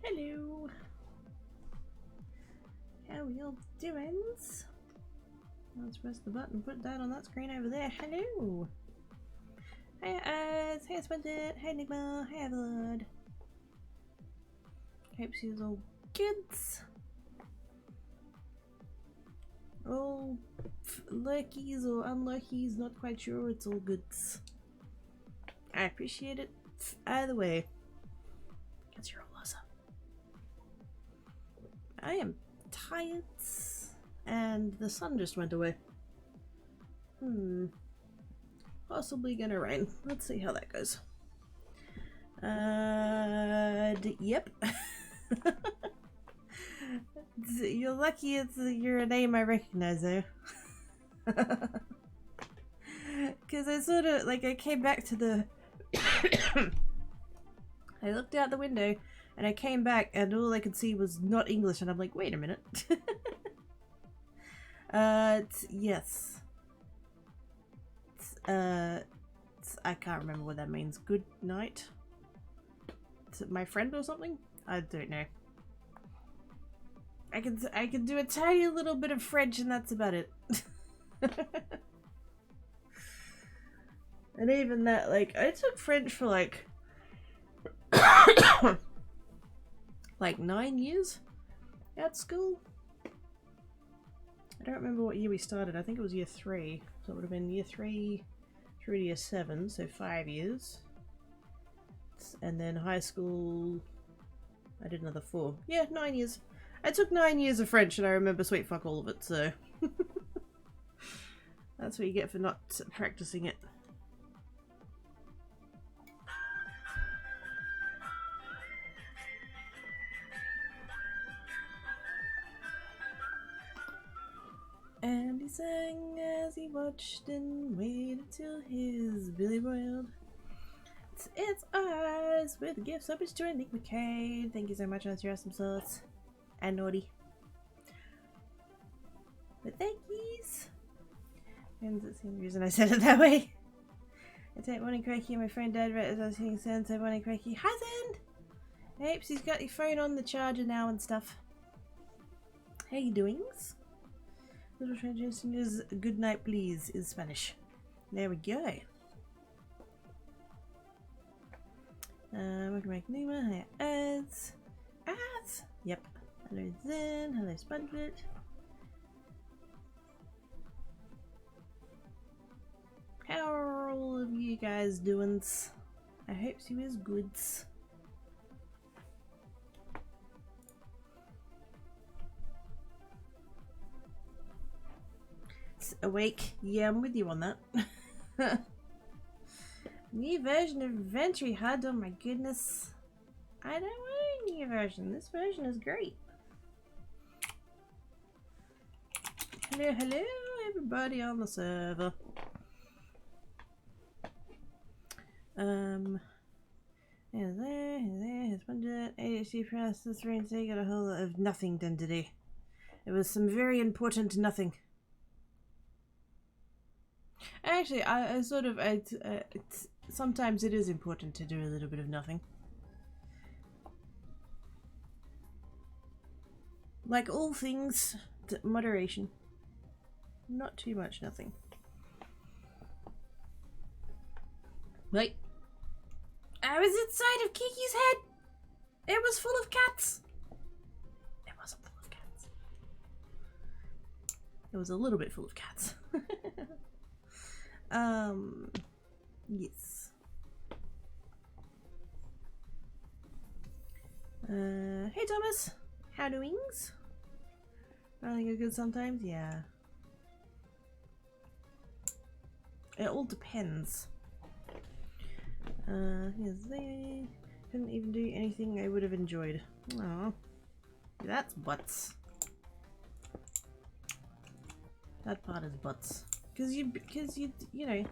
Hello. How are y'all doing? Let's press the button, put that on that screen over there. Hello. Hey Az, hey Splendid, hey Enigma, hey Evelyn. Hope she's all good. All luckies or unluckies, not quite sure, it's all good. I appreciate it either way. Gets your loss up. I am tired and the sun just went away. Possibly gonna rain. Let's see how that goes. Yep. You're lucky you're a name I recognize though. Because I sort of, like, I came back to the... I looked out the window and I came back and all I could see was not English and I'm like, wait a minute. Yes. I can't remember what that means. Good night? Is it my friend or something? I don't know. I can do a tiny little bit of French and that's about it. And even that, like, I took French for like like 9 years at school. I don't remember what year we started. I think it was year 3. So it would have been year 3 through to year 7, so 5 years. And then high school, I did another 4. Yeah, 9 years. I took 9 years of French and I remember sweet fuck all of it, so... That's what you get for not practicing it. And he sang as he watched and waited till his billy boiled. It's ours with the gifts of to Enigma Cade. Thank you so much, Answer Awesome Sauce. And Naughty. But thank yous. And that's the only reason I said it that way. It's 8 morning cracky and my friend died right as I was hitting send, so morning cracky. Hi Zend! Apes, he's got your phone on the charger now and stuff. How you doings? Little translation is good night please in Spanish. There we go. We can make Numa. Hi ads. Ads! Yep. Hello Zen. Hello Spongebob. How are all of you guys doing? I hope you is goods. Awake? Yeah, I'm with you on that. New version of Inventory HUD, oh my goodness. I don't want a new version. This version is great. Hello, hello, everybody on the server. Here's here's budget, ADHD process, rain, got a whole lot of nothing done today. It was some very important nothing. Actually, I sort of, sometimes it is important to do a little bit of nothing. Like all things, moderation. Not too much nothing. Wait. I was inside of Kiki's head! It was full of cats! It wasn't full of cats. It was a little bit full of cats. Yes. Hey Thomas! How doings? I think it's good sometimes, yeah. It all depends. Here's they couldn't even do anything I would have enjoyed. Aww. That's butts. That part is butts. Because you know,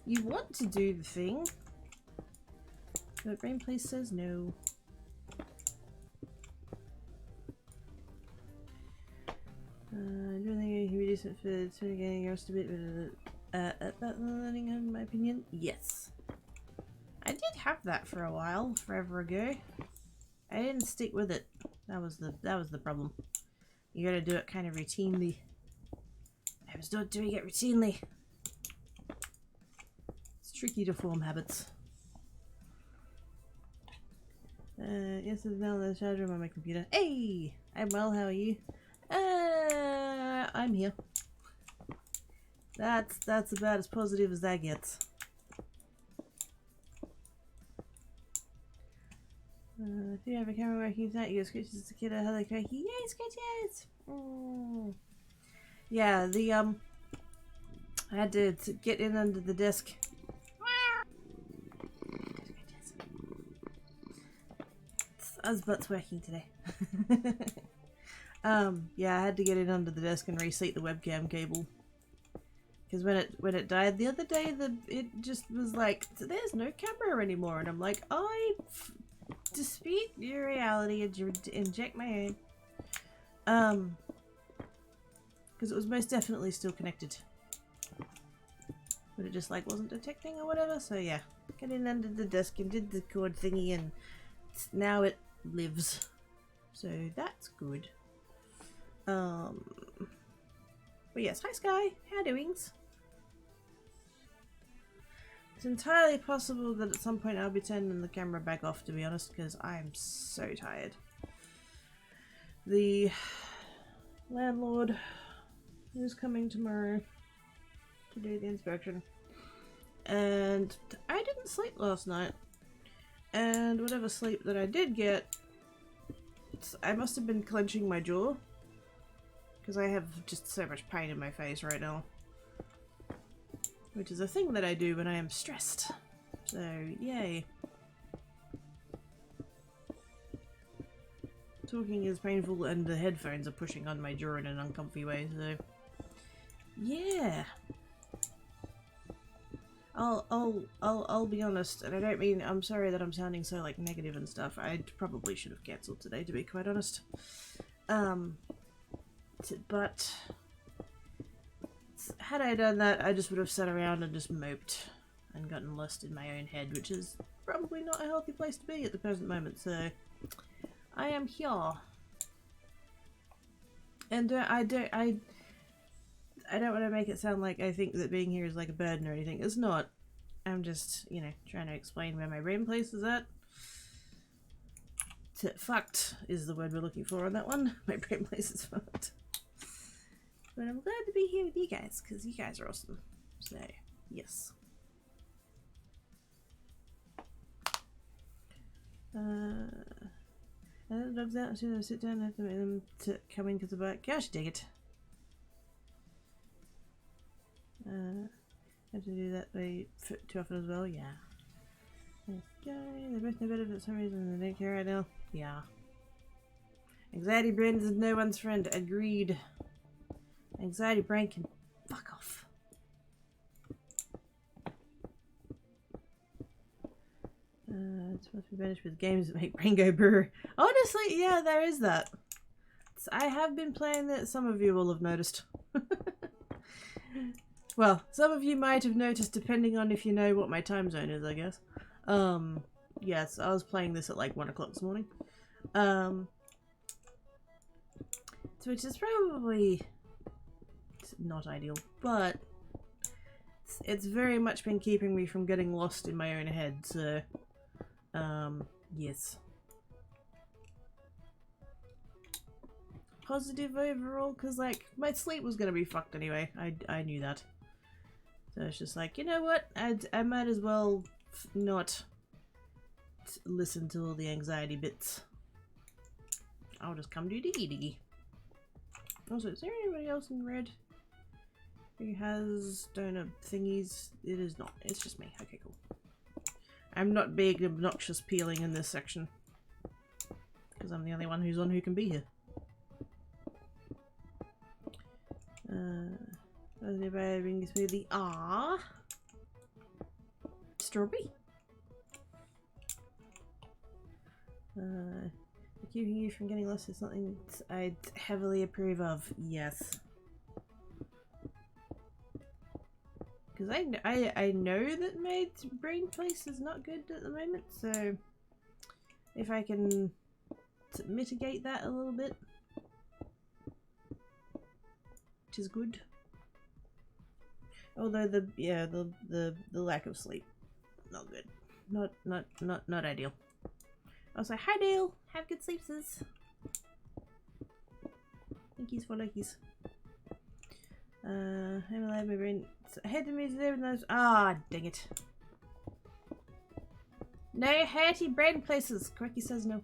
you want to do the thing, but Brain Place says no. I don't think he reduced it for sort of getting roast a bit, but that learning in my opinion, yes. I did have that for a while, forever ago. I didn't stick with it. That was the problem. You gotta do it kind of routinely. I was not doing it routinely. It's tricky to form habits. Yes, it's now in the charge room on my computer. Hey! I'm well, how are you? I'm here. That's about as positive as that gets. If you have a camera working tonight, you got scratches as a kid. Hello, Crikey. Yay, scratches! Oh. Yeah, I had to get in under the desk. Butt's working today. Yeah, I had to get in under the desk and reseat the webcam cable. Because when it died the other day, it just was like, there's no camera anymore, and I'm like, I dispute your reality and inject my own. Because it was most definitely still connected, but it just like wasn't detecting or whatever. So yeah, got in under the desk and did the cord thingy, and now it lives. So that's good. But yes, hi Sky, how doings? It's entirely possible that at some point I'll be turning the camera back off, to be honest, because I'm so tired. The landlord is coming tomorrow to do the inspection, and I didn't sleep last night, and whatever sleep that I did get, I must have been clenching my jaw, because I have just so much pain in my face right now. Which is a thing that I do when I am stressed. So, yay. Talking is painful and the headphones are pushing on my jaw in an uncomfy way, so... yeah. I'll be honest, and I don't mean, I'm sorry that I'm sounding so, like, negative and stuff. I probably should have cancelled today, to be quite honest. But... had I done that, I just would have sat around and just moped and gotten lost in my own head, which is probably not a healthy place to be at the present moment, so I am here. And I don't want to make it sound like I think that being here is like a burden or anything. It's not. I'm just, you know, trying to explain where my brain place is at. Fucked is the word we're looking for on that one. My brain place is fucked. But I'm glad to be here with you guys, because you guys are awesome. So, yes. And the dog's out, as soon as I sit down, I have to make them to come in because of that. Gosh, dig it. Have to do that way too often as well, yeah. Okay, they both know better for some reason they don't care right now. Yeah. Anxiety brain is no one's friend. Agreed. Anxiety brain can fuck off. It's supposed to be banished with games that make brain go brr. Honestly, yeah, there is that. I have been playing that, some of you will have noticed. Well, some of you might have noticed depending on if you know what my time zone is, I guess. Yes, I was playing this at like 1 o'clock this morning. Which is probably not ideal, but it's very much been keeping me from getting lost in my own head, so yes. Positive overall, because like my sleep was gonna be fucked anyway. I knew that, so it's just like, you know what, I might as well not listen to all the anxiety bits. I'll just come do diggy diggy. Also, is there anybody else in red who has donor thingies? It is not. It's just me. Okay, cool. I'm not big, obnoxious peeling in this section. Because I'm the only one who's on who can be here. Everybody brings me the strawberry. Keeping you from getting lost is something I'd heavily approve of. Yes. Because I know that my brain place is not good at the moment, so if I can to mitigate that a little bit, which is good. Although the lack of sleep, not good, not ideal. Also, hi Dale, have good sleeps. Thankies for luckies. I'm alive, my brain. I hate the music there with those. Ah, dang it. No hurty brain places. Quirky says no.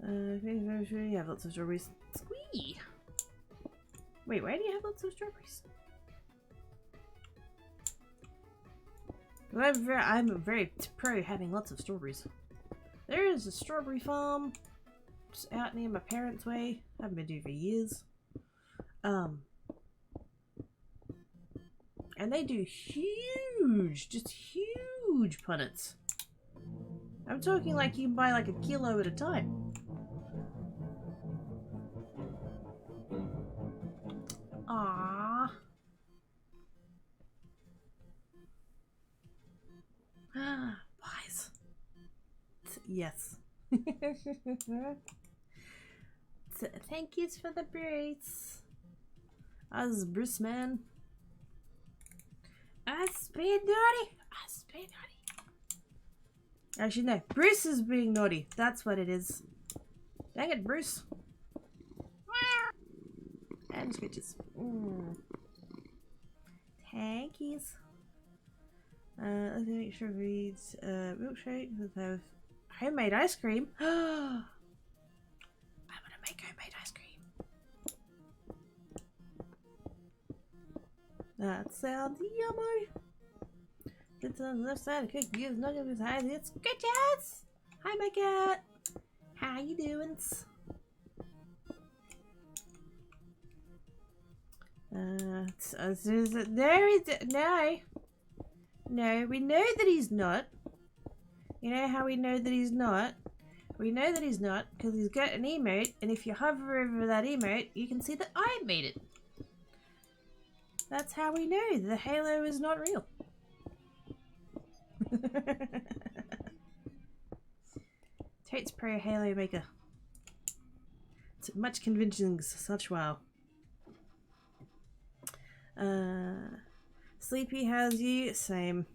You have lots of strawberries. Squee! Wait, why do you have lots of strawberries? Well, I'm very pro having lots of strawberries. There is a strawberry farm just out near my parents' way. I haven't been to for years. And they do huge, just huge punnets. I'm talking like you can buy like a kilo at a time. Aww. Pies. Yes. Thank yous for the braids. Us Bruce man. Us being naughty. Us being naughty. Actually no, Bruce is being naughty. That's what it is. Dang it, Bruce. And scritches. Thank yous. Let's make sure we eat milkshake. Let's have homemade ice cream. I want to make homemade ice cream. That sounds yummy. It's on the left side of cookie. It's not gonna be high. It's scritches. Hi, my cat. How you doing? No, we know that he's not. You know how we know that he's not? We know that he's not because he's got an emote, and if you hover over that emote, you can see that I made it. That's how we know the halo is not real. Totes pro halo maker. Took much convincing such wow. Sleepy, how's you? Same.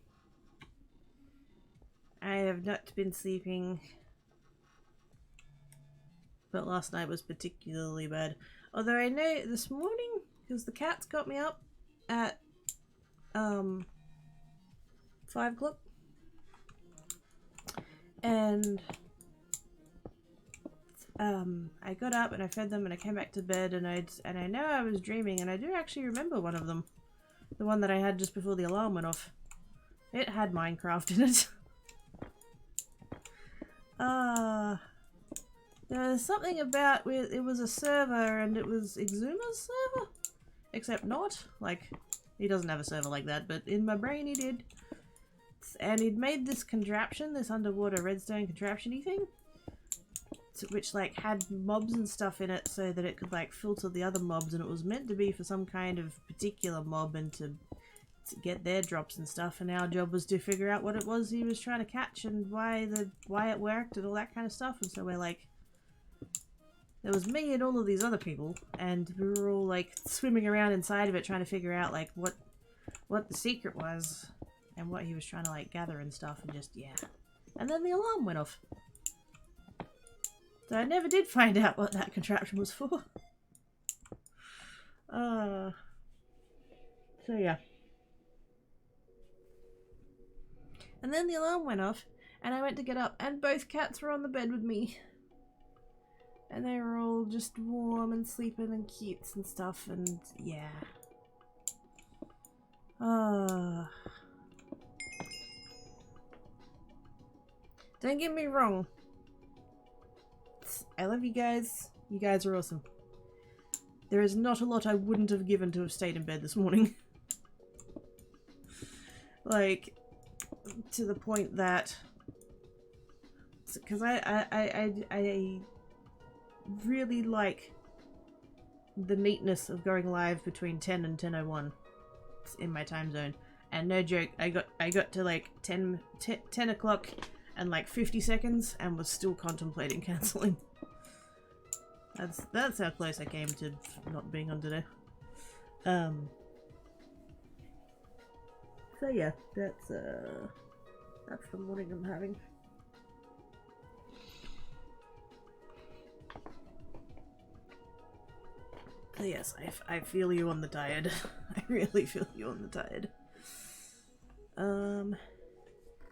I have not been sleeping, but last night was particularly bad. Although I know this morning, because the cats got me up at 5 o'clock, and I got up and I fed them and I came back to bed, and I know I was dreaming, and I do actually remember one of them. The one that I had just before the alarm went off. It had Minecraft in it. There was something about where it was a server and it was Exuma's server? Except not. Like, he doesn't have a server like that, but in my brain he did. And he'd made this contraption, this underwater redstone contraption-y thing, which like had mobs and stuff in it so that it could like filter the other mobs, and it was meant to be for some kind of particular mob and to get their drops and stuff, and our job was to figure out what it was he was trying to catch and why it worked and all that kind of stuff. And so we're like, there was me and all of these other people, and we were all like swimming around inside of it trying to figure out like what the secret was and what he was trying to like gather and stuff, and just yeah. And then the alarm went off. So I never did find out what that contraption was for. So yeah. And then the alarm went off, and I went to get up, and both cats were on the bed with me. And they were all just warm and sleeping and cute and stuff, and yeah. Don't get me wrong. I love you guys. You guys are awesome. There is not a lot I wouldn't have given to have stayed in bed this morning. Like, to the point that, because I really like the neatness of going live between 10 and 10:01 in my time zone, And no joke, I got to like 10 o'clock and like 50 seconds and was still contemplating cancelling. That's how close I came to not being on today. So yeah, that's the morning I'm having. So yes, I feel you on the tired. I really feel you on the tired.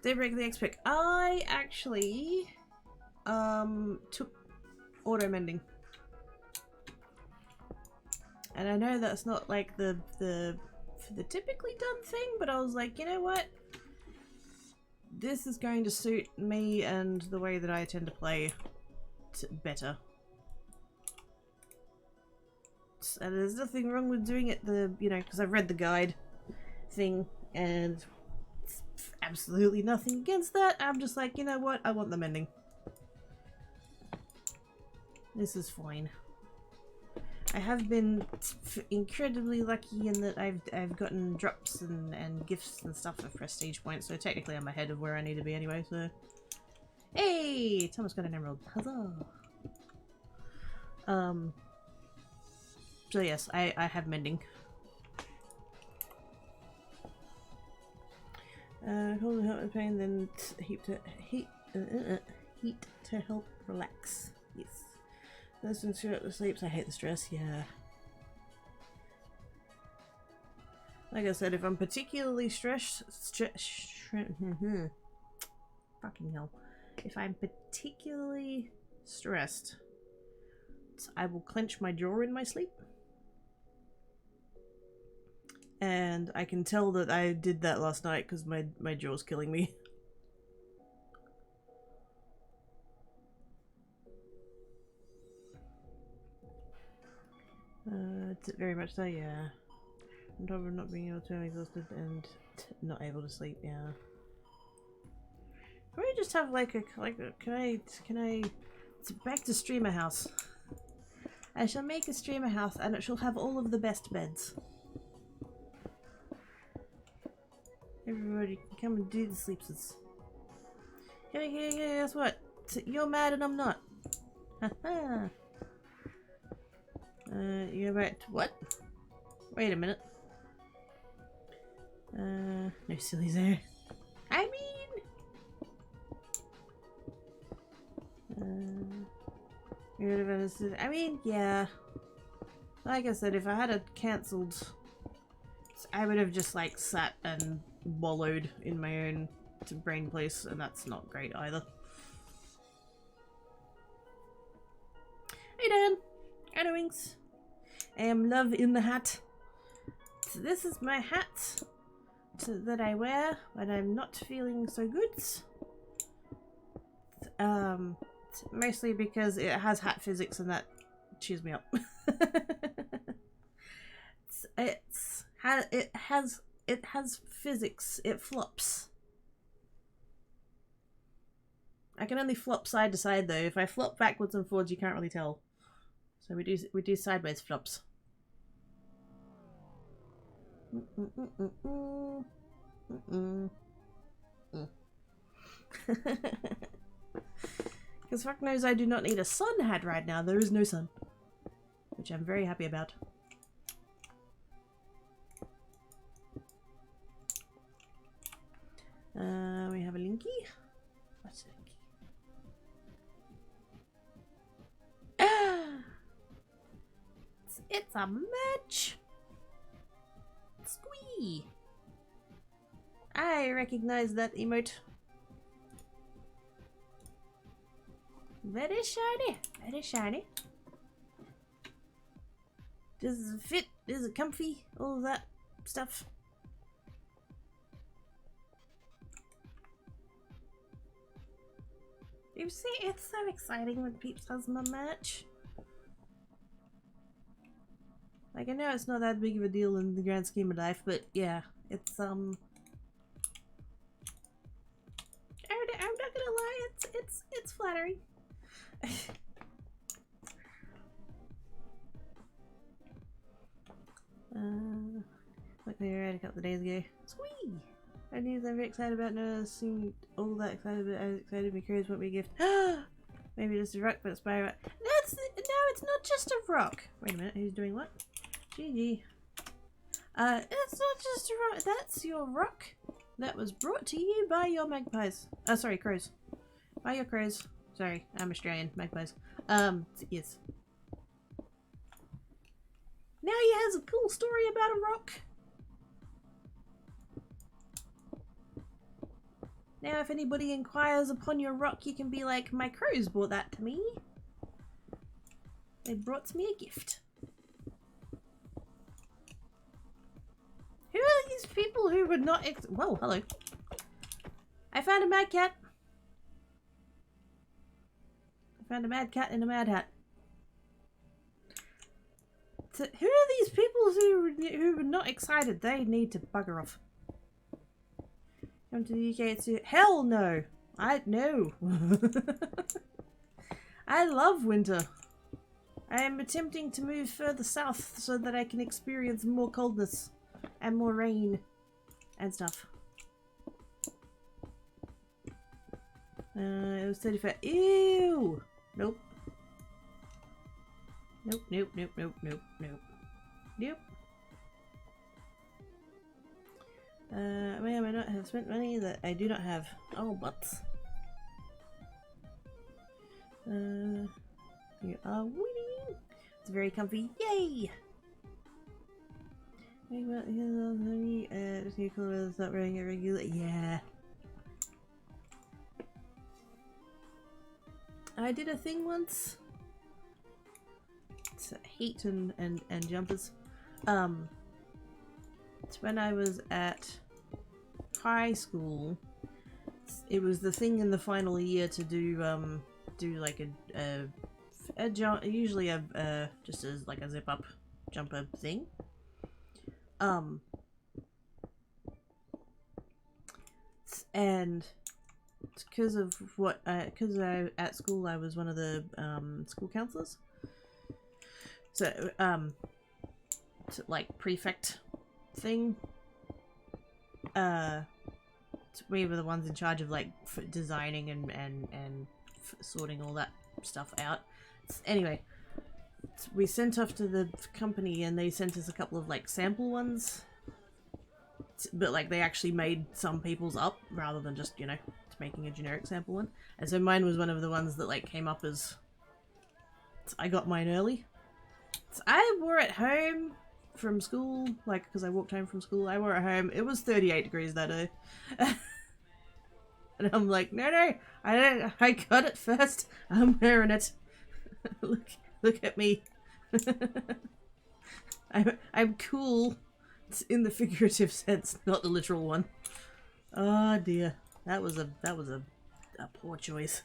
Daybreak the X-Pick. I actually took auto mending. And I know that's not like the typically done thing, but I was like, you know what? This is going to suit me and the way that I tend to play better. And there's nothing wrong with doing it because I've read the guide thing and absolutely nothing against that. I'm just like, you know what? I want the mending. This is fine. I have been incredibly lucky in that I've gotten drops and gifts and stuff for prestige points, so technically I'm ahead of where I need to be anyway, so... Hey! Thomas got an emerald. Huzzah! So yes, I have mending. Hold the help with pain, then heat to help relax. Yes. Listen to it, the sleeps. I hate the stress. Yeah. Like I said, if I'm particularly fucking hell. If I'm particularly stressed, I will clench my jaw in my sleep. And I can tell that I did that last night because my jaw's killing me. Very much so, yeah. On top of not being able to, I'm exhausted and not able to sleep, yeah. Can we just have like a can I it's back to streamer house. I shall make a streamer house and it shall have all of the best beds. Everybody can come and do the sleepses. Yeah, guess what? You're mad and I'm not. Haha. You're about to what? Wait a minute. No sillies there. I mean, yeah. Like I said, if I had cancelled, I would have just like sat and wallowed in my own brain place, and that's not great either. Hey Dan, hello Winks. I am Love in the Hat. So this is my hat that I wear when I'm not feeling so good. Mostly because it has hat physics and that cheers me up. it has physics. It flops. I can only flop side to side though. If I flop backwards and forwards, you can't really tell. So we do sideways flops. Because fuck knows I do not need a sun hat right now. There is no sun, which I'm very happy about. We have a Linky. What's a Linky? Ah! It's a match. Squee. I recognize that emote. Very shiny. Very shiny. Does it fit? Is it comfy? All of that stuff. You see, it's so exciting when Peeps has my match. Like, I know it's not that big of a deal in the grand scheme of life, but yeah, it's I'm not gonna lie, it's flattering. Like clear out a couple of days ago. Squee! I news I'm very excited about. No, I seemed all that excited, but I was excited because want me a gift. Maybe just a rock, but it's by a rock. No, it's not just a rock. Wait a minute, who's doing what? GG. It's not just a rock. That's your rock. That was brought to you by your magpies. Oh, sorry, crows. By your crows. Sorry, I'm Australian. Magpies. Yes. Now he has a cool story about a rock. Now if anybody inquires upon your rock, you can be like, my crows brought that to me. They brought me a gift. Who are these people who would not whoa, hello. I found a mad cat. I found a mad cat in a mad hat. So, who are these people who were not excited? They need to bugger off. Come to the UK to hell no. No. I love winter. I am attempting to move further south so that I can experience more coldness and more rain and stuff. It was 35. Ew. Nope. Nope, nope, nope, nope, nope, nope. Nope. I may or may not have spent money that I do not have. Oh, butts. You are winning! It's very comfy. Yay! Just need cool weather, stop wearing it regularly. Yeah. I did a thing once. It's heat and jumpers. It's when I was at high school. It was the thing in the final year to do like a jump, usually just as like a zip up jumper thing. And because of what, because at school I was one of the school counselors. So like prefect thing. We were the ones in charge of like designing and sorting all that stuff out. Anyway, we sent off to the company and they sent us a couple of like sample ones, but like they actually made some people's up rather than just, you know, making a generic sample one. And so mine was one of the ones that like came up as, I got mine early. So I wore it home from school, like, because I walked home from school. I wore it home. It was 38 degrees that day. And I'm like, no, I got it first. I'm wearing it. Look at me. I'm cool. It's in the figurative sense, not the literal one. Oh dear. That was a poor choice.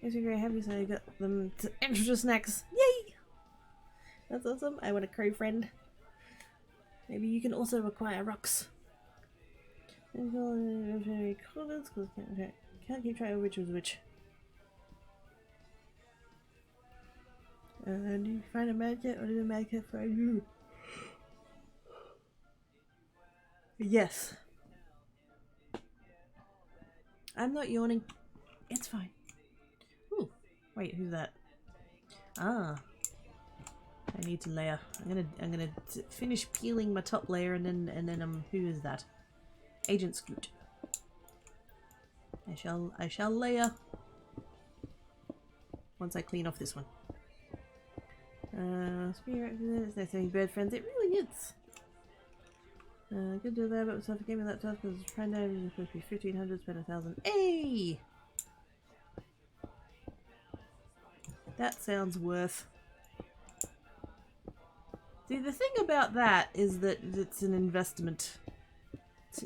Yes, we're very happy, so I got them extra snacks. Yay! That's awesome. I want a crow friend. Maybe you can also acquire rocks. Can't keep track of which was which. Did you find a mad cat or did a mad cat find you? Yes. I'm not yawning. It's fine. Ooh. Wait, who's that? Ah. I need to layer. I'm gonna finish peeling my top layer and then who is that? Agent Scoot. I shall layer once I clean off this one. Spirit, it's nice having bird friends. It really is. Good deal there, but myself a gaming laptop because prime day is supposed to be 1,500, spend 1,000. Hey! That sounds worth. See, the thing about that is that it's an investment.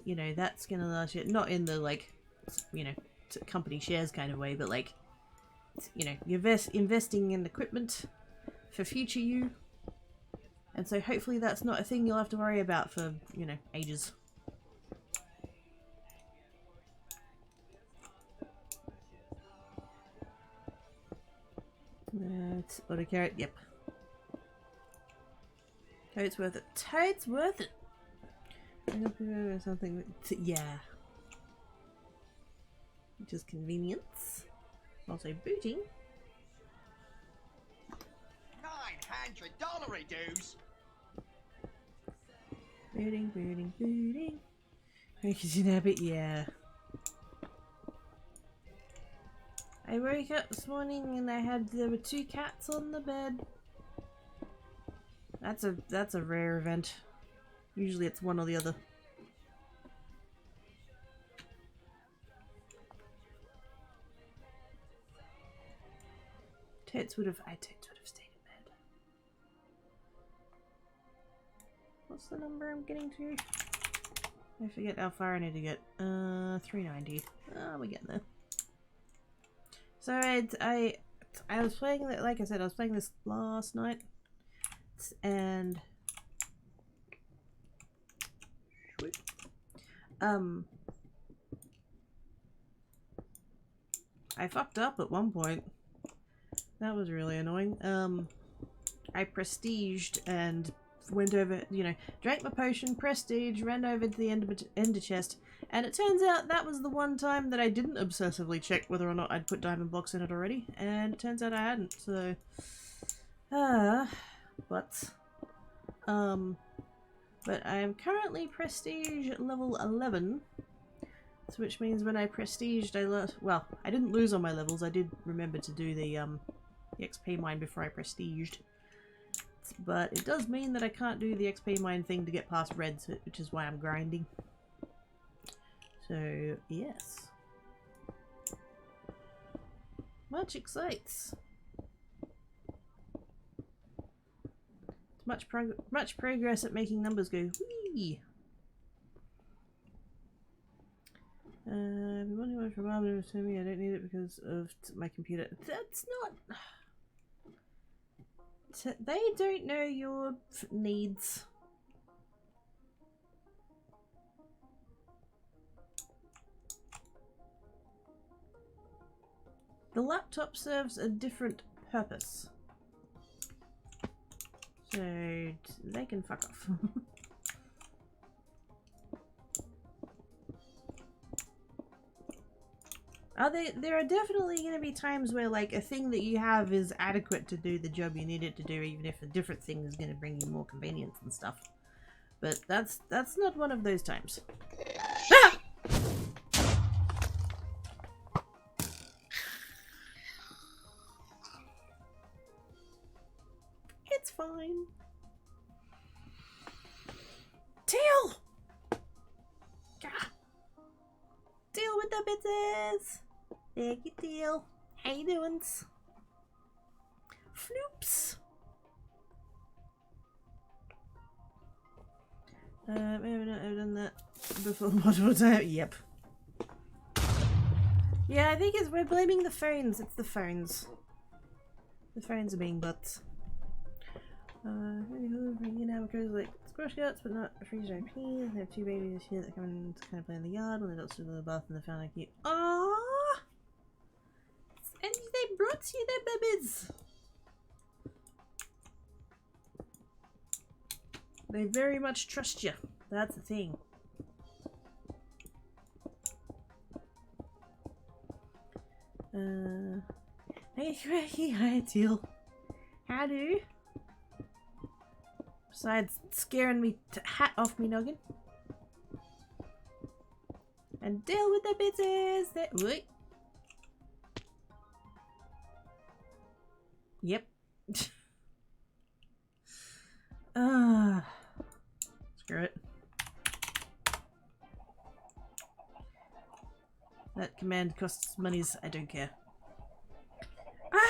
You know, that's gonna last you, not in the, like, you know, company shares kind of way, but like, you know, you're investing in equipment for future you. And so hopefully that's not a thing you'll have to worry about for, you know, ages. It's auto carrot, yep. Totes worth it. Totes worth it. Something. Yeah. Just convenience. Also booting. $900 dues. Booting, booting, booting. Because you know, but yeah. I woke up this morning and there were 2 cats on the bed. That's a rare event. Usually it's one or the other. Totes would have stayed in bed. What's the number I'm getting to? I forget how far I need to get. 390. Oh, we're getting there. So I was playing that, like I said, I was playing this last night, and I fucked up at one point. That was really annoying. I prestiged and went over, you know, drank my potion, prestige, ran over to the ender chest, and it turns out that was the one time that I didn't obsessively check whether or not I'd put diamond blocks in it already, and it turns out I hadn't, so... but I am currently prestige level 11, so which means when I prestiged, well, I didn't lose on my levels, I did remember to do the XP mine before I prestiged. But it does mean that I can't do the XP mine thing to get past red, which is why I'm grinding. So, yes. Much excites. Much progress at making numbers go whee! I've been wanting one for a while, but it was telling me I don't need it because of my computer. That's not... They don't know your needs. The laptop serves a different purpose. So they can fuck off. There are definitely going to be times where, like, a thing that you have is adequate to do the job you need it to do, even if a different thing is going to bring you more convenience and stuff. But that's not one of those times. Ah! It's fine. Deal! Deal with the bitches! Thank you, Deal. How you doing? Floops! Maybe not have done that before multiple times. Yep. Yeah, I think we're blaming the phones. It's the phones. The phones are being butts. You know, because like squash guts, but not freeze IP. They have 2 babies here that come in to kind of play in the yard. When they don't sleep in the bath and they found like you. Aww! And they brought you their babies! They very much trust you. That's the thing. Hey, Cracky, hi, Teal. How do? Besides scaring me hat off me noggin. And deal with the bitches that wait. Yep. Screw it. That command costs monies, I don't care.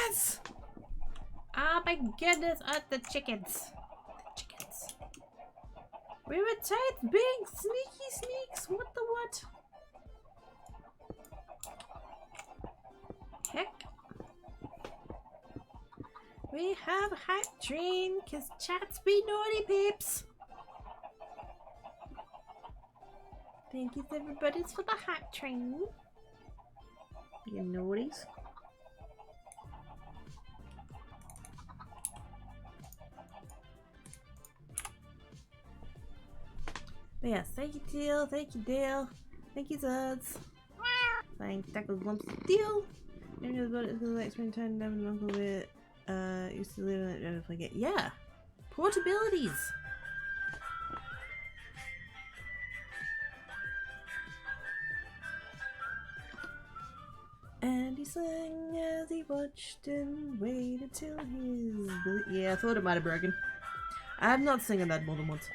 Us! Oh my goodness, the chickens. We were tight being sneaky sneaks. What the what? Heck. We have a hype train, cause chats be naughty peeps. Thank you everybody for the hype train. You naughties. But yes, thank you, Teal. Thank you, Dale. Thank you, Zuds. Thank Tackle Lumps Steel. Maybe the boat is going to like spend time down with Uncle Wit. Used to live in it, never play it. Yeah! Portabilities! And he sang as he watched and waited till his... Yeah, I thought it might have broken. I'm not singing that more than once.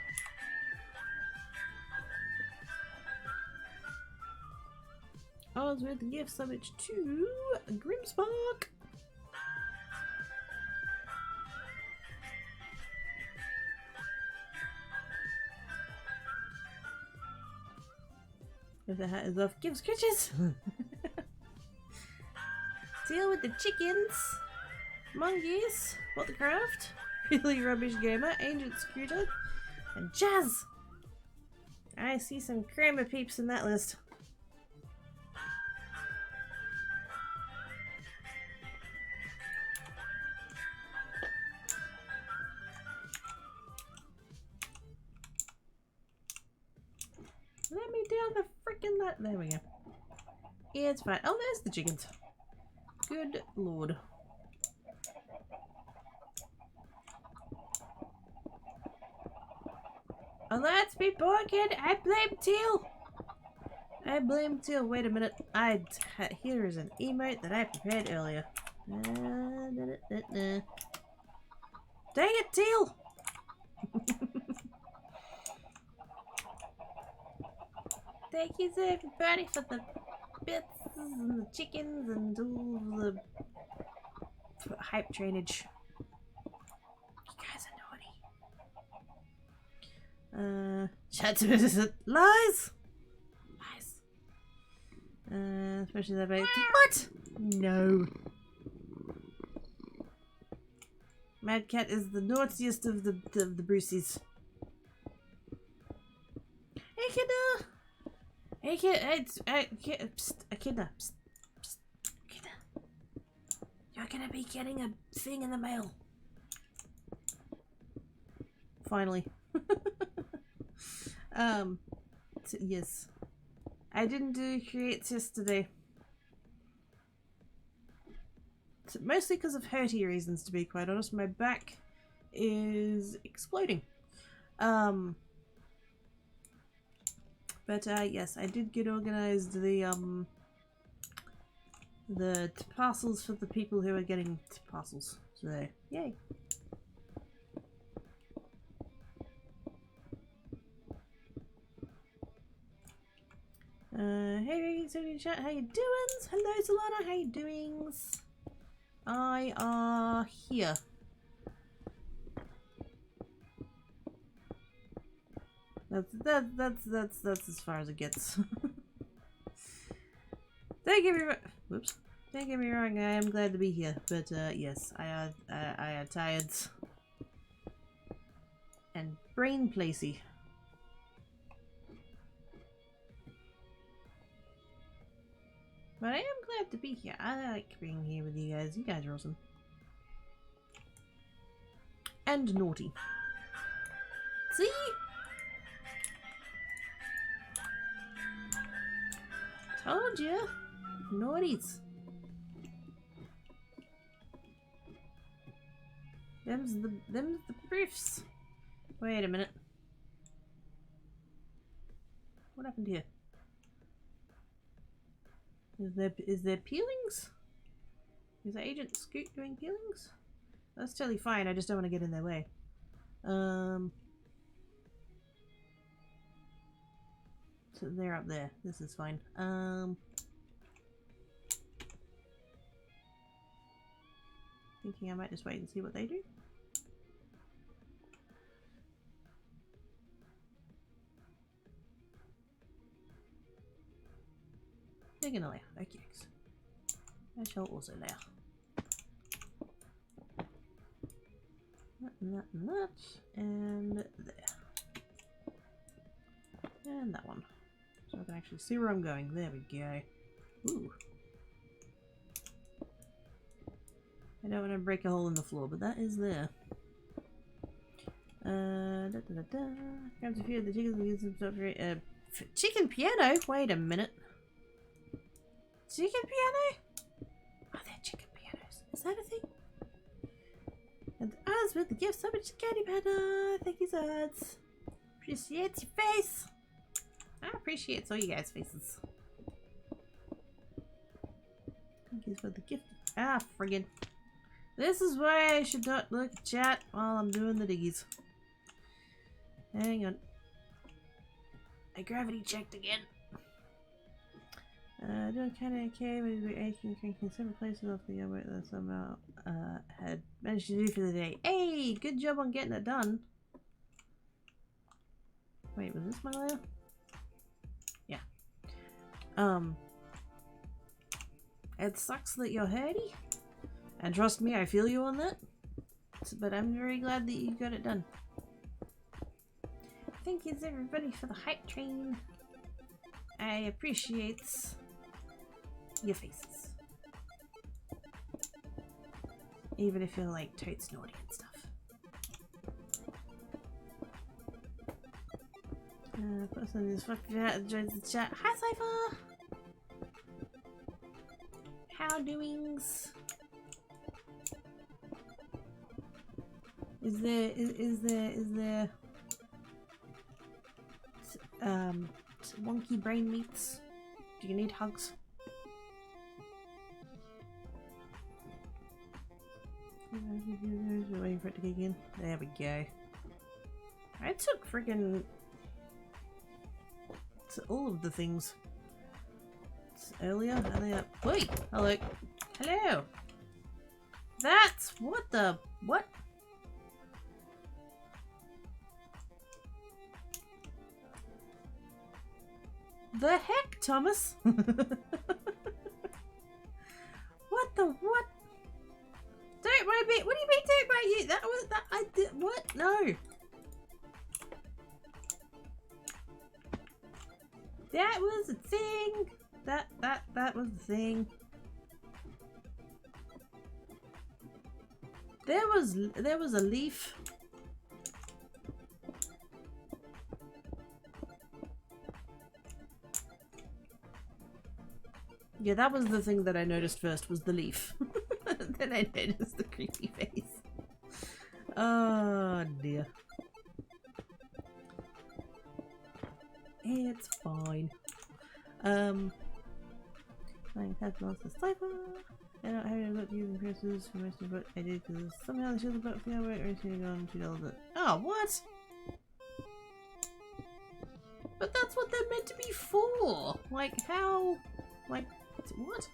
Odds with the gift subject to Grimspark. If the hat is off, give scratches. Deal with the chickens. Monkeys. What the craft? Really rubbish gamer. Ancient scooter. And Jazz. I see some Kramer peeps in that list. Let me down the freaking light. There we go. Yeah, it's fine. Oh, there's the chickens. Good lord. Oh, let's be barking. I blame Teal. I blame Teal. Wait a minute. Here is an emote that I prepared earlier. Dang it, Teal. Thank you to everybody for the bits and the chickens and all the hype trainage. You guys are naughty. Chat lies! Lies. Especially that big. What? No. Mad Cat is the naughtiest of the Bruceys. Hey, kidda! Hey, Echidna. You're gonna be getting a thing in the mail. Finally. Yes. I didn't do creates yesterday. Mostly because of hurty reasons, to be quite honest. My back is exploding. But yes, I did get organized the parcels for the people who are getting parcels. So yay. Hey, chat, how you doing? Hello, Solana, how you doings? I are here. That's as far as it gets. Don't get me wrong. Whoops. Don't get me wrong. I am glad to be here, but yes, I are tired and brain placey. But I am glad to be here. I like being here with you guys. You guys are awesome. And naughty. See? Told you. Naughties. Them's the proofs. Wait a minute. What happened here? Is there peelings? Is Agent Scoot doing peelings? That's totally fine, I just don't want to get in their way. So they're up there. This is fine. Thinking I might just wait and see what they do. They're gonna layer. Okay. I shall also layer. That, and that, and there. And that one. So I can actually see where I'm going. There we go. Ooh. I don't want to break a hole in the floor, but that is there. Da-da-da. Grabs a few of the chickens and gives them stuff for chicken piano? Wait a minute. Chicken piano? Are there chicken pianos? Is that a thing? And us with the gift so much candy banner. Thank you, Zads. Appreciate your face. I appreciate all you guys' faces. Thank you for the gift. Ah, friggin'. This is why I should not look at chat while I'm doing the diggies. Hang on. I gravity checked again. Doing kinda okay, but we're aching, cranking several places off the work that somehow had managed to do for the day. Hey, good job on getting it done. Wait, was this my layer? Yeah. It sucks that you're hurty. And trust me, I feel you on that. But I'm very glad that you got it done. Thank you everybody for the hype train. I appreciate your faces. Even if you're like totes naughty and stuff. Person is fucking out joins the chat. Hi Cypher! How doings? Is there wonky brain meats? Do you need hugs? We're waiting for it to kick in. There we go. I took freaking all of the things earlier. Wait, hello. Hello. That's what the what? The heck, Thomas? What the what? Don't worry about. What do you mean don't worry you? That was that I did what? No. That was a thing. That was the thing. There was a leaf. Yeah, that was the thing that I noticed first, was the leaf. Then I noticed the creepy face. Oh dear. It's fine. I have lost the cipher. I don't have any luck using curses for most of what I did because somehow the shield about the hour or should have gone $2. Oh, what? But that's what they're meant to be for! Like, how? Like, what?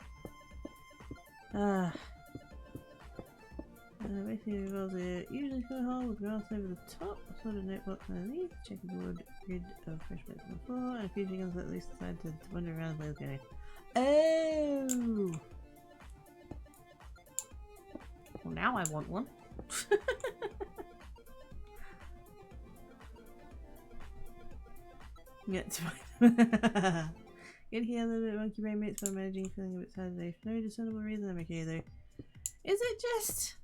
Basically it involves a usually square hole with grass over the top, sort of notebook underneath, checkerboard grid of fresh bits on the floor, and a few chickens that at least decide to wander around the place going, oh! Well, now I want one. Yeah, it's fine. Good here, a little bit monkey brain mates, but I'm managing feeling a bit sad today. For no discernible reason, I'm okay though. Is it just...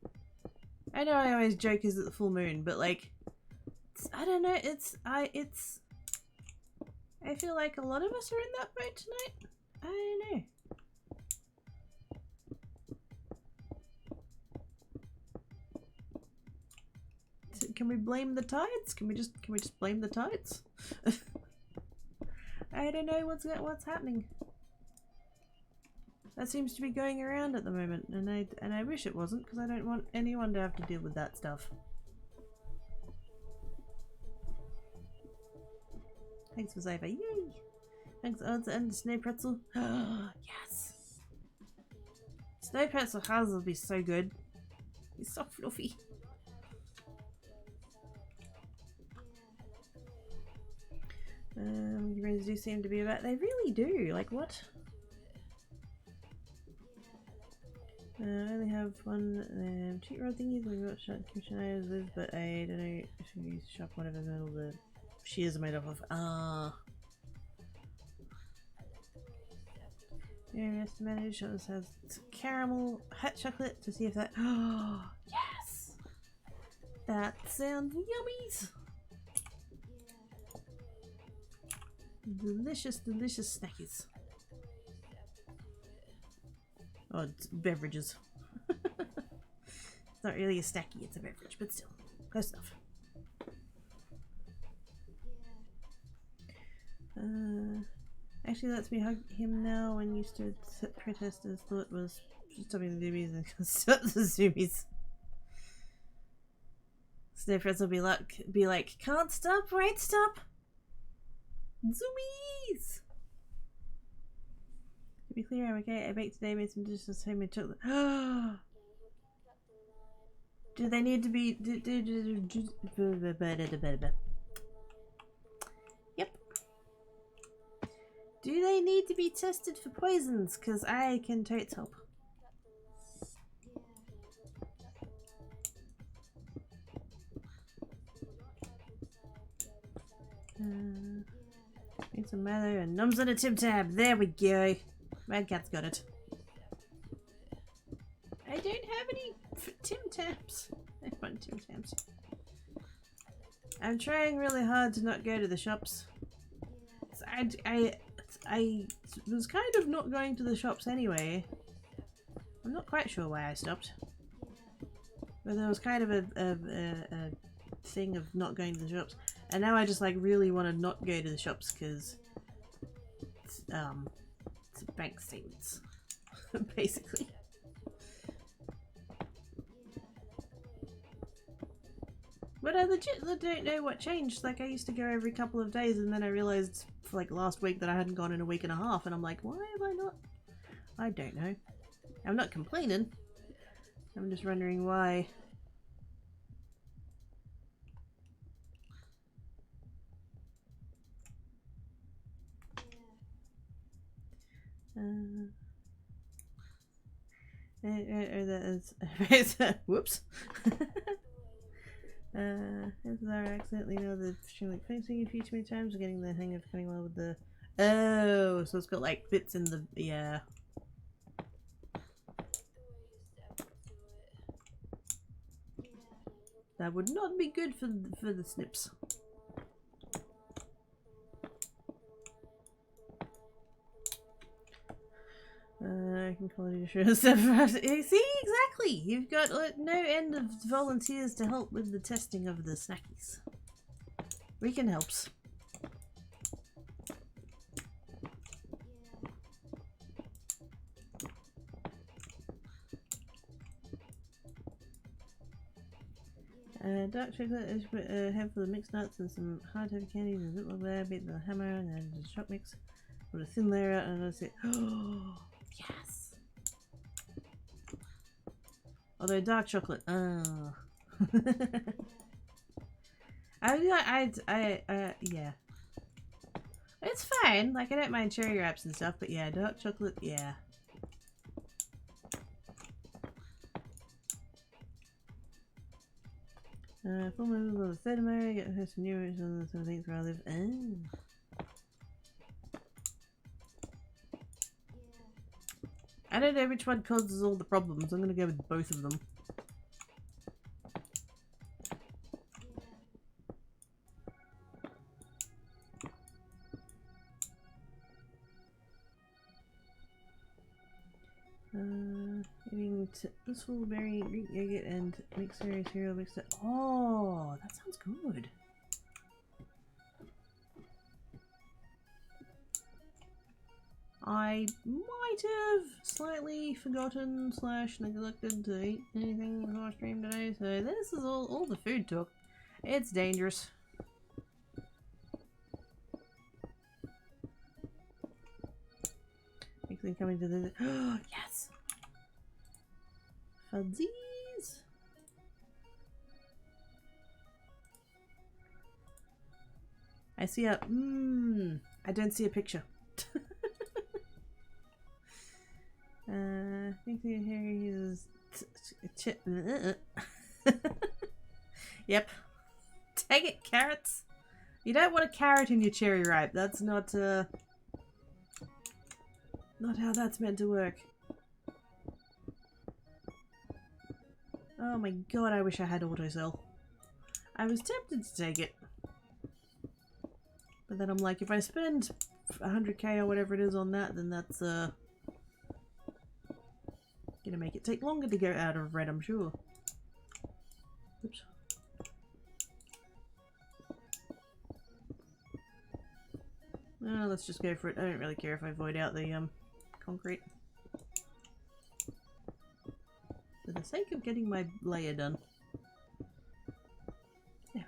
I know I always joke is it the full moon, but like... I don't know, I feel like a lot of us are in that boat tonight. I don't know. Can we blame the tides? Can we just blame the tides? I don't know what's happening. That seems to be going around at the moment, and I wish it wasn't, because I don't want anyone to have to deal with that stuff. Thanks for Zyber. Yay! Thanks odds and Snow Pretzel. Yes! Snow Pretzel Haz will be so good. He's so fluffy. Your brains do seem to be about. They really do. Like what? I only have one cheat rod thingies. I've got shot kitchen items with, but I don't know if you use shop whatever metal the shears are made off of. Ah. Yeah, yes, to manage. This has caramel hot chocolate to see if that. Oh, yes! That sounds yummies! delicious, delicious snackies. Oh, it's beverages. It's not really a snacky, it's a beverage, but still, close enough. Actually lets me hug him now when used to protesters thought was stopping the zoomies and stop the zoomies. Snowfriends will be like, can't stop, right, stop! Zoomies! To be clear, I'm okay. I baked today, made some delicious homemade chocolate. Do they need to be... Yep. Do they need to be tested for poisons? Because I can totes help. Need some Milo and Nums and a Tim Tam. There we go. Mad Cat's got it. I don't have any Tim Tams. I want Tim Tams. I'm trying really hard to not go to the shops. I was kind of not going to the shops anyway. I'm not quite sure why I stopped. But there was kind of a thing of not going to the shops. And now I just like really want to not go to the shops because it's bank statements, basically. But I legit don't know what changed. Like I used to go every couple of days and then I realized for like last week that I hadn't gone in a week and a half and I'm like, why have I not? I don't know. I'm not complaining. I'm just wondering why. Whoops. As I accidentally know the stream like facing a few too many times, getting the hang of cutting well with the. Oh, so it's got like bits in the yeah. That would not be good for the snips. I can call it a stuff. See, exactly. You've got no end of volunteers to help with the testing of the snackies. We can help. Dark chocolate is a handful of mixed nuts and some hard heavy candies and a little there, beat the hammer and then the shock mix. Put a thin layer out and that's it. Oh, yes. Although dark chocolate, oh. Yeah. It's fine. Like I don't mind cherry wraps and stuff, but yeah, dark chocolate, yeah. Full movement of the third Mary, get her some new on the 17th where I live. Oh. I don't know which one causes all the problems. I'm gonna go with both of them. Eating blissful berry, Greek yogurt, and mixed cereal mixed up. Oh, that sounds good. I might have slightly forgotten / neglected to eat anything before stream today, so this is all the food talk. It's dangerous. Actually coming to the oh yes! Fuzzies! I see a I don't see a picture. I think here he uses yep. Take it, carrots. You don't want a carrot in your cherry ripe. That's not how that's meant to work. Oh my god, I wish I had autosell. I was tempted to take it. But then I'm like, if I spend 100k or whatever it is on that, then that's gonna make it take longer to go out of red, I'm sure. Oops. Let's just go for it. I don't really care if I void out the concrete. For the sake of getting my layer done. There we go.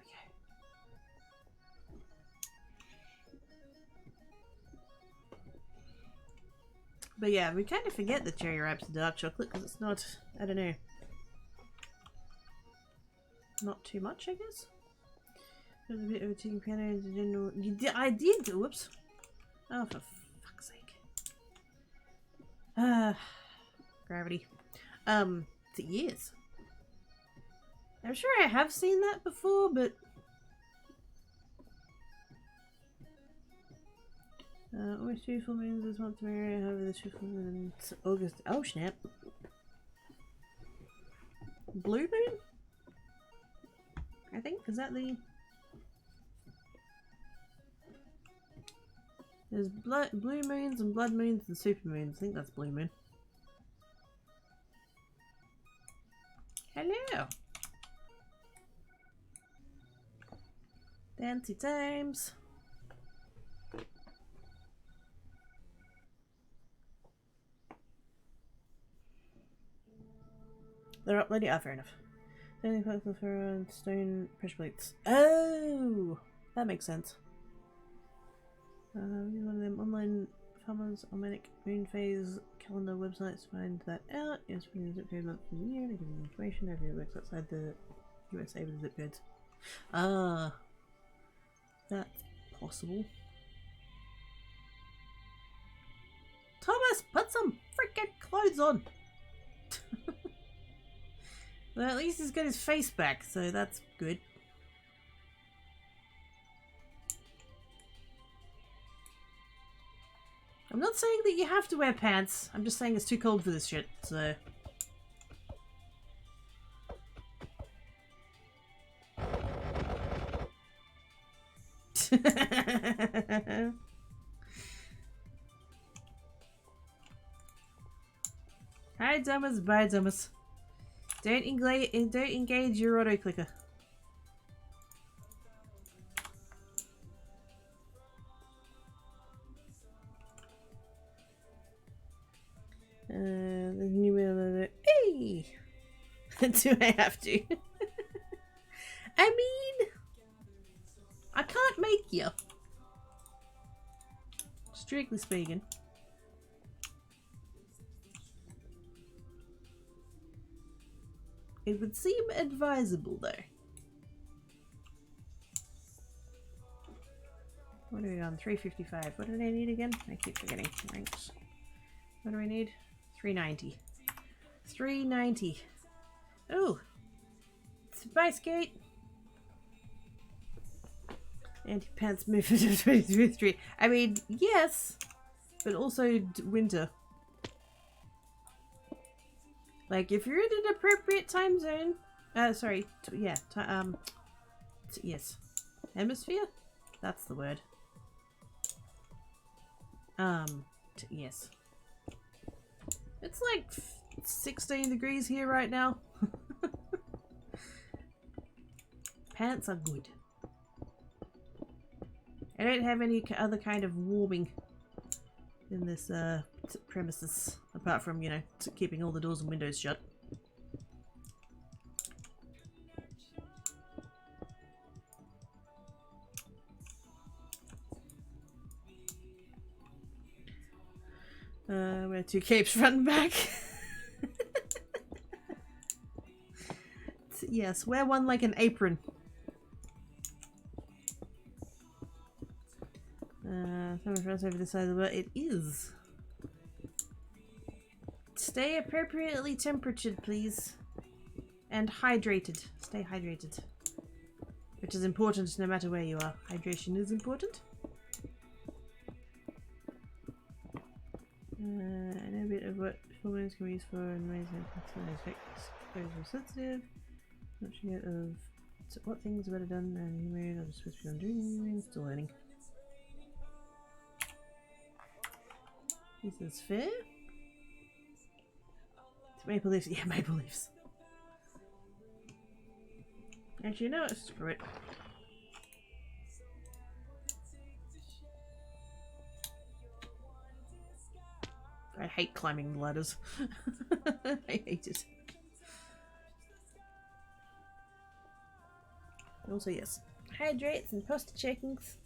But yeah, we kind of forget the cherry wraps dark chocolate because it's not, I don't know, not too much, I guess. There's a bit of a taking piano into general. I did. Whoops. Oh, for fuck's sake. Gravity. Yes. I'm sure I have seen that before, but almost 2 full moons this month to marry. However, this 2 full moons August. Oh snap! Blue moon? I think is that the. There's blue moons and blood moons and super moons. I think that's blue moon. Hello. Fancy times. They're uploading. Ah, fair enough. Only purple for stone pressure plates. Oh, that makes sense. One of them online farmers almanac moon phase calendar websites to find that out. Yes, putting the zip code month of the year. They give you information. Every works outside the USA with zip codes. Ah, that's possible. Thomas, put some freaking clothes on. Well, at least he's got his face back, so that's good. I'm not saying that you have to wear pants. I'm just saying it's too cold for this shit, so... Hi, Thomas. Bye, Thomas. Don't engage your auto clicker. The new mail. Hey! Do I have to? I mean, I can't make you. Strictly speaking. It would seem advisable, though. What are we on? 355. What did I need again? I keep forgetting. Ranks. What do we need? 390. 390. Oh! Bye, skate! Anti-pants movement of 2023. I mean, yes, but also winter. Like, if you're in an appropriate time zone, sorry, yes, hemisphere? That's the word. Yes. It's like 16 degrees here right now. Pants are good. I don't have any other kind of warming in this premises, apart from, you know, keeping all the doors and windows shut. Wear 2 capes front and back. Yes, wear one like an apron. Someone runs over the side of the boat. It is. Stay appropriately temperatured, please. And hydrated. Stay hydrated. Which is important no matter where you are. Hydration is important. I know a bit of what performance can be used for and ways of sensitive. Not sure yet of what things are better done and you may not supposed to be on doing. Still learning. This is fair. It's maple leaves. Yeah, maple leaves. Actually, you know what? Screw it. I hate climbing ladders. I hate it. Also, yes. Hydrates and posture checkings.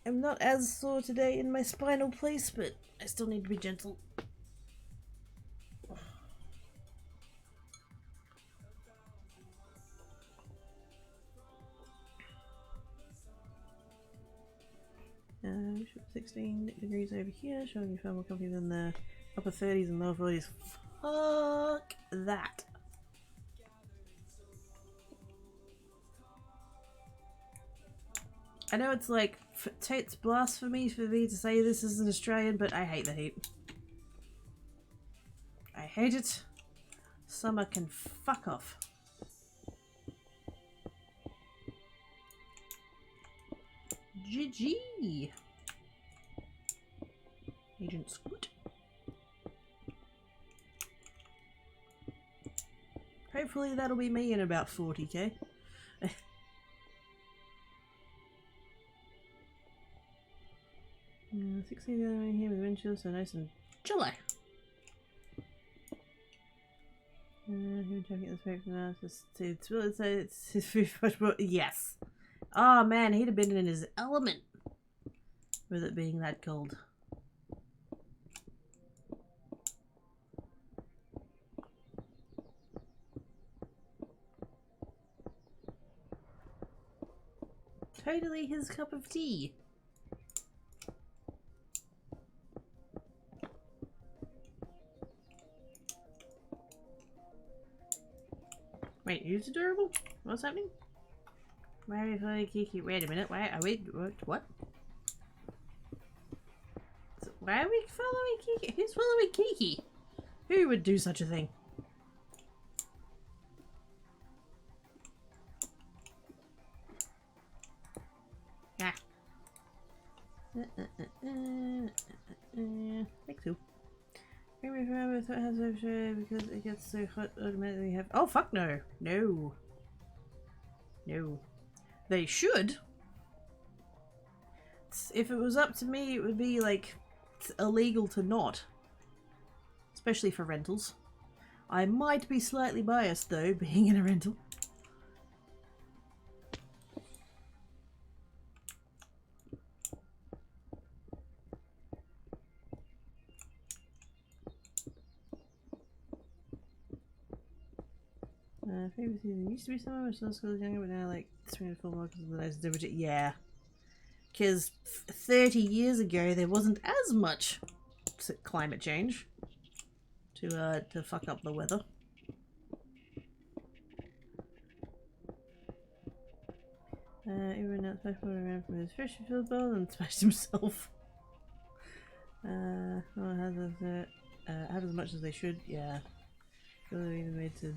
I'm not as sore today in my spinal place, but I still need to be gentle. Uh, 16 degrees over here, showing you far more comfy than the upper 30s and lower 40s. Fuck that. I know it's like, it's blasphemy for me to say this as an Australian, but I hate the heat. I hate it. Summer can fuck off. GG. Agent Scoot. Hopefully that'll be me in about 40k. 16 the other way here with wind chill, so nice and chilly. Who took it this way from us? It's his food much more. Yes. Oh man, he'd have been in his element with it being that cold. Totally his cup of tea. Wait, who's adorable? What's happening? Why are we following Kiki? Wait a minute, why are we what? So why are we following Kiki? Who's following Kiki? Who would do such a thing? Ah. Like so. Because it gets so hot automatically have. Oh fuck no. No. No. They should. If it was up to me, it would be like illegal to not. Especially for rentals. I might be slightly biased though, being in a rental. Favorite season used to be summer when school was younger, but now like spring and fall because of the nice temperature. Yeah, because 30 years ago there wasn't as much climate change to fuck up the weather. Everyone else pushed around from his fish field bowl and smashed himself. Have as much as they should. Yeah, really made to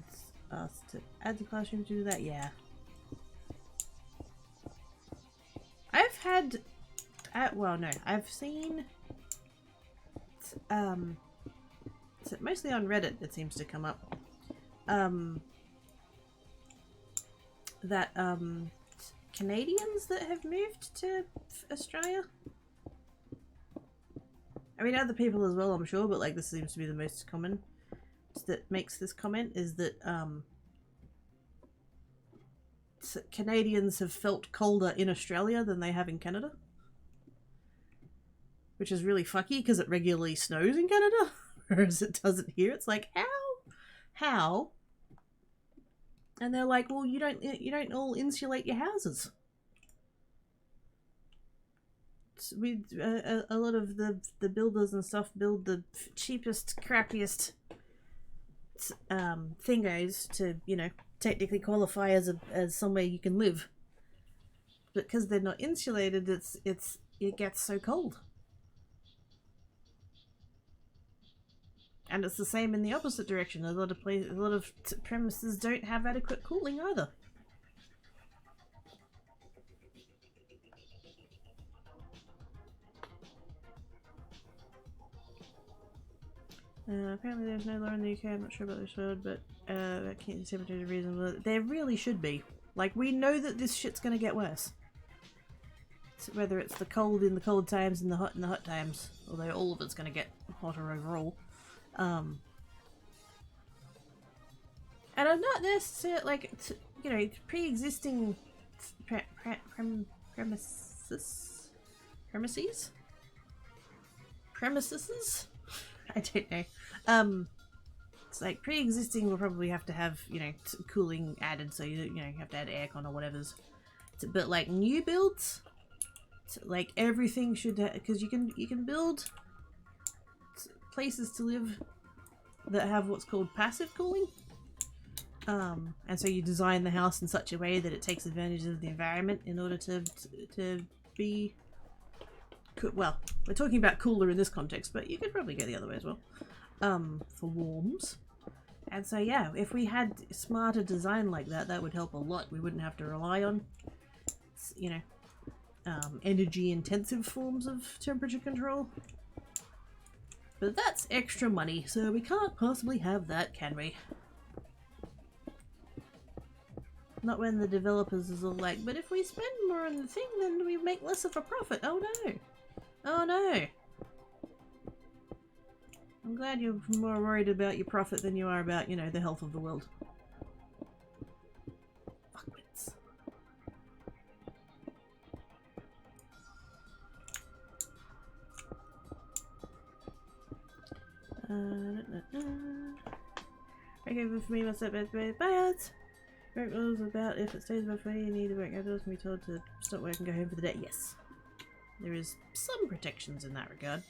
us to add the classroom to do that. Yeah, I've had well no, I've seen mostly on Reddit it seems to come up that Canadians that have moved to Australia, I mean other people as well I'm sure, but like this seems to be the most common that makes this comment, is that Canadians have felt colder in Australia than they have in Canada, which is really fucky because it regularly snows in Canada whereas it doesn't here. It's like how and they're like, well, you don't all insulate your houses. We a lot of the builders and stuff build the cheapest, crappiest thingos to, you know, technically qualify as somewhere you can live, but because they're not insulated, it gets so cold. And it's the same in the opposite direction. A lot of premises don't have adequate cooling either. Apparently there's no law in the UK, I'm not sure about this word, but that can't temperature reasonable. There really should be. Like, we know that this shit's gonna get worse. So whether it's the cold in the cold times and the hot in the hot times, although all of it's gonna get hotter overall. And I'm not necessarily, like, you know, pre-existing premises? I don't know. It's like pre-existing will probably have to have, you know, cooling added, so you know, you have to add aircon or whatever's. But like new builds, like everything should, because you can build places to live that have what's called passive cooling. And so you design the house in such a way that it takes advantage of the environment in order to be, well, we're talking about cooler in this context, but you could probably go the other way as well, for warms. And so yeah, if we had smarter design like that, that would help a lot. We wouldn't have to rely on, you know, energy intensive forms of temperature control. But that's extra money, so we can't possibly have that, can we? Not when the developers is all like, but if we spend more on the thing, then we make less of a profit. Oh no. Oh no. I'm glad you're more worried about your profit than you are about, you know, the health of the world. Fuckwits. Okay, but for me, what's that bad? Work rules about if it stays above 20, you need to work outdoors and be told to stop work and go home for the day. Yes. There is some protections in that regard.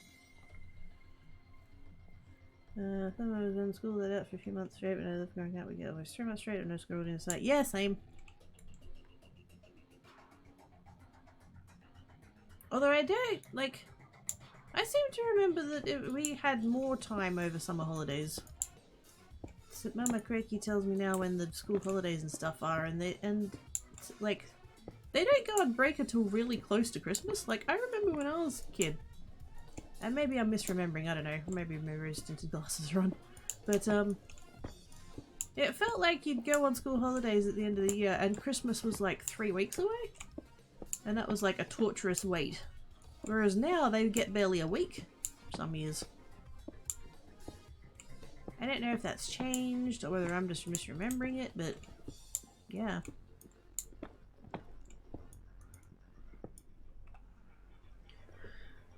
I thought I was in school let out for a few months straight, but I left going out. We get almost 3 months straight with no school in sight. Yeah, same. Although I don't, like, I seem to remember that we had more time over summer holidays. So Mama Craigie tells me now when the school holidays and stuff are, and like, they don't go on break until really close to Christmas. Like, I remember when I was a kid, and maybe I'm misremembering, I don't know, maybe my rose-tinted glasses are on, but it felt like you'd go on school holidays at the end of the year, and Christmas was like 3 weeks away, and that was like a torturous wait. Whereas now they get barely a week some years. I don't know if that's changed or whether I'm just misremembering it, but yeah.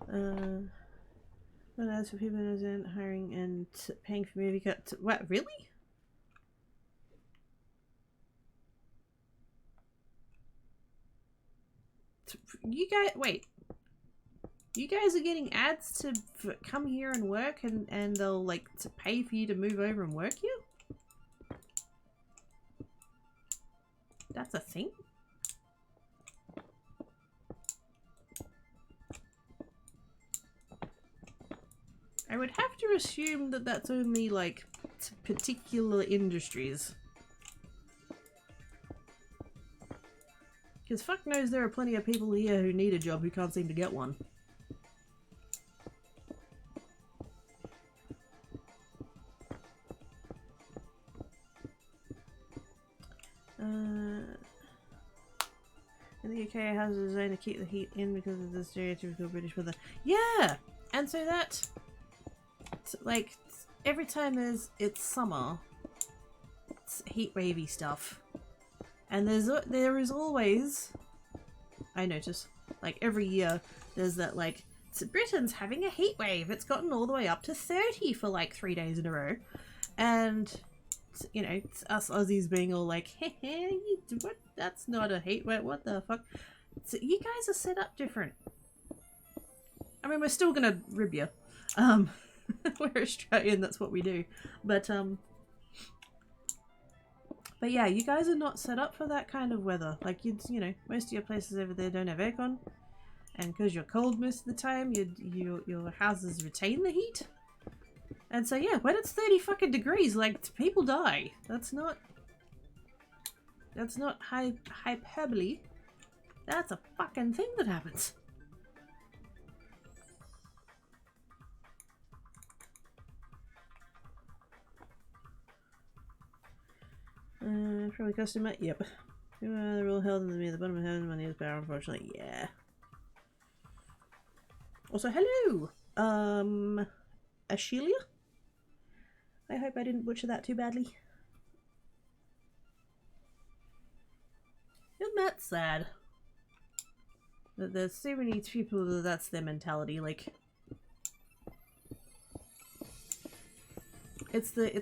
But as for people who isn't hiring and paying for movie cuts, what, really? You guys, wait. You guys are getting ads to come here and work, and they'll like to pay for you to move over and work here? That's a thing? I would have to assume that that's only like particular industries. Because fuck knows there are plenty of people here who need a job who can't seem to get one. In the UK, houses are designed to keep the heat in because of the stereotypical British weather. Yeah! And so that, like, every time it's summer, it's heat wavy stuff. And there is always, I notice, like every year, there's that like, Britain's having a heat wave. It's gotten all the way up to 30 for like 3 days in a row. And, you know, it's us Aussies being all like, hey, what? That's not a heat wave. What the fuck? So you guys are set up different. I mean, we're still gonna rib you. We're Australian, that's what we do. But yeah, you guys are not set up for that kind of weather. Like, you know, most of your places over there don't have aircon. And because you're cold most of the time, your houses retain the heat. And so yeah, when it's 30 fucking degrees, like, people die. That's not hyperbole. That's a fucking thing that happens. probably custom it. Yep. They're all held in the bottom of heaven, money is power, unfortunately. Yeah. Also, hello! Ashelia? I hope I didn't butcher that too badly. Isn't that sad? That there's so many people that's their mentality, like... It's a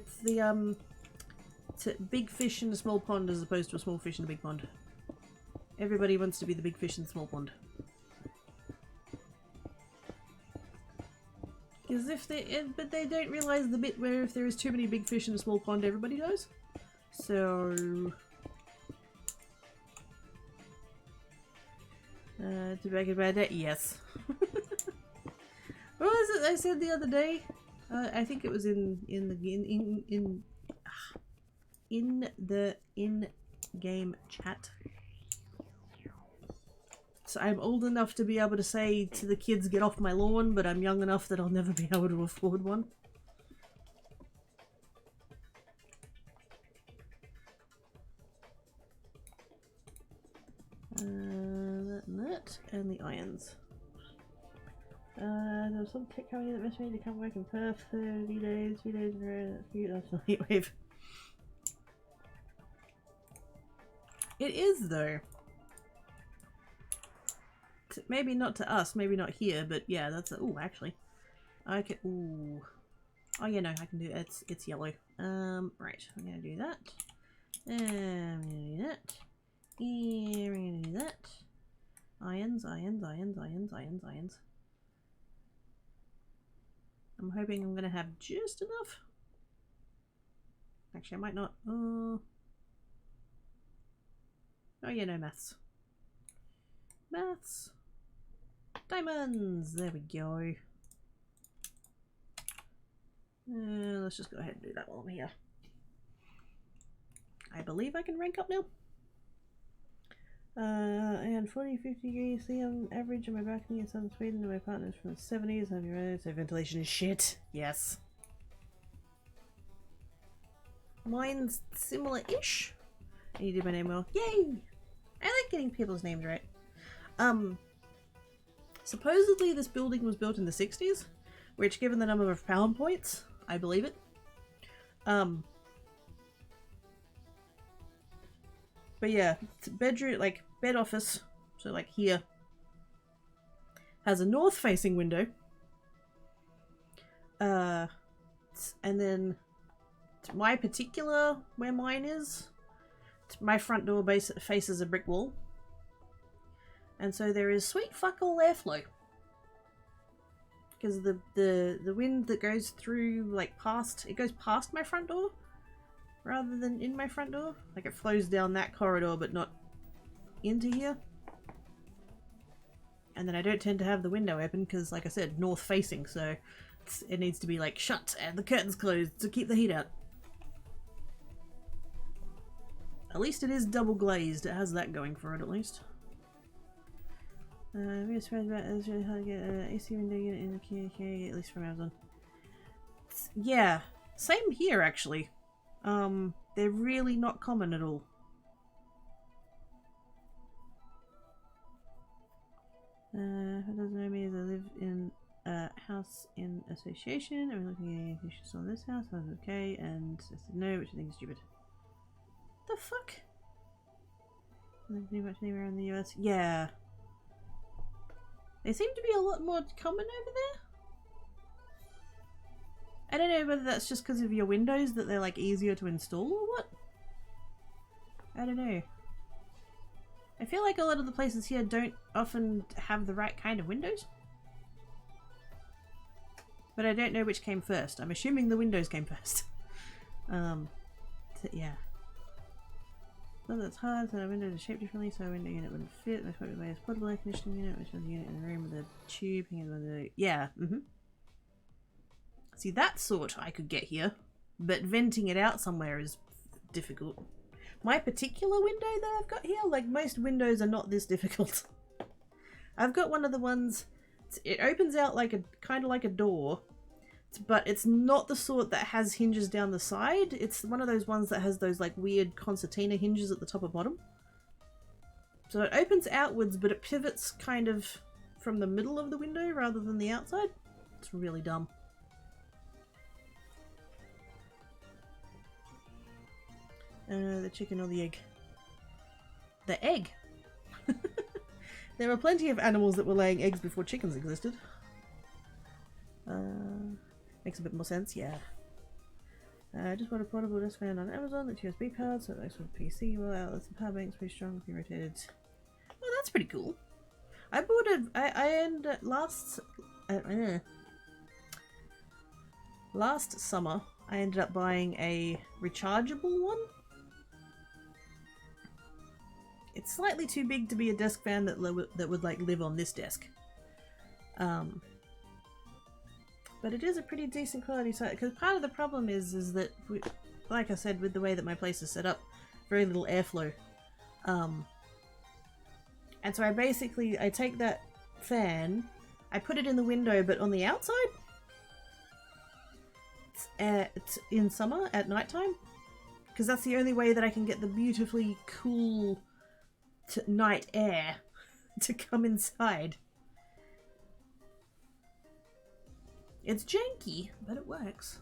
big fish in a small pond as opposed to a small fish in a big pond. Everybody wants to be the big fish in the small pond. Because but they don't realise the bit where if there is too many big fish in a small pond, everybody dies. So... to back it by that, yes. What was it I said the other day? I think it was in the in-game chat. So I'm old enough to be able to say to the kids, get off my lawn, but I'm young enough that I'll never be able to afford one. That and the irons. There was some tech company that messaged me to come work in Perth 3 days in a row. That's cute. That's a heat wave. It is though. Maybe not to us, maybe not here, but yeah, that's ooh, actually. I can ooh. Oh yeah, no, I can do it. It's yellow. Right, I'm gonna do that. I'm gonna do that. And we're gonna do that. Irons. I'm hoping I'm gonna have just enough. Actually, I might not. Oh yeah, no maths. Maths. Diamonds. There we go. Let's just go ahead and do that while I'm here. I believe I can rank up now. I had 40-50 degrees C on average on my balcony in southern Sweden, and my partner's from the 70s. So ventilation is shit. Yes. Mine's similar-ish. And you did my name well. Yay! I like getting people's names right. Supposedly this building was built in the 60s, which given the number of pound points, I believe it. But yeah, it's bedroom, like bed office, so like here, has a north facing window. And then my particular, where mine is, my front door faces a brick wall. And so there is sweet fuck all airflow. Because the wind that goes through, like past, it goes past my front door rather than in my front door. Like it flows down that corridor but not into here. And then I don't tend to have the window open because, like I said, north facing, so it needs to be like shut and the curtains closed to keep the heat out. At least it is double glazed, it has that going for it at least. We're surprised about this, really hard to get an AC window unit in the KK, at least from Amazon. Yeah, same here actually. They're really not common at all. Who doesn't know me as I live in a house in association. I'm looking at any issues on this house. I was okay, and I said no, which I think is stupid. The fuck? I don't do much anywhere in the US. Yeah. They seem to be a lot more common over there. I don't know whether that's just because of your windows that they're like easier to install or what. I don't know. I feel like a lot of the places here don't often have the right kind of windows. But I don't know which came first. I'm assuming the windows came first. Yeah. So that's hard, so a window is shaped differently, so a window unit wouldn't fit. Most probably a portable air conditioning unit, which is a unit in the room with a tube hanging on the... Yeah, See, that sort I could get here, but venting it out somewhere is difficult. My particular window that I've got here, like most windows are not this difficult. I've got one of the ones, it opens out like a, kind of like a door, but it's not the sort that has hinges down the side. It's one of those ones that has those like weird concertina hinges at the top and bottom. So it opens outwards, but it pivots kind of from the middle of the window rather than the outside. It's really dumb. The chicken or the egg? The egg! There were plenty of animals that were laying eggs before chickens existed. Makes a bit more sense, yeah. I just bought a portable desk fan on Amazon that's USB powered, so it works with PC. Well, outlets and power banks pretty strong if you rotated. Well, that's pretty cool. I bought last summer I ended up buying a rechargeable one. It's slightly too big to be a desk fan that would like live on this desk. But it is a pretty decent quality site, because part of the problem is that, like I said, with the way that my place is set up, very little airflow. And so I take that fan, I put it in the window, but on the outside, it's in summer at nighttime, because that's the only way that I can get the beautifully cool night air to come inside. It's janky, but it works.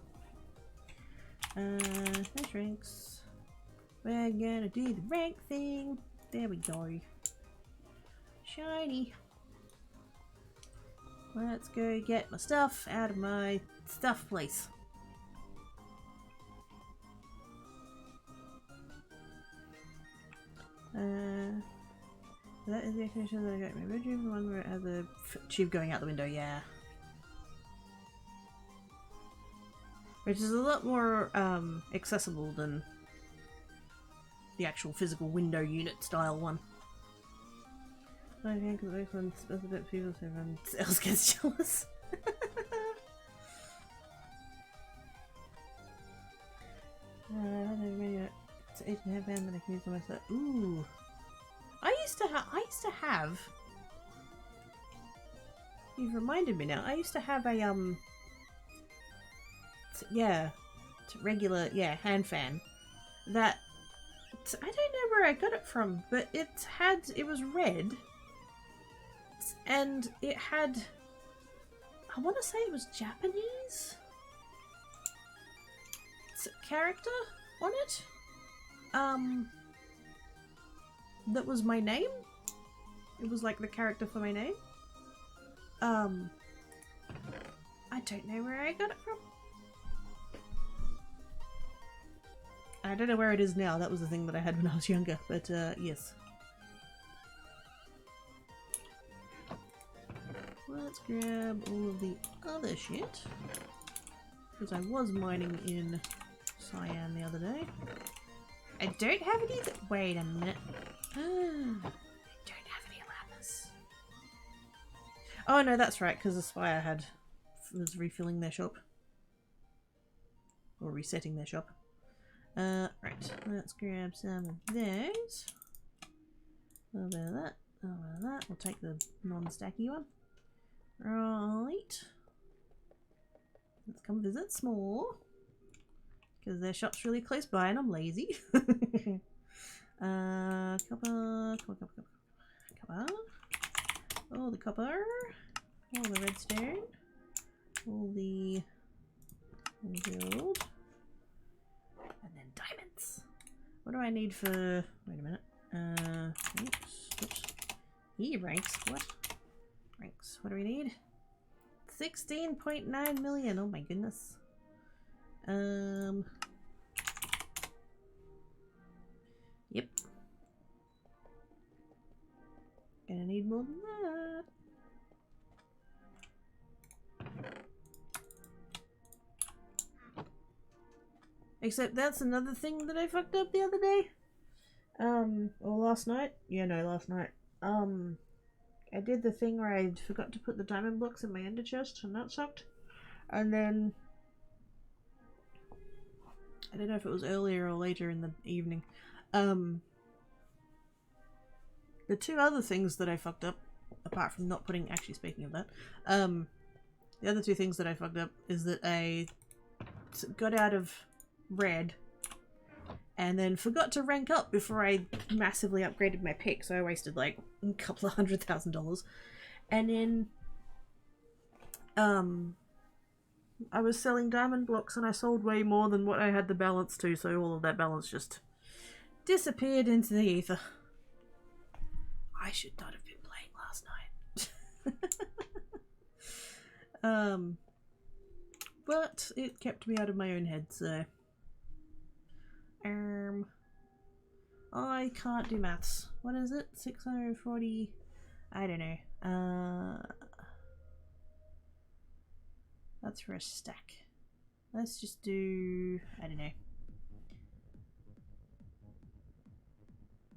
No drinks. We're gonna do the rank thing. There we go. Shiny. Let's go get my stuff out of my stuff place. That is the occasion that I got in my bedroom, the one where it has a tube going out the window, yeah. Which is a lot more accessible than the actual physical window unit style one. I think the next one spells a bit people so everyone else gets jealous. It's 8.5 band that I can use on myself. Ooh. I used to have you've reminded me now. I used to have a regular hand fan that I don't know where I got it from, but it was red and it had, I want to say it was Japanese character on it that was my name. It was like the character for my name. I don't know where I got it from. I don't know where it is now. That was the thing that I had when I was younger, but yes. Let's grab all of the other shit, because I was mining in cyan the other day. I don't have any. Wait a minute. I don't have any lapis. Oh no, that's right, because Aspire was refilling their shop. Or resetting their shop. Right, let's grab some of those. A little bit of that, a little bit of that. We'll take the non-stacky one. Right. Let's come visit Small. Because their shop's really close by and I'm lazy. Copper. All the copper. All the redstone. All the gold. And then diamonds. What do I need for... Wait a minute. Oops. Ranks. What? Ranks. What do we need? 16.9 million. Oh my goodness. Yep. Gonna need more than that. Except that's another thing that I fucked up the other day. Or last night. Yeah, no, last night. I did the thing where I forgot to put the diamond blocks in my ender chest, and that sucked. And then I don't know if it was earlier or later in the evening. The two other things that I fucked up, apart from not putting, actually speaking of that, The other two things that I fucked up is that I got out of red and then forgot to rank up before I massively upgraded my pick, so I wasted like a couple of $100,000. And then I was selling diamond blocks and I sold way more than what I had the balance to, so all of that balance just disappeared into the ether. I should not have been playing last night. But it kept me out of my own head, so I can't do maths. What is it? 640, I don't know. That's for a stack. Let's just do, I don't know.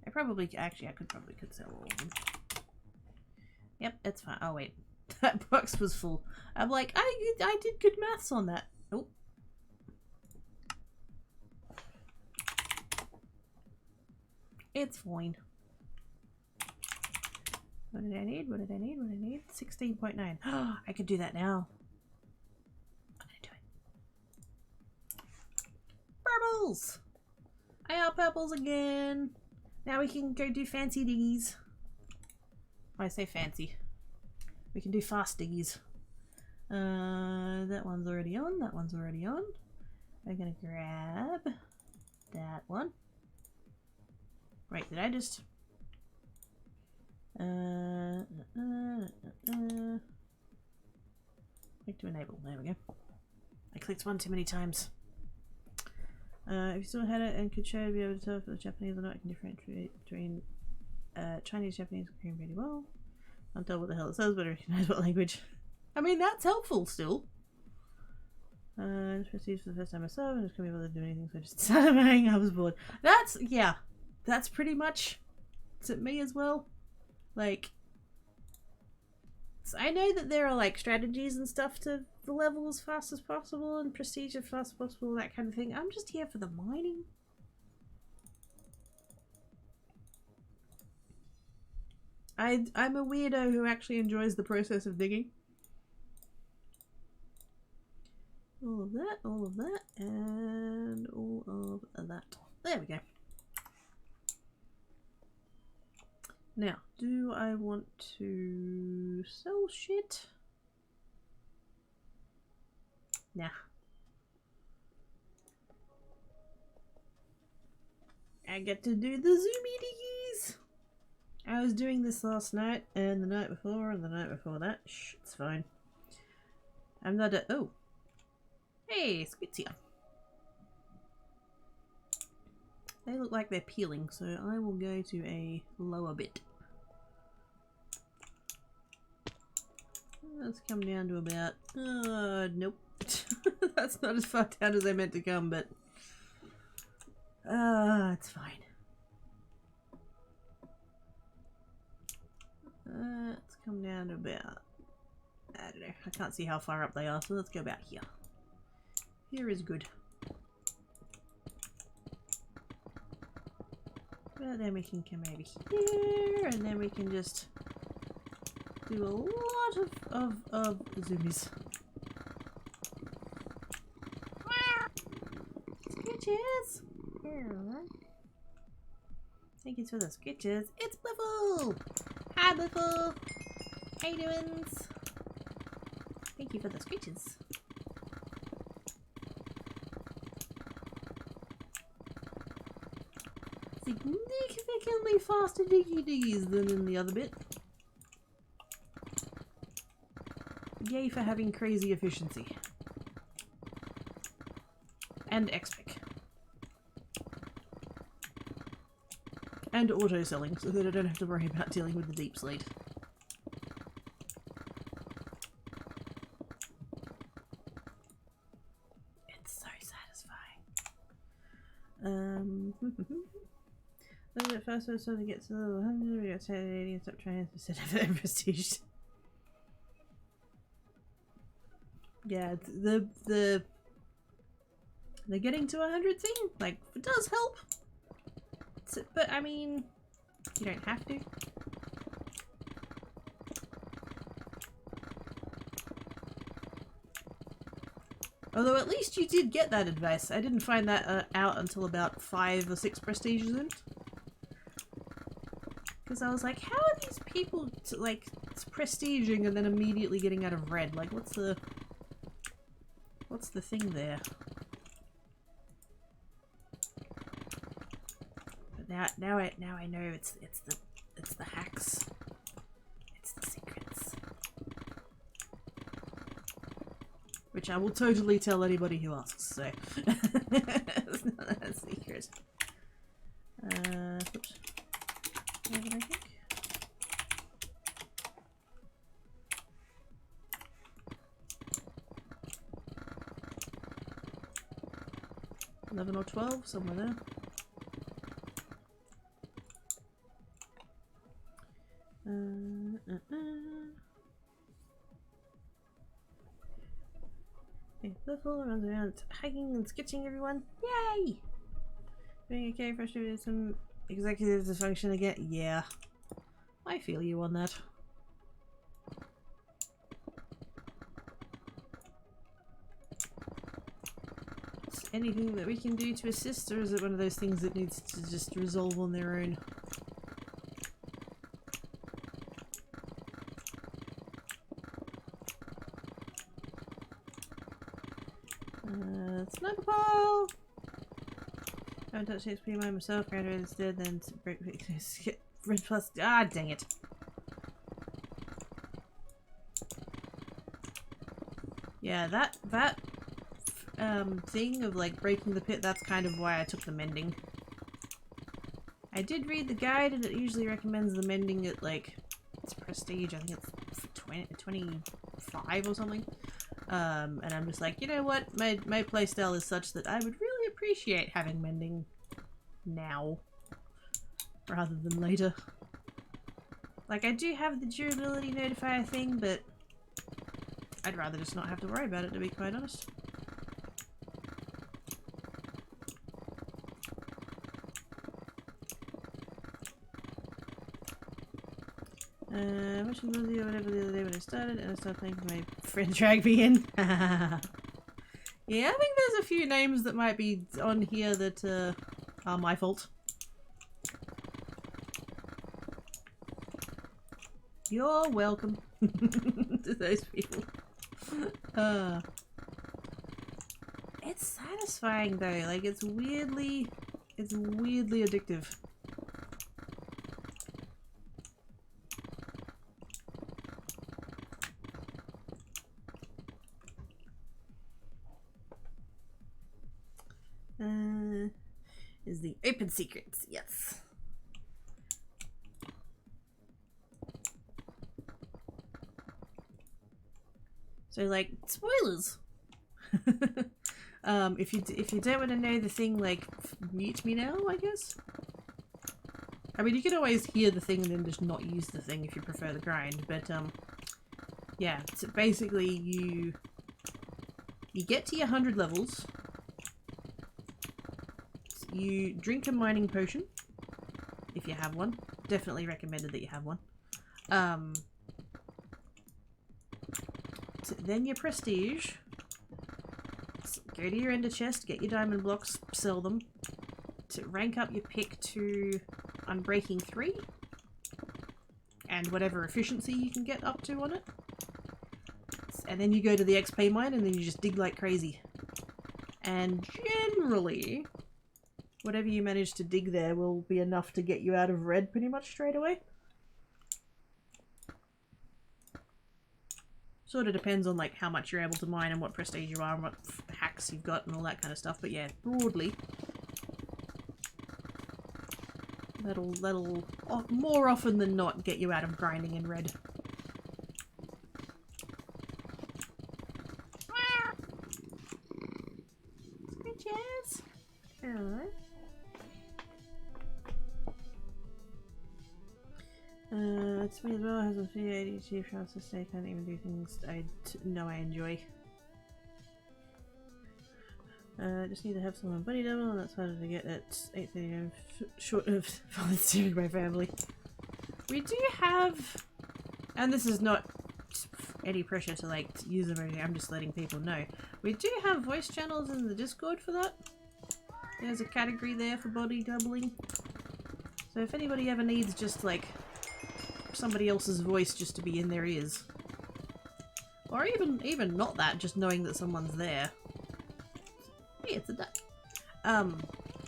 I could sell all of them. Yep, it's fine. Oh wait, that box was full. I'm like, I did good maths on that. Oh. It's fine. What did I need? 16.9. Oh, I could do that now. I'm gonna do it. Purples! I got purples again. Now we can go do fancy diggies. I say fancy. We can do fast diggies. That one's already on. That one's already on. I'm gonna grab that one. Right, did I just... Click to enable. There we go. I clicked one too many times. If you still had it and could show, be able to tell if it was Japanese or not, I can differentiate between Chinese, Japanese, and Korean pretty well. Can't tell what the hell it says, but I recognize what language. I mean, that's helpful still. Just received for the first time myself, and just couldn't be able to do anything, so I just started playing. I was bored. That's, yeah, that's pretty much me as well. Like, so I know that there are like strategies and stuff to the level as fast as possible and prestige as fast as possible, that kind of thing. I'm just here for the mining. I'm a weirdo who actually enjoys the process of digging. All of that, and all of that. There we go. Now, do I want to sell shit? Nah. I get to do the zoomy diggies. I was doing this last night, and the night before, and the night before that. Shh, it's fine. I'm not a... Oh. Hey, Squid's here. They look like they're peeling, so I will go to a lower bit. Let's come down to about... nope. That's not as far down as I meant to come, but... it's fine. Let's come down to about... I don't know. I can't see how far up they are, so let's go about here. Here is good. But then we can come over here, and then we can just do a lot of zoomies. Sketches! Thank you for the sketches. It's Bliffle! Hi Bliffle! How you doing? Thank you for the sketches. Significantly faster diggies than in the other bit. Yay for having crazy efficiency. And XPIC. And auto selling, so that I don't have to worry about dealing with the deep slate. It's so satisfying. Then at first I was trying to get to level 100, we got 1080 and stop trying to set up prestige. Yeah, the getting to 100 thing, like, it does help. But I mean, you don't have to. Although at least you did get that advice. I didn't find that out until about 5 or 6 prestiges in. Because I was like, how are these people like prestiging and then immediately getting out of red? Like, what's the thing there? But now I know it's the hacks. It's the secrets. Which I will totally tell anybody who asks, so it's not a secret. Oops. What did I think? 11 or 12, somewhere there. Okay, the fool runs around hiking and sketching everyone. Yay! Doing okay, frustrated with some executive dysfunction again. Yeah. I feel you on that. Is anything that we can do to assist, or is it one of those things that needs to just resolve on their own? Sniper pole! I haven't touched HP by myself, graduated instead, then break red plus. Ah, dang it. Yeah, that thing of like breaking the pit, that's kind of why I took the mending. I did read the guide and it usually recommends the mending at like, it's prestige, I think it's 25 or something. And I'm just like, you know what, my playstyle is such that I would really appreciate having mending now rather than later. Like, I do have the durability notifier thing, but I'd rather just not have to worry about it, to be quite honest. Watching the video whatever the other day when I started, and I started thinking my friend dragged me in. Yeah, I think there's a few names that might be on here that are my fault. You're welcome to those people. It's satisfying though, like it's weirdly addictive. Is the open secrets, yes. So like spoilers. If you don't want to know the thing, like mute me now, I guess. I mean, you can always hear the thing and then just not use the thing if you prefer the grind, but yeah, so basically you get to your 100 levels. You drink a mining potion, if you have one. Definitely recommended that you have one. Then your prestige. Go to your ender chest, get your diamond blocks, sell them. To rank up your pick to Unbreaking 3. And whatever efficiency you can get up to on it. And then you go to the XP mine and then you just dig like crazy. And generally, whatever you manage to dig there will be enough to get you out of red pretty much straight away. Sort of depends on like how much you're able to mine and what prestige you are and what hacks you've got and all that kind of stuff. But yeah, broadly, that'll more often than not get you out of grinding in red. Scratches. Alright. It's me as well, has a few ADHD tries to stay, can't even do things I know I enjoy. Just need to have someone buddy double, and that's harder to get at 8:30 short of volunteering my family. We do have, and this is not any pressure to like use them or anything. I'm just letting people know. We do have voice channels in the Discord for that. There's a category there for body doubling. So if anybody ever needs just like somebody else's voice just to be in their ears. Or even not that, just knowing that someone's there. Hey, it's a duck.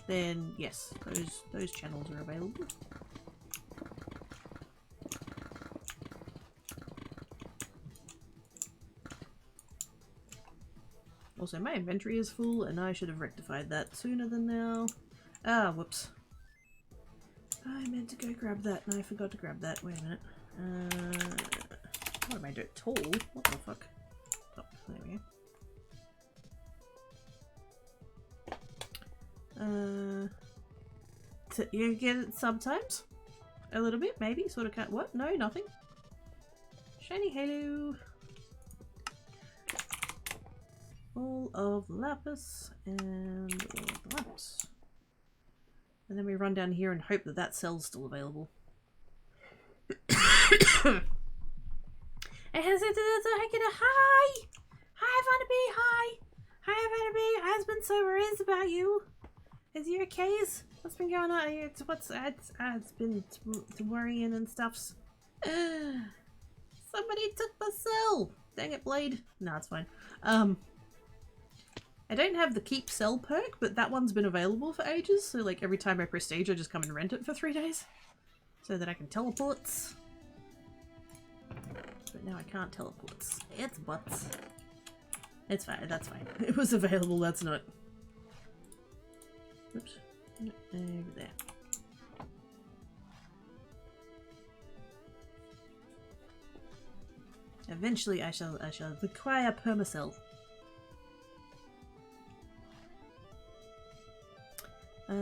Then yes, those channels are available. Also, my inventory is full, and I should have rectified that sooner than now. Ah, whoops. I meant to go grab that, and I forgot to grab that. Wait a minute. What am I doing? Tall? What the fuck? Oh, there we go. So you get it sometimes? A little bit, maybe? Sort of can't. What? No, nothing. Shiny halo. All of lapis and all of the lapis. And then we run down here and hope that that cell's still available. Hi! Hi, Vannaby! Hi! Hi, Vannaby! I've been so worried about you. Is you okay? What's been going on here? It's been worrying and stuffs. Somebody took my cell! Dang it, Blade. No, it's fine. I don't have the keep cell perk, but that one's been available for ages, so like every time I prestige I just come and rent it for 3 days. So that I can teleport. But now I can't teleport. It's butts. It's fine, that's fine. It was available, that's not... Oops. Over there. Eventually I shall acquire permacell. So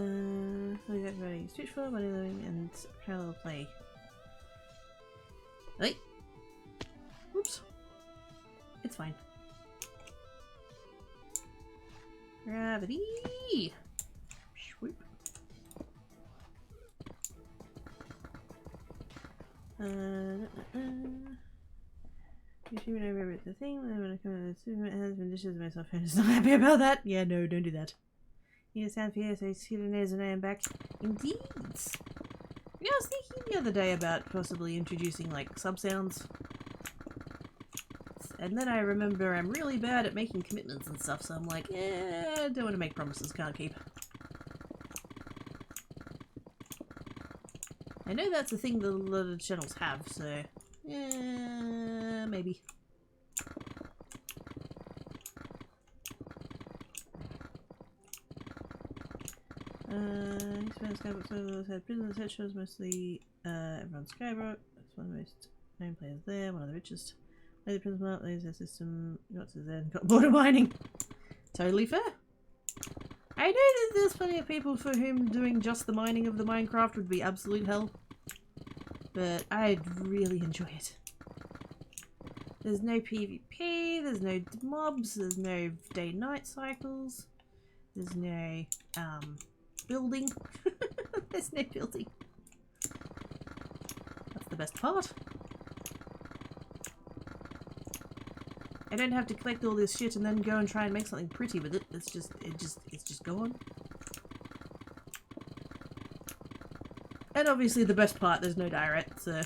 we got ready switch for money living and parallel play. Hey! Oops. It's fine. Gravity! Swoop. You should remember the thing when I come to the supermarket has been dishes myself and is not happy about that. Yeah, no, don't do that. You sound here, so see the nose and I am back. Indeed! Yeah, I was thinking the other day about possibly introducing like sub sounds. And then I remember I'm really bad at making commitments and stuff, so I'm like, I don't want to make promises, can't keep. I know that's a thing that a lot of channels have, so maybe. Skybrook had prison set shows mostly everyone's Skybrook. That's one of the most known players there, one of the richest. Play the prison map, there's their system, got to there, got border mining. Totally fair. I know that there's plenty of people for whom doing just the mining of the Minecraft would be absolute hell. But I'd really enjoy it. There's no PvP, there's no mobs, there's no day-night cycles, there's no building. There's no building. That's the best part. I don't have to collect all this shit and then go and try and make something pretty with it. It's just gone. And obviously the best part, there's no direct, so...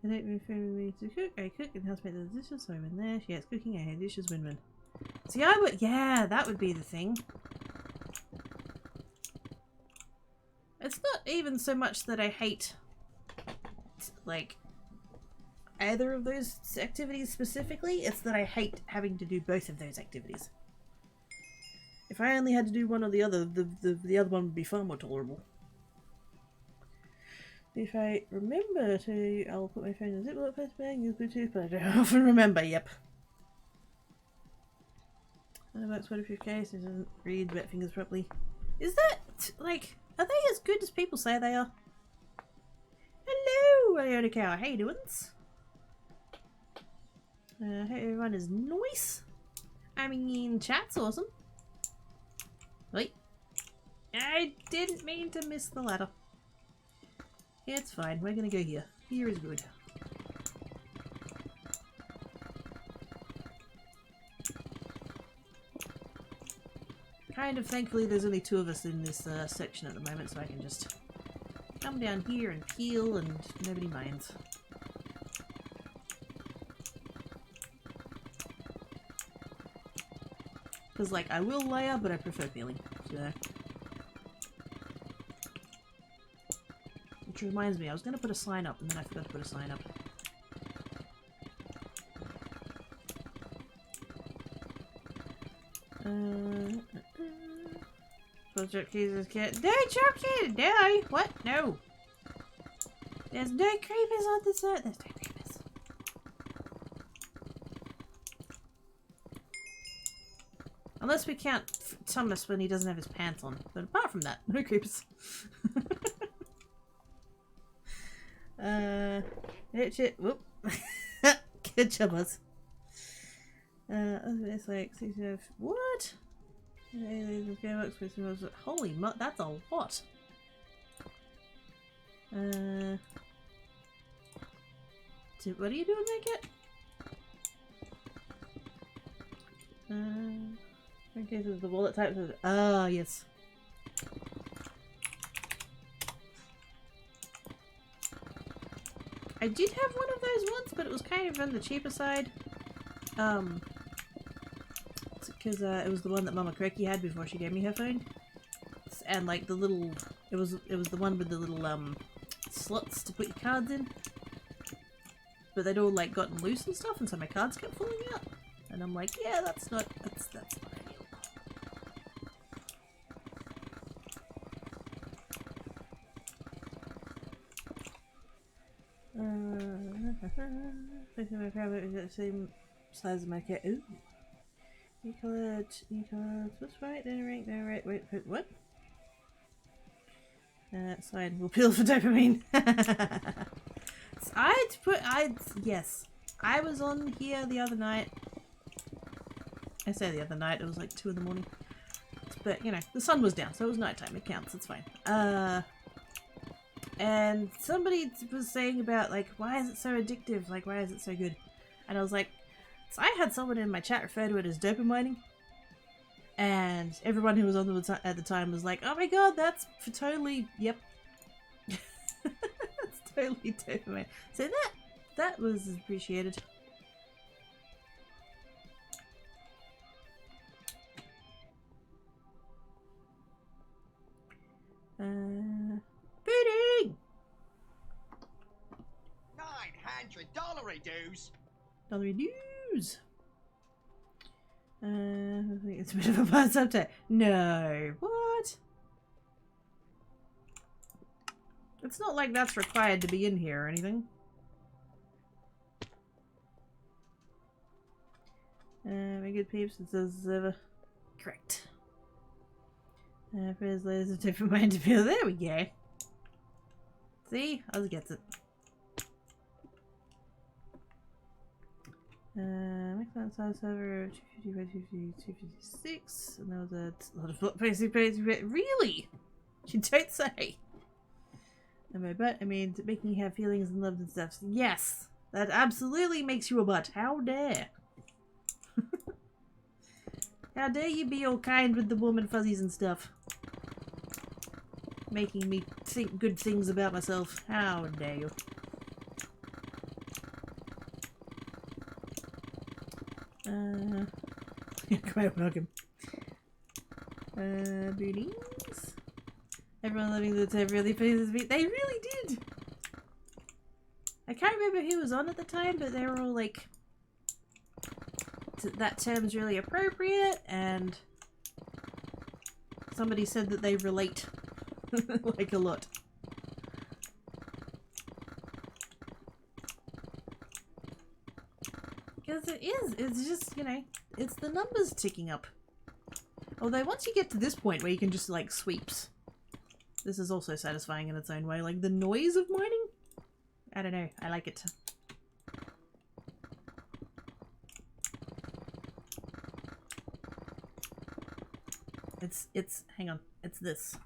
I don't know if me to cook. I cook and helps make the dishes, so I'm in there. Yeah, it's cooking. I hate dishes, win-win. See, I would... Yeah, that would be the thing. It's not even so much that I hate, like, either of those activities specifically. It's that I hate having to do both of those activities. If I only had to do one or the other, the other one would be far more tolerable. If I remember to, I'll put my phone in a Ziploc paper bag, use Bluetooth, but I don't often remember, yep. About 25k, so it doesn't read wet fingers properly. Is that, like, are they as good as people say they are? Hello, Iona Cow, how you doing? Hope everyone is nice. I mean, chat's awesome. Wait. I didn't mean to miss the ladder. It's fine. We're gonna go here. Here is good. Kind of thankfully there's only 2 of us in this section at the moment, so I can just come down here and peel and nobody minds. Because, like, I will layer, but I prefer peeling. So. Which reminds me, I was going to put a sign up, and then I forgot to put a sign up. Don't choke Jesus kid. No, choke kid! No! What? No! There's no creepers on the side. There's no creepers. Unless we count Thomas when he doesn't have his pants on. But apart from that, no creepers. Shit. Whoop. Good job, us. It's like, what? Holy mu- that's a lot. What are you doing there, Kit? In case of the wallet types of yes. I did have one of those once, but it was kind of on the cheaper side. Because it was the one that Mama Cracky had before she gave me her phone, and like the little, it was the one with the little slots to put your cards in, but they'd all like gotten loose and stuff, and so my cards kept falling out, and I'm like, yeah, that's not ideal. My favorite is the same size as my cat. Ooh. New cards, what's right, then right, no right, wait, what? Sign, we'll peel for dopamine. Yes. I was on here the other night. I say the other night, it was like 2 in the morning. But, you know, the sun was down, so it was nighttime, it counts, it's fine. And somebody was saying about, like, why is it so addictive? Like, why is it so good? And I was like, so I had someone in my chat refer to it as dopamining, and everyone who was on at the time was like, "Oh my god, that's for totally, yep, that's totally dopamine." So that was appreciated. Bidding. $900 dues. Dollar news. I think it's a bit of a bad subject. No, what? It's not like that's required to be in here or anything. My good peeps, it says correct. Prayers layers a different mind to feel. There we go. See? Oz gets it. Maximum size server 250 by 256, and there was a lot of block basic. Really? You don't say. And by butt, I mean making you have feelings and love and stuff. Yes, that absolutely makes you a butt. How dare? How dare you be all kind with the warm and fuzzies and stuff? Making me think good things about myself. How dare you? Quite welcome. Bootings. Everyone loving the tape really pleases me. They really did! I can't remember who was on at the time, but they were all like, that term's really appropriate, and somebody said that they relate like a lot. Because it is, it's just, you know, it's the numbers ticking up. Although once you get to this point where you can just like sweeps, this is also satisfying in its own way. Like the noise of mining, I don't know, I like it. hang on, it's this.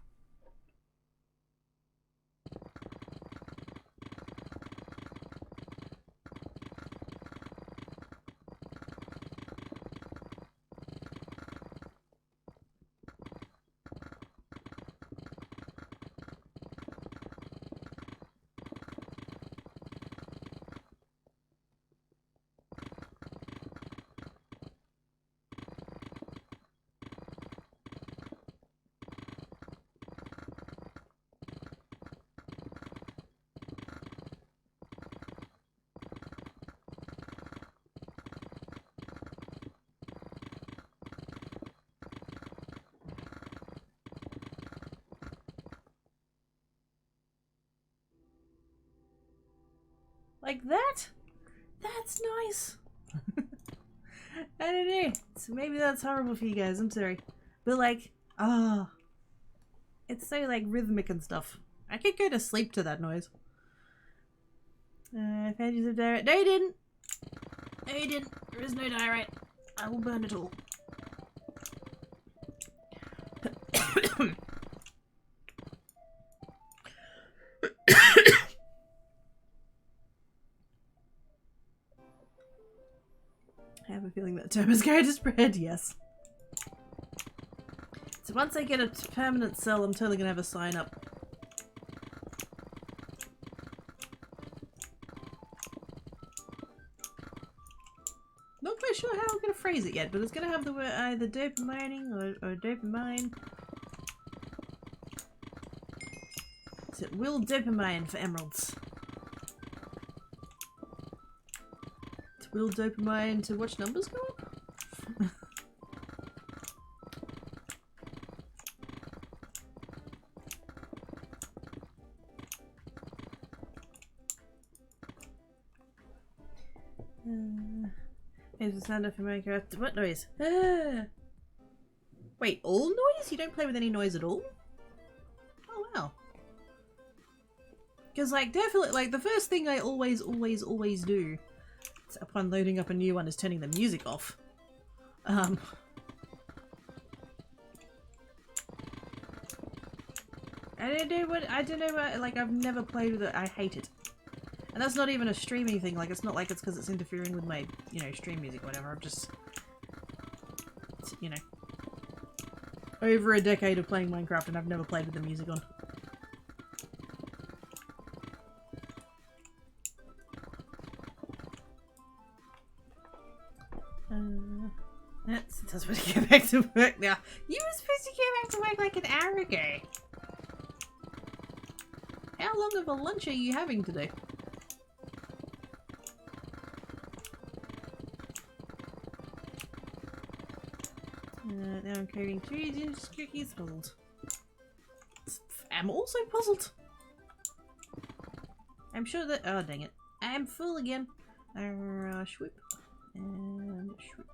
Like that? That's nice. I don't know. So maybe that's horrible for you guys. I'm sorry. But like, it's so like rhythmic and stuff. I could go to sleep to that noise. Pages of diorite. No, you didn't. No, you didn't. There is no diorite. I will burn it all. I have a feeling that term is going to spread, yes. So once I get a permanent cell, I'm totally going to have a sign up. Not quite sure how I'm going to phrase it yet, but it's going to have the word either dopamining or dopamine. So it will dopamine for emeralds. Will dopamine to watch numbers go up? Here's the sound for Minecraft. What noise? Wait, all noise? You don't play with any noise at all? Oh wow. Because like definitely like the first thing I always do upon loading up a new one is turning the music off. I don't know what, like I've never played with it. I hate it. And that's not even a streaming thing, like it's not like it's because it's interfering with my, you know, stream music or whatever. I'm just, you know, over a decade of playing Minecraft and I've never played with the music on. That's when I get back to work now. You were supposed to get back to work like an hour ago. How long of a lunch are you having today? Now I'm craving 3 ginger cookies. Puzzled. I'm also puzzled. I'm sure that. Oh, dang it. I'm full again. Swoop. And swoop.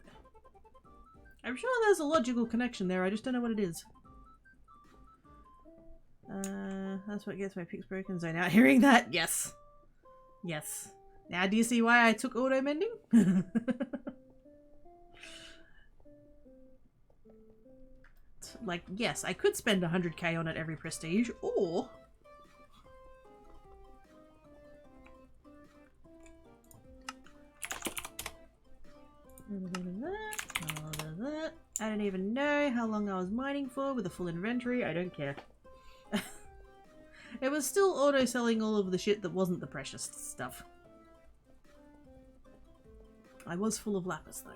I'm sure there's a logical connection there, I just don't know what it is. That's what gets my picks broken. So now hearing that, yes. Yes. Now do you see why I took auto mending? Like, yes, I could spend 100k on it every prestige, or... I don't even know how long I was mining for with a full inventory. I don't care. It was still auto-selling all of the shit that wasn't the precious stuff. I was full of lapis though.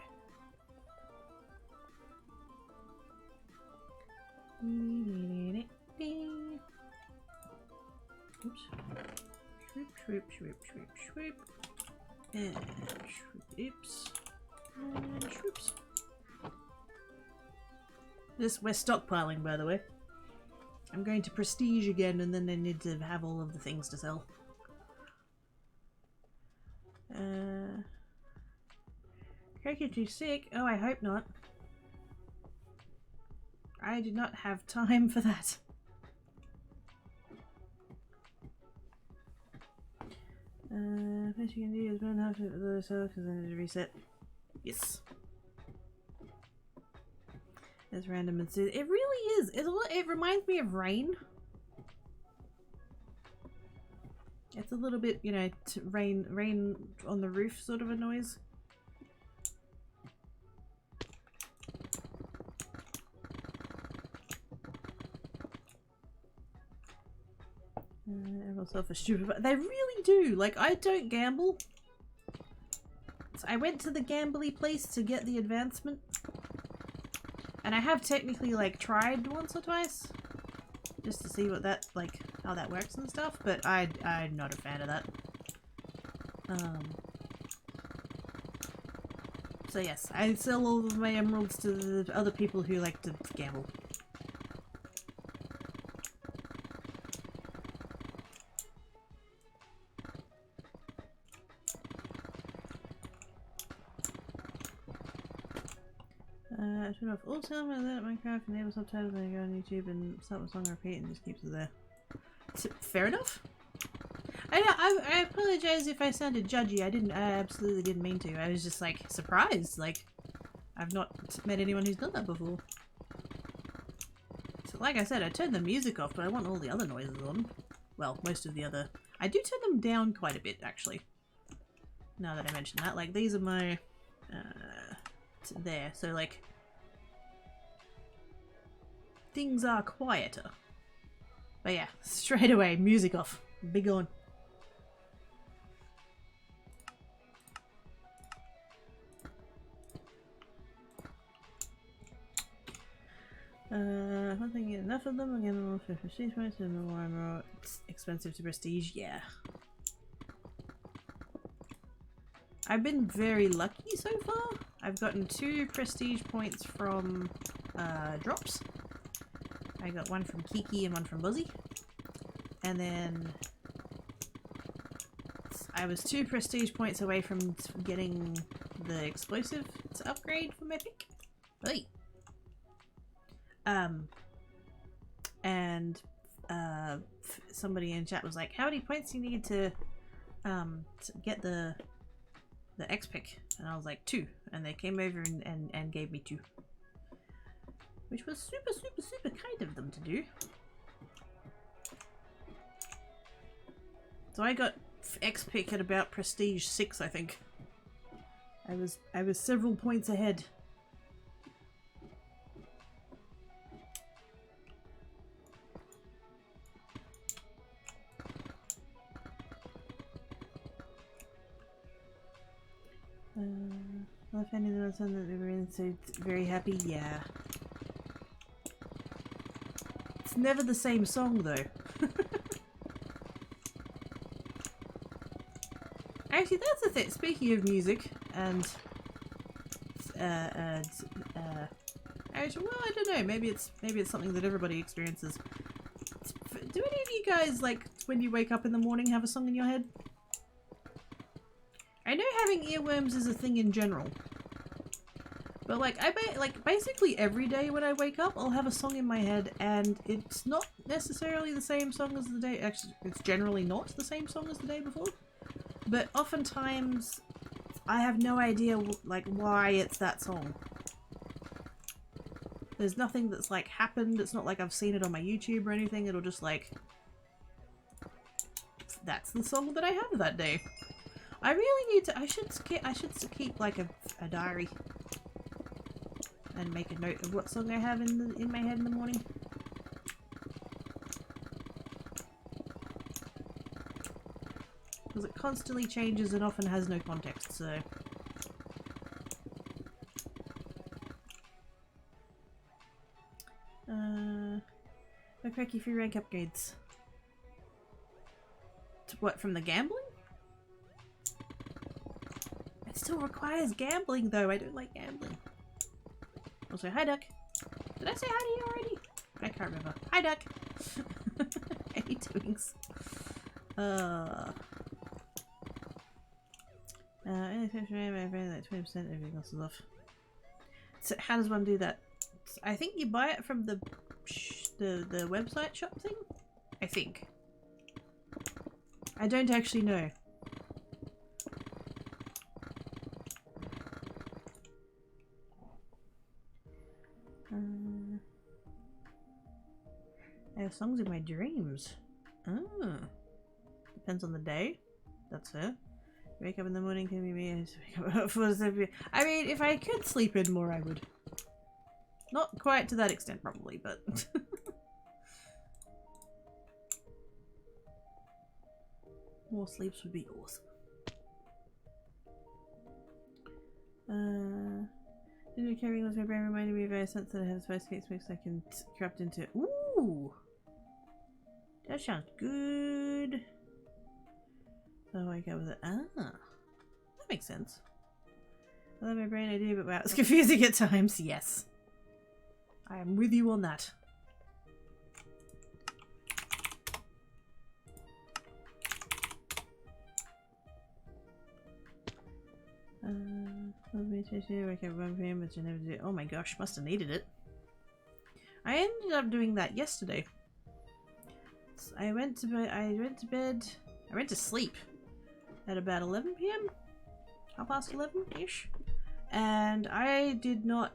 Oops. Swoop, swoop, swoop, swoop, swoop. And swoop, oops. And swoops. We're stockpiling, by the way. I'm going to prestige again, and then I need to have all of the things to sell. Craig, too sick? Oh, I hope not. I did not have time for that. First you can do is burn half of the cell because I need to reset. Yes. It's random and it really is. It reminds me of rain. It's a little bit, you know, rain on the roof sort of a noise. Everyone's selfish, stupid, but they really do. Like, I don't gamble. So I went to the gambly place to get the advancement. And I have technically, like, tried once or twice. Just to see what that, like, how that works and stuff. But I'm not a fan of that. So yes, I sell all of my emeralds to the other people who like to gamble. I turn off all sound when I let Minecraft, enable subtitles, and I go on YouTube and start the song and repeat and just keeps it there. Fair enough. I apologize if I sounded judgy. I absolutely didn't mean to. I was just like surprised. Like, I've not met anyone who's done that before. So like I said, I turned the music off, but I want all the other noises on. Well, most of the other. I do turn them down quite a bit, actually. Now that I mention that, like these are my there. So like things are quieter. But yeah, straight away, music off. Big on. I don't think enough of them. Again, more for prestige points and the more and more expensive to prestige. Yeah. I've been very lucky so far. I've gotten 2 prestige points from drops. I got one from Kiki and one from Buzzy. And then I was 2 prestige points away from getting the explosive to upgrade from Epic. Hey. And somebody in chat was like, how many points do you need to get the X-Pick? And I was like, 2. And they came over and gave me 2. Which was super, super, super kind of them to do. So I got X-Pick at about prestige 6, I think. I was several points ahead. Well, if anything else on that we were in, so very happy, yeah. It's never the same song though. Actually, that's the thing. Speaking of music and actually, well, I don't know. Maybe it's something that everybody experiences. Do any of you guys, like, when you wake up in the morning, have a song in your head? I know having earworms is a thing in general, but like basically every day when I wake up, I'll have a song in my head, and it's not necessarily the same song as the day. Actually, it's generally not the same song as the day before. But oftentimes, I have no idea like why it's that song. There's nothing that's like happened. It's not like I've seen it on my YouTube or anything. It'll just like, that's the song that I have that day. I really need to. I should keep like a diary and make a note of what song I have in my head in the morning. Because it constantly changes and often has no context, so. No cracky free rank upgrades. To what, from the gambling? It still requires gambling though, I don't like gambling. Also, hi Duck. Did I say hi to you already? I can't remember. Hi Duck! How you doing? Like 20%, everything else is off. So how does one do that? I think you buy it from the website shop thing? I think. I don't actually know. I have songs in my dreams. Oh. Depends on the day. That's fair. Wake up in the morning, can be me. I mean, if I could sleep in more, I would. Not quite to that extent, probably, but... more sleeps would be awesome. Video carrying was my brain reminded me of a sense that I have a spice cake mix I can corrupt into. Ooh! That sounds good. So I go with it. Ah. That makes sense. I love my brain idea, but wow, it's confusing at times. Yes. I am with you on that. Wake up 1 PM, but you never do. Oh my gosh, must have needed it. I ended up doing that yesterday. I went to bed. I went to sleep at about 11 PM, half past 11-ish, and I did not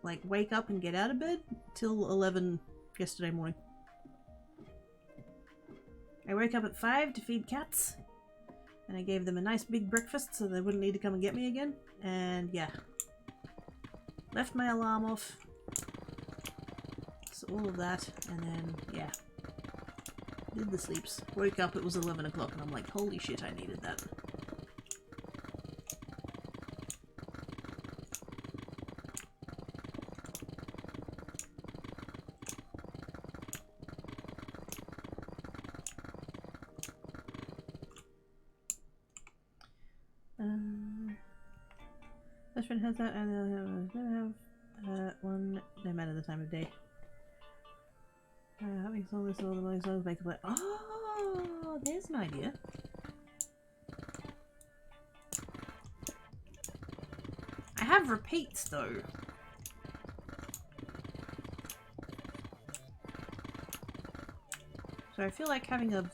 like wake up and get out of bed till 11 yesterday morning. I woke up at 5 to feed cats. And I gave them a nice big breakfast so they wouldn't need to come and get me again. And yeah. Left my alarm off. So all of that. And then, yeah. Did the sleeps. Woke up, it was 11 o'clock and I'm like, holy shit, I needed that. Best friend has that, and they'll have one no matter the time of day. That makes all this all the morning songs make a play. Oh, there's an idea. I have repeats though. So I feel like having a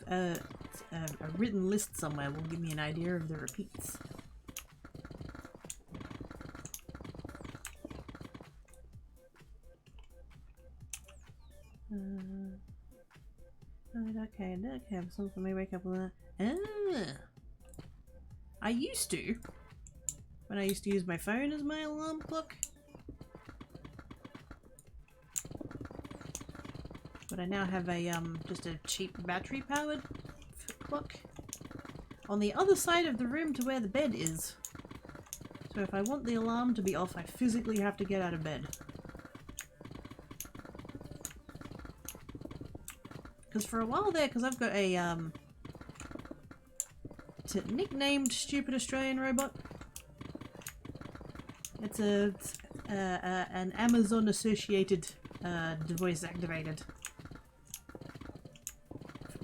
written list somewhere will give me an idea of the repeats. Okay, have songs for me wake up with that. I used to. When I used to use my phone as my alarm clock. But I now have a just a cheap battery powered clock on the other side of the room to where the bed is. So if I want the alarm to be off, I physically have to get out of bed. Because for a while there, because I've got a it's a nicknamed Stupid Australian Robot. It's an Amazon associated voice activated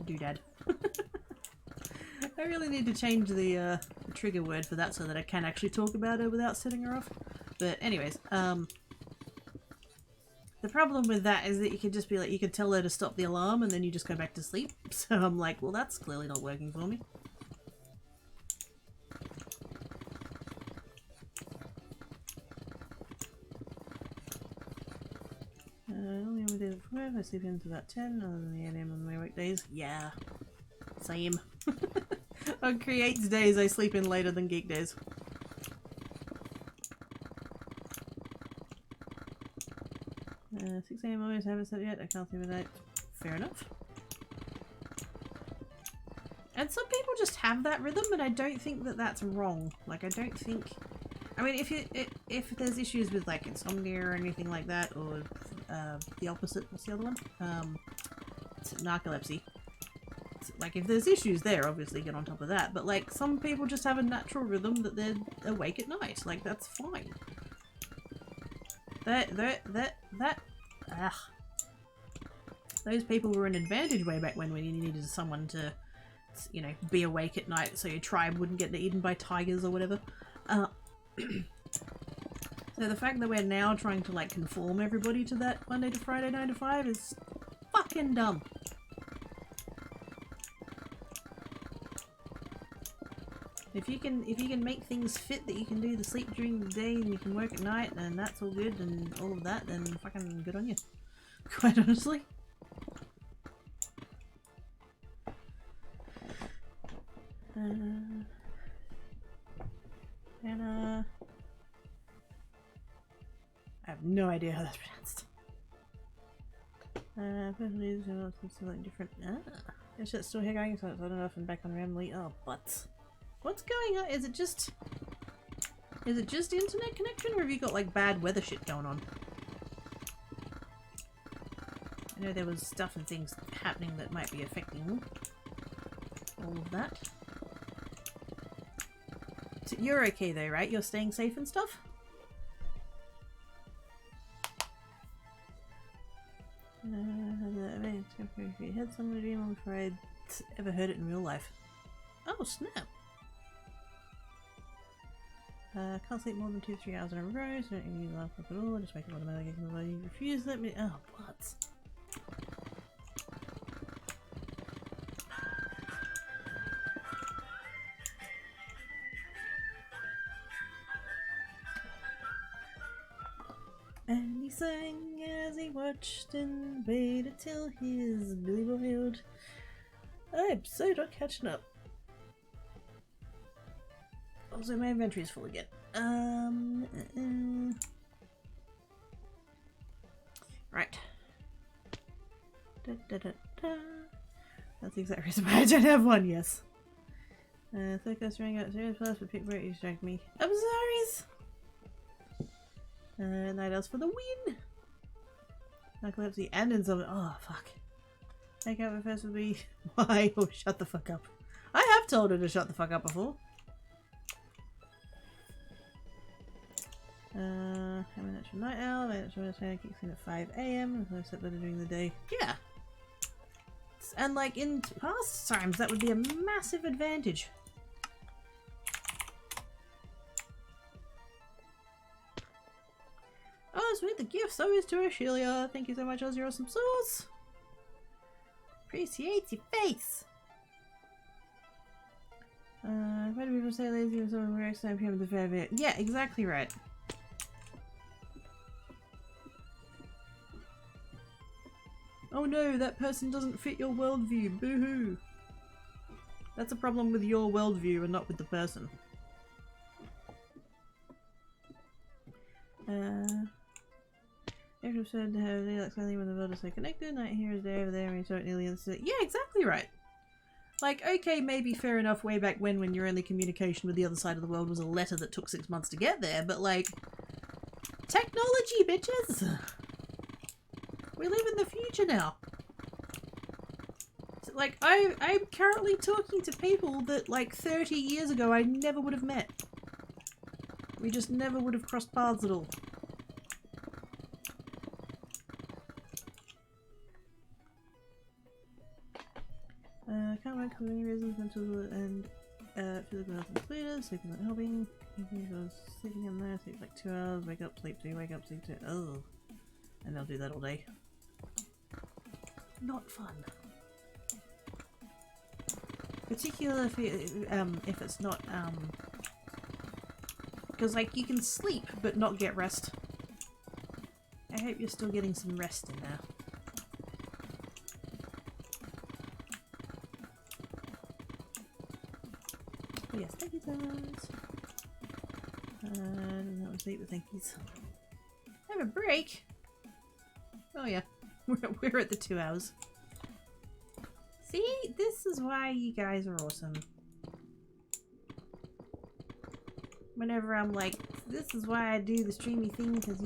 doodad. I really need to change the trigger word for that so that I can actually talk about her without setting her off. But anyways, the problem with that is that you can just be like, you can tell her to stop the alarm and then you just go back to sleep. So I'm like, well, that's clearly not working for me. Only ever did it for I sleep into about 10 other than the AM on my work days. Yeah, same. On Creates days, I sleep in later than Geek days. 6 AM always haven't slept yet. I can't sleep at night. Fair enough. And some people just have that rhythm, and I don't think that that's wrong. Like, I don't think... I mean, if there's issues with, like, insomnia or anything like that, or the opposite, what's the other one? It's narcolepsy. Like, if there's issues there, obviously get on top of that. But, like, some people just have a natural rhythm that they're awake at night. Like, that's fine. Those people were an advantage way back when you needed someone to, you know, be awake at night so your tribe wouldn't get eaten by tigers or whatever. So the fact that we're now trying to, like, conform everybody to that Monday to Friday 9 to 5 is fucking dumb. If you can make things fit that you can do the sleep during the day and you can work at night and that's all good and all of that, then fucking good on you. Quite honestly. Anna. I have no idea how that's pronounced. Personally, something different. Is that still here going? So I don't know if I'm back on Ramley. Oh, but what's going on? Is it just internet connection, or have you got like bad weather shit going on? I know there was stuff and things happening that might be affecting all of that. So you're okay though, right? You're staying safe and stuff? I had someone dream before I'd ever heard it in real life. Oh, snap! Can't sleep more than 2-3 hours in a row, so don't even laugh at all. Just make a lot of money. You refuse, let me. Oh, what? And he sang as he watched and waited till his belly boiled. I'm so not catching up. Also, my inventory is full again. Right. That's the exact reason why I don't have one, yes. Circus ring out serious plus for pick break, you distract me. I'm sorry! Night else for the win! Narcolepsy and insomnia. Oh, fuck. Take out my first would be why? Oh, shut the fuck up. I have told her to shut the fuck up before. I'm an extra night owl. My extra night kicks in at 5 AM. So I set that during the day. Yeah. And like in past times, that would be a massive advantage. Oh, sweet, the gift. So is to Ashelia. Thank you so much, Oz. You're awesome sauce. Appreciate your face. Why do people say lazy when someone reacts 9 PM to fair bit? Yeah, exactly right. Oh no, that person doesn't fit your worldview. Boo-hoo. That's a problem with your worldview and not with the person. Everyone said they like suddenly when the world is so connected. Night here is there, over there, and you don't nearly understand. Yeah, exactly right. Like, okay, maybe fair enough way back when your only communication with the other side of the world was a letter that took 6 months to get there, but like, technology, bitches! We live in the future now. So, like, I'm currently talking to people that like 30 years ago I never would have met. We just never would have crossed paths at all. Can't work for any reasons until the end. Physical health included, sleeping not helping. Sleeping in there, sleep like 2 hours, wake up, sleep 2, wake up, sleep 2. Oh. And they'll do that all day. Not fun. Particularly if it's not, because like you can sleep but not get rest. I hope you're still getting some rest in there. Oh yes, thank you guys. That was late, but thank yous. Have a break? Oh yeah, we're at the 2 hours. See, this is why you guys are awesome. Whenever I'm like, this is why I do the streamy thing, because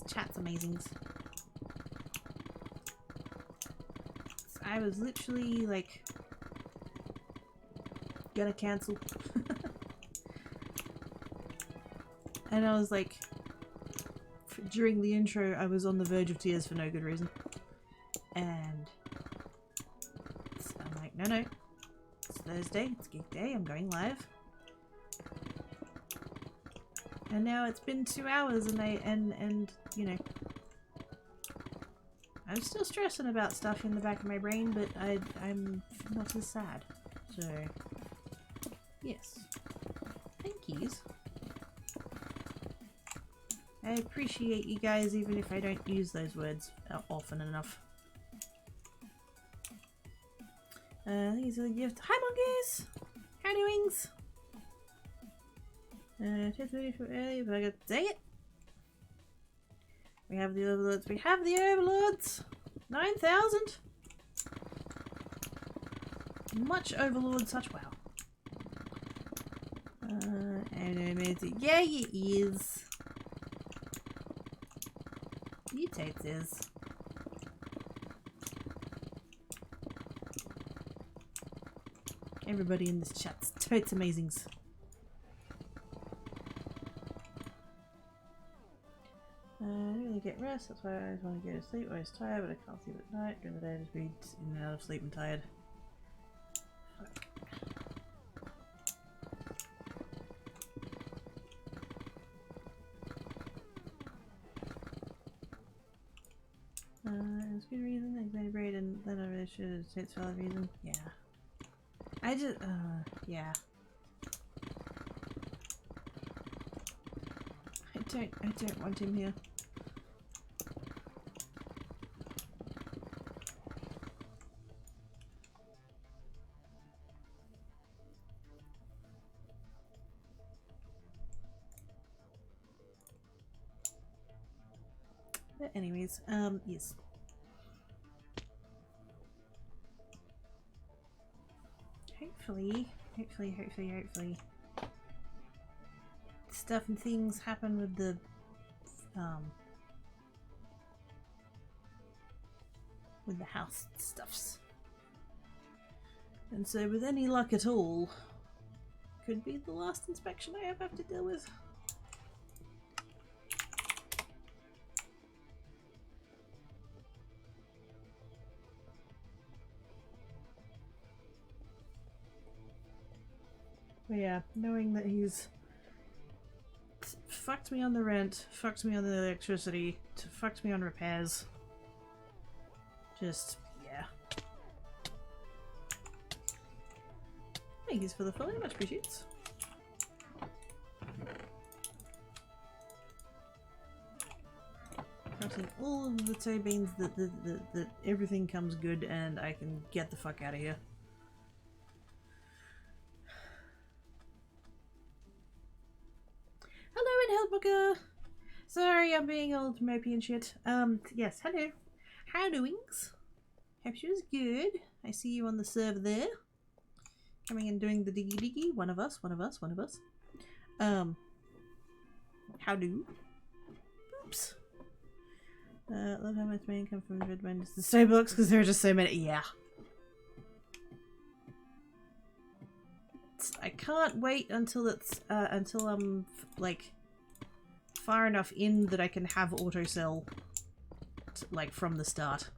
chat's amazing. I was literally like gonna cancel. And I was like, during the intro, I was on the verge of tears for no good reason. And I'm like, no, it's Thursday, it's Geek Day, I'm going live. And now it's been 2 hours and you know, I'm still stressing about stuff in the back of my brain, but I'm not as sad. So, yes. Thank yous. I appreciate you guys even if I don't use those words often enough. These are the gift. Hi monkeys! Tiny Wings. Takes me for early, but I got dang it. We have the overlords. We have the overlords. 9,000. Much overlord such wow. Yeah, it is. You take this. Everybody in this chat's totes amazings. I don't really get rest, that's why I always want to go to sleep. Always tired, but I can't sleep at night. During the day I just read in and out of sleep and tired. It's a good reason. I made braid and then I really should say it's a valid reason. Yeah. I just, yeah. I don't want him here. But anyways, yes. Hopefully stuff and things happen with the house stuffs. And so with any luck at all, could be the last inspection I ever have to deal with. But yeah, knowing that he's fucked me on the rent, fucked me on the electricity, fucked me on repairs. Just, yeah. Thank you for the follow, much appreciated. Crossing all of the toe beans that everything comes good and I can get the fuck out of here. Hello, Hellbooker! Sorry, I'm being old mopey and shit. Yes, hello. How doings? Hope she was good. I see you on the server there. Coming and doing the diggy diggy. One of us. How do? Oops. Love how much my income from Red Wind is the Starbucks because there are just so many. Yeah. I can't wait until it's until I'm like far enough in that I can have auto sell like from the start.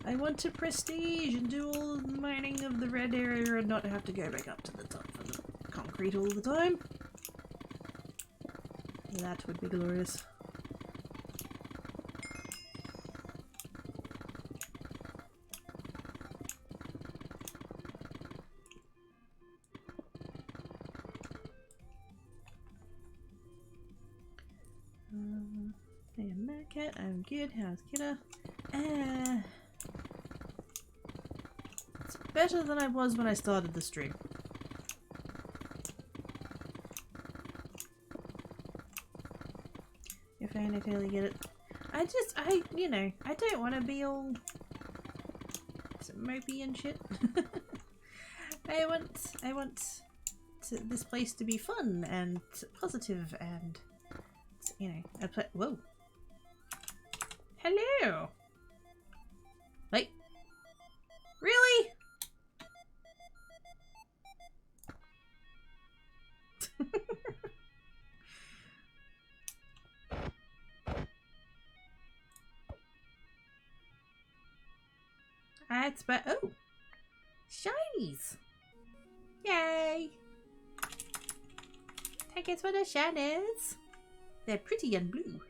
I want to prestige and do all the mining of the red area and not have to go back up to the top for the concrete all the time. That would be glorious. Hey, I'm Mad Cat. I'm good. How's Kidda? It's better than I was when I started the stream. You're fine, I totally get it. You know, I don't want to be all mopey and shit. I want this place to be fun and positive and, you know, whoa. Hello! Wait. Really? Oh! Shinies! Yay! Tickets for the shinies! They're pretty and blue.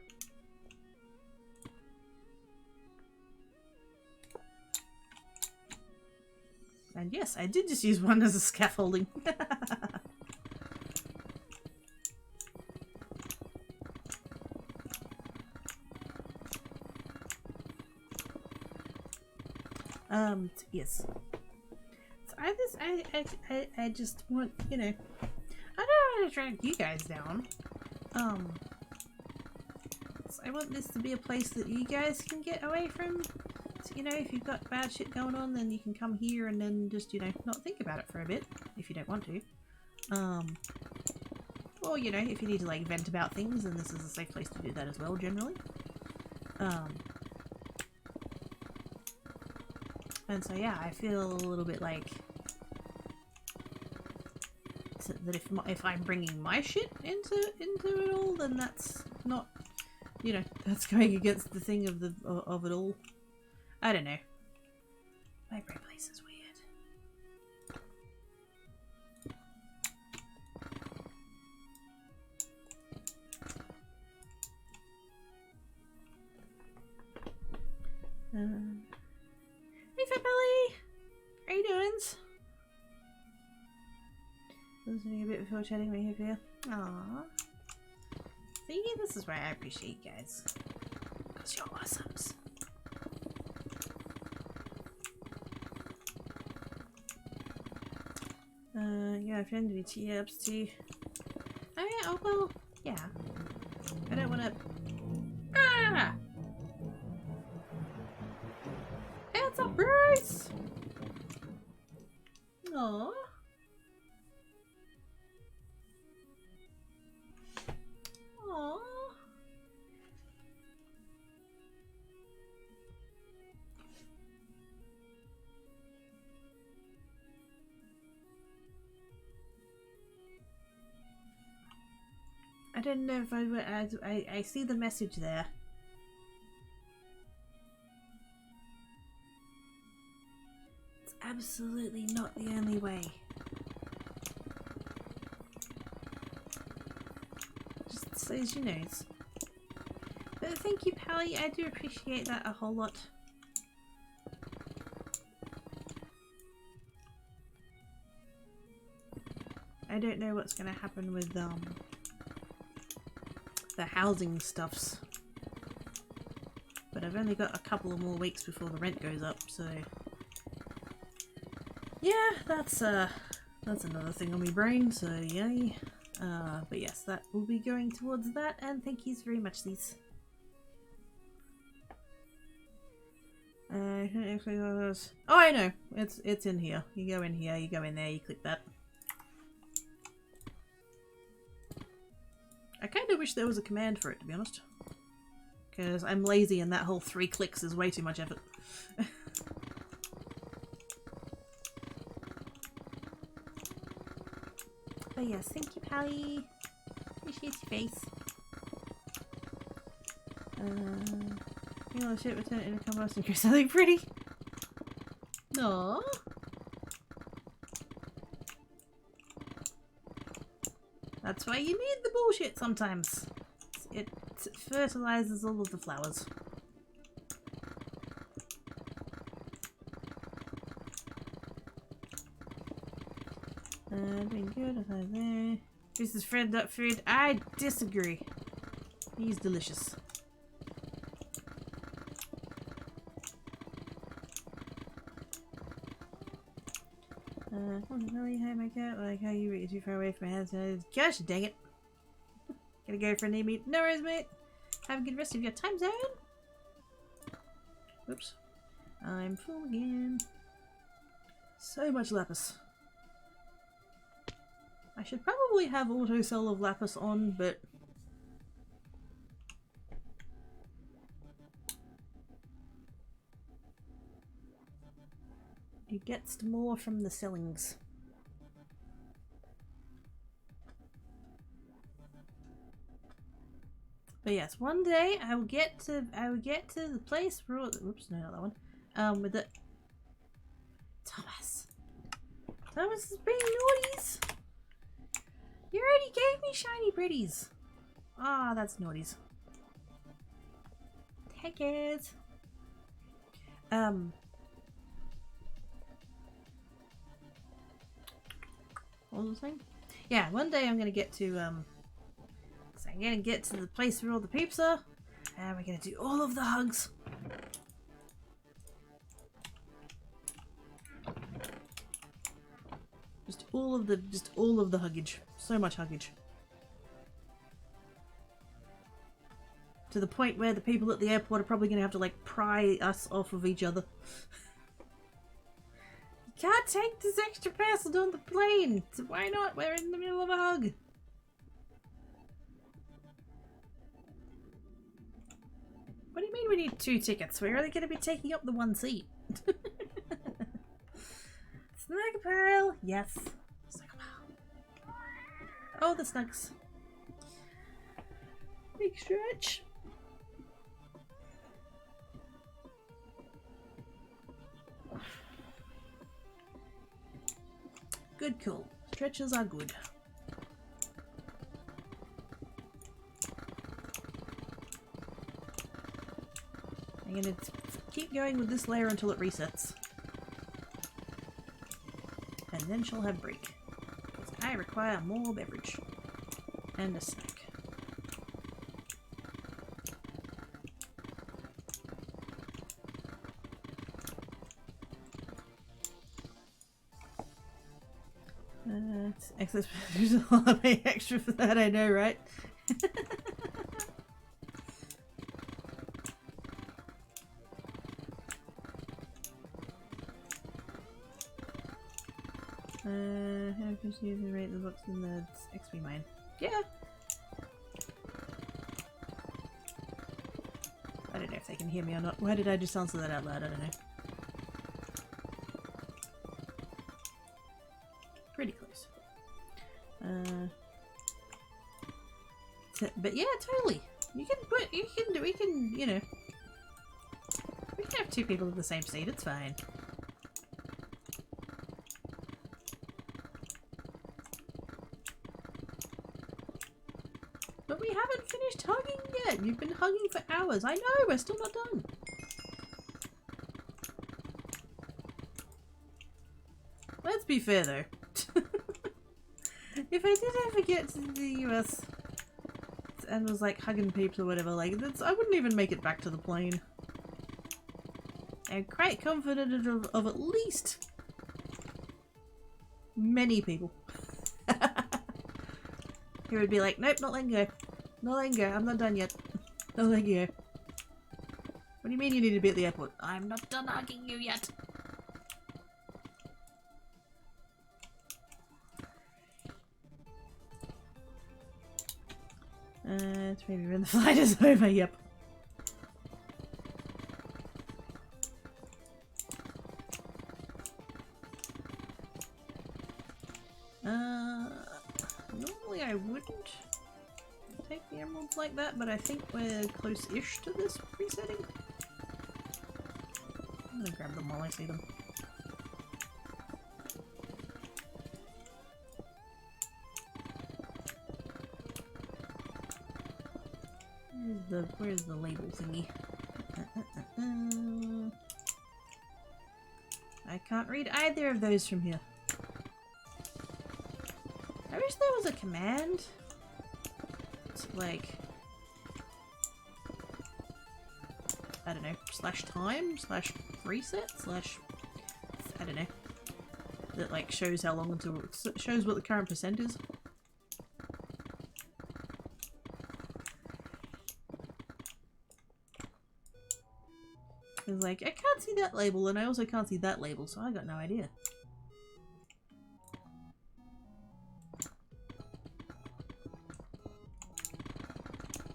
And yes, I did just use one as a scaffolding. Yes. I just want, you know, I don't want to drag you guys down. So I want this to be a place that you guys can get away from. So, you know, if you've got bad shit going on, then you can come here and then just, you know, not think about it for a bit, if you don't want to. Or, you know, if you need to, like, vent about things, then this is a safe place to do that as well, generally. And so, yeah, I feel a little bit like that if I'm bringing my shit into it all, then that's not, you know, that's going against the thing of it all. I don't know. My brain place is weird. Hey, Fatbelly! How you doing? Listening a bit before chatting with you, feel. Aww. See, this is why I appreciate you guys. Because you're awesomes. Yeah, a friend with ups too. Oh yeah, oh well, yeah. I don't wanna... Ah! It's a Bruce! Aww. Aww. I don't know if I see the message there. It's absolutely not the only way. Just so as you know. But thank you, Pally. I do appreciate that a whole lot. I don't know what's going to happen with the housing stuffs, but I've only got a couple of more weeks before the rent goes up, so yeah, that's another thing on my brain, so yay. But yes, that will be going towards that, and thank yous very much, these. Oh, I know, it's in here. You go in here, you go in there, you click that. I kind of wish there was a command for it, to be honest. Because I'm lazy and that whole 3 clicks is way too much effort. But yes, thank you, Pally. Appreciate your face. You know, shit would turn it into compost and create something pretty. Aww. That's why you need the bullshit sometimes. It fertilizes all of the flowers. Doing good. There. This is Fred Duck Food. I disagree. He's delicious. Really, hey my cat, like how you were too far away from my house. Gosh dang it. Gotta go for a knee meet. No worries, mate. Have a good rest of your time zone. Whoops. I'm full again. So much lapis. I should probably have auto sell of lapis on, but you gets more from the sellings. But yes, one day I will get to the place where oops, no, not that one. With the Thomas is being naughties. You already gave me shiny pretties. Ah, that's naughties. Take it. What was I saying? Yeah, one day I'm gonna get to I'm gonna get to the place where all the peeps are, and we're gonna do all of the hugs. all of the huggage. So much huggage. To the point where the people at the airport are probably going to have to like pry us off of each other. You can't take this extra person on the plane, so why not? We're in the middle of a hug. What do you mean we need 2 tickets? We're only going to be taking up the 1 seat. Snug pile! Yes. Snug pile. Oh, the snugs. Big stretch. Good call. Stretches are good. I'm gonna keep going with this layer until it resets. And then she'll have break. Because I require more beverage. And a snack. Excess there's a lot of extra for that, I know, right? How can you rate the books in the XP mine? Yeah. I don't know if they can hear me or not. Why did I just answer that out loud? I don't know. Pretty close. But yeah, totally. You can, you know, we can have 2 people in the same seat, it's fine. But we haven't finished hugging yet. You've been hugging for hours. I know, we're still not done. Let's be fair though. If I did ever get to the US and was like hugging people or whatever, like I wouldn't even make it back to the plane. I'm quite confident of at least many people who would be like, nope, not letting go. Not letting go. I'm not done yet. Not letting go. What do you mean you need to be at the airport? I'm not done hugging you yet. It's maybe when the flight is over, yep. Normally I wouldn't take the emeralds like that, but I think we're close-ish to this resetting. I'm gonna grab them while I see them. Where's the label thingy? I can't read either of those from here. I wish there was a command to, like, I don't know, /time, /reset, I don't know, that like shows how long until it shows what the current percent is. Because like, I can't see that label and I also can't see that label, so I got no idea.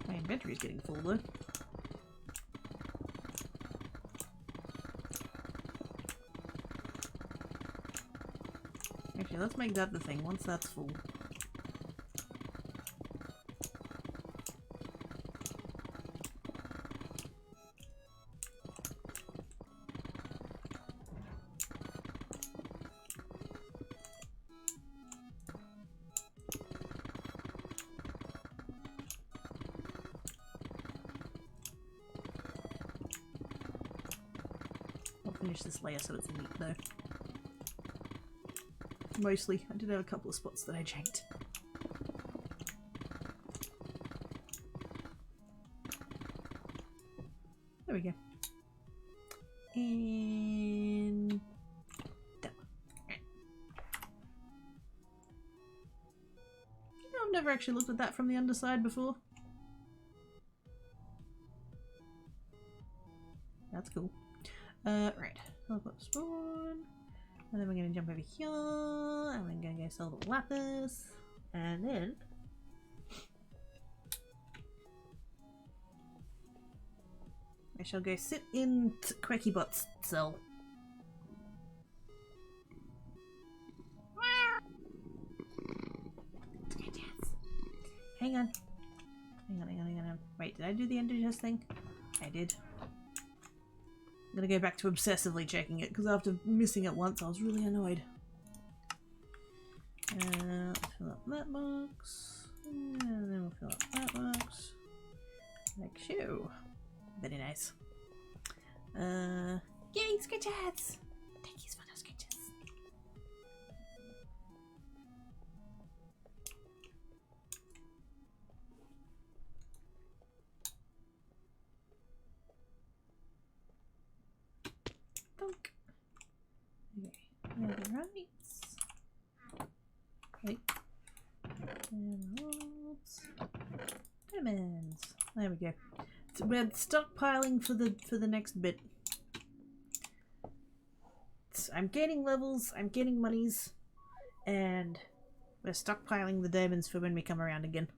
My inventory's getting full though. Actually, let's make that the thing once that's full. Finish this layer so it's neat though. Mostly. I did have a couple of spots that I janked. There we go. And that one. I've never actually looked at that from the underside before. That's cool. Right. I'll put spawn. And then we're going to jump over here. And we're going to go sell the lapis. And then... I shall go sit in Quackybot's cell. Hang on. Hang on. Wait, did I do the ender chest thing? I did. I'm gonna go back to obsessively checking it, because after missing it once, I was really annoyed. Let's fill up that box. And then we'll fill up that box. Like so. Very nice. Yay, scratches! Thank you for those scratches. Dunk. Okay, now the rights. Right. And holds. Diamonds. There we go. So we're stockpiling for the next bit. I'm gaining levels, I'm gaining monies, and we're stockpiling the diamonds for when we come around again.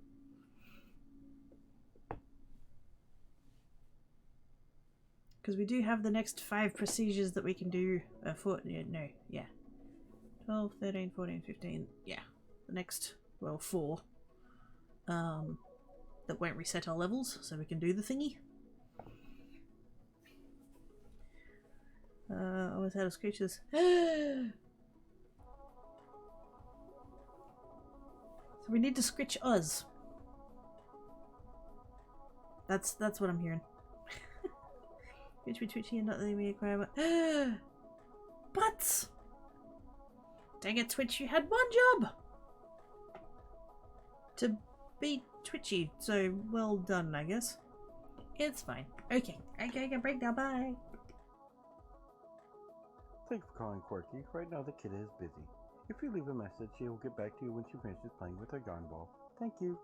Because we do have the next 5 procedures that we can do. 12, 13, 14, 15. Yeah, the next, well, 4. That won't reset our levels, so we can do the thingy. Almost out of screeches. So we need to scritch us. That's what I'm hearing. Twitchy and not letting me acquire. But dang it, Twitch! You had one job to be twitchy. So well done, I guess. It's fine. Okay, I can break now. Bye. Thanks for calling Quirky. Right now the kid is busy. If you leave a message, she will get back to you when she finishes playing with her yarn ball. Thank you.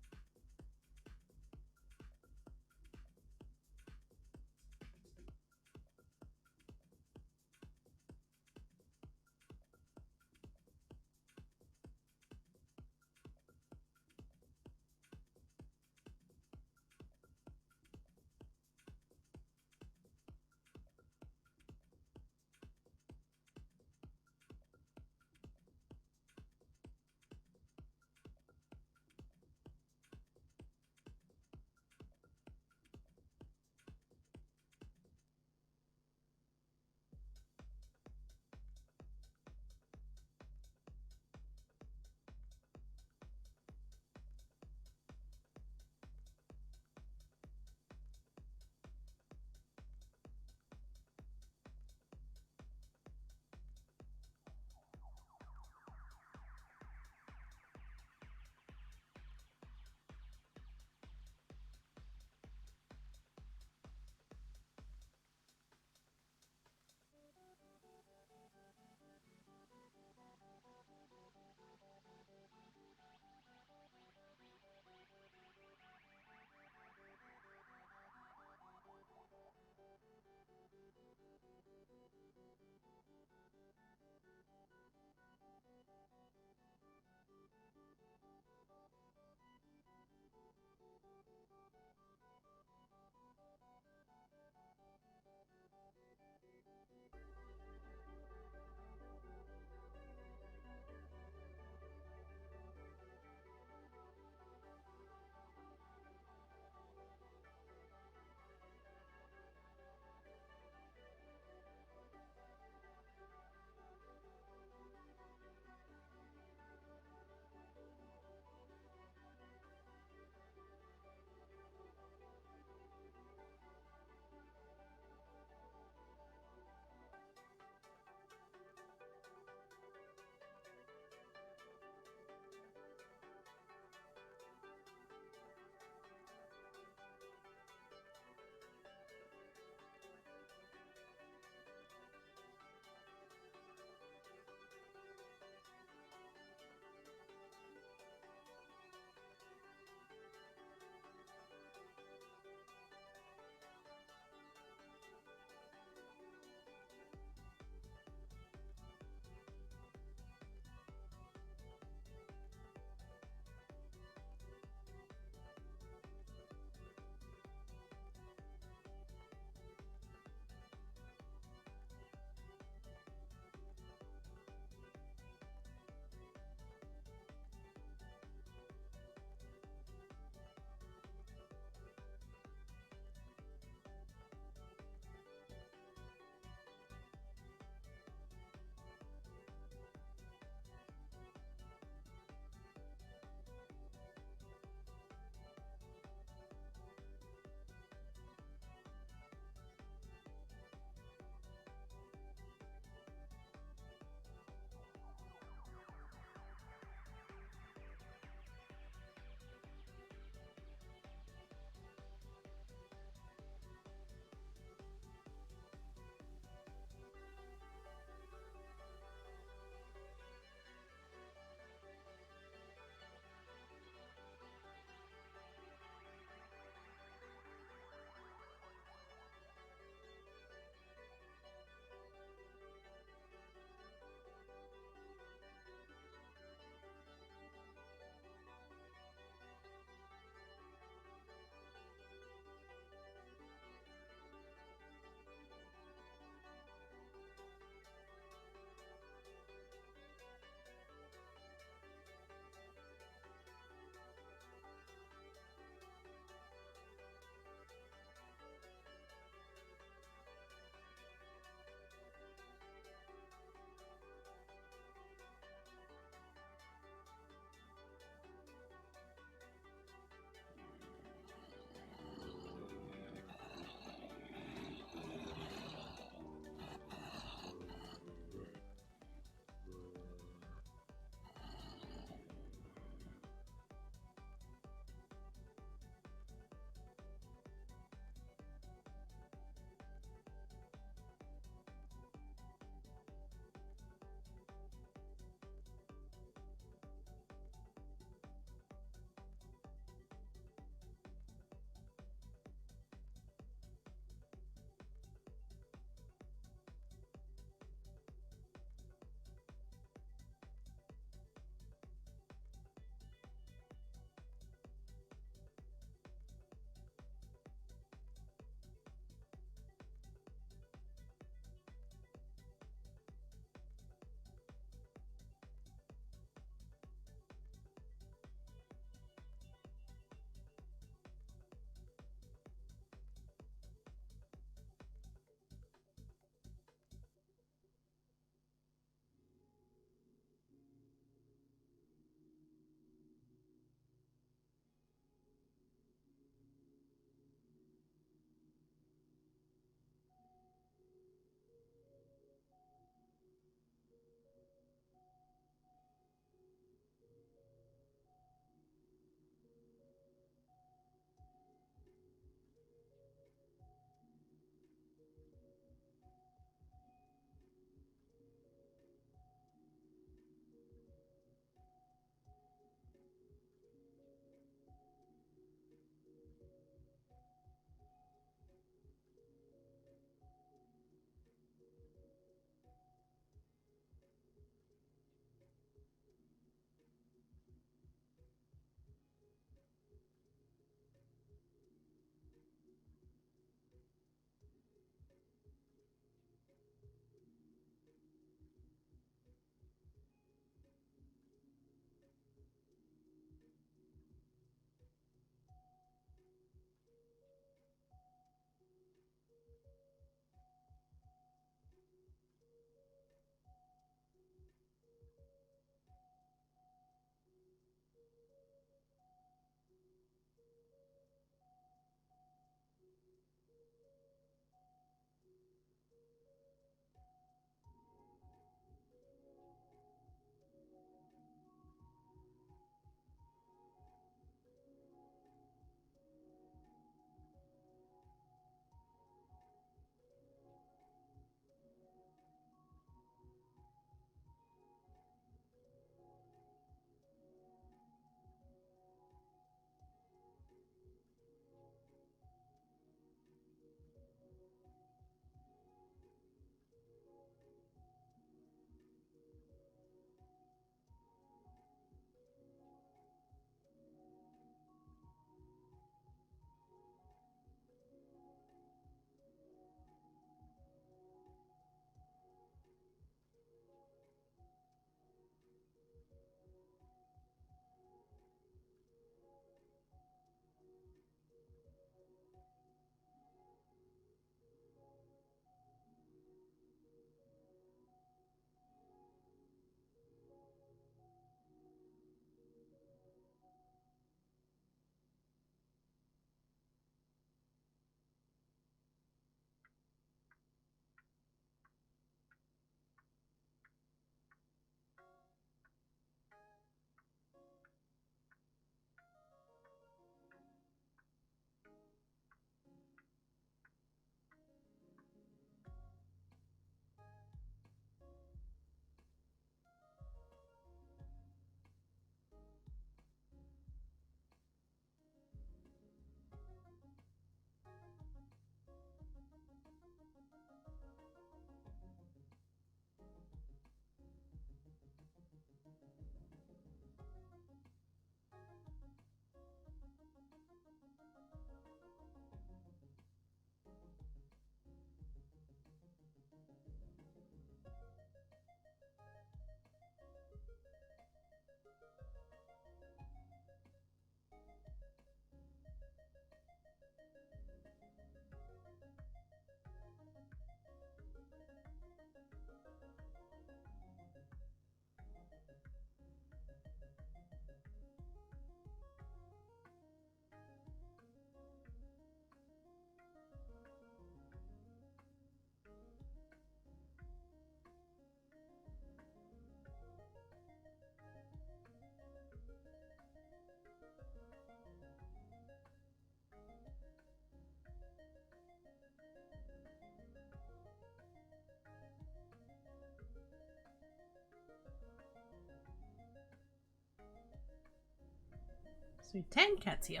So 10 cats here.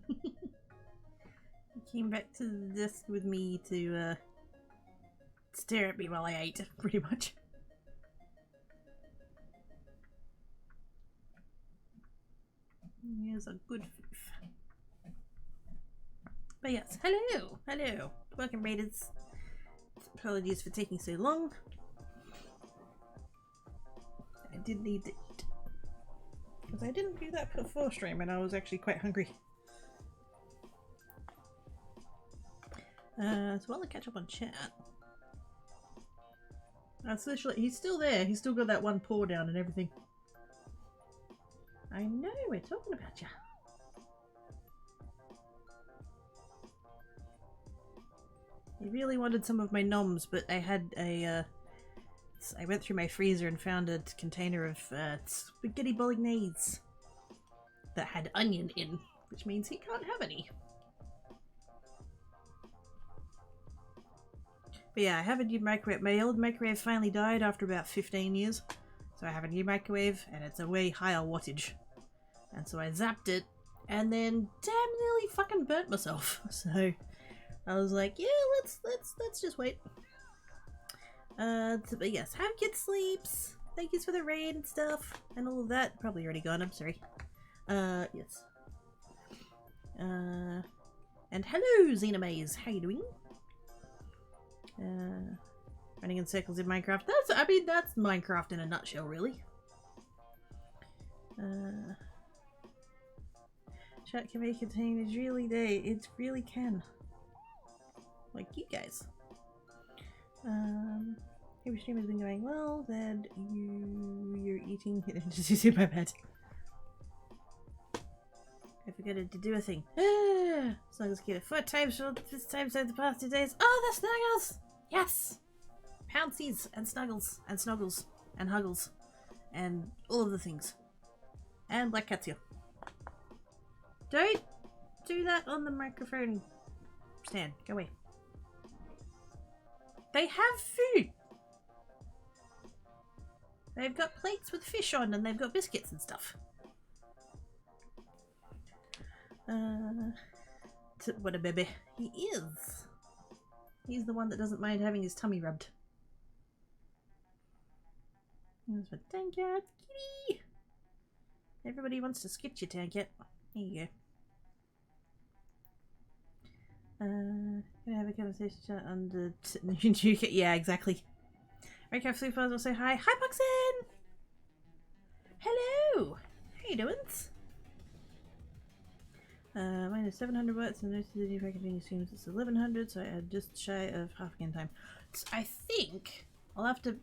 He came back to the desk with me to stare at me while I ate, pretty much. Here's a good thief. But yes, hello! Hello! Welcome, raiders. Apologies for taking so long. I did need to eat. Because I didn't do that before stream and I was actually quite hungry. So while I catch up on chat. He's still there. He's still got that one paw down and everything. I know, we're talking about you. I really wanted some of my noms, but I had a, I went through my freezer and found a container of spaghetti bolognese that had onion in, which means he can't have any. But yeah, I have a new microwave. My old microwave finally died after about 15 years. So I have a new microwave, and it's a way higher wattage. And so I zapped it, and then damn nearly fucking burnt myself. So I was like, yeah, let's just wait. But yes, have good sleeps. Thank yous for the raid and stuff, and all of that. Probably already gone, I'm sorry. Yes. And hello, Xenamaze, how you doing? Running in circles in Minecraft. That's Minecraft in a nutshell, really. Chat can make containers really day. It really can. Like you guys. Every stream has been going well. That you're eating. Just using my bed. I forgot to do a thing. Snuggles get it 4 times for this time so the past 2 days. Oh, the Snuggles! Yes! Pouncies and Snuggles and Snuggles and Huggles and all of the things. And Black Cat's here. Don't do that on the microphone stand. Go away. They have food! They've got plates with fish on and they've got biscuits and stuff. What a baby. He is. He's the one that doesn't mind having his tummy rubbed. There's my Tankat kitty. Everybody wants to skitch your Tankat. There you go. Gonna have a conversation chat on the new yeah, exactly. Recap Sleepers will say hi. Hi, Puxin! Hello! How you doing? Mine is 700 watts and notice the new packaging assumes it's 1100, so I add just shy of half again time. So I think I'll have to.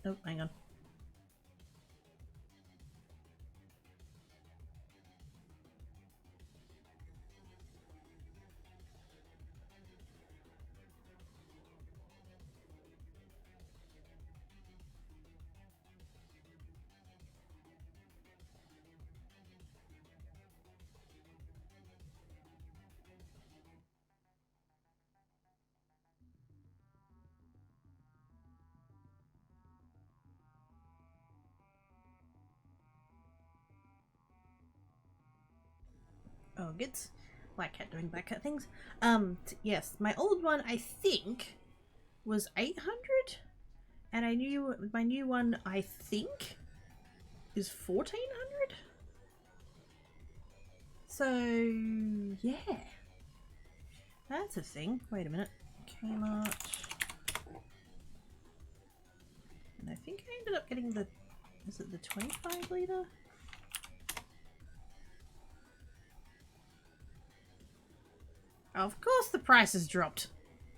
Oh, hang on. Oh, good. Black Cat doing Black Cat things. Yes, my old one I think was 800, and my new one I think is 1400. So yeah, that's a thing. Wait a minute, Kmart, and I think I ended up getting the. Is it the 25 litre? Of course the price has dropped.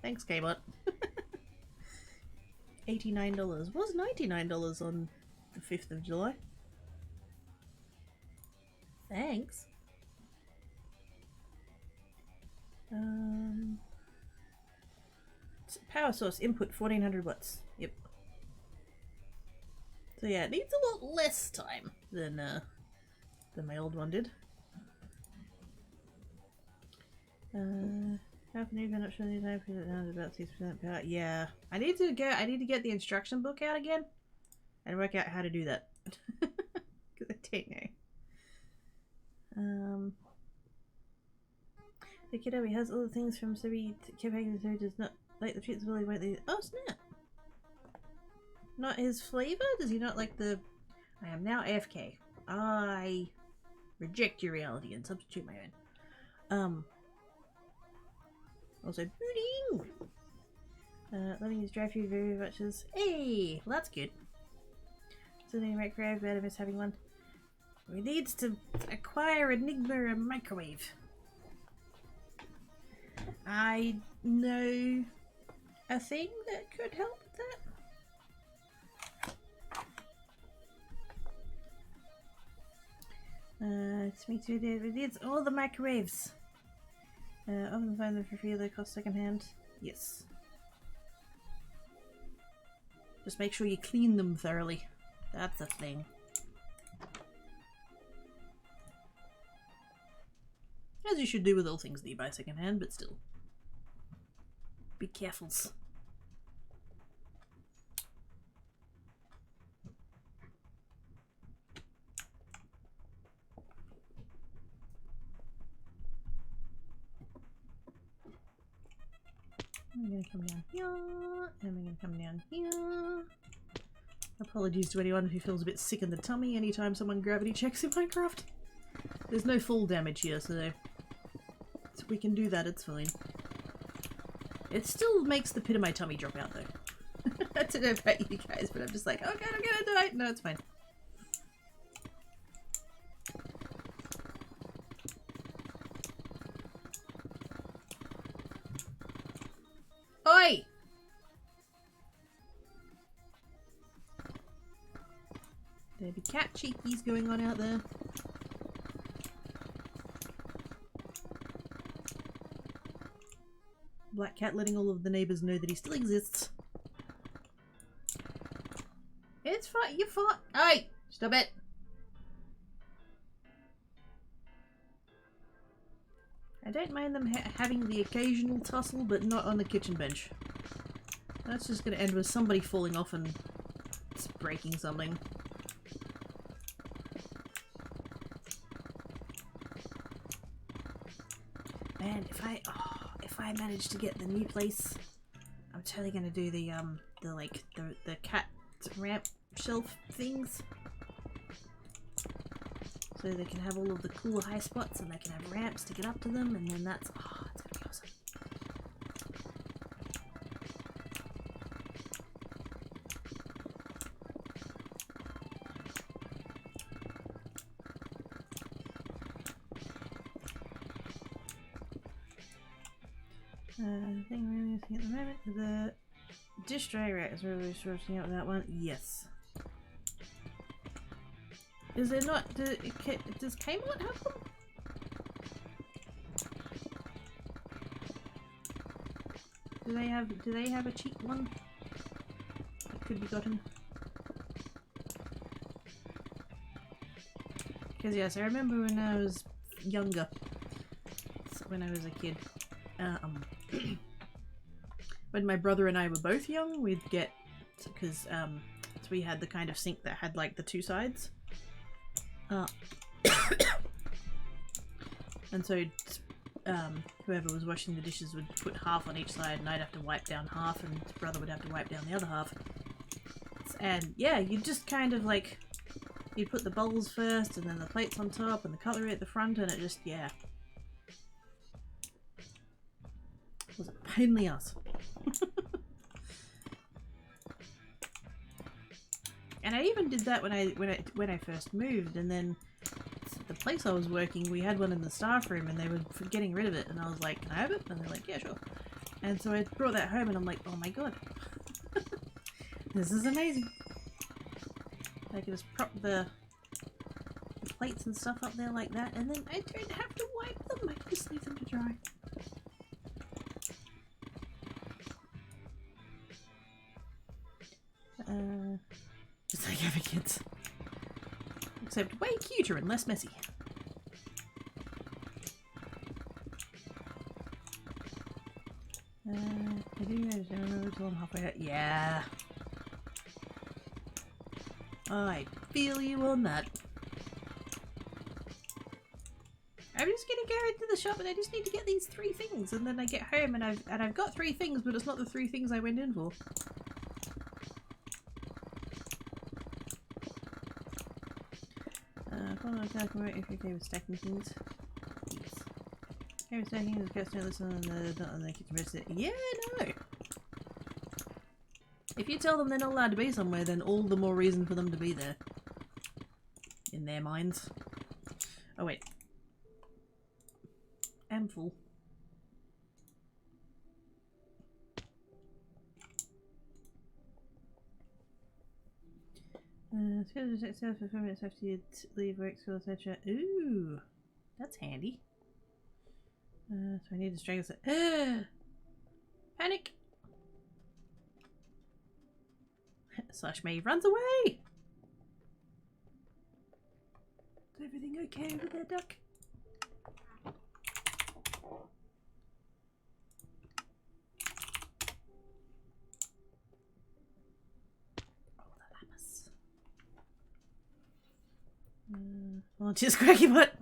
Thanks, Kmart. $89 was $99 on the 5th of July. Thanks. Power source input 1400 watts. Yep. So yeah, it needs a lot less time than my old one did. Half an even, not sure the time because it has about 6% power. Yeah, I need to get the instruction book out again and work out how to do that. Because I don't know. The kiddo, he has all the things from Siri Kiphagen, so does not like the treats really won't they? Oh snap! Not his flavour? Does he not like the... I am now AFK. I reject your reality and substitute my own. Also booting! Letting his dry food very much as... Hey! Well that's good. Sending a microwave, but I miss having one. We need to acquire Enigma microwave. I know a thing that could help with that. To make sure it needs all the microwaves. Often find them for free, they cost second hand. Yes. Just make sure you clean them thoroughly. That's a thing. As you should do with all things that you buy second hand, but still. Be careful. I'm gonna come down here, and I'm gonna come down here. Apologies to anyone who feels a bit sick in the tummy anytime someone gravity checks in Minecraft. There's no fall damage here, so we can do that, it's fine. It still makes the pit of my tummy drop out though. I don't know about you guys, but I'm just like, okay, I'm gonna die. No, it's fine. Oi! There be cat cheekies going on out there. Black cat letting all of the neighbours know that he still exists. It's fine, you're fine. Hey! Stop it! I don't mind them having the occasional tussle, but not on the kitchen bench. That's just gonna end with somebody falling off and breaking something. Man, if I manage to get the new place, I'm totally gonna do the cat ramp shelf things. So they can have all of the cool high spots and they can have ramps to get up to them, and then that's, oh, it's gonna be awesome. The thing we're using at the moment, the dish dryer rack is really sorting out that one. Yes. Is there not? Does Kmart have them? Do they have a cheap one that could be gotten? Because yes, I remember when I was younger, when I was a kid, when my brother and I were both young, we'd get, because so we had the kind of sink that had like the two sides. And so whoever was washing the dishes would put half on each side, and I'd have to wipe down half, and his brother would have to wipe down the other half. And yeah, you'd just kind of like, you'd put the bowls first, and then the plates on top, and the cutlery at the front, and it just, yeah. It was a pain in the ass. And I even did that when I first moved, and then the place I was working, we had one in the staff room, and they were getting rid of it, and I was like, "Can I have it?" And they're like, "Yeah, sure." And so I brought that home, and I'm like, "Oh my god, this is amazing!" I can just prop the plates and stuff up there like that, and then I don't have to wipe them. I just leave them to dry. Just like having kids. Except way cuter and less messy. I do know, I remember till I'm halfway out. Yeah. I feel you on that. I'm just gonna go into the shop and I just need to get these 3 things, and then I get home and I've got 3 things, but it's not the 3 things I went in for. Follow my calculator if you're okay with stacking things. Yes. Okay with stacking is best to listen on the not on the kitchen register. Yeah, no. If you tell them they're not allowed to be somewhere, then all the more reason for them to be there. In their minds. Oh wait. I'm full. Schedule to itself for 4 minutes after you leave work, school, etc. Ooh, that's handy. So I need to strangle it. Panic! Slash me runs away! Is everything okay over there, duck? Well, just cracky butt.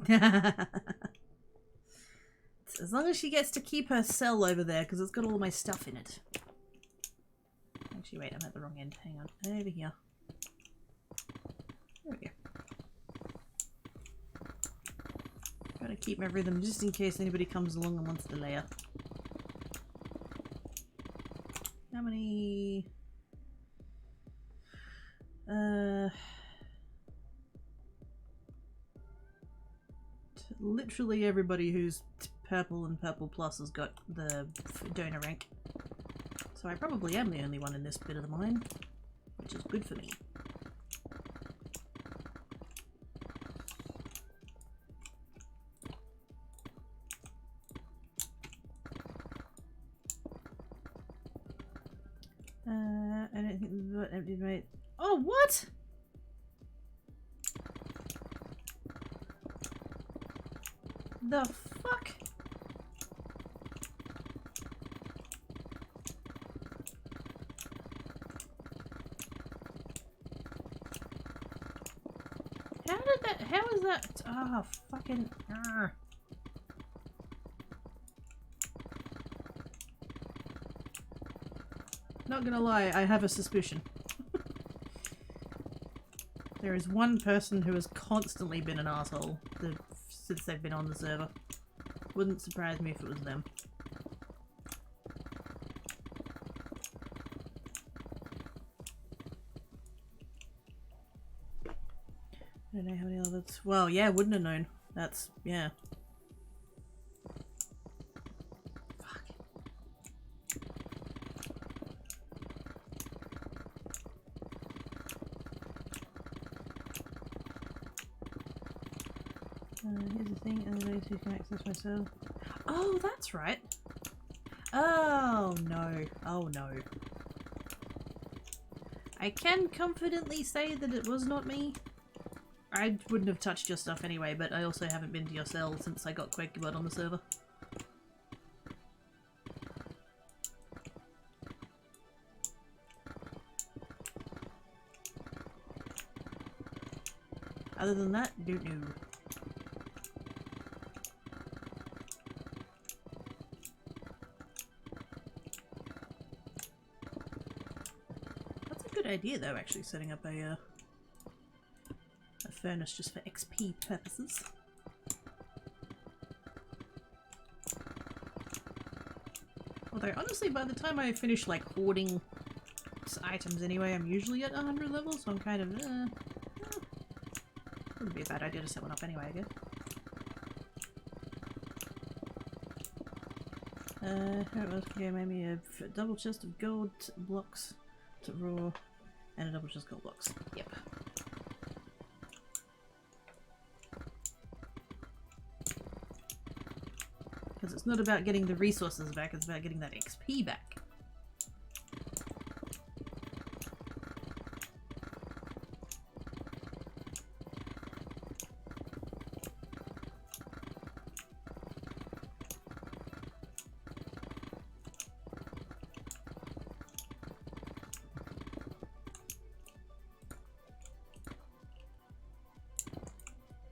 As long as she gets to keep her cell over there, because it's got all my stuff in it. Actually, wait, I'm at the wrong end. Hang on. Over here. There we go. Gotta keep my rhythm just in case anybody comes along and wants to layer. How many... Literally everybody who's purple and purple plus has got the donor rank. So I probably am the only one in this bit of the mine, which is good for me. I don't think the empty mate. Oh, what? The fuck? How did that? How is that? Oh, fucking. Not gonna lie, I have a suspicion. There is one person who has constantly been an asshole since they've been on the server. Wouldn't surprise me if it was them. I don't know how many others. Well, yeah, wouldn't have known. That's, yeah. Fuck. Here's the thing, other ways you can access myself. Oh, that's right. Oh no. Oh no. I can confidently say that it was not me. I wouldn't have touched your stuff anyway, but I also haven't been to your cell since I got Quakebird on the server. Other than that, don't know. That's a good idea though, actually, setting up a furnace just for XP purposes. Although honestly, by the time I finish like hoarding items anyway, I'm usually at 100 levels, so I'm kind of wouldn't be a bad idea to set one up anyway, I guess. What else can maybe a double chest of gold blocks to raw and a double chest of gold blocks. Yep. Because it's not about getting the resources back, it's about getting that XP back.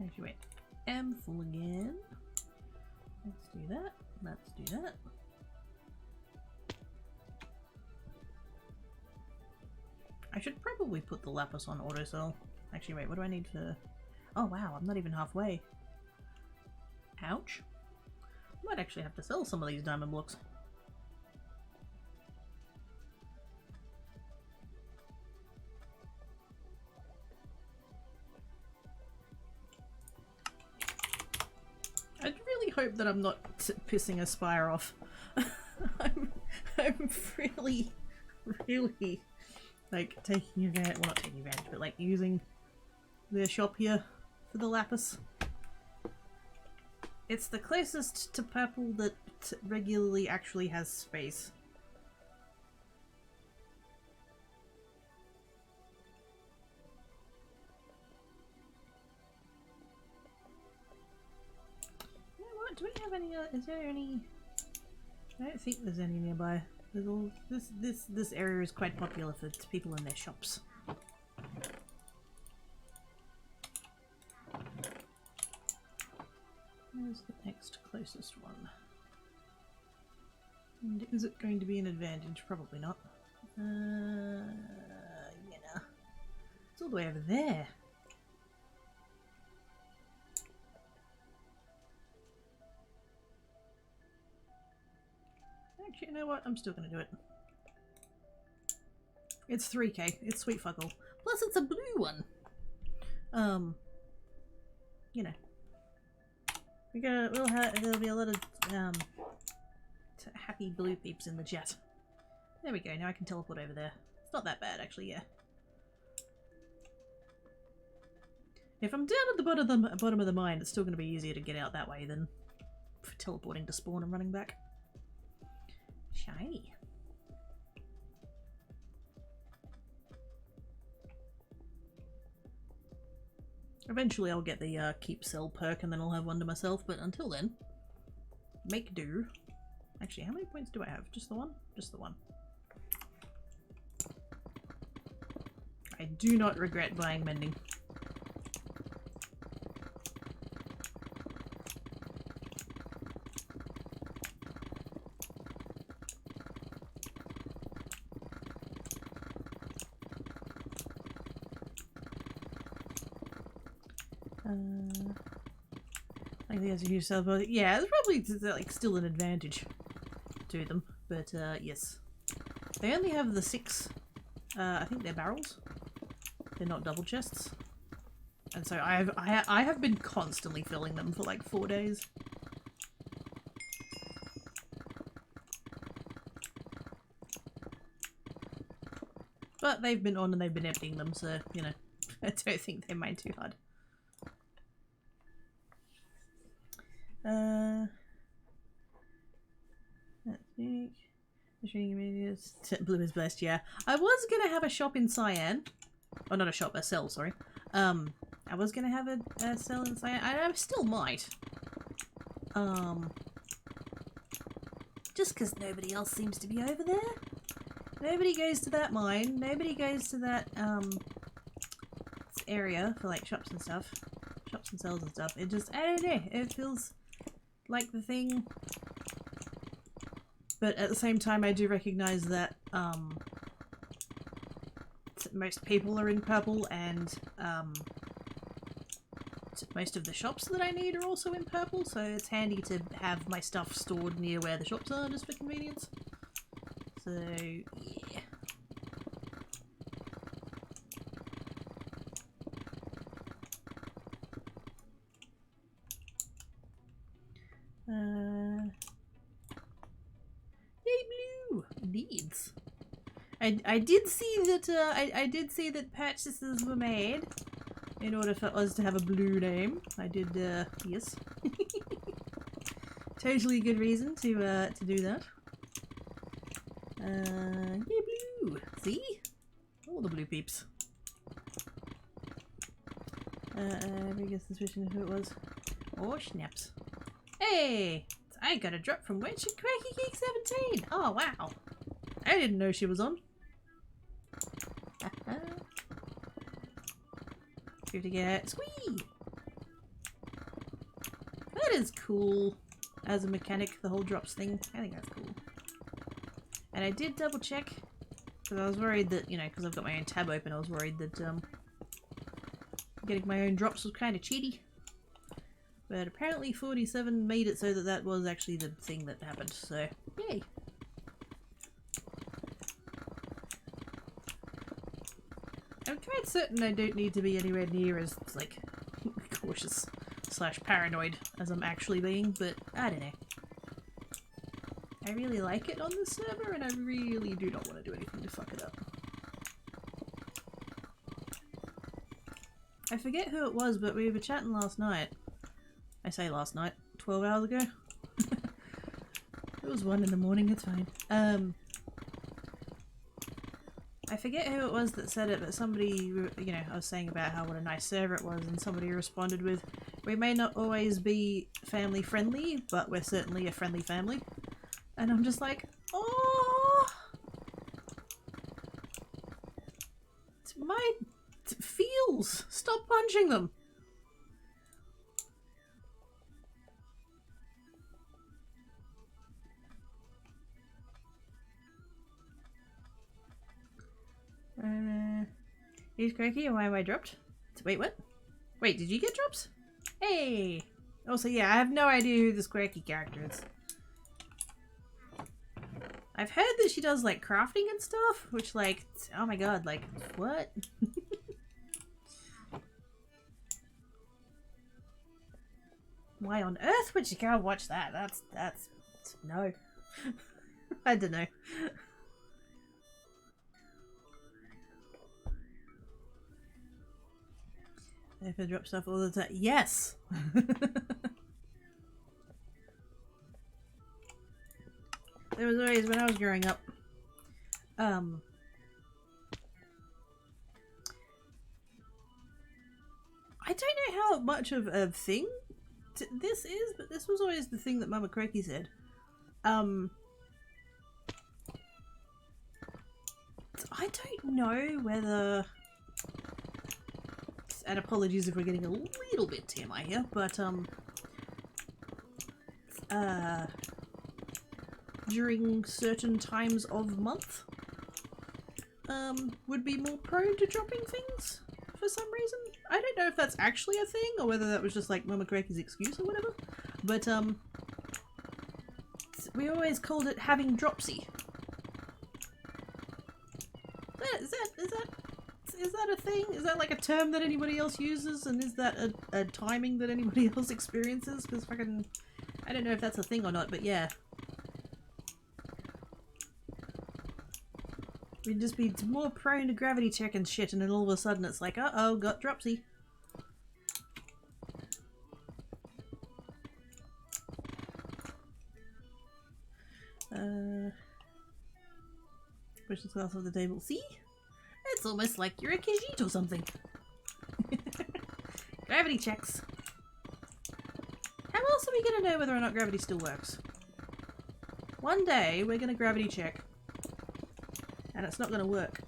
Actually, wait. I'm full again. Let's do that. Let's do that. I should probably put the lapis on autosell. Actually, wait, what do I need for... Oh wow, I'm not even halfway. Ouch. Might actually have to sell some of these diamond blocks. I really hope that I'm not pissing Aspire off. I'm really, really like taking advantage, well not taking advantage, but like using their shop here for the lapis. It's the closest to purple that regularly actually has space. You know what? Do we have any? Is there any? I don't think there's any nearby. There's all this area is quite popular for people in their shops. Where's the next closest one? And is it going to be an advantage? Probably not. Yeah. It's all the way over there. Actually, you know what? I'm still going to do it. It's 3k. It's sweet fuck all. Plus, it's a blue one. You know. There'll be a lot of happy blue peeps in the chat. There we go. Now I can teleport over there. It's not that bad, actually. Yeah. If I'm down at the bottom of the mine, it's still going to be easier to get out that way than teleporting to spawn and running back. Shiny. Eventually I'll get the keep sell perk and then I'll have one to myself, but until then, make do. Actually, how many points do I have? Just the one? Just the one. I do not regret buying mending. I think that's a huge sell, but yeah, there's probably like still an advantage to them. But yes, they only have the 6. I think they're barrels. They're not double chests, and so I have been constantly filling them for like 4 days. But they've been on and they've been emptying them, so you know, I don't think they mind too hard. Blue is best, yeah. I was gonna have a shop in Cyan. Oh, not a shop, a cell, sorry. I was gonna have a cell in Cyan. I still might. Just because nobody else seems to be over there. Nobody goes to that mine. Nobody goes to that, area for, like, shops and stuff. Shops and cells and stuff. It just, I don't know. It feels like the thing. But at the same time, I do recognize that most people are in purple, and most of the shops that I need are also in purple, so it's handy to have my stuff stored near where the shops are, just for convenience. So, yeah. Yay, blue! Indeeds. I did see that I did see that purchases were made in order for us to have a blue name. I did yes. Totally good reason to do that. Yeah, blue. See? All the blue peeps. Biggest suspicion of who it was. Oh, snaps. Hey! I got a drop from Wench and Cracky Geek 17! Oh, wow. I didn't know she was on. 50 get squee! That is cool. as a mechanic, the whole drops thing. I think that's cool. And I did double check, because I was worried that, you know, because I've got my own tab open, I was worried that getting my own drops was kind of cheaty. But apparently 47 made it so that that was actually the thing that happened, so yay! I'm quite certain I don't need to be anywhere near as, like, cautious / paranoid as I'm actually being, but I don't know. I really like it on this server, and I really do not want to do anything to fuck it up. I forget who it was, but we were chatting last night. I say last night, 12 hours ago. It was 1 in the morning, it's fine. I forget who it was that said it, but somebody, you know, I was saying about how what a nice server it was, and somebody responded with, "We may not always be family friendly, but we're certainly a friendly family." And I'm just like, oh, it's my feels. Stop punching them. Here's Cracky, and why am I dropped? Wait, what? Wait, did you get drops? Hey! Also, yeah, I have no idea who this Cracky character is. I've heard that she does, like, crafting and stuff, which, like, oh my god, like, what? Why on earth would you go watch that? That's, no. I don't know. If I drop stuff all the time. Yes! There was always, when I was growing up, I don't know how much of a thing this is, but this was always the thing that Mama Croaky said. I don't know whether, and apologies if we're getting a little bit TMI here, but during certain times of month, would be more prone to dropping things for some reason. I don't know if that's actually a thing or whether that was just like Mama Craky's excuse or whatever, but we always called it having dropsy. Is that a thing? Is that like a term that anybody else uses, and is that a timing that anybody else experiences? Because fucking, I don't know if that's a thing or not, but yeah. We'd just be more prone to gravity check and shit, and then all of a sudden it's like, uh-oh, got dropsy. Questions class on the table. See? It's almost like you're a Khajiit or something. Gravity checks. How else are we gonna know whether or not gravity still works? One day we're gonna gravity check, and it's not gonna work.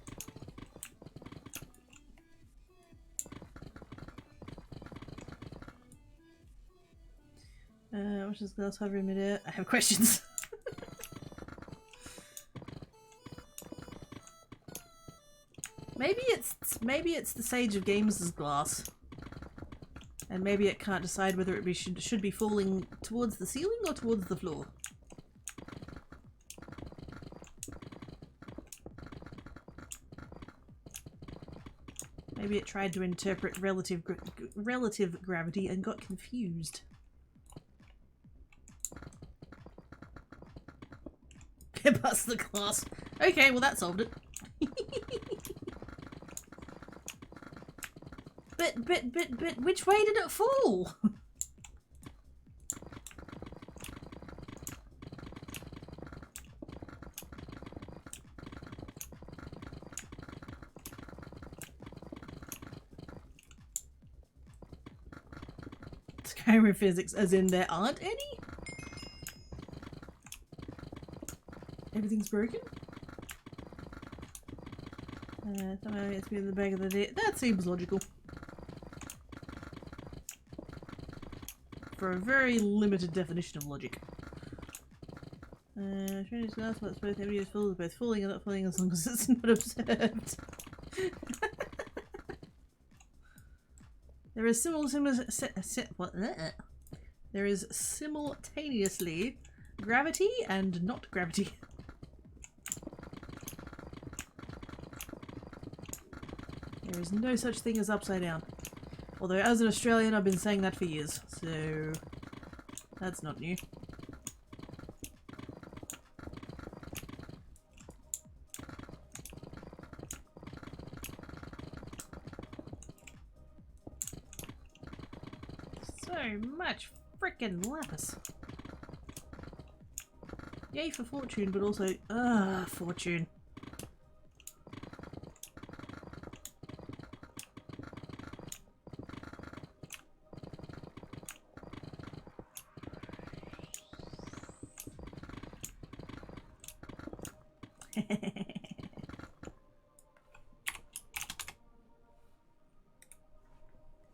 Watch this glass hover in midair. I have questions. Maybe it's the Sage of Games' glass, and maybe it can't decide whether it should be falling towards the ceiling or towards the floor. Maybe it tried to interpret relative gravity and got confused. Bust the glass. Okay, well that solved it. But which way did it fall? Skyrim physics, as in there aren't any? Everything's broken? Somehow it's been in the back of the day. That seems logical. for a very limited definition of logic. Trying to ask what's both every useful is both fooling and not fooling as long as it's not observed. There is there is simultaneously gravity and not gravity. There is no such thing as upside down. Although as an Australian I've been saying that for years, so that's not new. So much frickin' lapis. Yay for fortune, but also, fortune.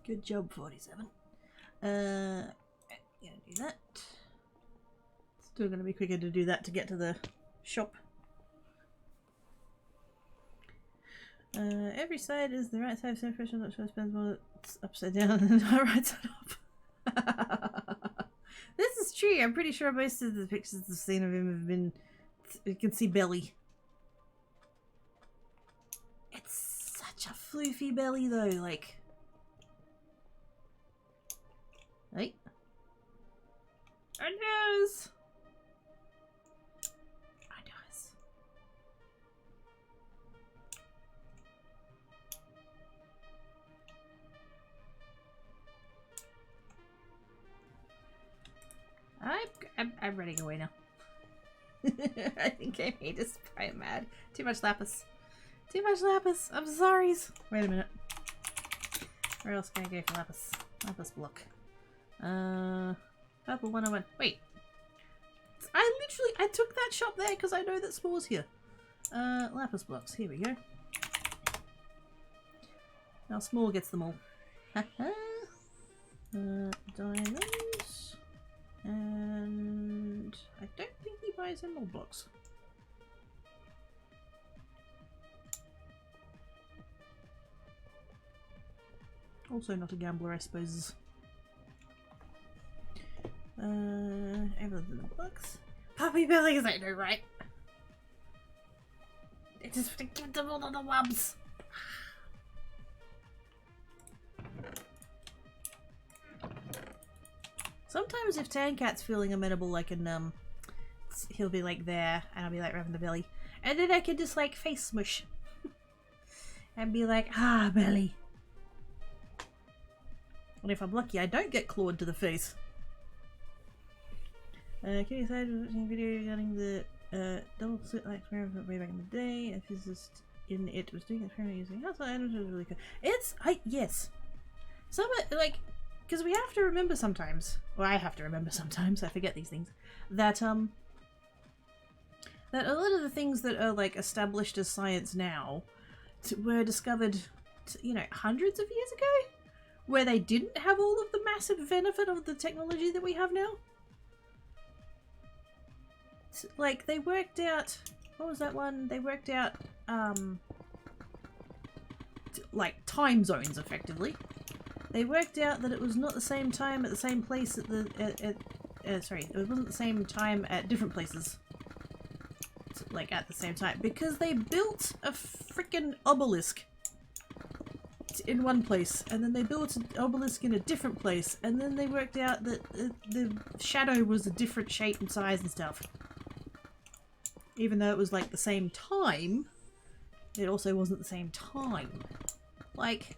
Good job, 47. Gonna do that. Still gonna be quicker to do that to get to the shop. Every side is the right side of same pressure, not sure spends more upside down than the right side up. This is true. I'm pretty sure most of the pictures I've seen of him have been. You can see belly. It's such a floofy belly though, like. Hey. Our nose! Our nose. I'm running away now. I think I made this probably mad. Too much lapis. Too much lapis. I'm sorry. Wait a minute. Where else can I go for lapis? Lapis block. Purple 101. Wait. I took that shop there because I know that Spore's here. Lapis blocks. Here we go. Now Spore gets them all. Diamonds. And I don't think he buys emerald blocks. Also not a gambler, I suppose. Everything in the books. Puppy bellies, I know, right? It just give them all the wubs. Sometimes if Tancat's feeling amenable, I can he'll be like there, and I'll be like rubbing the belly, and then I can just like face smush, and be like, ah, belly. And if I'm lucky, I don't get clawed to the face. Kitty said watching a video regarding the double slit light experiment way back in the day. A physicist in it was doing an experiment using household items. It was really cool. Yes. Some like, because we have to remember sometimes, or I have to remember sometimes. I forget these things. That a lot of the things that are like established as science now were discovered, hundreds of years ago, where they didn't have all of the massive benefit of the technology that we have now. Like, they worked out, what was that one? They worked out, like, time zones, effectively. They worked out that it was not the same time at the same place at sorry, it wasn't the same time at different places. Like, at the same time. Because they built a freaking obelisk in one place, and then they built an obelisk in a different place, and then they worked out that the shadow was a different shape and size and stuff. Even though it was like the same time, it also wasn't the same time. Like,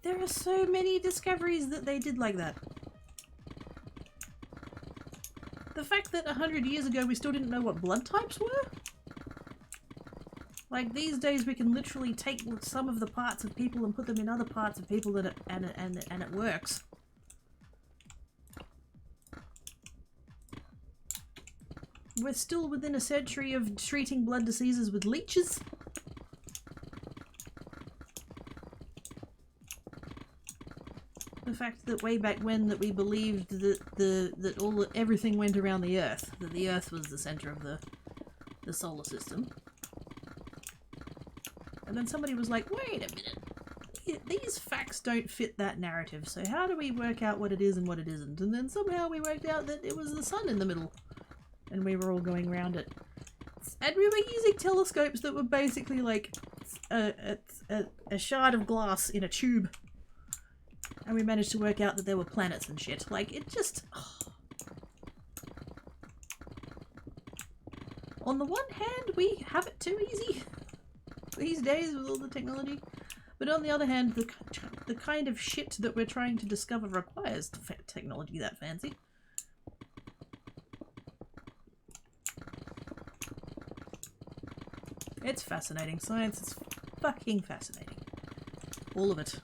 there are so many discoveries that they did like that. The fact that 100 years ago we still didn't know what blood types were? Like, these days we can literally take some of the parts of people and put them in other parts of people and it works. We're still within a century of treating blood diseases with leeches. The fact that way back when that we believed that everything went around the Earth, that the Earth was the center of the solar system. And then somebody was like, wait a minute, these facts don't fit that narrative, so how do we work out what it is and what it isn't? And then somehow we worked out that it was the sun in the middle, and we were all going around it. And we were using telescopes that were basically like a shard of glass in a tube. And we managed to work out that there were planets and shit. Like, it just... Oh. On the one hand, we have it too easy these days with all the technology. But on the other hand, the kind of shit that we're trying to discover requires technology that fancy. It's fascinating. Science is fucking fascinating. All of it.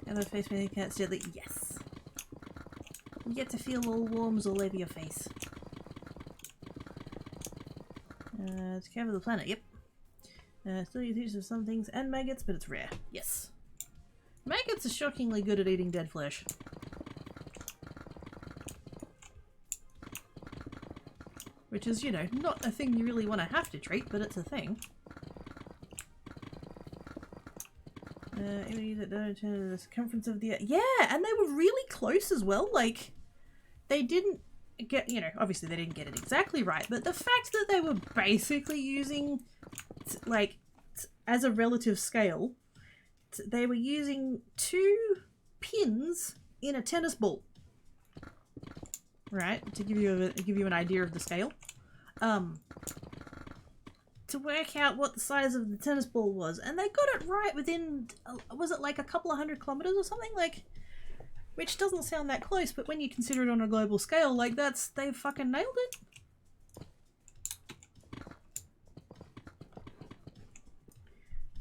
Ever face me cats deadly? Yes. You get to feel all worms all over your face. To cover the planet, yep. Still use use of some things and maggots, but it's rare. Yes. Maggots are shockingly good at eating dead flesh. Which is, you know, not a thing you really want to have to treat, but it's a thing. Use it to the circumference of the Earth. Yeah, and they were really close as well. Like, they didn't get, you know, obviously they didn't get it exactly right, but the fact that they were basically using, like, as a relative scale, they were using 2 pins in a tennis ball. Right, to give you an idea of the scale. To work out what the size of the tennis ball was, and they got it right within, was it like a couple of 100 kilometers or something? Like, which doesn't sound that close, but when you consider it on a global scale, like they fucking nailed it.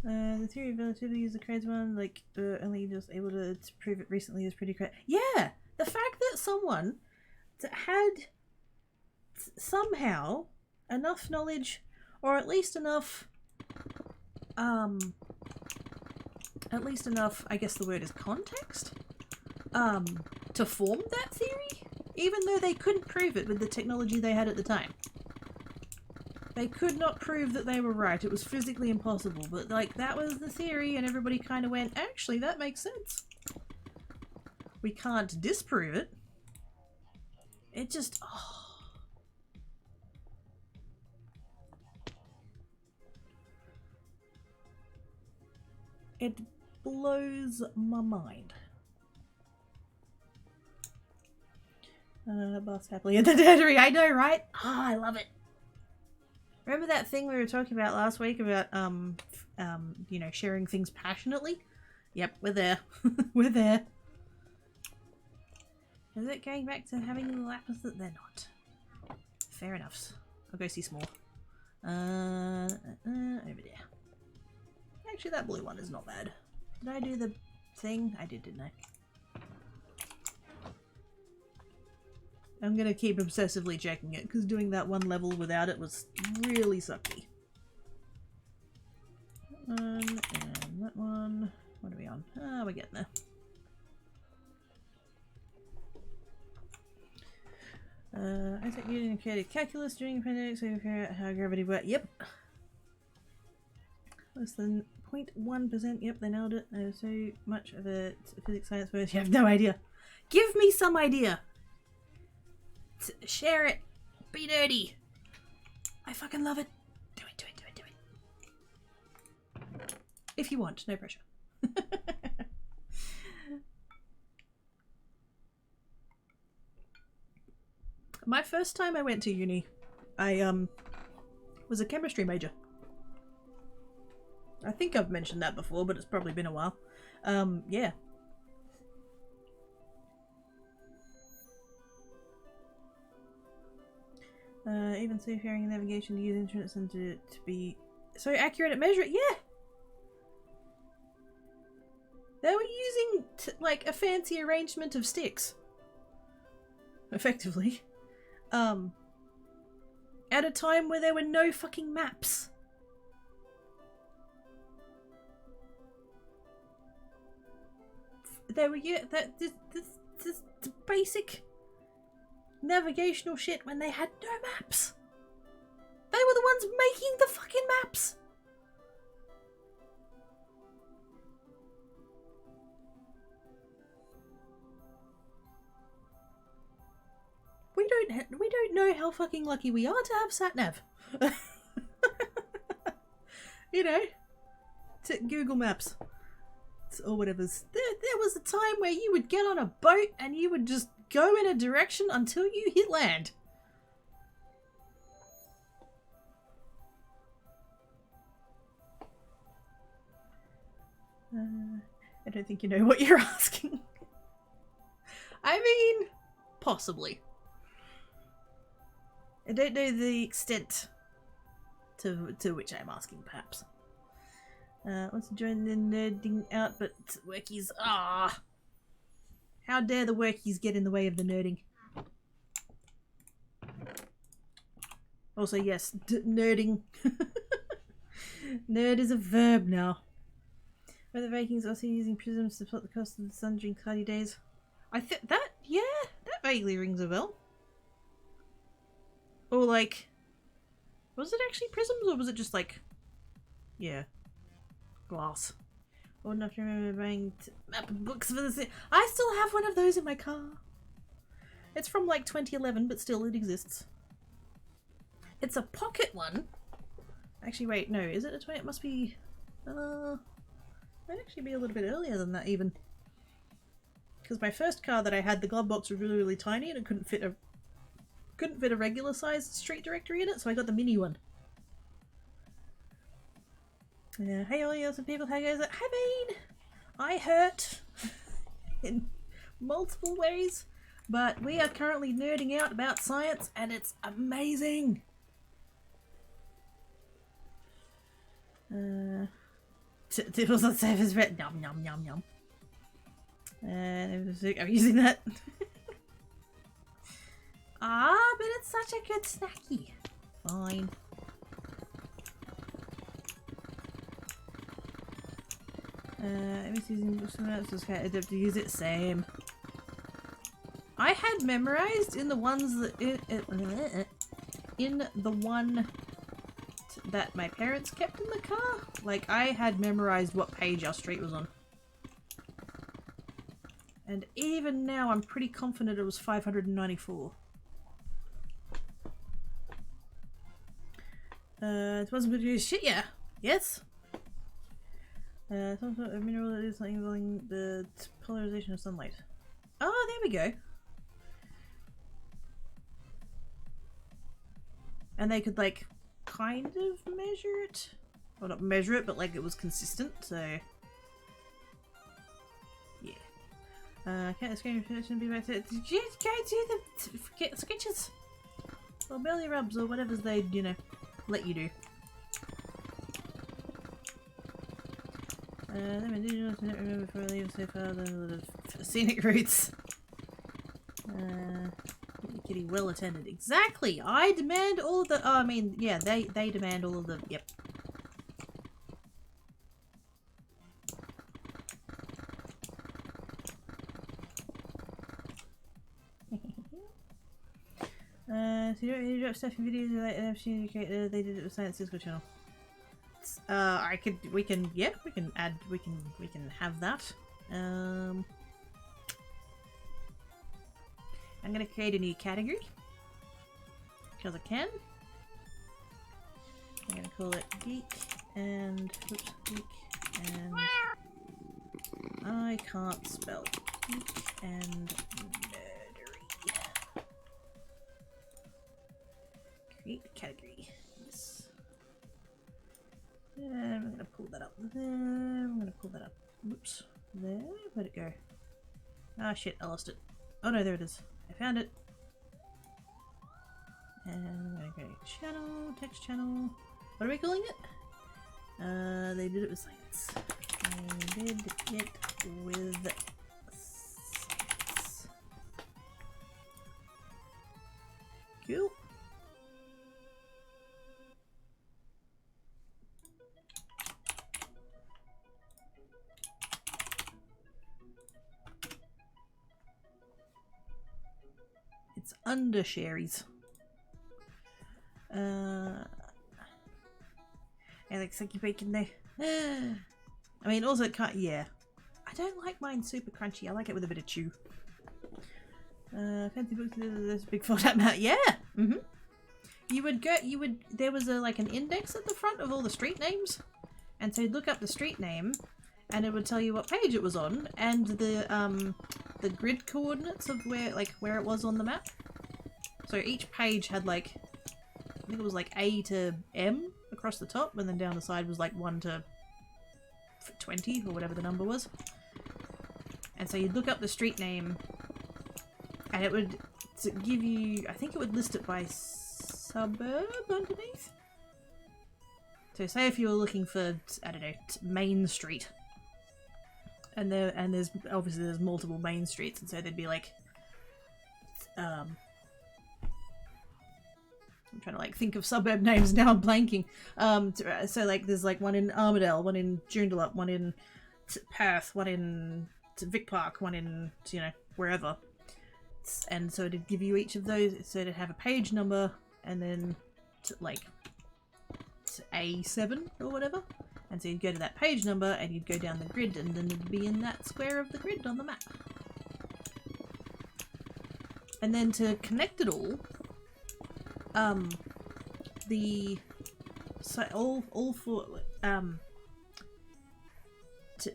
The theory of relativity is the crazy one, like, only just able to prove it recently is pretty crazy. Yeah! The fact that someone had somehow enough knowledge, or at least enough, I guess the word is context, to form that theory, even though they couldn't prove it with the technology they had at the time. They could not prove that they were right. It was physically impossible, but, like, that was the theory, and everybody kind of went, actually, that makes sense. We can't disprove it. It just, oh. It blows my mind. Boss happily at the deadery. I know, right? Ah, I love it. Remember that thing we were talking about last week about, you know, sharing things passionately? Yep, we're there. We're there. Is it going back to having the lapis that they're not? Fair enough. I'll go see Small. Over there. Actually, that blue one is not bad. Did I do the thing? I did, didn't I? I'm gonna keep obsessively checking it, because doing that one level without it was really sucky. That one, and that one. What are we on? Ah, we're getting there. Isaac Newton created calculus during the pandemic, so you figure out how gravity works. Yep. Less than 0.1%. Yep, they nailed it. There's so much of a physics science verse. You have no idea. Give me some idea. Share it. Be dirty. I fucking love it. Do it, do it, do it, do it. If you want, no pressure. My first time I went to uni, I was a chemistry major. I think I've mentioned that before, but it's probably been a while. Yeah. Even seafaring and navigation to use instruments and to be so accurate at measuring. Yeah! They were using, like, a fancy arrangement of sticks. Effectively. At a time where there were no fucking maps. They were this basic navigational shit when they had no maps. They were the ones making the fucking maps. We don't know how fucking lucky we are to have sat-nav. You know, to Google Maps or whatever's. There was a time where you would get on a boat and you would just go in a direction until you hit land. I don't think you know what you're asking. I mean, possibly. I don't know the extent to which I'm asking, perhaps. Wants to join the nerding out, but workies. Ah! How dare the workies get in the way of the nerding? Also, yes, nerding. Nerd is a verb now. Were the Vikings also using prisms to plot the cost of the sun during cloudy days? I think that, yeah, that vaguely rings a bell. Or like, was it actually prisms or was it just like, yeah, glass? Old enough to remember buying map books for the. I still have one of those in my car. It's from like 2011, but still it exists. It's a pocket one. Actually, wait, no, is it a 20? It must be. Might actually be a little bit earlier than that even. Because my first car that I had, the glove box was really, really tiny and it couldn't fit a regular sized street directory in it, so I got the mini one. Hey all you awesome people, how goes it? I mean, I hurt in multiple ways, but we are currently nerding out about science and it's amazing. Tipples not safe as red. Yum yum yum yum. And I'm using that. But it's such a good snacky. Fine. I'm using someone else was kind of to use it. Same. I had memorized in the ones that in the one that my parents kept in the car. Like I had memorized what page our street was on. And even now I'm pretty confident it was 594. It wasn't good to use shit, yeah. Yes. Some sort of mineral that is not involving the polarization of sunlight. Oh, there we go. And they could like kind of measure it. Well, not measure it, but like it was consistent, so yeah. Can't the screen shouldn't be back there. Did you go to the sketches? Or belly rubs or whatever they, you know, let you do. I don't remember before I leave so far the scenic routes. Kitty well attended. Exactly! I demand all of the I mean, yeah, they demand all of the yep. So you don't need to drop stuff in videos like an opportunity to create they did it with Science Discord channel. We can have that. I'm gonna create a new category because I can. I'm gonna call it geek and I can't spell geek and nerdery. Create category. Yes. I'm gonna pull that up there. I'm gonna pull that up. Whoops. There. Where'd it go? Ah shit, I lost it. Oh no, there it is. I found it. And I'm gonna go channel, text channel. What are we calling it? They did it with science. They did it with science. Cool. undersharies. I like sucky bacon there. I mean, also it can't. Yeah, I don't like mine super crunchy. I like it with a bit of chew. Fancy books. There's a big format map. Yeah. Mhm. You would go. You would. There was a like an index at the front of all the street names, and so you'd look up the street name, and it would tell you what page it was on, and the grid coordinates of where it was on the map. So each page had like, I think it was like A to M across the top, and then down the side was like 1 to 20 or whatever the number was. And so you'd look up the street name, and it would give you, I think it would list it by suburb underneath. So say if you were looking for, I don't know, Main Street, and there's obviously there's multiple main streets, and so there'd be like, I'm trying to like think of suburb names now. I'm blanking. So like there's like one in Armadale, one in Joondalup, one in Perth, one in Vic Park, one in wherever. And so it'd give you each of those. So it'd have a page number, and then like A7 or whatever. And so you'd go to that page number, and you'd go down the grid, and then it'd be in that square of the grid on the map. And then to connect it all,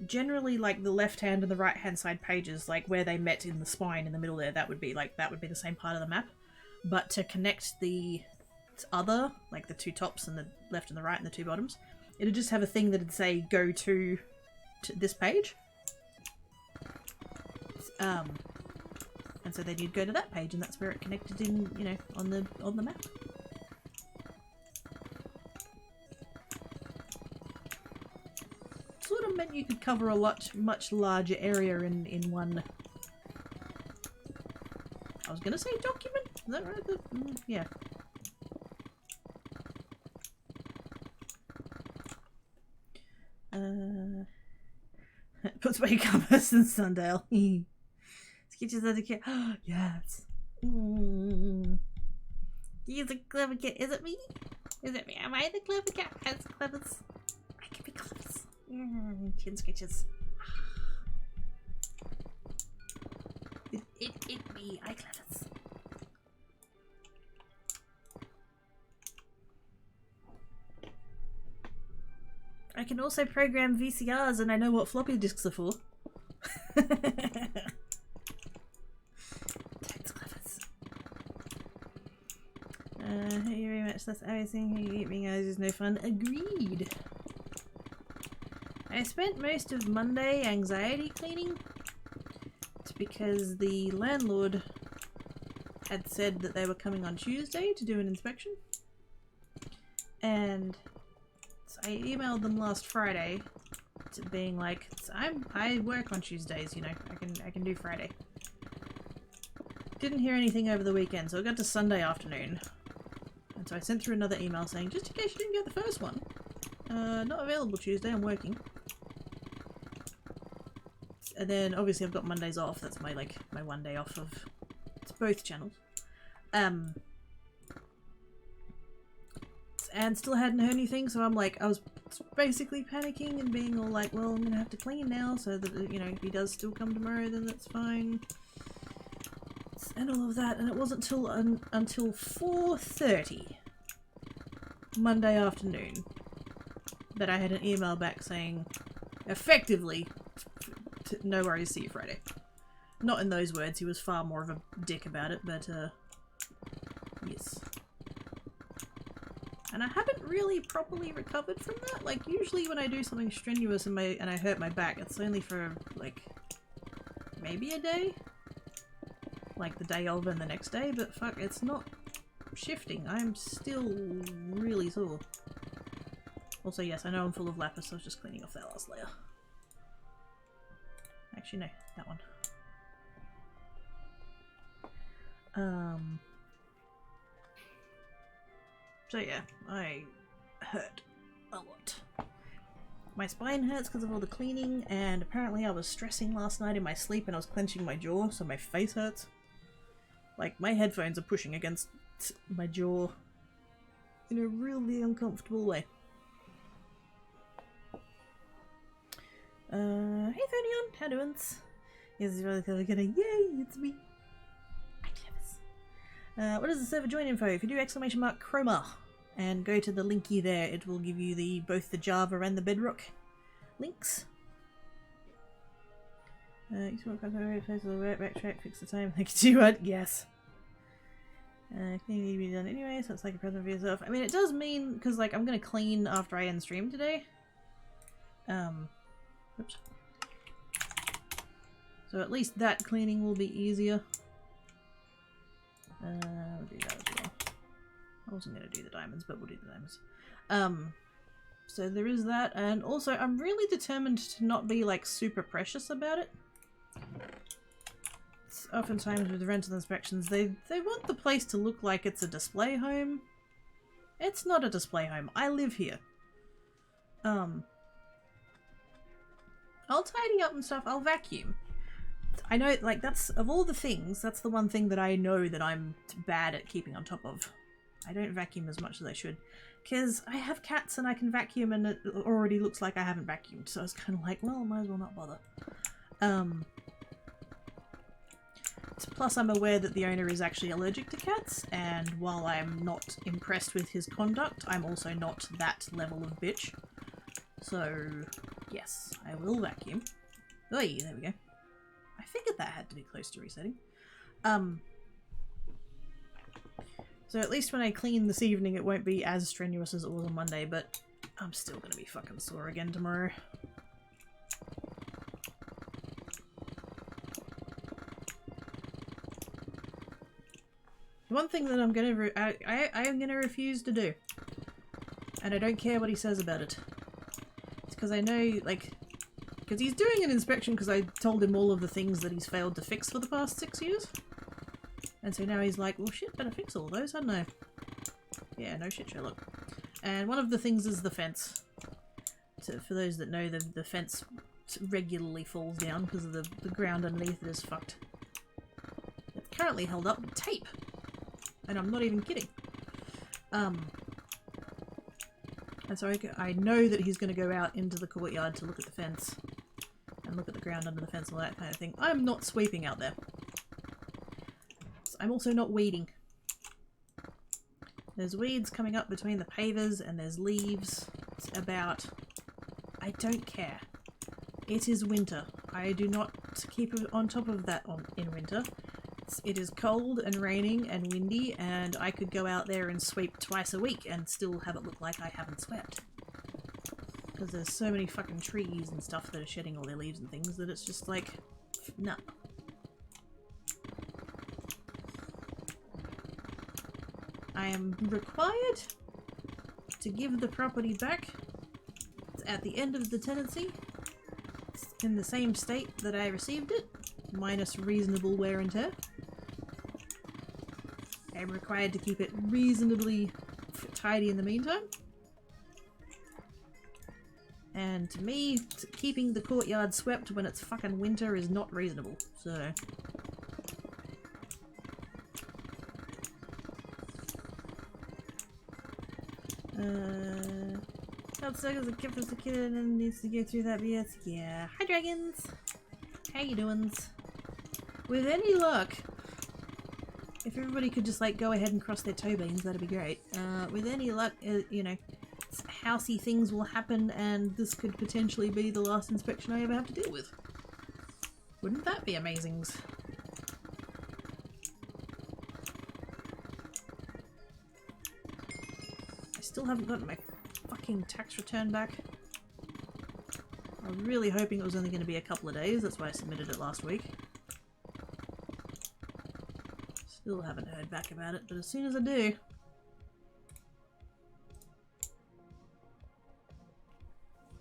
generally like the left hand and the right hand side pages, like where they met in the spine in the middle there, that would be the same part of the map. But to connect the other, like the two tops and the left and the right and the two bottoms, it'd just have a thing that'd say go to this page. And so then you'd go to that page, and that's where it connected in, on the map. Sort of meant you could cover a much larger area in one. I was gonna say document. Is that right? Yeah. Puts away compass in Sundale. Sketches as a kid. Yes. He's a clever kid. Is it me? Is it me? Am I the clever cat? Has clevers? I can be clevers. Chin sketches. It me. I clevers. I can also program VCRs, and I know what floppy disks are for. Thank you very much. That's everything. Eating guys is no fun. Agreed. I spent most of Monday anxiety cleaning. It's because the landlord had said that they were coming on Tuesday to do an inspection. And so I emailed them last Friday to being like, I work on Tuesdays, I can do Friday. Didn't hear anything over the weekend, so I got to Sunday afternoon. And so I sent through another email saying, just in case you didn't get the first one, not available Tuesday, I'm working. And then obviously I've got Mondays off, that's my one day off of both channels. And still hadn't heard anything, so I was basically panicking and being all like, well, I'm gonna have to clean now, so that, if he does still come tomorrow, then that's fine. And all of that, and it wasn't until 4:30 Monday afternoon that I had an email back saying, effectively, no worries, see you Friday. Not in those words, he was far more of a dick about it, but yes. And I haven't really properly recovered from that. Like, usually when I do something strenuous and I hurt my back, it's only for, like, maybe a day? Like the day of and the next day, but fuck, it's not shifting. I'm still really sore. Also, yes, I know I'm full of lapis, so I was just cleaning off that last layer. Actually, no, that one. So yeah, I hurt a lot. My spine hurts because of all the cleaning, and apparently I was stressing last night in my sleep and I was clenching my jaw, so my face hurts. Like, my headphones are pushing against my jaw in a really uncomfortable way. Hey Thonion, how doings? Yes, it's really kind of gonna, yay, it's me. I Travis. What is the server join info? If you do !chroma and go to the linky there, it will give you both the Java and the Bedrock links. You want to backtrack, fix the time, thank you, what? Yes. Can you be done anyway, so it's like a present for yourself. I mean, it does mean, because, like, I'm gonna clean after I end stream today. Oops. So at least that cleaning will be easier. We'll do that as well. I wasn't gonna do the diamonds, but we'll do the diamonds. So there is that, and also I'm really determined to not be, like, super precious about it. It's oftentimes with rental inspections, they want the place to look like it's a display home. It's not a display home. I live here. I'll tidy up and stuff. I'll vacuum. I know, like, that's, of all the things, that's the one thing that I know that I'm bad at keeping on top of. I don't vacuum as much as I should. Because I have cats and I can vacuum and it already looks like I haven't vacuumed. So it's kind of like, well, might as well not bother. Plus I'm aware that the owner is actually allergic to cats, and while I'm not impressed with his conduct, I'm also not that level of bitch. So, yes, I will vacuum. Oh, yeah, there we go. I figured that had to be close to resetting. So at least when I clean this evening it won't be as strenuous as it was on Monday, but I'm still gonna be fucking sore again tomorrow. One thing that I'm gonna I am gonna refuse to do, and I don't care what he says about it. It's because I know, like, because he's doing an inspection because I told him all of the things that he's failed to fix for the past 6 years. And so now he's like, well shit, better fix all those, hadn't I? Yeah, no shit, Sherlock. And one of the things is the fence. So for those that know, the fence regularly falls down because of the ground underneath it is fucked. It's currently held up with tape. And I'm not even kidding. And so I know that he's going to go out into the courtyard to look at the fence. And look at the ground under the fence and all that kind of thing. I'm not sweeping out there. I'm also not weeding. There's weeds coming up between the pavers and there's leaves. It's about... I don't care. It is winter. I do not keep on top of that in winter. It is cold and raining and windy, and I could go out there and sweep twice a week and still have it look like I haven't swept. Because there's so many fucking trees and stuff that are shedding all their leaves and things that it's just like, no. I am required to give the property back at the end of the tenancy in the same state that I received it, minus reasonable wear and tear. I'm required to keep it reasonably tidy in the meantime. And to me, keeping the courtyard swept when it's fucking winter is not reasonable, so... Outside as a kid as a kid and needs to go through that BS. Yeah. Hi dragons! How you doings? With any luck, if everybody could just like go ahead and cross their toe beans, that'd be great. With any luck, you know, housey things will happen and this could potentially be the last inspection I ever have to deal with. Wouldn't that be amazing? I still haven't gotten my fucking tax return back. I was really hoping it was only going to be a couple of days, that's why I submitted it last week. Still haven't heard back about it, but as soon as I do...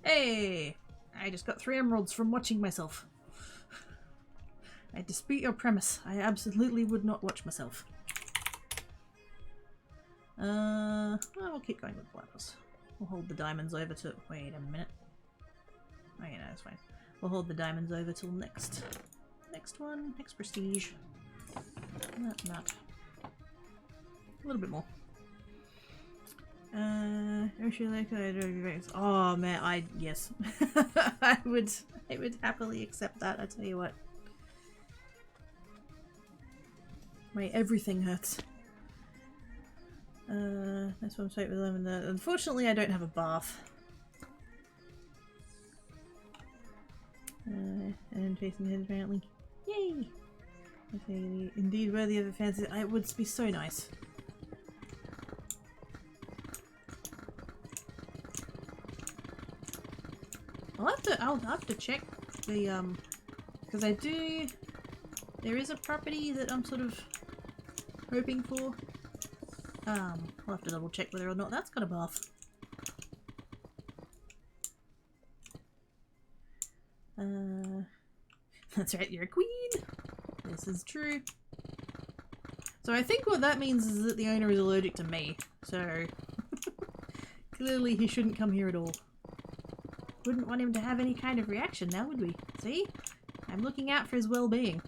Hey! I just got 3 emeralds from watching myself. I dispute your premise. I absolutely would not watch myself. Well, we'll keep going with flowers. We'll hold the diamonds over to... Wait a minute. Oh yeah, no, that's fine. We'll hold the diamonds over till next one. Next prestige. Not. A little bit more. Oh man, yes. I would happily accept that, I tell you what. My everything hurts. This one's straight with lemon. Unfortunately, I don't have a bath. And facing head apparently. Yay! Okay, indeed worthy of a fancy. It would be so nice. I'll have to check the because there is a property that I'm sort of hoping for. I'll have to double check whether or not that's got a bath. That's right, you're a queen. This is true. So I think what that means is that the owner is allergic to me. So clearly he shouldn't come here at all. Wouldn't want him to have any kind of reaction now, would we? See? I'm looking out for his well-being.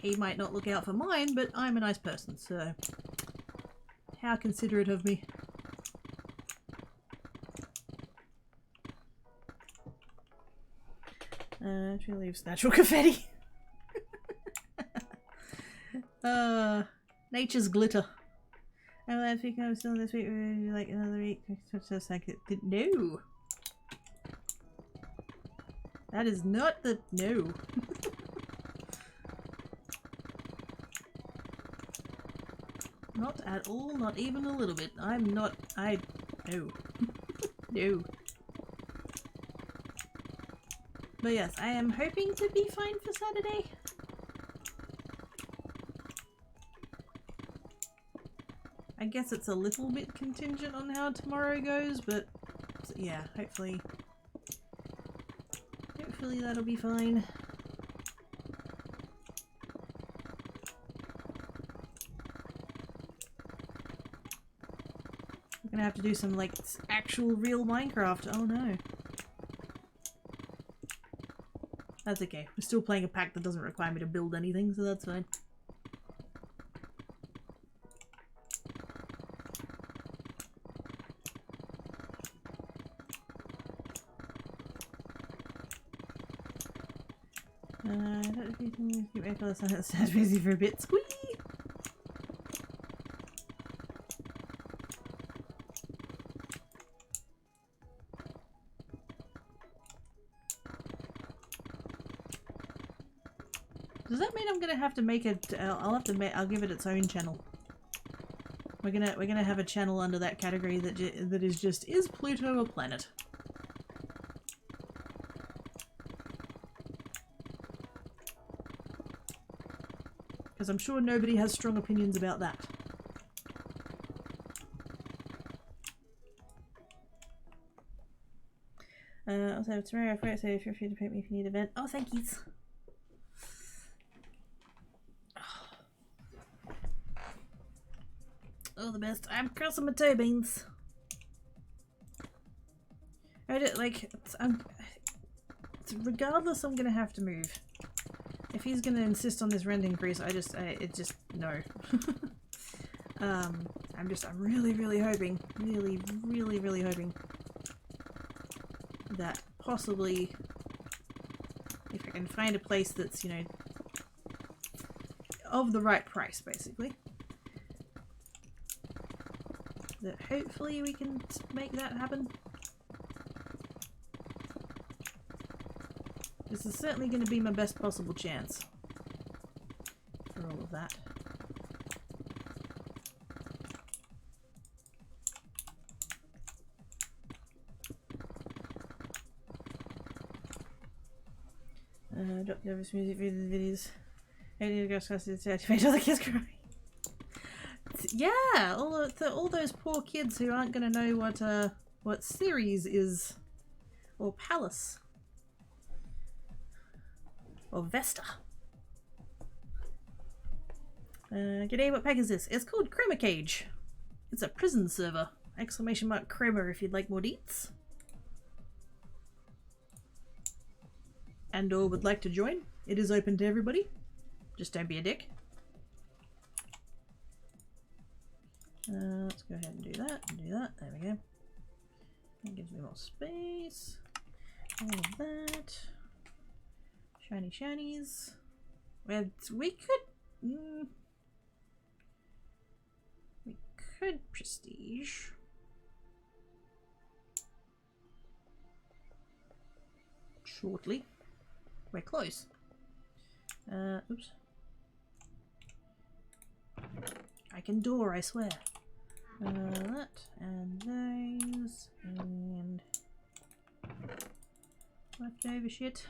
He might not look out for mine, but I'm a nice person, so how considerate of me. She leaves natural confetti. Nature's glitter. Oh, last week I was still this week. Would you like another week? No. That is not the no. Not at all. Not even a little bit. I'm not. No. No. But yes, I am hoping to be fine for Saturday. I guess it's a little bit contingent on how tomorrow goes, but yeah, hopefully that'll be fine. I'm gonna have to do some like actual real Minecraft. Oh no. That's okay. We're still playing a pack that doesn't require me to build anything, so that's fine. Keep my fellow son that's busy for a bit. Squee! Does that mean I'm gonna have to make it? I'll give it its own channel. We're gonna have a channel under that category that is just, is Pluto a planet? Because I'm sure nobody has strong opinions about that. Also have tomorrow I forgot, so feel free to paint me if you need a vent. Oh, thank yous. Oh, the best. I'm crossing my toe beans. I don't, like, regardless, I'm gonna have to move. If he's gonna insist on this rent increase, no. I'm really hoping, really hoping that possibly, if I can find a place that's, you know, of the right price, basically, that hopefully we can make that happen. This is certainly going to be my best possible chance for all of that. Drop the obvious music videos. I need to go to make all the kids cry. Yeah, all those poor kids who aren't going to know what Ceres is, or Palace. Or Vesta. G'day, what pack is this? It's called Chroma Cage. It's a prison server. Exclamation mark Chroma if you'd like more deets. And or would like to join. It is open to everybody. Just don't be a dick. Let's go ahead and do that and do that. There we go. That gives me more space. All of that. Shiny shinies. Well, we could prestige. Shortly. We're close. Oops. I can door, I swear. That and those and leftover shit.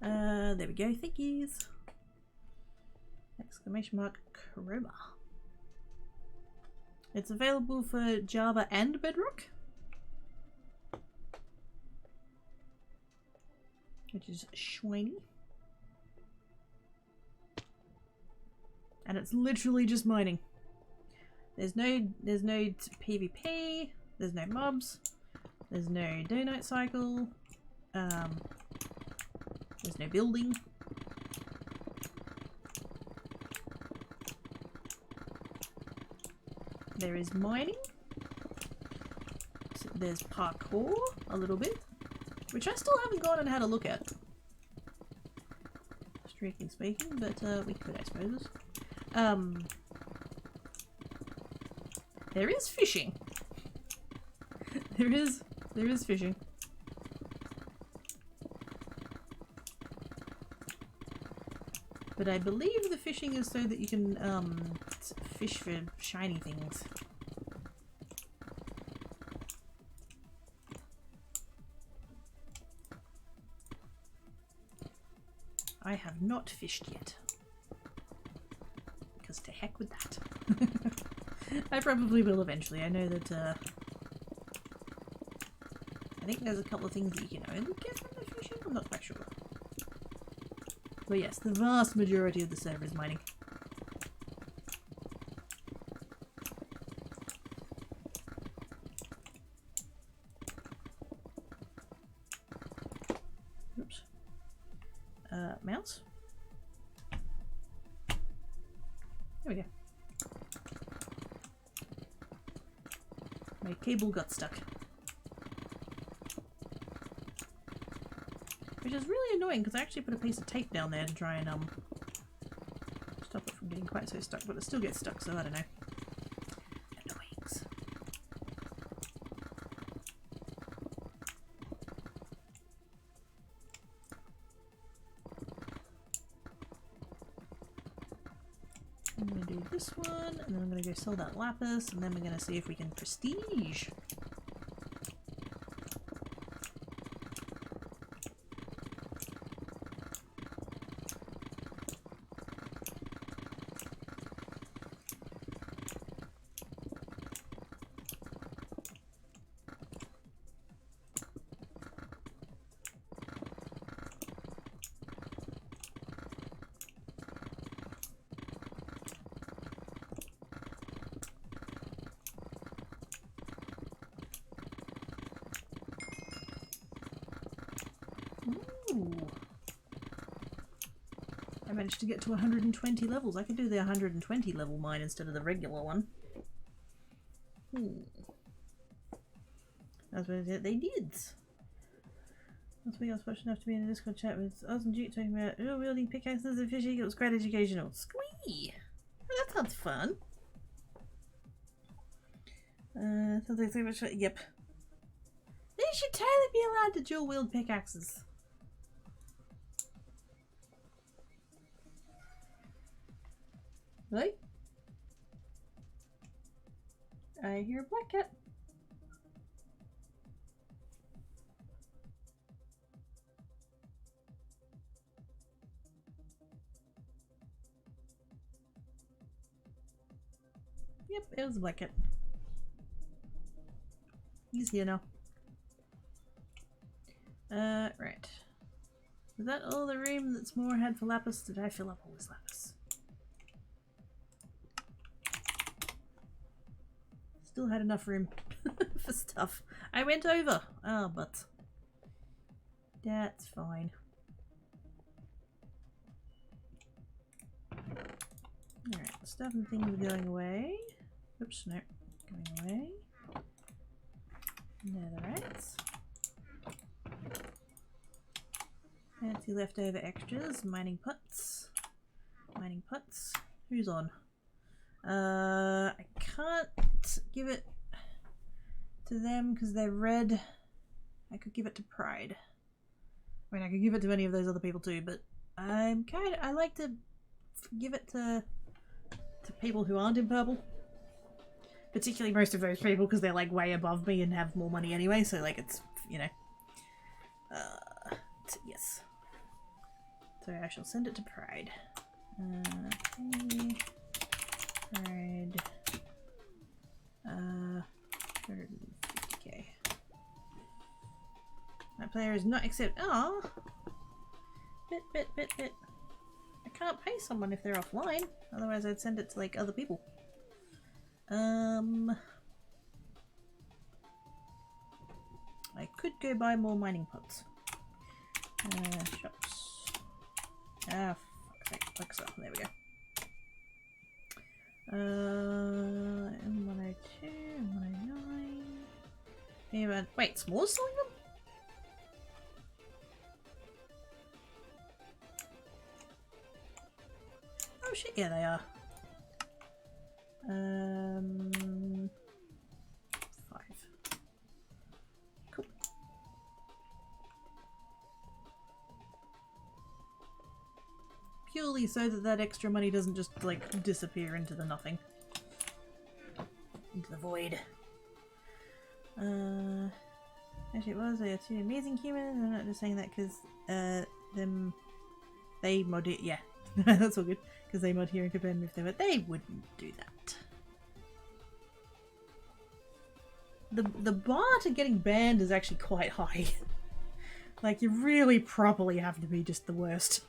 There we go. Thank yous. Exclamation mark Chroma. It's available for Java and Bedrock, which is shiny. And it's literally just mining. There's no PvP, there's no mobs, there's no donut cycle, there's no building. There is mining. So there's parkour a little bit, which I still haven't gone and had a look at. Strictly speaking, but we could, I suppose. There is fishing. there is fishing. But I believe the fishing is so that you can fish for shiny things. I have not fished yet. Because to heck with that. I probably will eventually. I know that I think there's a couple of things that you can only get from the fishing. I'm not quite sure. But yes, the vast majority of the server is mining. Oops. Mouse. There we go. My cable got stuck. Which is really annoying because I actually put a piece of tape down there to try and stop it from getting quite so stuck, but it still gets stuck, so I don't know. Annoyings. I'm going to do this one, and then I'm going to go sell that lapis, and then we're going to see if we can prestige. Ooh. I managed to get to 120 levels. I could do the 120 level mine instead of the regular one. That's what they did. Last week I was fortunate enough to be in a Discord chat with Oz and Duke talking about wielding pickaxes and fishing. It was quite educational. Squee! Oh, that sounds fun. Sounds like so much fun. Yep. They should totally be allowed to dual wield pickaxes. Right? I hear a black cat. Yep, it was a black cat. He's here now. Right. Is that all the room that's more had for lapis? Did I fill up all this lapis? Still had enough room for stuff. I went over. Oh, but That's fine. Alright, stuff and things are going away. Oops, no. Going away. Netherites. Fancy leftover extras. Mining pots. Mining pots. Who's on? I can't give it to them because they're red. I could give it to Pride. I mean, I could give it to any of those other people too, but I like to give it to people who aren't in purple. Particularly most of those people because they're like way above me and have more money anyway, so like it's, you know. Yes. So I shall send it to Pride. Okay. Pride. 250k. That player is not accept. Oh, bit. I can't pay someone if they're offline. Otherwise, I'd send it to like other people. I could go buy more mining pots. Shops. Ah, fuck's sake. Fuck's up. There we go. M102, M109. Yeah, wait, s'mores selling them? Oh shit, yeah they are. 5. Cool. Purely so that that extra money doesn't just like disappear into the nothing. Into the void. Actually it was, they are 2 amazing humans. I'm not just saying that because they mod it, yeah. That's all good. Because they mod here and compare them if they were. They wouldn't do that. The bar to getting banned is actually quite high. Like, you really properly have to be just the worst.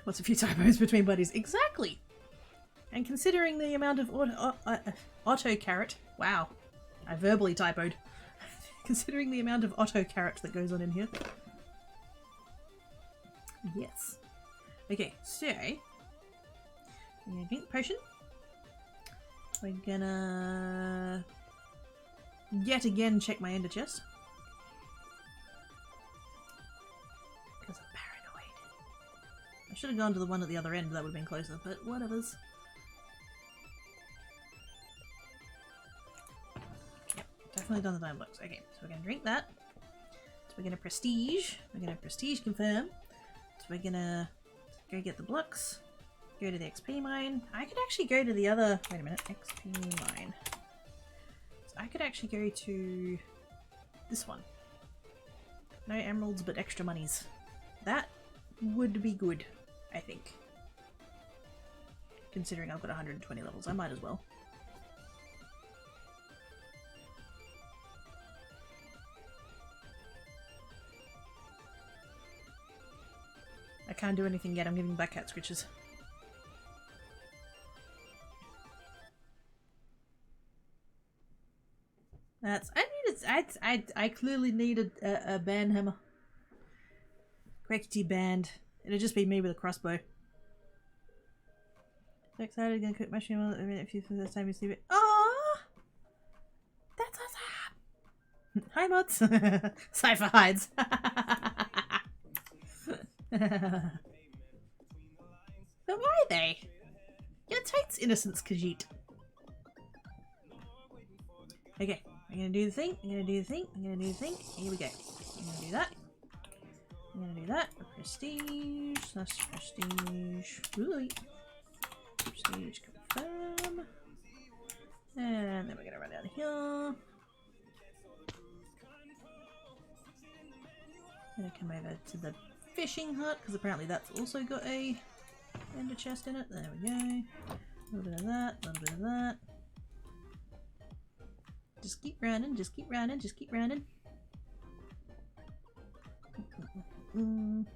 What's a few typos between buddies? Exactly! And considering the amount of auto carrot, wow, I verbally typoed. Considering the amount of auto carrot that goes on in here. Yes. Okay, so we're gonna drink the potion. We're gonna yet again check my ender chest. Because I'm paranoid. I should have gone to the one at the other end, that would have been closer, but whatever's. Yep, definitely done the time blocks. Okay, so we're gonna drink that. So we're gonna prestige. We're gonna prestige confirm. So we're gonna go get the blocks. Go to the XP mine. I could actually go to the other... Wait a minute. XP mine. So I could actually go to this one. No emeralds, but extra monies. That would be good, I think. Considering I've got 120 levels, I might as well. I can't do anything yet. I'm getting black cat scritches. That's. I clearly needed a band hammer. Crackety band. It'll just be me with a crossbow. So excited, gonna cook mushroom on it if you for the first time you see it. Oh, that's awesome! Hi mods! Cypher hides. But why they? Your tights innocence, Khajiit. Okay, I'm gonna do the thing, I'm gonna do the thing, I'm gonna do the thing. Here we go. I'm gonna do that. I'm gonna do that. Prestige. That's prestige. Ooh. Prestige confirm. And then we're gonna run down here. Gonna come over to the fishing hut because apparently that's also got a ender chest in it. There we go. A little bit of that, a little bit of that. Just keep running, just keep running, just keep running. Run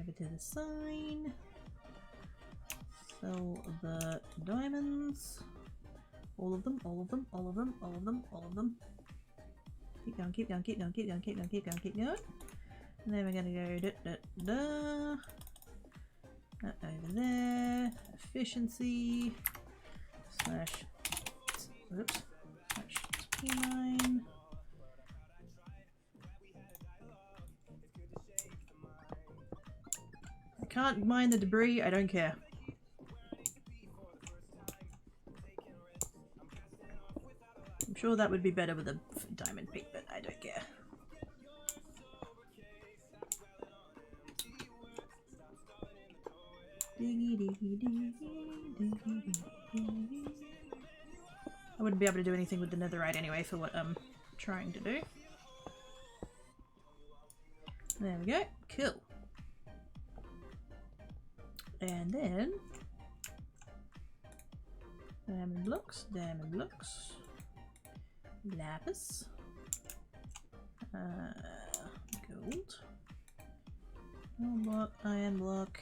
over to the sign. Sell the diamonds. All of them, all of them, all of them, all of them, all of them. Keep going, keep going, keep going, keep going, keep going, keep going, keep going. And then we're gonna go da-da-da. That over there. Efficiency. Slash. Oops. Slash P9. I can't mine the debris, I don't care. I'm sure that would be better with a diamond pick, but I don't care. I wouldn't be able to do anything with the netherite anyway for what I'm trying to do. There we go. Cool. And then diamond blocks, lapis, gold, gold block, iron block,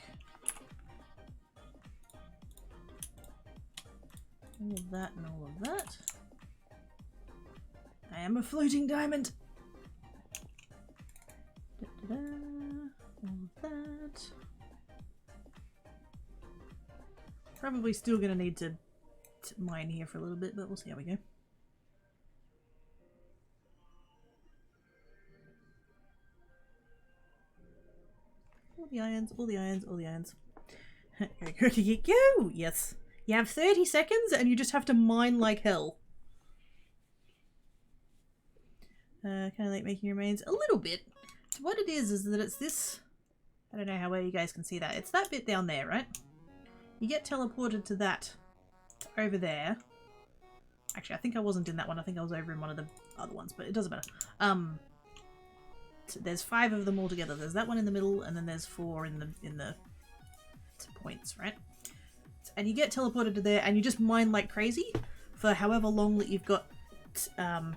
all of that and all of that. I am a floating diamond. Da-da-da. All of that. Probably still gonna need to mine here for a little bit, but we'll see how we go. All the irons, all the irons, all the irons. Go! Yes. You have 30 seconds and you just have to mine like hell. Kind of like making remains a little bit. So what it is that it's this... I don't know how well you guys can see that. It's that bit down there, right? You get teleported to that over there. Actually, I think I wasn't in that one. I think I was over in one of the other ones, but it doesn't matter. So there's 5 of them all together. There's that one in the middle, and then there's 4 in the points, right? And you get teleported to there, and you just mine like crazy for however long that you've got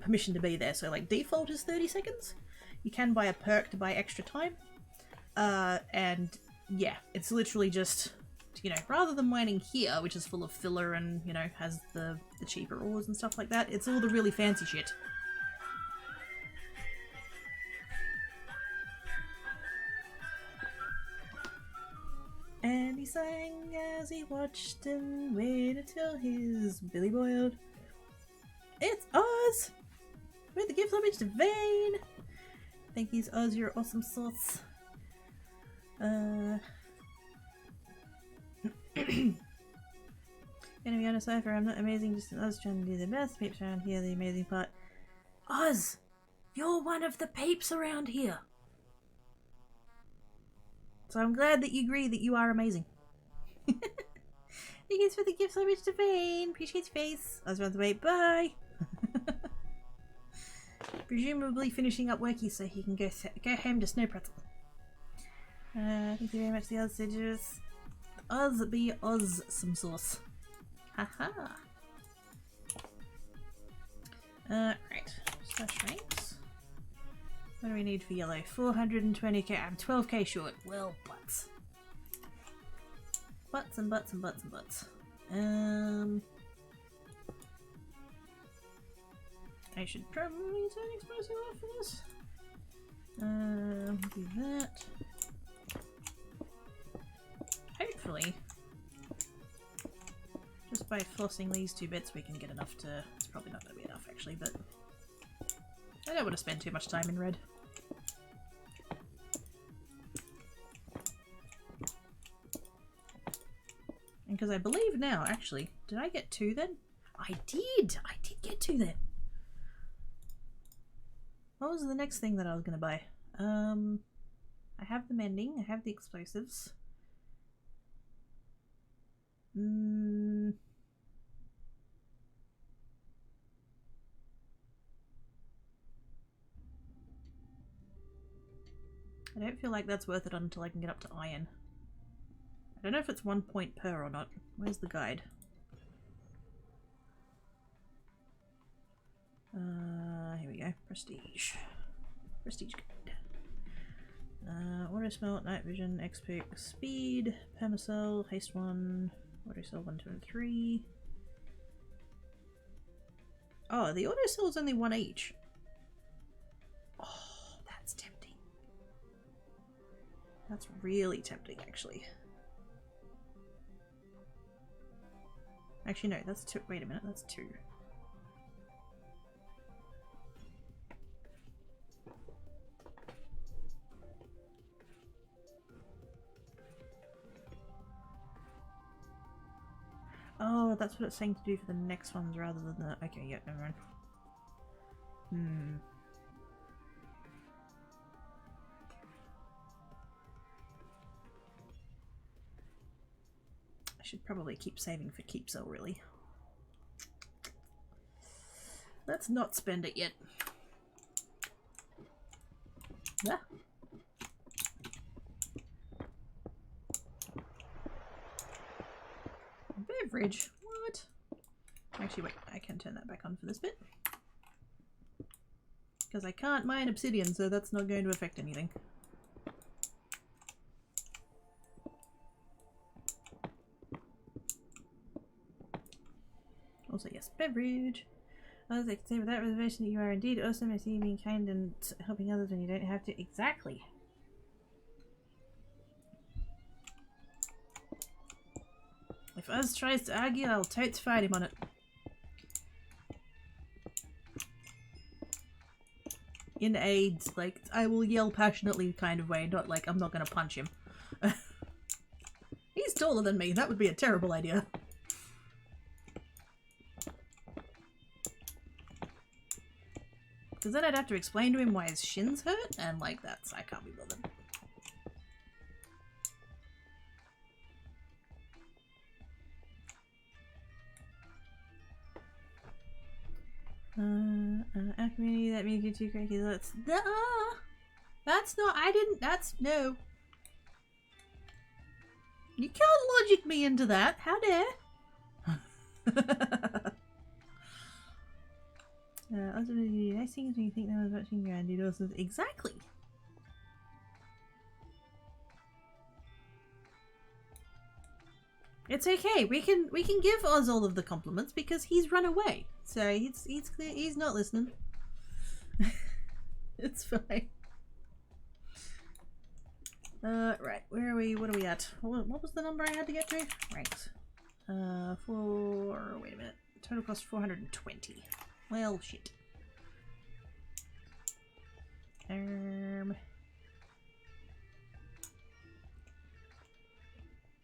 permission to be there. So like default is 30 seconds. You can buy a perk to buy extra time. And yeah, it's literally just, you know, rather than mining here, which is full of filler and, you know, has the cheaper ores and stuff like that, it's all the really fancy shit. And he sang as he watched and waited till his belly boiled. It's Oz! With the gift homage to Vane! Thank you, Oz, you're awesome sauce. Gonna be honest, Cypher, I'm not amazing, just Oz trying to do the best. Peeps around here, the amazing part. Oz! You're one of the peeps around here! So I'm glad that you agree that you are amazing. Thank you for the gift so much to Vane. Appreciate your face. I was about to wait. Bye. Presumably finishing up worky so he can go home to Snow Pretzel. Thank you very much. The Oz Sidgers. Oz be Oz some sauce. Haha. Right. Slash ranks. What do we need for yellow? 420k. I'm 12k short. Well, butts. Butts and butts and butts and butts. I should probably turn explosive off for this. Do that. Hopefully, just by flossing these 2 bits we can get enough to... It's probably not going to be enough actually, but I don't want to spend too much time in red. And because I believe now, actually, did I get 2 then? I did! I did get 2 then! What was the next thing that I was going to buy? I have the mending, I have the explosives. I don't feel like that's worth it until I can get up to iron. I don't know if it's 1 point per or not. Where's the guide? Here we go. Prestige. Prestige guide. Auto smelt, night vision, XP, speed, permacell, haste 1, Autosell 1, 2, and 3. Oh, the autosell is only 1 each. Oh, that's tempting. That's really tempting, actually. Actually, no, that's 2. Wait a minute, that's 2. Oh, that's what it's saying to do for the next ones rather than the... Okay, yeah, never mind. I should probably keep saving for keep sale, really. Let's not spend it yet. Ah. Beverage? What? Actually, wait, I can turn that back on for this bit. Because I can't mine obsidian, so that's not going to affect anything. Also, yes, beverage. Others I can say without reservation that you are indeed awesome. I see you being kind and helping others when you don't have to. Exactly. If Oz tries to argue, I'll totes fight him on it. In a, like, I will yell passionately kind of way, not like I'm not gonna punch him. He's taller than me, that would be a terrible idea. Because then I'd have to explain to him why his shins hurt, and like that's, I can't be bothered. Our community, that means you're too cranky. That's not, I didn't, that's, no. You can't logic me into that, how dare? Ultimately, nice things when you think no one's watching you and do also exactly. It's okay. We can give Oz all of the compliments because he's run away. So he's clear. He's not listening. It's fine. Right. Where are we? What are we at? What was the number I had to get to? Right. Wait a minute. Total cost 420. Well, shit.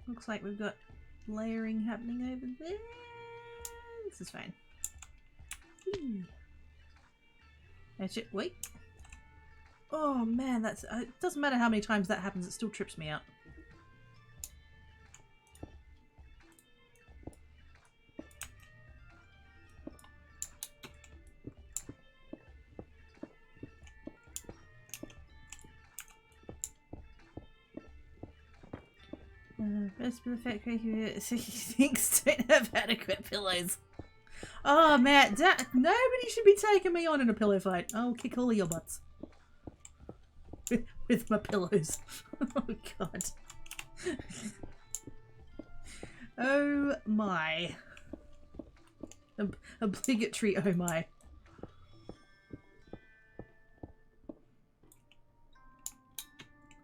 Looks like we've got layering happening over there. This is fine. Wait. Oh man, that's it doesn't matter how many times that happens, it still trips me out. Best effect crazy things don't have adequate pillows. Oh man, nobody should be taking me on in a pillow fight. I'll kick all of your butts. With my pillows. Oh god. Oh my. Obligatory oh my.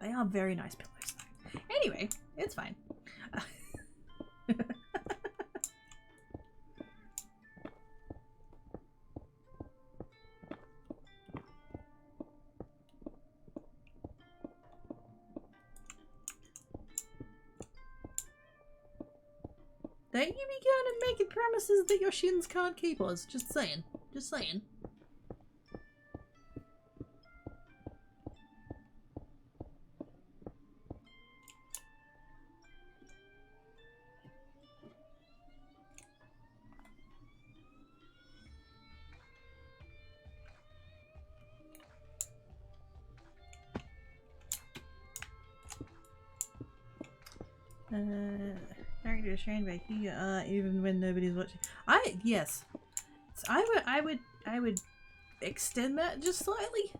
They are very nice pillows though. Anyway, it's fine. Don't you be going and making promises that your shins can't keep us. Just saying. Just saying. Character is trained by who you are, even when nobody's watching. Yes, so I would extend that just slightly,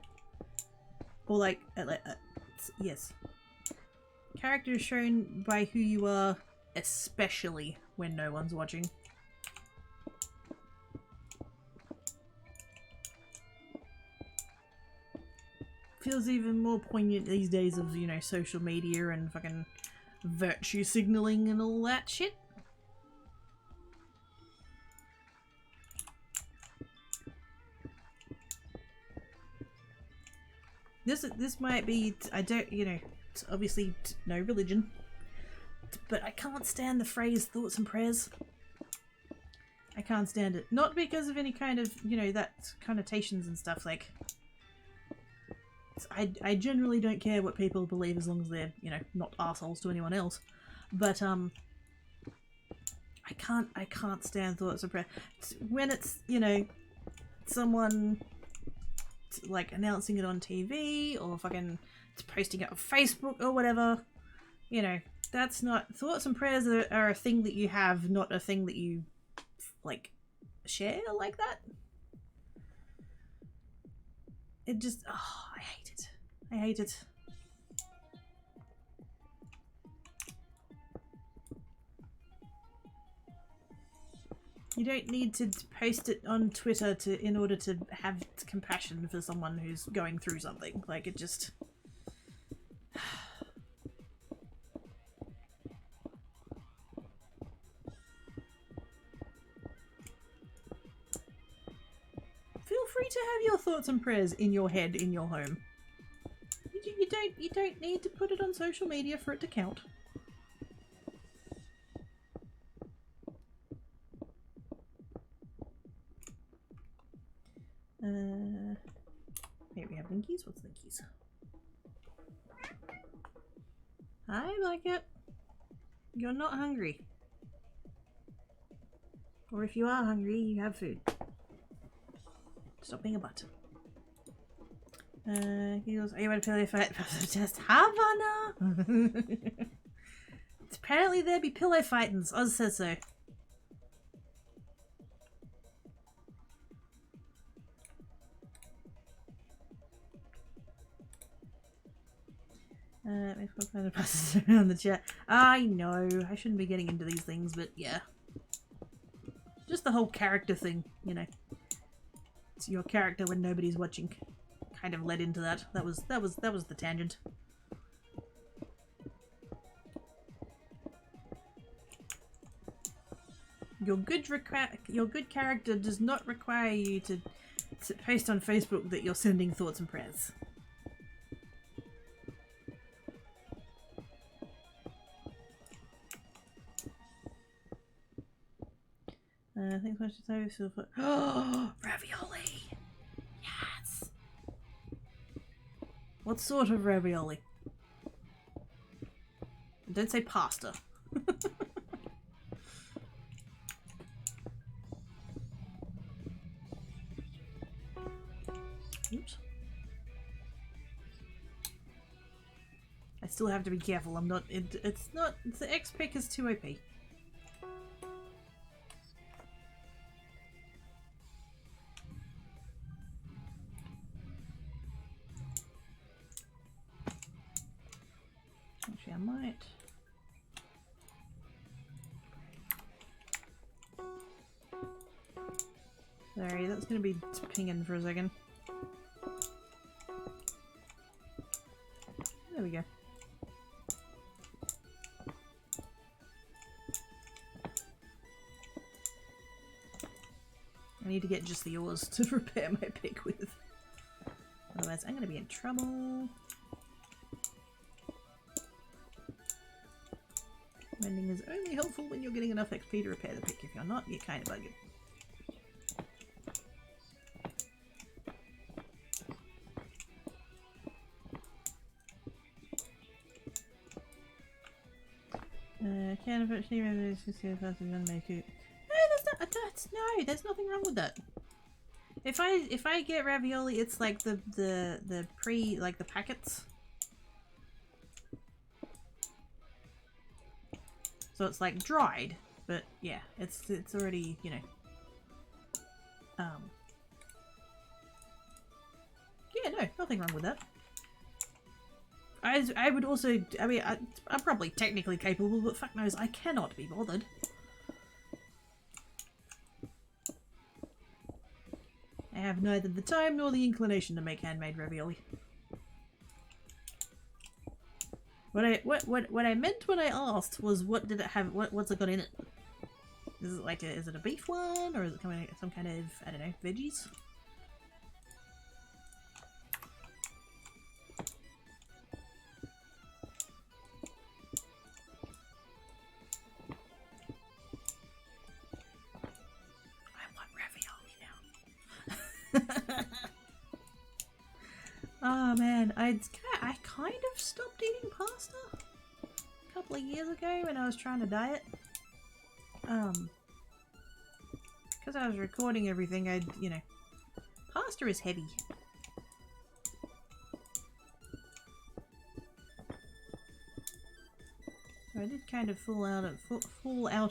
or yes. Character is shown by who you are, especially when no one's watching. Feels even more poignant these days of, you know, social media and fucking virtue signaling and all that shit. This might be, I don't, you know, it's obviously no religion, but I can't stand the phrase thoughts and prayers. I can't stand it. Not because of any kind of, you know, that connotations and stuff, like, I generally don't care what people believe as long as they're, you know, not assholes to anyone else. But I can't stand thoughts of prayer. When it's, you know, someone like announcing it on TV or fucking posting it on Facebook or whatever, you know, that's not, thoughts and prayers are a thing that you have, not a thing that you like share like that. It just, oh, I hate it. I hate it. You don't need to post it on Twitter in order to have compassion for someone who's going through something. Like, it just... Feel free to have your thoughts and prayers in your head, in your home. You don't need to put it on social media for it to count. Here we have Linkies. What's Linkies? Hi, Blanket. You're not hungry. Or if you are hungry, you have food. Stop being a butt. He goes, are you ready to pillow fight? Just Havana! Apparently there be pillow fightings. Oz says so. Passes around the chat. I know, I shouldn't be getting into these things, but yeah. Just the whole character thing, you know. It's your character when nobody's watching. Kind of led into that. That was the tangent. Your good character does not require you to post on Facebook that you're sending thoughts and prayers. I think I should say so. Oh, ravioli! Yes! What sort of ravioli? Don't say pasta. Oops. I still have to be careful. I'm not. It's not. The X pick is too OP. Actually, I might. Sorry, that's going to be pinging for a second. There we go. I need to get just the ores to repair my pick with. Otherwise, I'm going to be in trouble. Mending is only helpful when you're getting enough XP to repair the pick. If you're not, you're kind of buggered. Can unfortunately remember this is the first one make it. No, there's nothing wrong with that. If I get ravioli, it's like the like the packets. So it's like dried, but yeah, it's already, you know. Yeah, no, nothing wrong with that. I would also, I mean, I'm probably technically capable, but fuck knows, I cannot be bothered. I have neither the time nor the inclination to make handmade ravioli. What I meant when I asked was, what did it have? What's it got in it? Is it like is it a beef one, or is it coming some kind of, I don't know, veggies? I want ravioli now. Oh man, I kind of stopped eating pasta a couple of years ago when I was trying to diet. Because I was recording everything, you know, pasta is heavy. So I did kind of fall out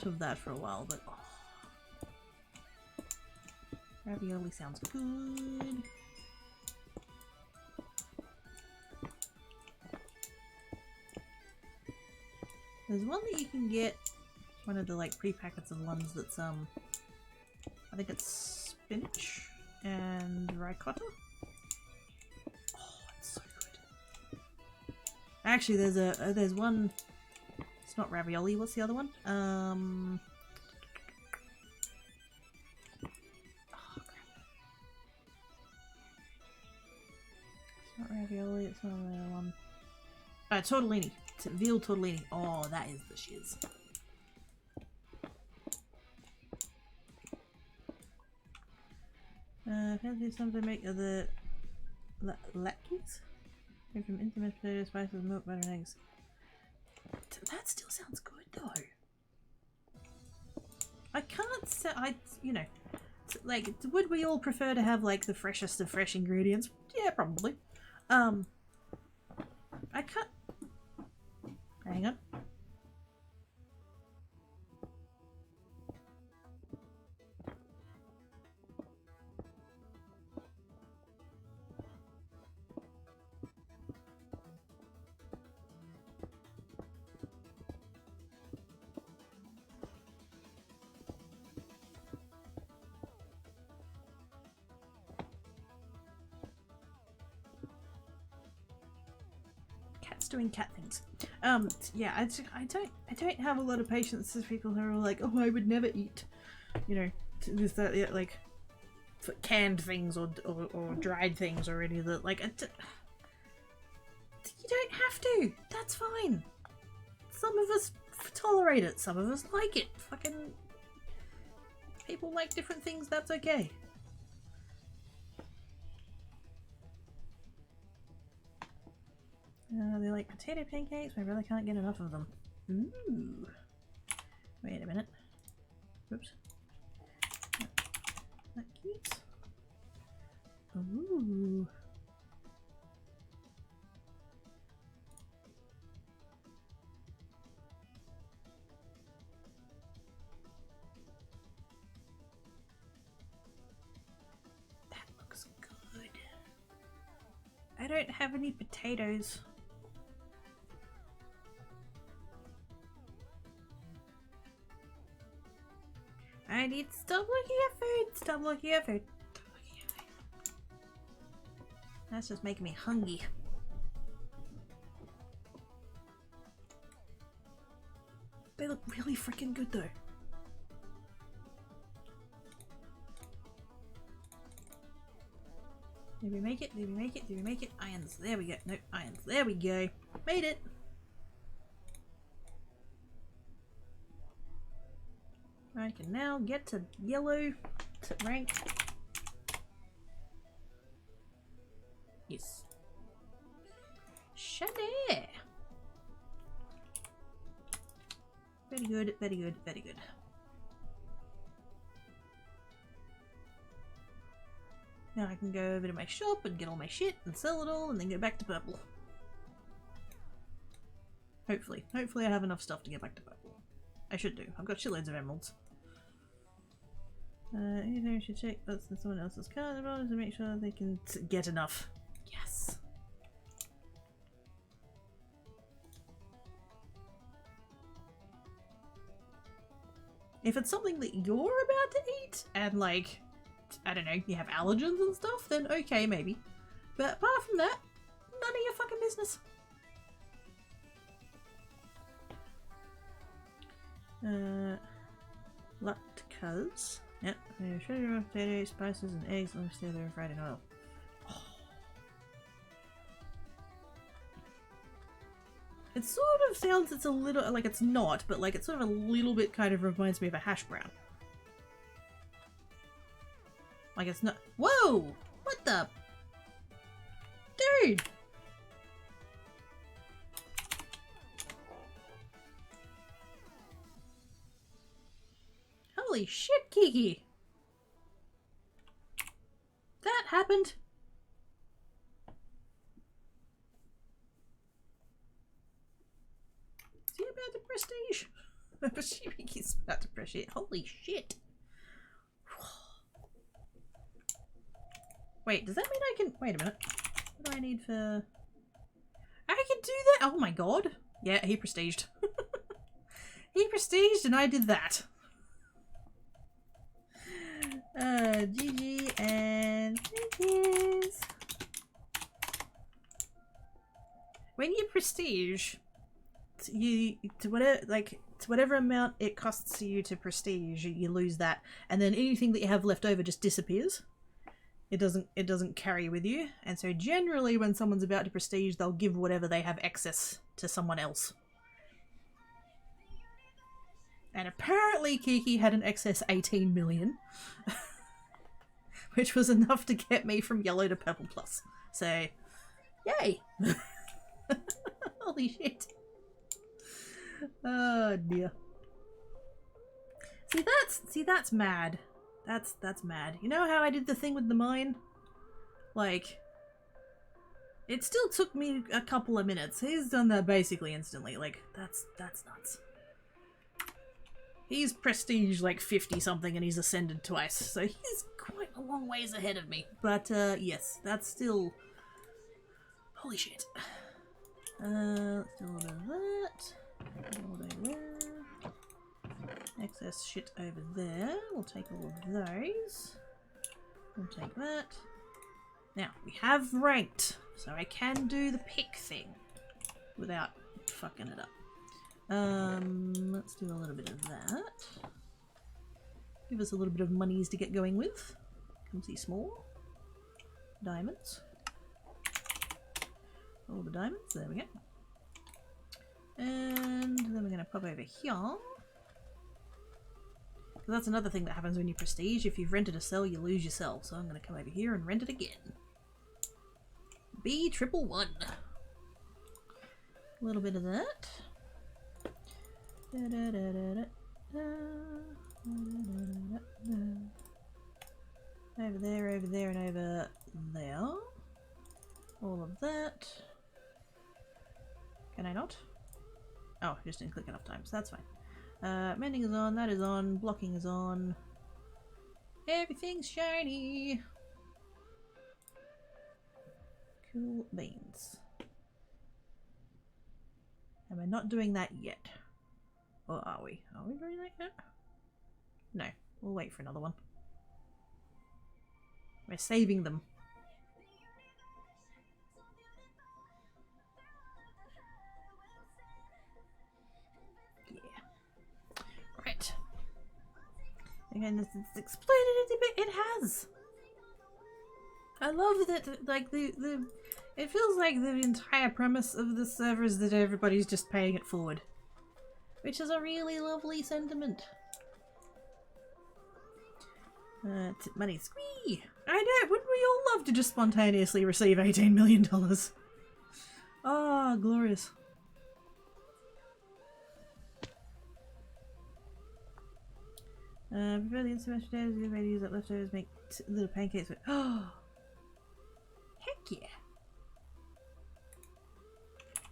of that for a while, but oh, ravioli sounds good. There's one that you can get, one of the like pre-packets of ones that's I think it's spinach and ricotta. Oh, it's so good. Actually, there's one. It's not ravioli. What's the other one? Oh crap! It's not ravioli. It's not the other one. Tortellini. Veal tortellini. Oh, that is the shiz. Fancy something to make the latkes? Made from intimate potatoes, spices, milk, butter, and eggs. That still sounds good though. I can't say, you know, like, would we all prefer to have like the freshest of fresh ingredients? Yeah, probably. I can't. Hang on. Cat's doing cat things. Yeah, I don't have a lot of patience with people who are like, oh, I would never eat, you know, this, that, yeah, like, canned things or dried things or any of that. Like, you don't have to. That's fine. Some of us tolerate it. Some of us like it. Fucking people like different things. That's okay. They like potato pancakes, but I really can't get enough of them. Ooh. Wait a minute. Oops. That cute. Ooh. That looks good. I don't have any potatoes. I need to stop looking at food. Stop looking at food. Stop looking at food. That's just making me hungry. They look really freaking good though. Did we make it? Did we make it? Did we make it? Irons. There we go. No, irons. There we go. Made it. I can now get to yellow to rank. Yes. Chalet. Very good, very good, very good. Now I can go over to my shop and get all my shit and sell it all and then go back to purple. Hopefully. Hopefully I have enough stuff to get back to purple. I should do. I've got shitloads of emeralds. Anything I should check that's in someone else's card to make sure they can get enough. Yes. If it's something that you're about to eat and like I don't know, you have allergens and stuff, then okay, maybe. But apart from that, none of your fucking business. Latkes. Yep. Sugar, potatoes, spices, and eggs. Let me stay there and fried in oil. Oh. It sort of sounds, it's a little, like it's not, but like it sort of a little bit kind of reminds me of a hash brown. Like it's not. Whoa! What the? Dude! Holy shit, Kiki! That happened. Is he about to prestige? I'm assuming he's about to prestige. Holy shit. Wait, does that mean I can... Wait a minute. What do I need for... I can do that? Oh my god. Yeah, he prestiged. He prestiged and I did that. GG and GG's. When you prestige, to whatever amount it costs you to prestige, you lose that, and then anything that you have left over just disappears. It doesn't carry with you, and so generally when someone's about to prestige, they'll give whatever they have excess to someone else. And apparently Kiki had an excess 18 million. Which was enough to get me from yellow to purple plus. So, yay! Holy shit. Oh dear. See that's mad. That's mad. You know how I did the thing with the mine? Like, it still took me a couple of minutes. He's done that basically instantly. Like, that's nuts. He's prestige like 50 something and he's ascended twice, so he's quite a long ways ahead of me. But yes, that's still... Holy shit. Let's do a little bit of that. All over there. Excess shit over there. We'll take all of those. We'll take that. Now, we have ranked, so I can do the pick thing without fucking it up. Let's do a little bit of that. Give us a little bit of monies to get going with. Come see small. Diamonds. All the diamonds, there we go. And then we're going to pop over here. So that's another thing that happens when you prestige. If you've rented a cell, you lose your cell. So I'm going to come over here and rent it again. B111. A little bit of that. Over there, over there, and over there. All of that. Can I not? Oh, I just didn't click enough times. That's fine. Mending is on, that is on, blocking is on. Everything's shiny. Cool beans. Am I not doing that yet? Or are we? Are we doing that yet? No. We'll wait for another one. We're saving them. Yeah. Right. Again, it's exploded a bit. It has. I love that, like, it feels like the entire premise of the server is that everybody's just paying it forward. Which is a really lovely sentiment. Money squee! I know, wouldn't we all love to just spontaneously receive $18 million? Ah, oh, glorious. Prepare the instant mashed potatoes, good way to use that leftovers, make little pancakes with. Oh! Heck yeah!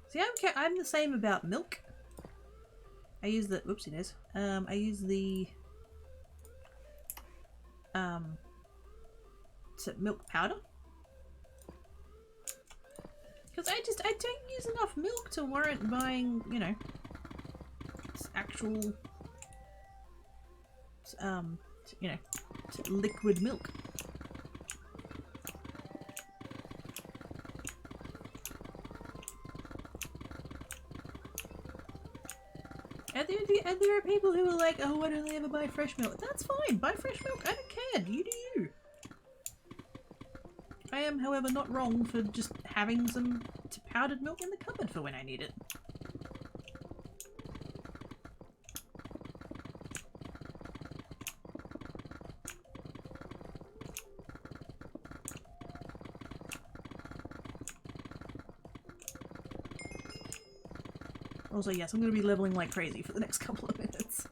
See, I'm the same about milk. I use the whoopsie days. I use the milk powder because I don't use enough milk to warrant buying, you know, actual liquid milk. And there are people who are like, oh, I only ever buy fresh milk. That's fine. Buy fresh milk. I don't care. You do you. I am, however, not wrong for just having some powdered milk in the cupboard for when I need it. Also, yes, I'm going to be leveling like crazy for the next couple of minutes.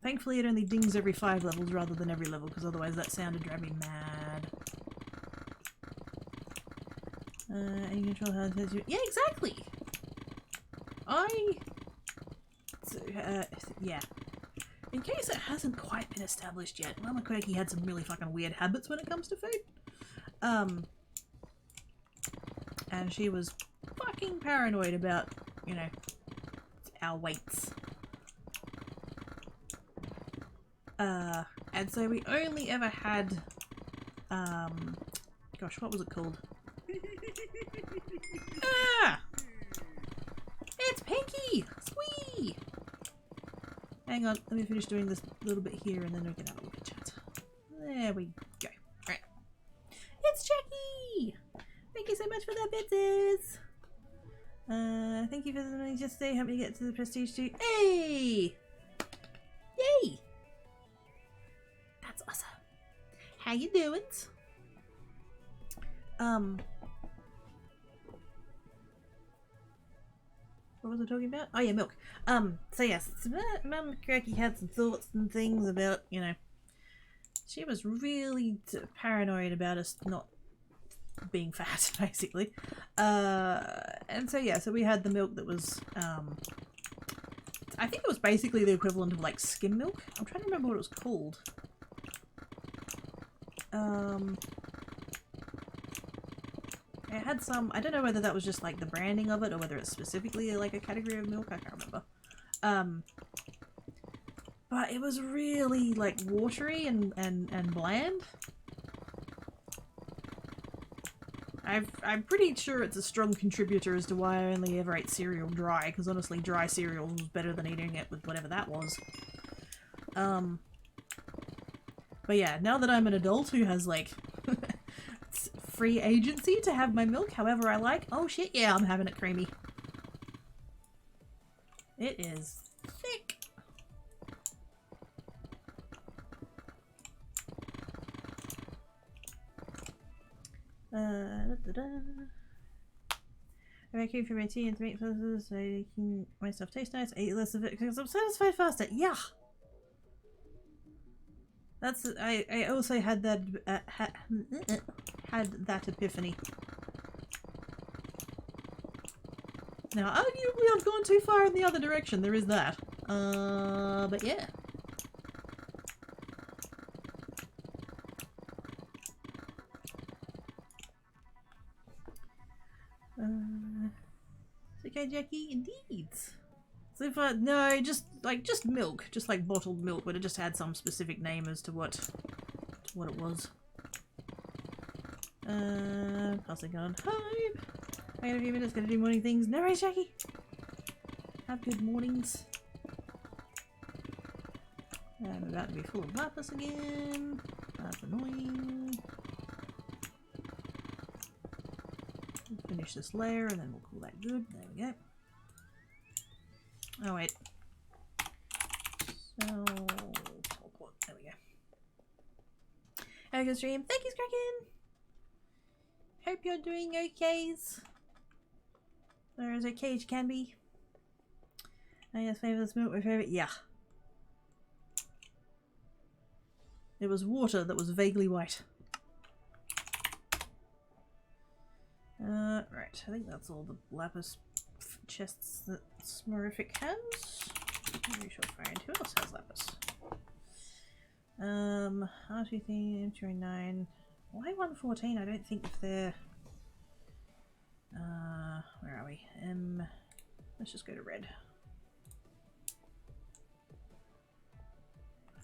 Thankfully, it only dings every 5 levels rather than every level, because otherwise that sound would drive me mad. And you control how it says you. Yeah, exactly! Yeah. In case it hasn't quite been established yet, Mama Quirky had some really fucking weird habits when it comes to food. And she was fucking paranoid about, you know, our weights. And so we only ever had, gosh, what was it called? Ah! It's Pinky! Squee! Hang on, let me finish doing this little bit here and then we can have a look at chat. There we go. Alright. It's Jackie! Thank you so much for the bits! Thank you for the money just today. Help me get to the prestige too. Hey! Yay! That's awesome. How you doing? What was I talking about? Oh yeah, milk. So yes, Mum Cracky had some thoughts and things about, you know, she was really paranoid about us not being fat, basically. And so yeah, so we had the milk that was, I think it was basically the equivalent of like skim milk. I'm trying to remember what it was called. It had some, I don't know whether that was just like the branding of it or whether it's specifically like a category of milk, I can't remember. But it was really like watery and bland. I'm pretty sure it's a strong contributor as to why I only ever ate cereal dry, because honestly dry cereal was better than eating it with whatever that was. But yeah, now that I'm an adult who has like free agency to have my milk however I like, oh shit yeah, I'm having it creamy. It is thick. I came for my tea and to make sauces so I can myself taste nice. I eat less of it because I'm satisfied faster. Yeah. That's I also had that had that epiphany. Now, arguably, I've gone too far in the other direction. There is that. But yeah. It's okay, Jackie. Indeed. So if no, just milk, just like bottled milk, but it just had some specific name as to what it was. Passing on home. I got a few minutes, gonna do morning things. No worries, Jackie. Have good mornings. I'm about to be full of lapis again. That's annoying. Finish this layer and then we'll call that good. There we go. Oh wait. So there we go. Have a good stream. Thank you, Kraken. Hope you're doing okays. Or as okay as you can be. I guess favourite milk, my favourite. Yeah. It was water that was vaguely white. Right, I think that's all the lapis chests that Smurrific has. Maybe she'll find who else has lapis. R2 theme, 209. Why 114? I don't think if they're where are we? Let's just go to red.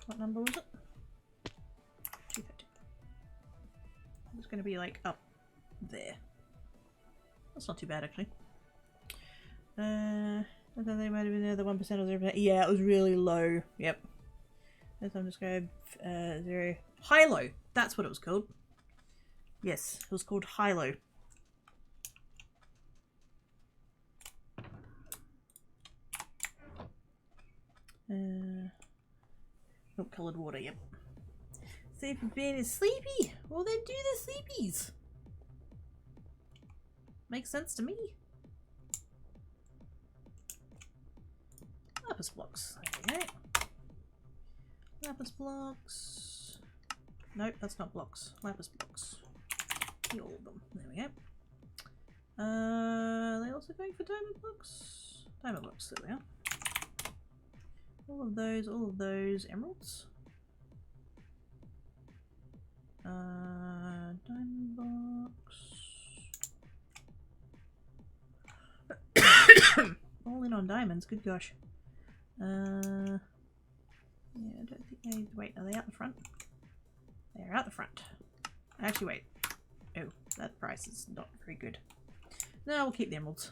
What number was it? 230. It's going to be like up there. That's not too bad actually. I thought they might have been the 1% or 0%. Yeah, it was really low. Yep. So I'm just going to 0. High-low. That's what it was called. Yes, it was called high-low. Oh, coloured water, yep. See if Ben is sleepy. Well, then do the sleepies. Makes sense to me. Lapis blocks. There we go. Lapis blocks. Nope, that's not blocks. Lapis blocks. See all of them. There we go. Are they also going for diamond blocks? Diamond blocks, there we are. All of those emeralds. Diamond blocks. All in on diamonds, good gosh. Yeah, I don't think they... Wait, are they out the front? They're out the front. Actually, wait. Oh, that price is not very good. No, we'll keep the emeralds.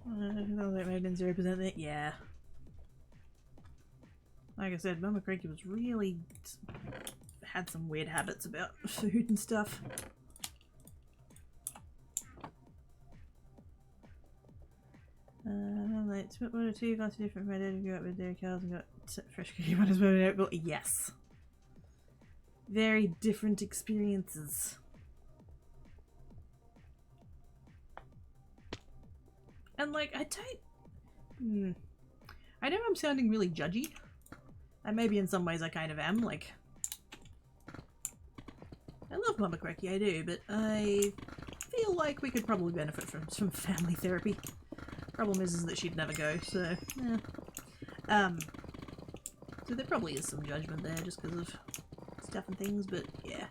That may have been 0% there. Yeah. Like I said, Mama Creaky was really... had some weird habits about food and stuff. Like, split water too, vastly different from my dad who grew up with dairy cows and got fresh cookie butters when oatmeal. Yes. Very different experiences. And like, I know I'm sounding really judgy. And maybe in some ways I kind of am, like... I love Mama Creaky, I do, but I feel like we could probably benefit from some family therapy. Problem is that she'd never go, so yeah. So there probably is some judgment there just because of stuff and things, but yeah.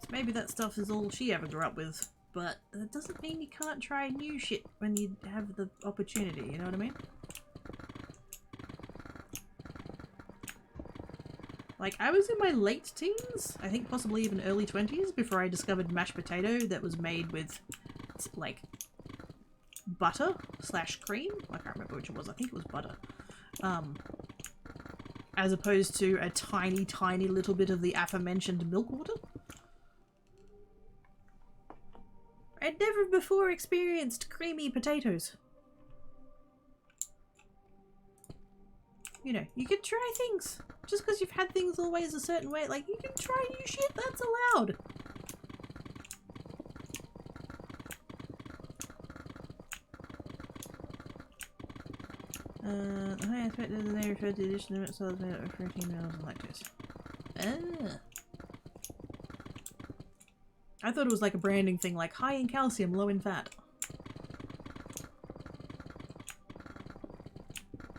So maybe that stuff is all she ever grew up with, but that doesn't mean you can't try new shit when you have the opportunity, you know what I mean? Like, I was in my late teens, I think possibly even early 20s, before I discovered mashed potato that was made with, like, butter / cream. I can't remember which it was. I think it was butter. As opposed to a tiny, tiny little bit of the aforementioned milk water. I'd never before experienced creamy potatoes. You know, you can try things. Just because you've had things always a certain way, like, you can try new shit, that's allowed. The high aspect is they refer to the addition of solids made up of protein, minerals, and lactose. Ah. I thought it was like a branding thing, like high in calcium, low in fat.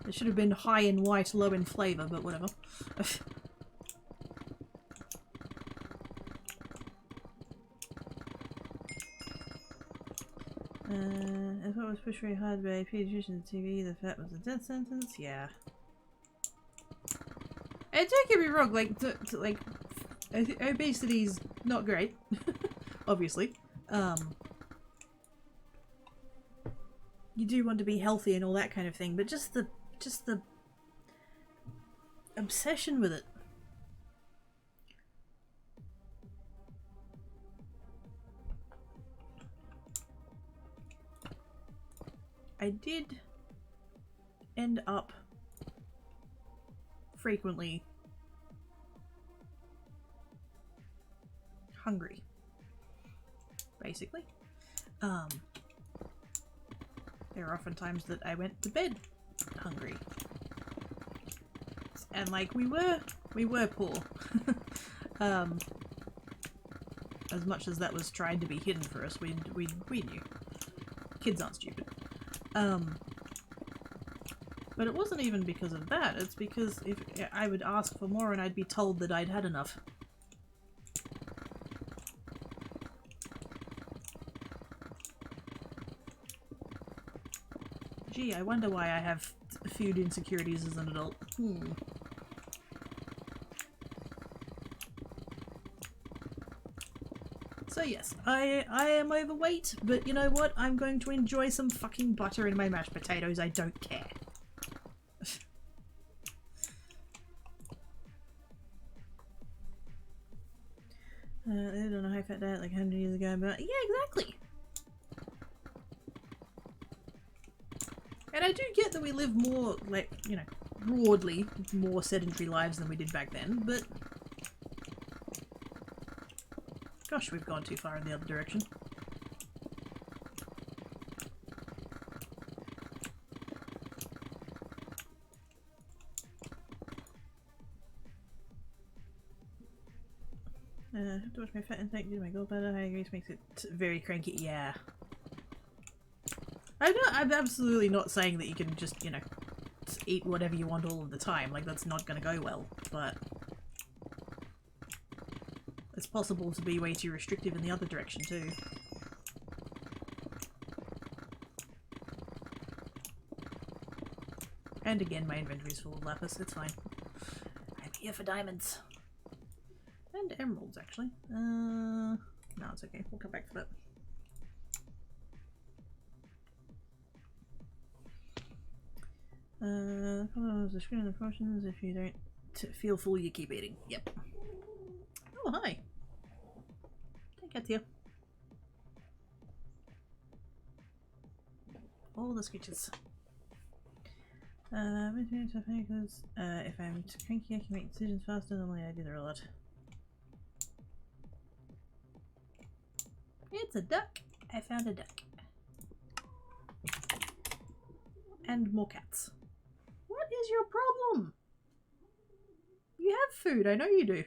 It should have been high in white, low in flavour, but whatever. If what was pushed very hard by pediatricians on TV, the fat was a death sentence? Yeah. And don't get me wrong, like, obesity's not great. Obviously. You do want to be healthy and all that kind of thing, but just the obsession with it. I did end up frequently hungry, basically. There are often times that I went to bed hungry. And like, we were poor. As much as that was trying to be hidden for us, we knew. Kids aren't stupid. But it wasn't even because of that, it's because if I would ask for more and I'd be told that I'd had enough. Gee, I wonder why I have food insecurities as an adult. So yes, I am overweight, but you know what? I'm going to enjoy some fucking butter in my mashed potatoes. I don't care. They lived on a high-fat diet like 100 years ago, but yeah, exactly. And I do get that we live more, like, you know, broadly, more sedentary lives than we did back then, but gosh, we've gone too far in the other direction. I have to watch my fat intake due to my gallbladder. High grease makes it very cranky. Yeah. I'm absolutely not saying that you can just, you know, eat whatever you want all of the time. Like, that's not gonna go well, but it's possible to be way too restrictive in the other direction too. And again, my inventory's full of lapis. It's fine. I'm here for diamonds. And emeralds, actually. No, it's okay. We'll come back for that. Follow the screen of the portions. If you don't feel full, you keep eating. Yep. Oh, hi. Take care to you. All the screeches. If I'm too cranky, I can make decisions faster. Normally I do there a lot. It's a duck. I found a duck. And more cats. What is your problem? You have food, I know you do.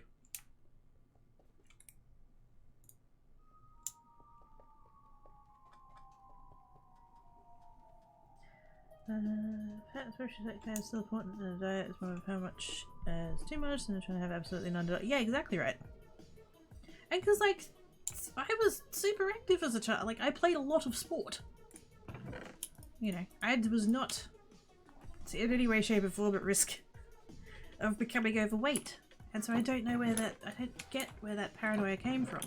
Fat especially that kind of still important in a diet is more of how much is too much and trying to have absolutely none. Yeah, exactly right. And because, like, I was super active as a child. Like, I played a lot of sport. You know, I was not in any way, shape or form at risk of becoming overweight. And so I don't know where that, I don't get where that paranoia came from.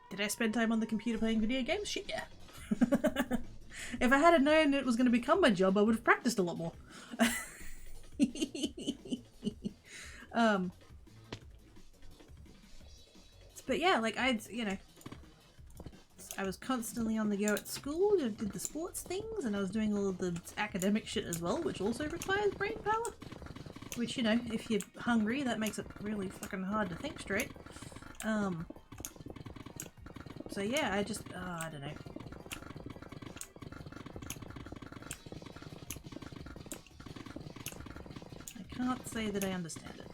Did I spend time on the computer playing video games? Shit, yeah. If I had known it was going to become my job, I would have practiced a lot more. But yeah, like you know, I was constantly on the go at school. I did the sports things, and I was doing all of the academic shit as well, which also requires brain power. Which, you know, if you're hungry, that makes it really fucking hard to think straight. So yeah, I just, I don't know. I can't say that I understand it.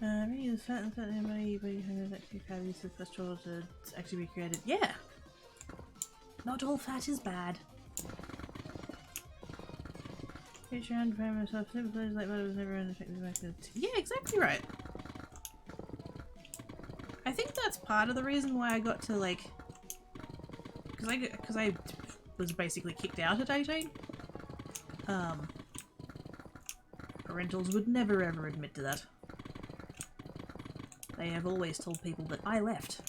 Really, the fat and fat anybody, but you have actually calories to cholesterol to actually be created. Yeah! Not all fat is bad. Reach around for myself, simple pleasures like butter was never an effective method. Yeah, exactly right. I think that's part of the reason why I got to, like, because I was basically kicked out at 18. Parentals would never ever admit to that. They have always told people that I left.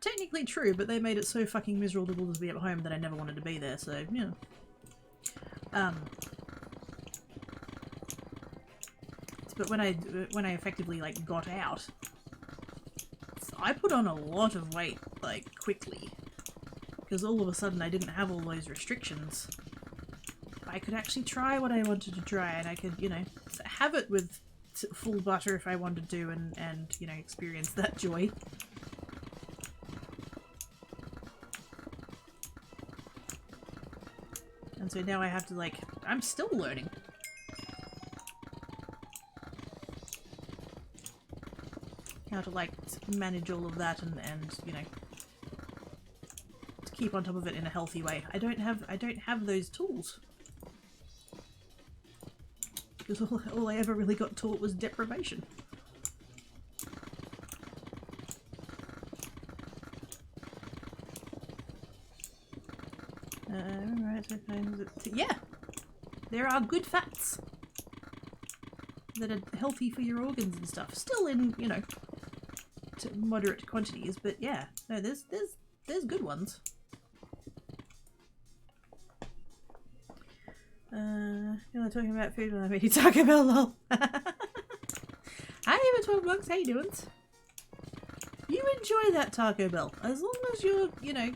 Technically true, but they made it so fucking miserable to be at home that I never wanted to be there, so, yeah. But when I effectively, like, got out, I put on a lot of weight, like, quickly. Because all of a sudden I didn't have all those restrictions. I could actually try what I wanted to try, and I could, you know, have it with full butter if I wanted to, and you know, experience that joy. And so now I have to, like, I'm still learning. How to, like, manage all of that and you know, to keep on top of it in a healthy way. I don't have those tools. because all I ever really got taught was deprivation. Right, so yeah, there are good fats that are healthy for your organs and stuff. Still in, you know, to moderate quantities, but yeah, no, there's good ones. You know, talking about food when I'm eating Taco Bell, lol. Hi, even 12 bucks. How you doing? You enjoy that Taco Bell as long as you're, you know,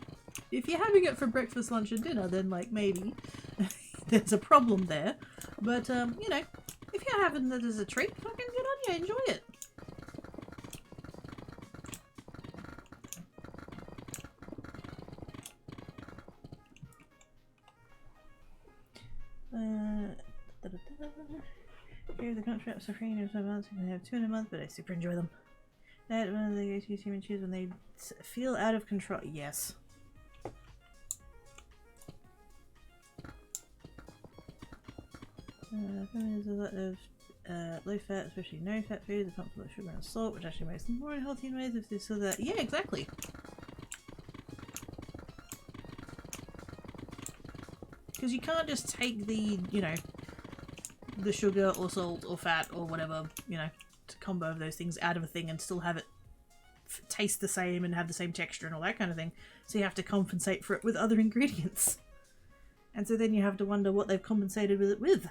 if you're having it for breakfast, lunch, and dinner, then like maybe there's a problem there. But you know, if you're having it as a treat, fucking good on you. Enjoy it. The contracts are free for months. You can have 2 in a month, but I super enjoy them. That one of the go-to human choose when they feel out of control. Yes. There's a lot of low fat, especially no fat foods, a pumped full of sugar and salt, which actually makes them more unhealthy in ways if they saw that. Yeah, exactly. Because you can't just take the, you know, the sugar or salt or fat or whatever, you know, to combo of those things out of a thing and still have it taste the same and have the same texture and all that kind of thing. So you have to compensate for it with other ingredients. And so then you have to wonder what they've compensated with it with.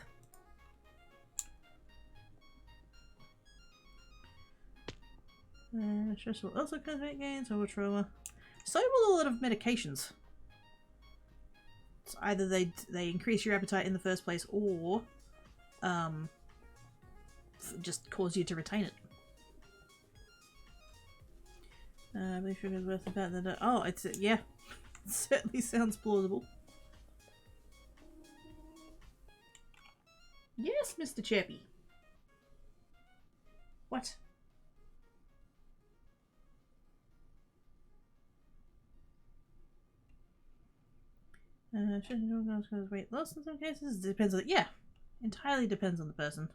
Stress will also cause weight gains or trauma. So will a lot of medications. It's either they increase your appetite in the first place or just cause you to retain it. I believe sugar is worth about the... Oh, it's... yeah. It certainly sounds plausible. Yes, Mr. Chappie. What? Shouldn't cause weight loss in some cases? It depends on... Yeah. Entirely depends on the person.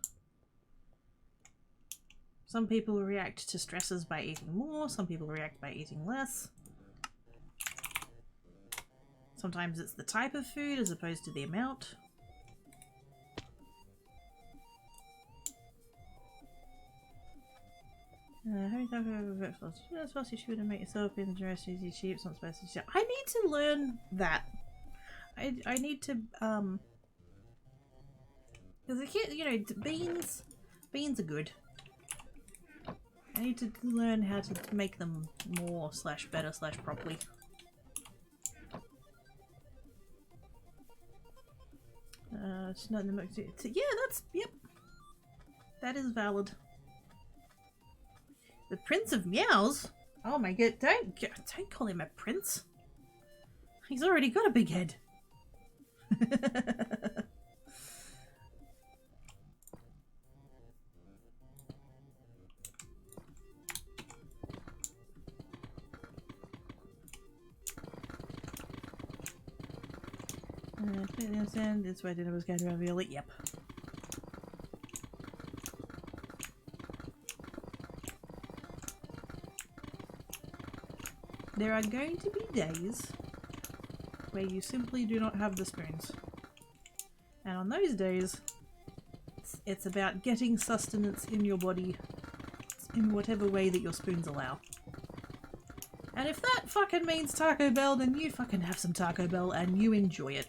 Some people react to stresses by eating more, some people react by eating less. Sometimes it's the type of food as opposed to the amount. Having time for breakfast. That's what you should make yourself in the dress easy cheap, it's not spicy. I need to learn that. I need to because the kid, you know, beans are good. I need to learn how to make them more / better / properly. It's not in the milk. Yeah, that's, yep. That is valid. The Prince of Meows? Oh my god, don't call him a prince. He's already got a big head. Completely understand. That's why dinner was going to reveal it. Yep. There are going to be days where you simply do not have the spoons. And on those days, it's about getting sustenance in your body in whatever way that your spoons allow. And if that fucking means Taco Bell, then you fucking have some Taco Bell and you enjoy it.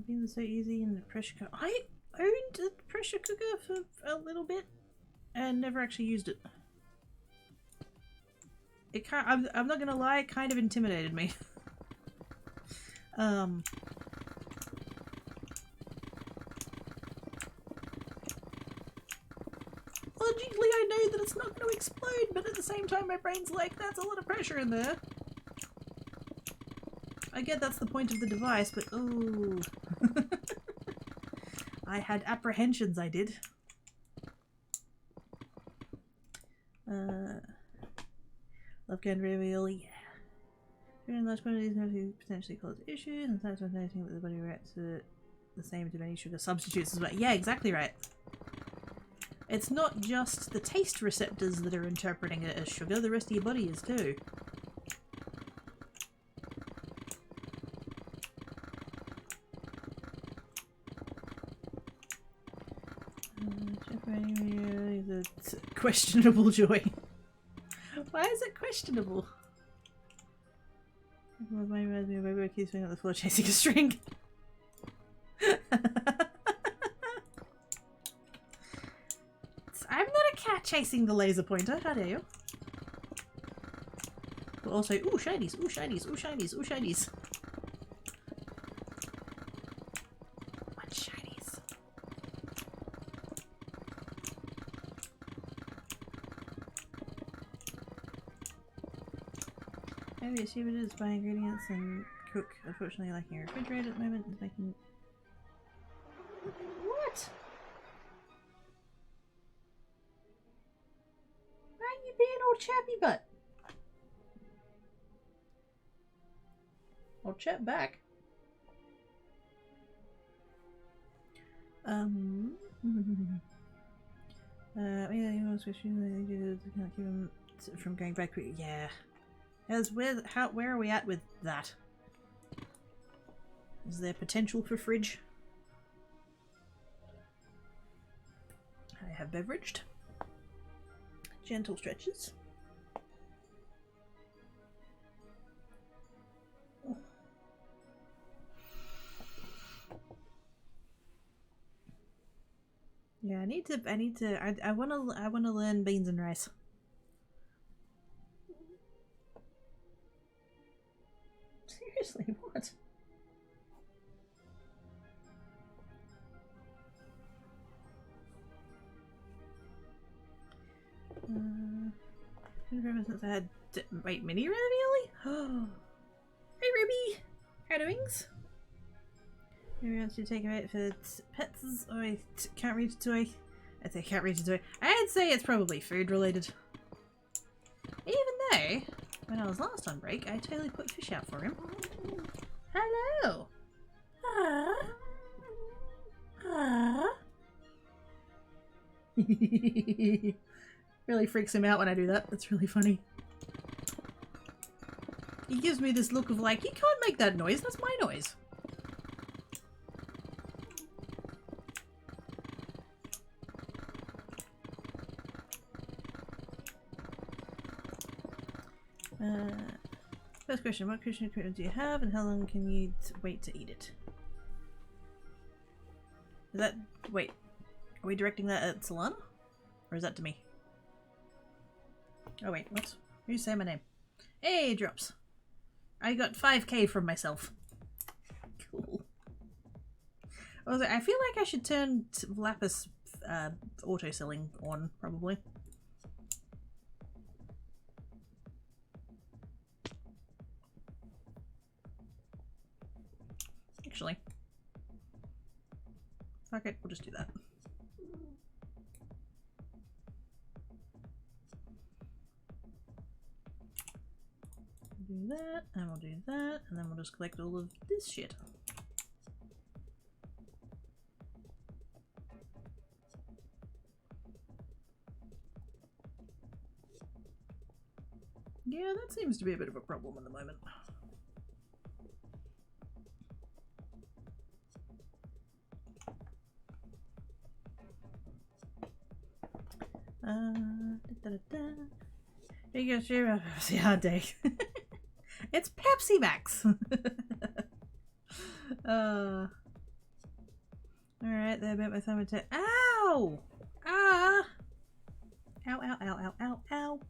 Being so easy in the pressure cooker. I owned a pressure cooker for a little bit and never actually used it. I'm not gonna lie, it kind of intimidated me. Logically I know that it's not going to explode, but at the same time my brain's like, that's a lot of pressure in there. I get that's the point of the device, but ooh. I had apprehensions, I did. Love can reveal, yeah. In large quantities may potentially cause issues, and sometimes noting that the body reacts to the same to many sugar substitutes as well. Yeah, exactly right. It's not just the taste receptors that are interpreting it as sugar, the rest of your body is too. It's questionable joy. Why is it questionable? My reminds me of my work keeps swinging on the floor chasing a string. I'm not a cat chasing the laser pointer, how dare you? But also, ooh, shinies, ooh, shinies, ooh, shinies, ooh, shinies. What shinies? Maybe assume it is buy ingredients and cook. Unfortunately, lacking a refrigerator at the moment is making. What? Why are you being all chappy butt? I'll chat back. Yeah, you know, especially can't keep him from going back. Yeah. Where are we at with that? Is there potential for fridge? I have beveraged. Gentle stretches. Oh. Yeah, I wanna learn beans and rice. Seriously, what? Since I had wait, mini ravioli? Hey Ruby! How doings? Maybe wants to take a bite for pets. Oh, I can't read a toy. I'd say can't read a toy. I'd say it's probably food related. Even though, when I was last on break, I totally put fish out for him. Hello! Ah. Ah. Really freaks him out when I do that. That's really funny. He gives me this look of like, you can't make that noise, that's my noise. First question, what cushion equipment do you have and how long can you wait to eat it? Is that... wait, are we directing that at Solana? Or is that to me? Oh wait, what? Who's saying my name? Hey, drops. I got 5k from myself. Cool. I feel like I should turn Lapis auto-selling on, probably. Actually. Fuck it, we'll just do that. Do that, and we'll do that, and then we'll just collect all of this shit. Yeah, that seems to be a bit of a problem at the moment. There you go, sure. Yeah, day. It's Pepsi Max. Alright, there, I bet my thumb into. Ow! Ah! Ow, ow, ow, ow, ow, ow.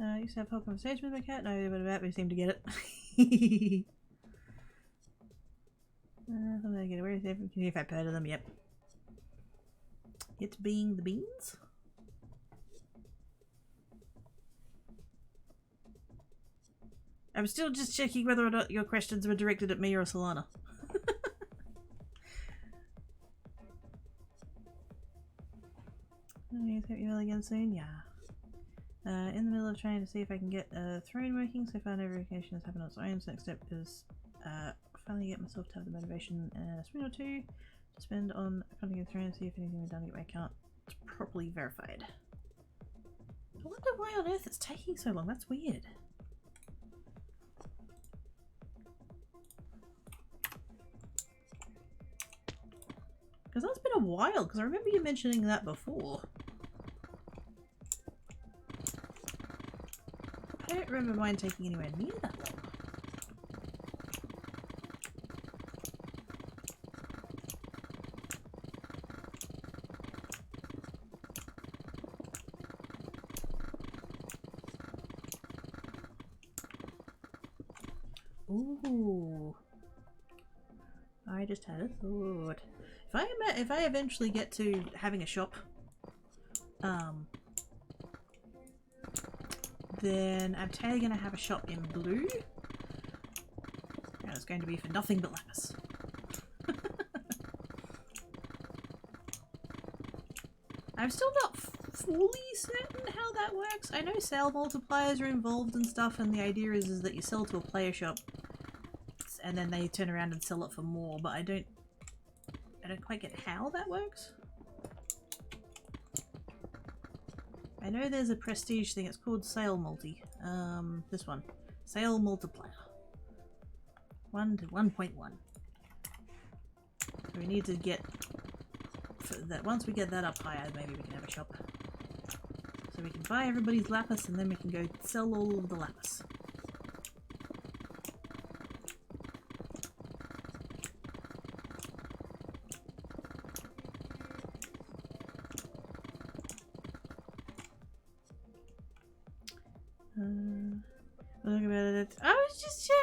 I used to have a whole conversation with my cat. No, but about we seem to get it. I'm gonna get away with everything. If I've heard of them, yep. It's being the beans. I'm still just checking whether or not your questions were directed at me or Solana. Get email again soon, yeah. In the middle of trying to see if I can get a throne working, so far no verification has happened on its own. So next step is finally get myself to have the motivation and a spin or two to spend on contacting a throne, see if anything was done to get my account properly verified. I wonder why on earth it's taking so long, that's weird. Because that's been a while, because I remember you mentioning that before. I don't remember mine taking anywhere near that long. Ooh. I just had a thought. If I eventually get to having a shop, then I'm totally gonna have a shop in blue. And it's going to be for nothing but lapis. I'm still not fully certain how that works. I know sale multipliers are involved and stuff, and the idea is that you sell to a player shop and then they turn around and sell it for more, but I don't quite get how that works. I know there's a prestige thing, it's called sale multi. This one. Sale multiplier. 1 to 1.1. So we need to get that. Once we get that up higher, maybe we can have a shop. So we can buy everybody's lapis and then we can go sell all of the lapis. Look about it. I was just checking.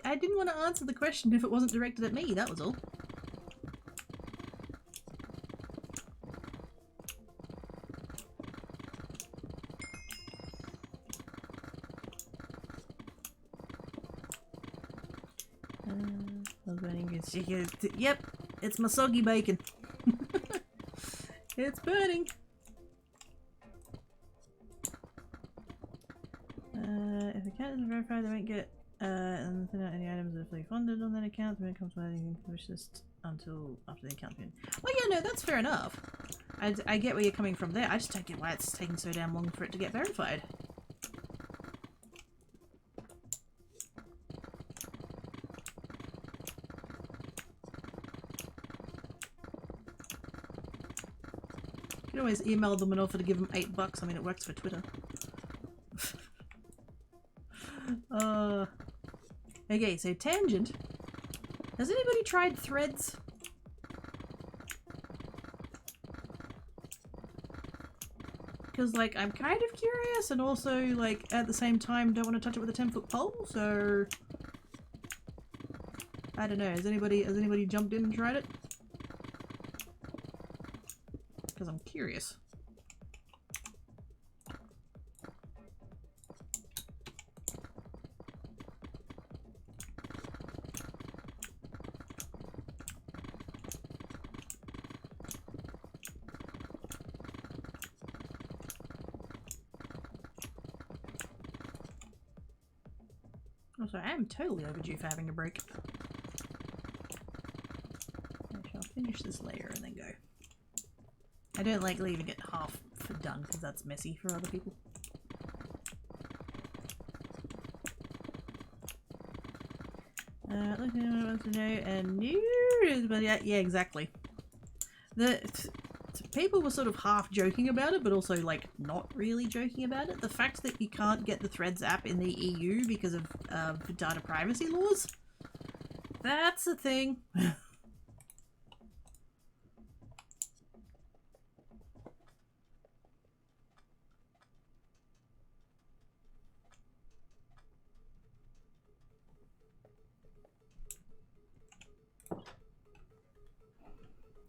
I didn't want to answer the question if it wasn't directed at me. That was all. Yep, it's my soggy bacon. It's burning. If the account isn't verified, they won't get and thin out any items that are fully funded on that account. When it comes to anything, wish list until after the account been. Well, yeah, no, that's fair enough. I get where you're coming from there. I just don't get why it's taking so damn long for it to get verified. You can always email them and offer to give them $8. I mean, it works for Twitter. Okay, so tangent. Has anybody tried Threads? Because, like, I'm kind of curious and also, like, at the same time don't want to touch it with a 10-foot pole, so... I don't know, has anybody jumped in and tried it? Because I'm curious. Also, I am totally overdue for having a break. I shall finish this layer and then go. I don't like leaving it half done because that's messy for other people. Look, anyone wants to know and news, but yeah, exactly. People were sort of half joking about it, but also like not really joking about it. The fact that you can't get the Threads app in the EU because of data privacy laws, that's a thing.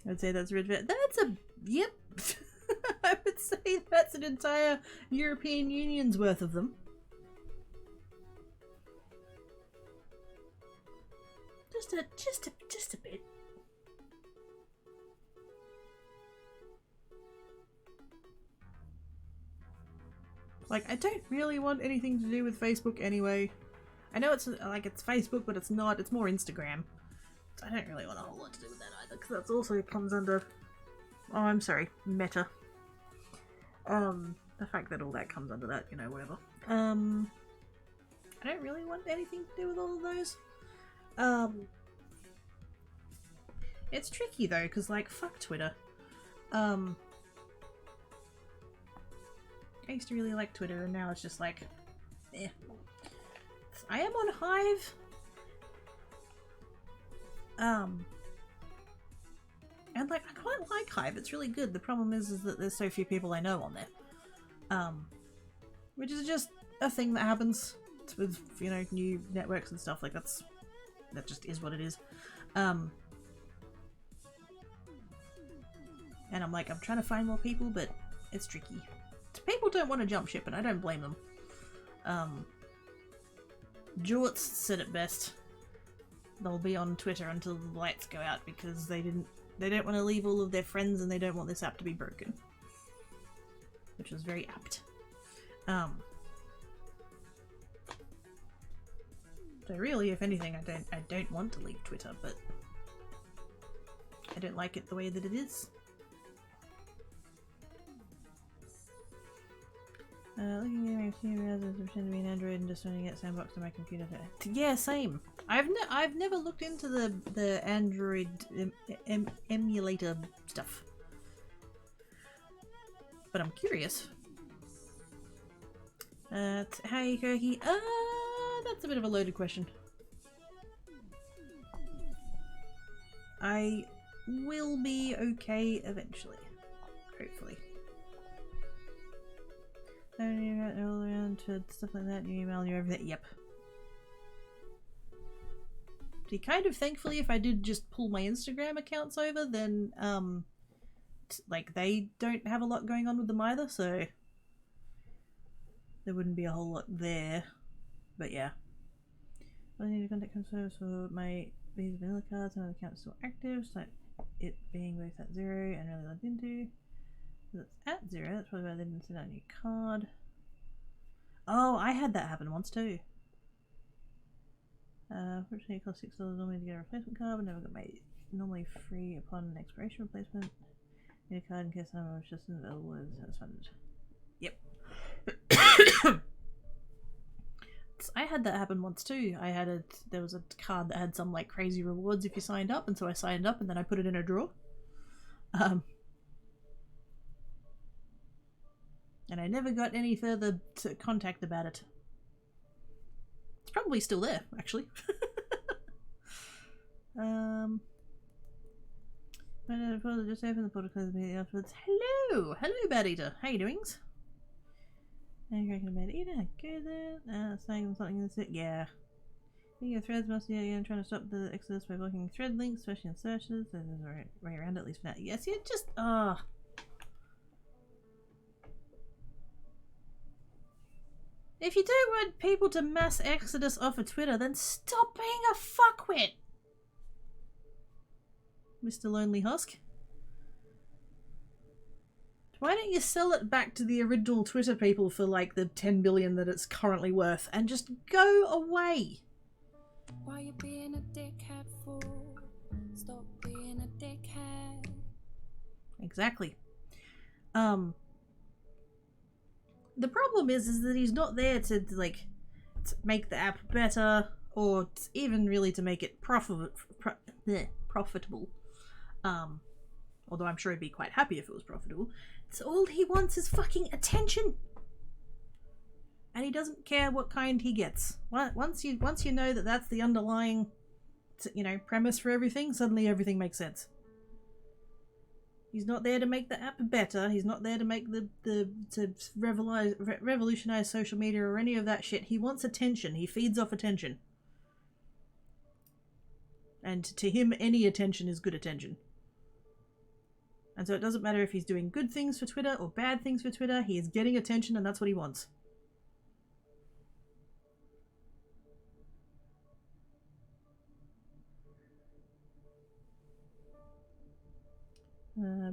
I'd say that's red. That's a yep. I would say that's an entire European Union's worth of them. Just a bit. Like, I don't really want anything to do with Facebook anyway. I know it's like it's Facebook, but it's not. It's more Instagram. So I don't really want a whole lot to do with that either, because that's also comes under. Oh, I'm sorry, Meta. The fact that all that comes under that, you know, whatever. I don't really want anything to do with all of those. It's tricky though, because like, fuck Twitter. I used to really like Twitter, and now it's just like, eh. I am on Hive. And like, I quite like Hive. It's really good. The problem is that there's so few people I know on there. Which is just a thing that happens with, you know, new networks and stuff. Like, that just is what it is. And I'm like, I'm trying to find more people, but it's tricky. People don't want to jump ship, and I don't blame them. Jorts said it best. They'll be on Twitter until the lights go out because they don't want to leave all of their friends, and they don't want this app to be broken. Which was very apt. So really, if anything, I don't want to leave Twitter, but I don't like it the way that it is. Looking at my computer as I pretend to be an Android and just running it sandbox on my computer. Yeah, same. I've never looked into the Android emulator stuff, but I'm curious. Hey, Kirky. That's a bit of a loaded question. I will be okay eventually, hopefully. All around to stuff like that. You email you everything. Yep. See, kind of thankfully, if I did just pull my Instagram accounts over, then like they don't have a lot going on with them either, so there wouldn't be a whole lot there. But yeah. I need a contact service for my Visa vanilla cards. Some of the accounts still active, so it being both at 0 and really logged into. That's at 0. That's probably why they didn't send out a new card. Oh, I had that happen once too. Fortunately, it cost $6 normally to get a replacement card, but never got my normally free upon expiration replacement. Need a card in case someone was just available as funded. Yep. I had that happen once too. There was a card that had some like crazy rewards if you signed up, and so I signed up and then I put it in a drawer. And I never got any further contact about it. It's probably still there, actually. Just open the portal, close the meeting afterwards. Hello! Hello, Bad Eater. How you doings? I'm cracking Bad Eater. Go there. Saying something in the yeah. Thinking of threads must be again trying to stop the exodus by blocking thread links, especially in searches. There's a way around it, at least for now. Yes, you just If you don't want people to mass exodus off of Twitter, then stop being a fuckwit, Mr. Lonely Husk. Why don't you sell it back to the original Twitter people for like the 10 billion that it's currently worth and just go away? Why you being a dickhead for? Stop being a dickhead. Exactly. The problem is that he's not there to like to make the app better, or even really to make it profitable. Although I'm sure he'd be quite happy if it was profitable. So all he wants is fucking attention, and he doesn't care what kind he gets. Once you know that that's the underlying, you know, premise for everything, suddenly everything makes sense. He's not there to make the app better. He's not there to make to revolutionize social media or any of that shit. He wants attention. He feeds off attention. And to him, any attention is good attention. And so it doesn't matter if he's doing good things for Twitter or bad things for Twitter. He is getting attention, and that's what he wants.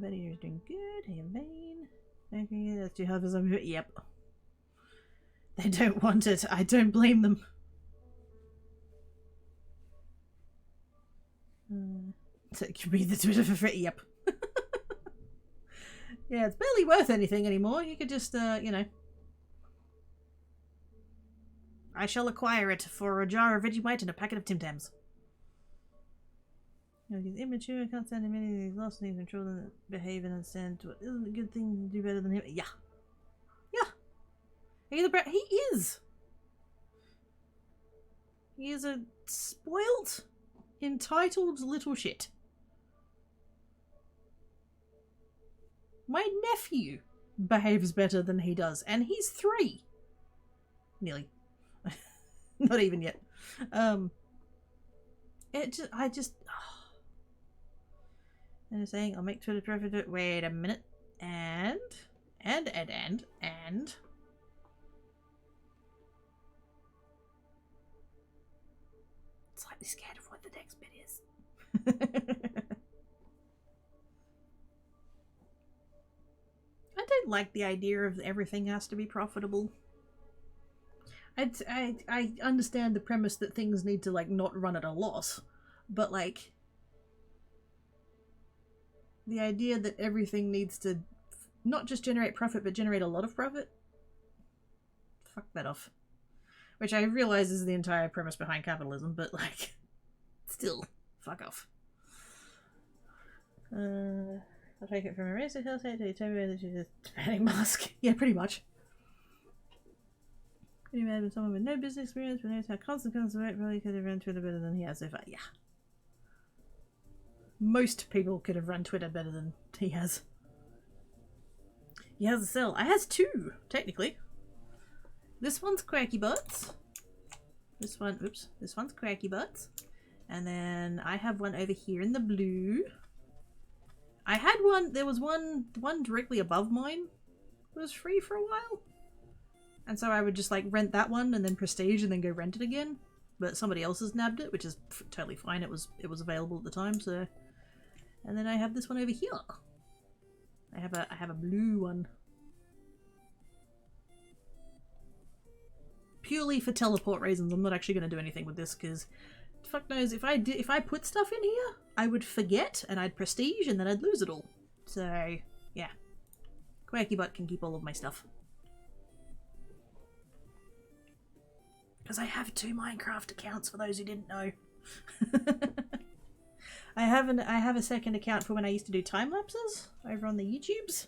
Betty, you're doing good. Hey, Vane. Okay, that's 2 half as I'm. Yep. They don't want it. I don't blame them. So it can be the Twitter for free. Yep. Yeah, it's barely worth anything anymore. You could just, you know. I shall acquire it for a jar of Vegemite and a packet of Tim Tams. You know, he's immature, can't stand him anything, he's lost any control and behave and understand what isn't a good thing to do better than him. Yeah. Yeah. He is. He is a spoilt, entitled little shit. My nephew behaves better than he does, and he's 3. Nearly. Not even yet. And it's saying, I'll make Twitter profit. Wait a minute. And. Slightly scared of what the next bit is. I don't like the idea of everything has to be profitable. I understand the premise that things need to, like, not run at a loss, but, like, the idea that everything needs to not just generate profit, but generate a lot of profit? Fuck that off. Which I realize is the entire premise behind capitalism, but, like, still, fuck off. I'll take it from a racist health state to tell me that she's just banning mask. Yeah, pretty much. Pretty mad with someone with no business experience, but knows how constant work probably could have run Twitter better than he has so far. Yeah. Most people could have run Twitter better than he has. He has a cell. I has 2, technically. This one's Cracky Butts. This one's Cracky Butts. And then I have one over here in the blue. I had one, there was one directly above mine. It was free for a while. And so I would just, like, rent that one and then prestige and then go rent it again. But somebody else has nabbed it, which is totally fine. It was available at the time, so. And then I have this one over here. I have a blue one. Purely for teleport reasons. I'm not actually going to do anything with this because fuck knows, if I put stuff in here, I would forget and I'd prestige and then I'd lose it all. So, yeah. Quacky Butt can keep all of my stuff. Because I have 2 Minecraft accounts for those who didn't know. I have a second account for when I used to do time lapses over on the YouTubes.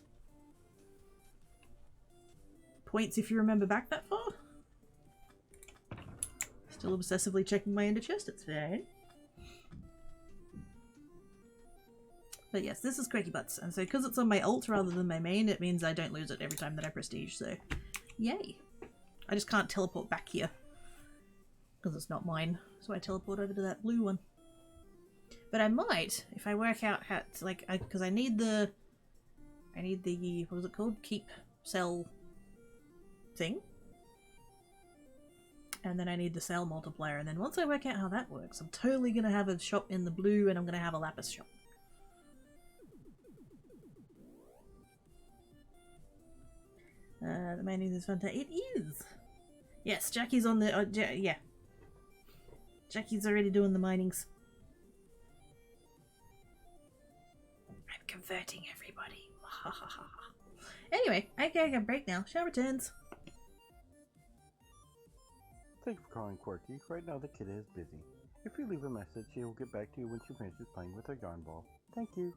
Points if you remember back that far. Still obsessively checking my ender chest, it's fine. But yes, this is Cracky Butts, and so because it's on my alt rather than my main, it means I don't lose it every time that I prestige, so yay. I just can't teleport back here. Because it's not mine, so I teleport over to that blue one. But I might, if I work out how to, like, because I need the, what was it called? Keep cell thing. And then I need the cell multiplier, and then once I work out how that works, I'm totally going to have a shop in the blue, and I'm going to have a lapis shop. The main news is fun. It is! Yes, Jackie's on the, yeah. Jackie's already doing the minings. I'm converting everybody. Anyway, I gotta get a break now. Show returns. Thank you for calling Quirky. Right now the kid is busy. If you leave a message, she will get back to you when she finishes playing with her yarn ball. Thank you.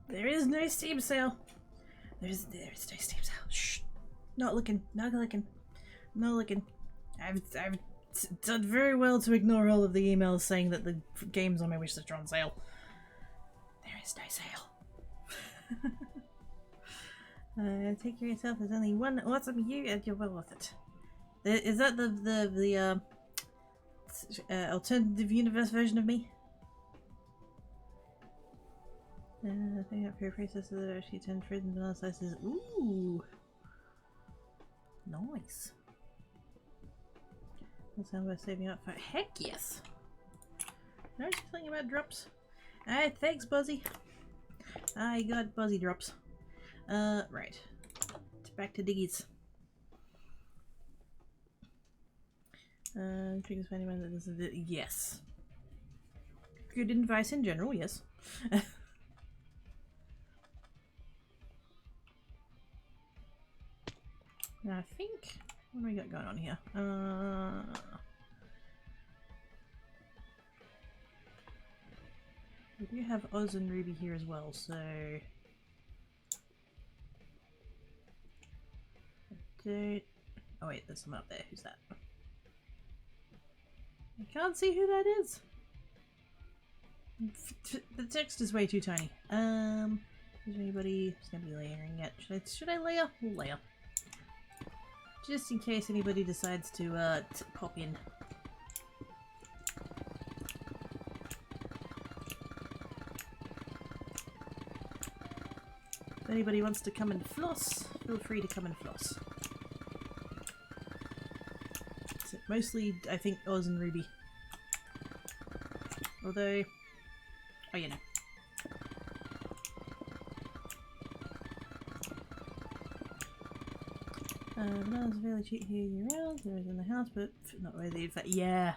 There is no Steam sale. There's no Steam sale. Shh. Not looking. Not looking. Not looking. I've done very well to ignore all of the emails saying that the games on my wishlist are on sale. There is no sale. Take care of yourself. There's only one awesome you, and you're well worth it. Is that the alternative universe version of me? I think that pure process that actually 10 frozen banana slices. Ooh, nice. That sounds worth saving up for. Heck yes. No, just thinking about drops. Alright, thanks, Buzzy. I got Buzzy drops. Right. Back to Diggies. Biggest funny man that this is it. Yes. Good advice in general, yes. Now I think, what do we got going on here? We do have Oz and Ruby here as well, so... Oh wait, there's someone up there. Who's that? I can't see who that is. The text is way too tiny. Is there anybody who's gonna be layering yet? Should I layer? We'll layer. Just in case anybody decides to pop in. If anybody wants to come and floss, feel free to come and floss. So mostly, I think, Oz and Ruby. Although, oh, you know. Bananas are fairly cheap here year round. There is in the house, but not worthy. Yeah.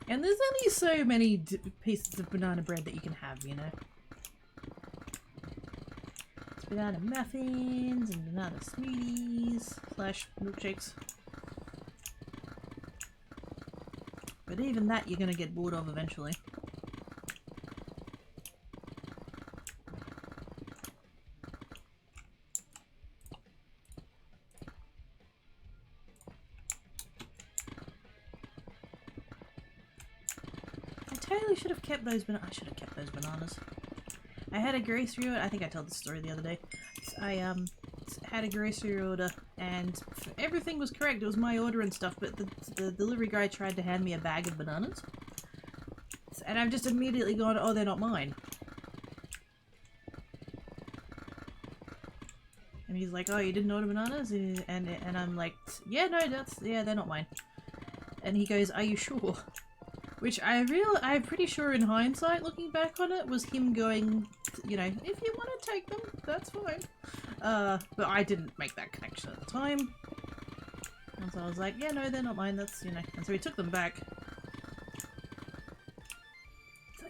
And there's only so many pieces of banana bread that you can have, you know. It's banana muffins and banana smoothies / milkshakes. But even that you're gonna get bored of eventually. I totally should have kept those bananas. I should have kept those bananas. I had a grocery order. I think I told the story the other day. I had a grocery order and everything was correct. It was my order and stuff, but the delivery guy tried to hand me a bag of bananas. And I've just immediately gone, oh, they're not mine. And he's like, oh, you didn't order bananas? And I'm like, yeah, no, they're not mine. And he goes, are you sure? Which I'm pretty sure in hindsight, looking back on it, was him going, you know, if you want to take them, that's fine. But I didn't make that connection at the time. And so I was like, yeah, no, they're not mine, that's, you know. And so he took them back.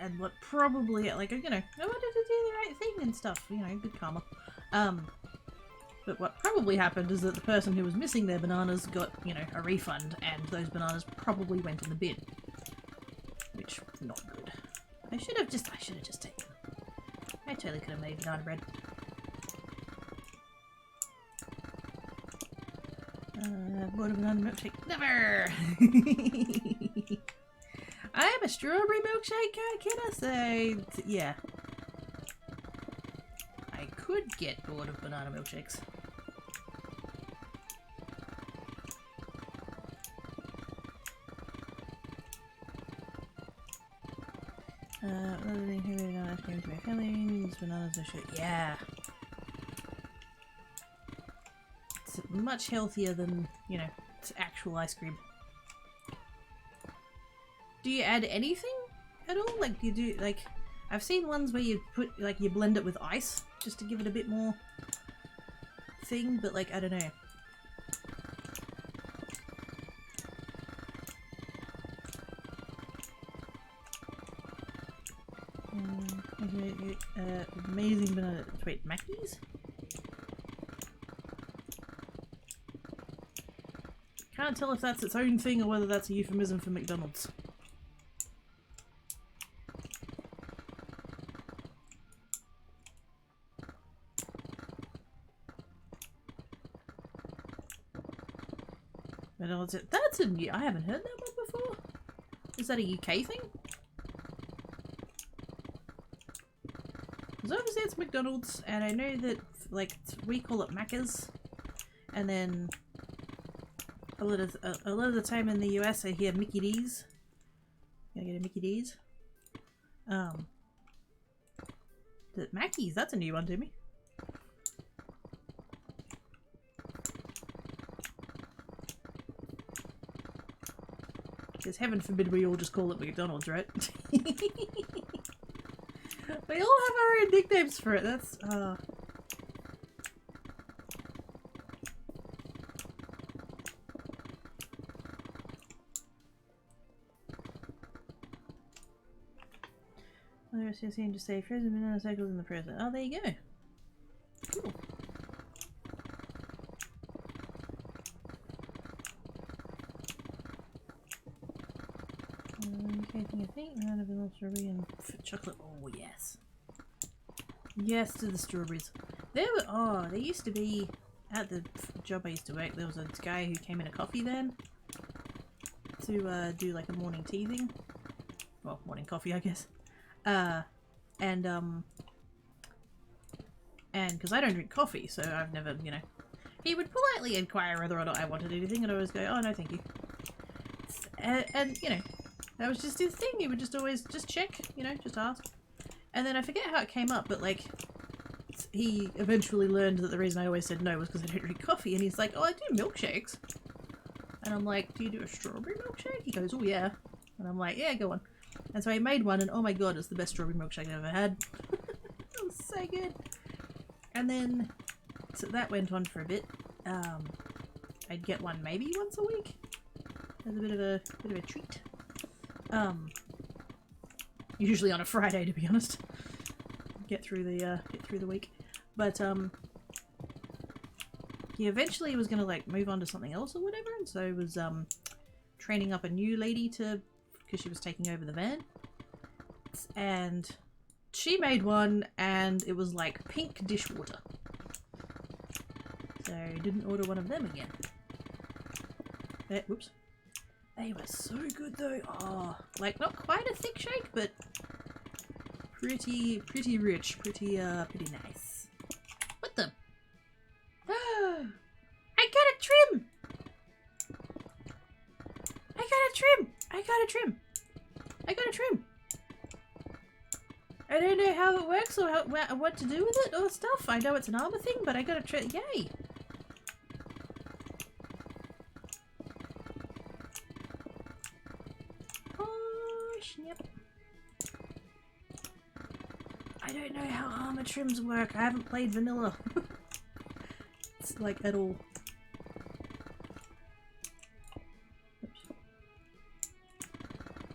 And what probably, like, you know, I wanted to do the right thing and stuff, you know, good karma. But what probably happened is that the person who was missing their bananas got, you know, a refund, and those bananas probably went in the bin. Which, not good. I should have just taken them. I totally could have made banana bread. Bought a banana milkshake. Never! I am a strawberry milkshake, can I say? Yeah. I could get bored of banana milkshakes. Other than who made an ice cream to my family, these bananas are shit. Yeah. It's much healthier than, you know, actual ice cream. Do you add anything at all? Like, you do, like, I've seen ones where you put, like, you blend it with ice just to give it a bit more thing, but, like, I don't know. Amazing banana. Wait, Mackey's? Can't tell if that's its own thing or whether that's a euphemism for McDonald's. McDonald's. That's a new. I haven't heard that one before. Is that a UK thing? Because obviously it's McDonald's, and I know that like we call it Macca's, and then a lot of the time in the US I hear Mickey D's. Can I get a Mickey D's? Mackey's. That's a new one to me. Because heaven forbid we all just call it McDonald's, right? We all have our own nicknames for it. That's the rest of the scene just say frozen banana cycles in the present. Oh, there you go. Cool. I think vanilla, vanilla, strawberry, and chocolate. Oh yes, yes to the strawberries. There were there used to be at the job I used to work. There was a guy who came in a coffee van to do like a morning tea thing. Well, morning coffee, I guess. And because I don't drink coffee, so I've never, you know. He would politely inquire whether or not I wanted anything, and I always go, "Oh no, thank you." And you know. That was just his thing. He would just always just check, you know, just ask. And then I forget how it came up, but like he eventually learned that the reason I always said no was because I don't drink coffee. And he's like, "Oh, I do milkshakes." And I'm like, "Do you do a strawberry milkshake?" He goes, "Oh yeah." And I'm like, "Yeah, go on." And so I made one, and oh my god, it's the best strawberry milkshake I've ever had. It was so good. And then so that went on for a bit. I'd get one maybe once a week as a bit of a treat. Usually on a Friday, to be honest. Get through the week, but he eventually was gonna like move on to something else or whatever, and so he was training up a new lady because she was taking over the van, and she made one, and it was like pink dishwater. So didn't order one of them again. Whoops. They were so good though. Oh, like not quite a thick shake, but pretty rich, pretty nice. What the? I gotta trim. I gotta trim. I don't know how it works or what to do with it or stuff. I know it's an armor thing, but I gotta trim. Yay! Yep. I don't know how armor trims work. I haven't played vanilla. It's like at all. Oops.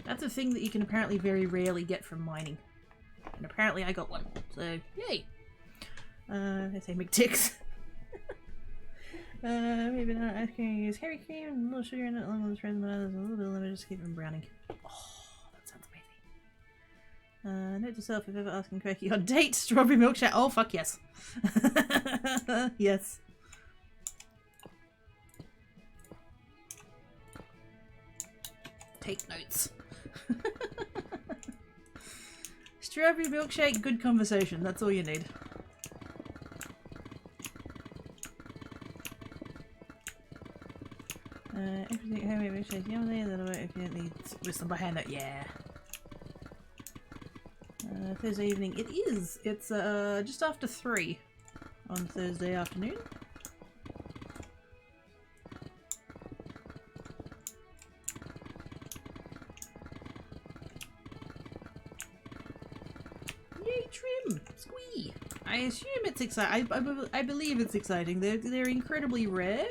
That's a thing that you can apparently very rarely get from mining. And apparently I got one. So, yay! I say McTicks. Maybe not ice cream. Use heavy cream and a little sugar in it along with the frozen bananas and a little bit of lemon just to keep them browning. Oh. Note to self, if ever asking Quirky on date, strawberry milkshake. Oh, fuck yes. Yes. Take notes. Strawberry milkshake, good conversation. That's all you need. Everything homemade milkshake. Yummy. That'll work if you don't need wisdom behind it. Yeah. Thursday evening. It is. It's just after 3 on Thursday afternoon. Yay, trim! Squee! I assume it's exciting. I believe it's exciting. They're incredibly rare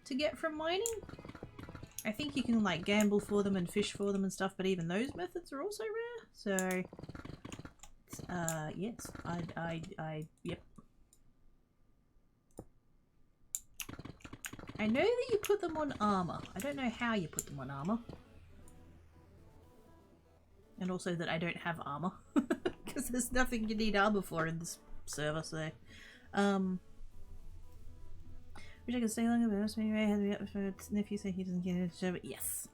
to get from mining. I think you can like gamble for them and fish for them and stuff, but even those methods are also rare. So yes, yep. I know that you put them on armor. I don't know how you put them on armor. And also that I don't have armor. Because there's nothing you need armor for in this server, so. Wish I could stay longer, but Rosemary Ray has me up for its nephew, so he doesn't get into the show. But yes,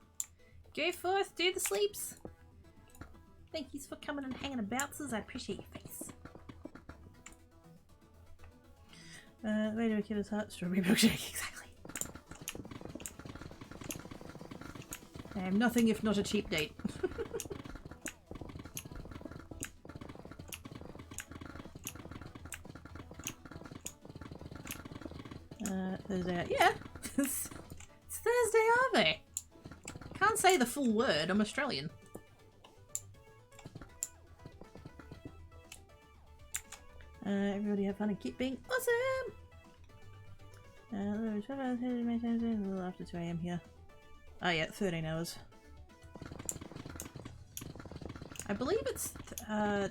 go forth, do the sleeps. Thank you for coming and hanging about, sis. I appreciate your face. The way to a kid's heart, strawberry milkshake, exactly. I am nothing if not a cheap date. Thursday. Yeah, it's Thursday, are they? Can't say the full word. I'm Australian. Everybody have fun and keep being awesome. A little after 2 AM here. Oh yeah, 13 hours. I believe it's I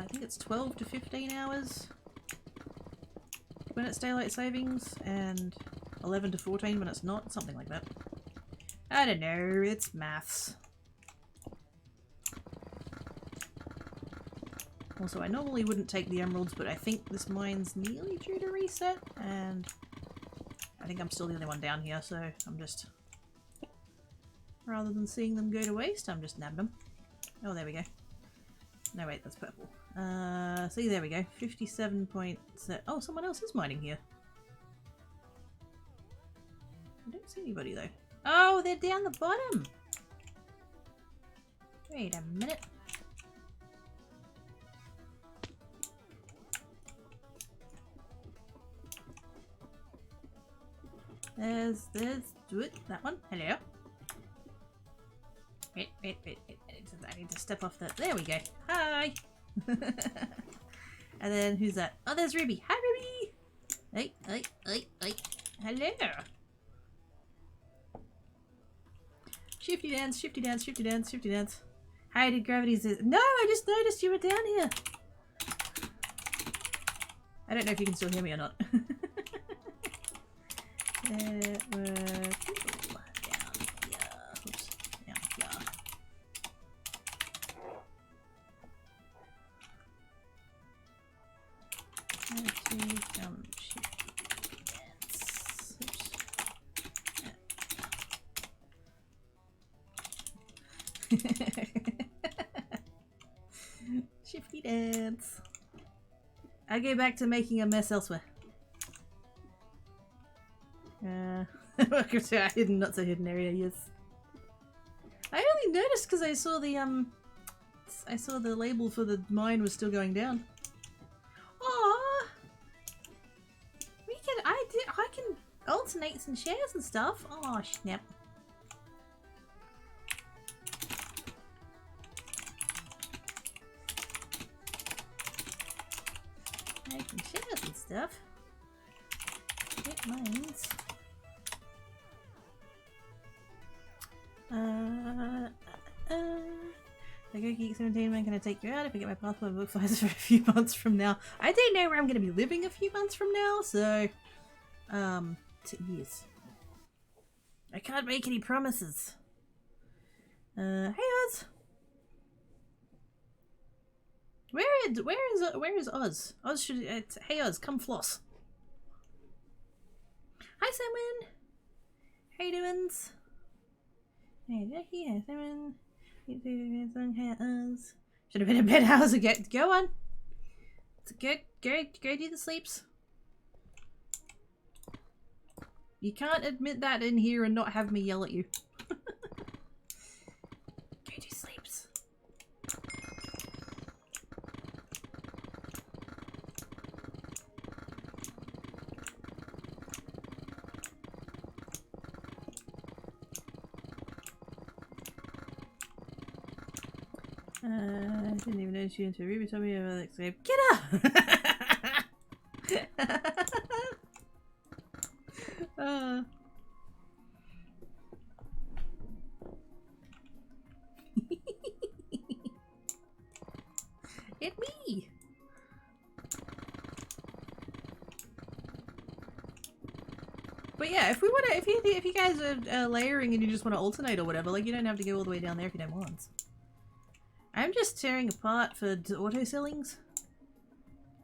think it's 12 to 15 hours when it's daylight savings, and 11 to 14 when it's not, something like that. I don't know, it's maths. Also, I normally wouldn't take the emeralds, but I think this mine's nearly due to reset, and I think I'm still the only one down here, so I'm just... rather than seeing them go to waste, I'm just nabbing them. Oh, there we go. No, wait, that's purple. See, there we go. 57.7. Oh, someone else is mining here. I don't see anybody, though. Oh, they're down the bottom! Wait a minute. There's do it, that one. Hello. Wait. I need to step off that. There we go. Hi! And then who's that? Oh, there's Ruby. Hi, Ruby! Hey. Hello! Shifty dance, shifty dance, shifty dance, shifty dance. How did gravity's... No, I just noticed you were down here! I don't know if you can still hear me or not. There were people down here. Oops, down here. Let's do some shifty dance. Oops. Shifty dance. I go back to making a mess elsewhere. Welcome to our hidden, not so hidden area, yes. I only noticed because I saw the label for the mine was still going down. Aww! I can alternate some shares and stuff. Aw, snap. Making shares and stuff. Get mines. The Go Geek 17 man, can I take you out if I get my passport and book flights for a few months from now? I don't know where I'm going to be living a few months from now, so yes. I can't make any promises. Hey Oz! Where is Oz? Oz should hey Oz, come floss. Hi Simon! How you doing? Hey Jackie, hey Simon. Hey Oz. Should have been in bed hours ago. Go on. Go do the sleeps. You can't admit that in here and not have me yell at you. Go do sleeps. I didn't even notice you until Ruby told me about that escape. Get up! It's me! But yeah, if we want to, if you guys are layering and you just want to alternate or whatever, like you don't have to go all the way down there if you don't want. I'm just tearing apart for auto sellings.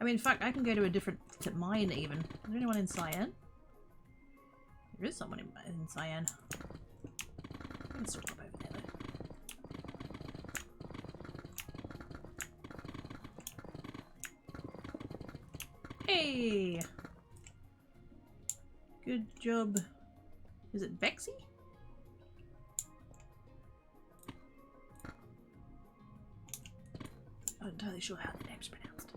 I mean, fuck, I can go to a different mine even. Is there anyone in Cyan? There is someone in Cyan. I can still pop over there though. Hey! Good job. Is it Bexy? I'm not entirely sure how the name's pronounced.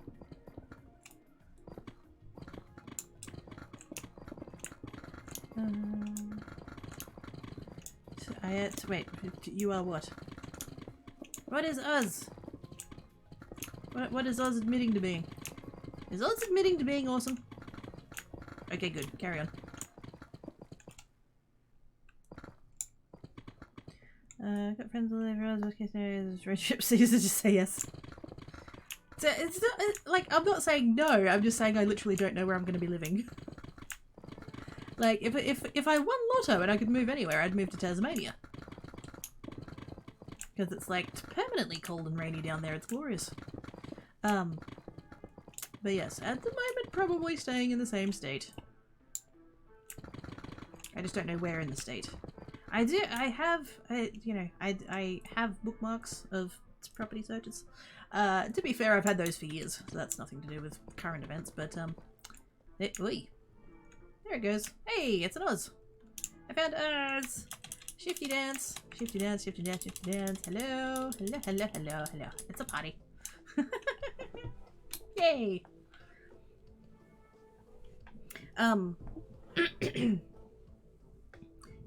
Wait, you are what? What is Oz? What is Oz admitting to being? Is Oz admitting to being awesome? Okay, good. Carry on. Got friends all over Oz. Worst case scenario is road trip Caesar. Just say yes. So it's not like I'm not saying no. I'm just saying I literally don't know where I'm going to be living. Like if I won Lotto and I could move anywhere, I'd move to Tasmania. Because it's like permanently cold and rainy down there. It's glorious. But yes, at the moment probably staying in the same state. I just don't know where in the state. I have bookmarks of property searches. To be fair, I've had those for years, so that's nothing to do with current events, but oi. There it goes. Hey, it's an Oz. I found Oz. Shifty dance. Shifty dance, shifty dance, shifty dance. Hello. Hello, hello, hello, hello. It's a party. Yay.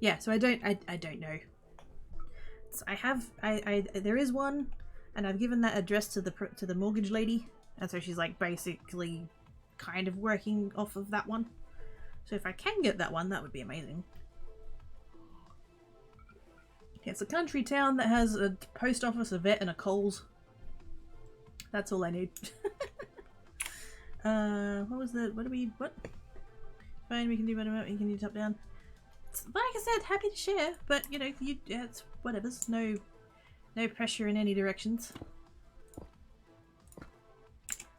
Yeah, so I don't know. So there is one, and I've given that address to the mortgage lady, and so she's like basically kind of working off of that one. So if I can get that one, that would be amazing. It's a country town that has a post office, a vet, and a Coles. That's all I need. What? Fine, we can do whatever, you can do top down. Like I said, happy to share, but you know, it's whatever's. No pressure in any directions.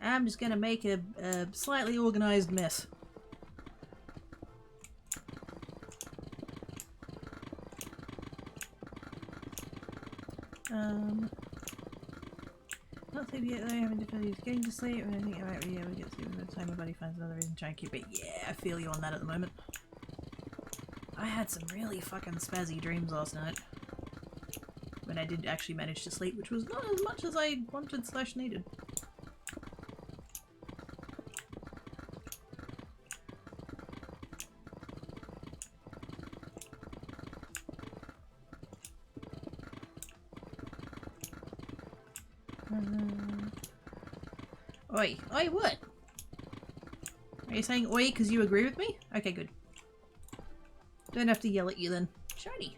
I'm just gonna make a slightly organized mess. Not sleep yet though, having difficulties getting to sleep, and I think I might be able to get to sleep by the time my body finds another reason to try and keep it. Yeah, I feel you on that at the moment. I had some really fucking spazzy dreams last night. When I did actually manage to sleep, which was not as much as I wanted / needed. Oi. Oi, what? Are you saying oi because you agree with me? Okay, good. Don't have to yell at you then. Shiny.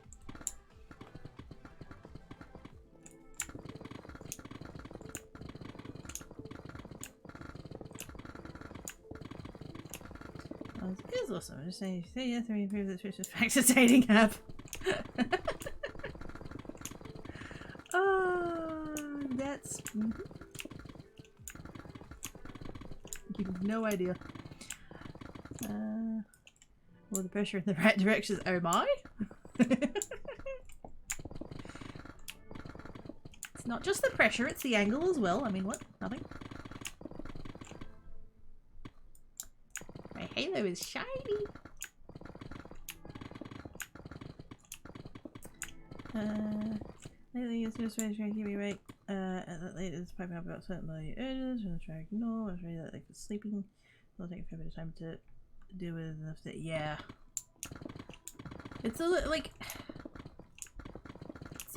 Oh, this is awesome. I'm just saying, say yes, I improve the Twitch factor dating app. That's... You have no idea. Well, the pressure in the right direction is... Oh my? It's not just the pressure, it's the angle as well. I mean, what? Nothing? My halo is shiny! Lately, it's just trying to keep me awake. Lately, it's piping up about certain body urges. I'm trying to ignore. I was really like sleeping. It'll take a fair bit of time to deal with enough that. Yeah. It's a little like.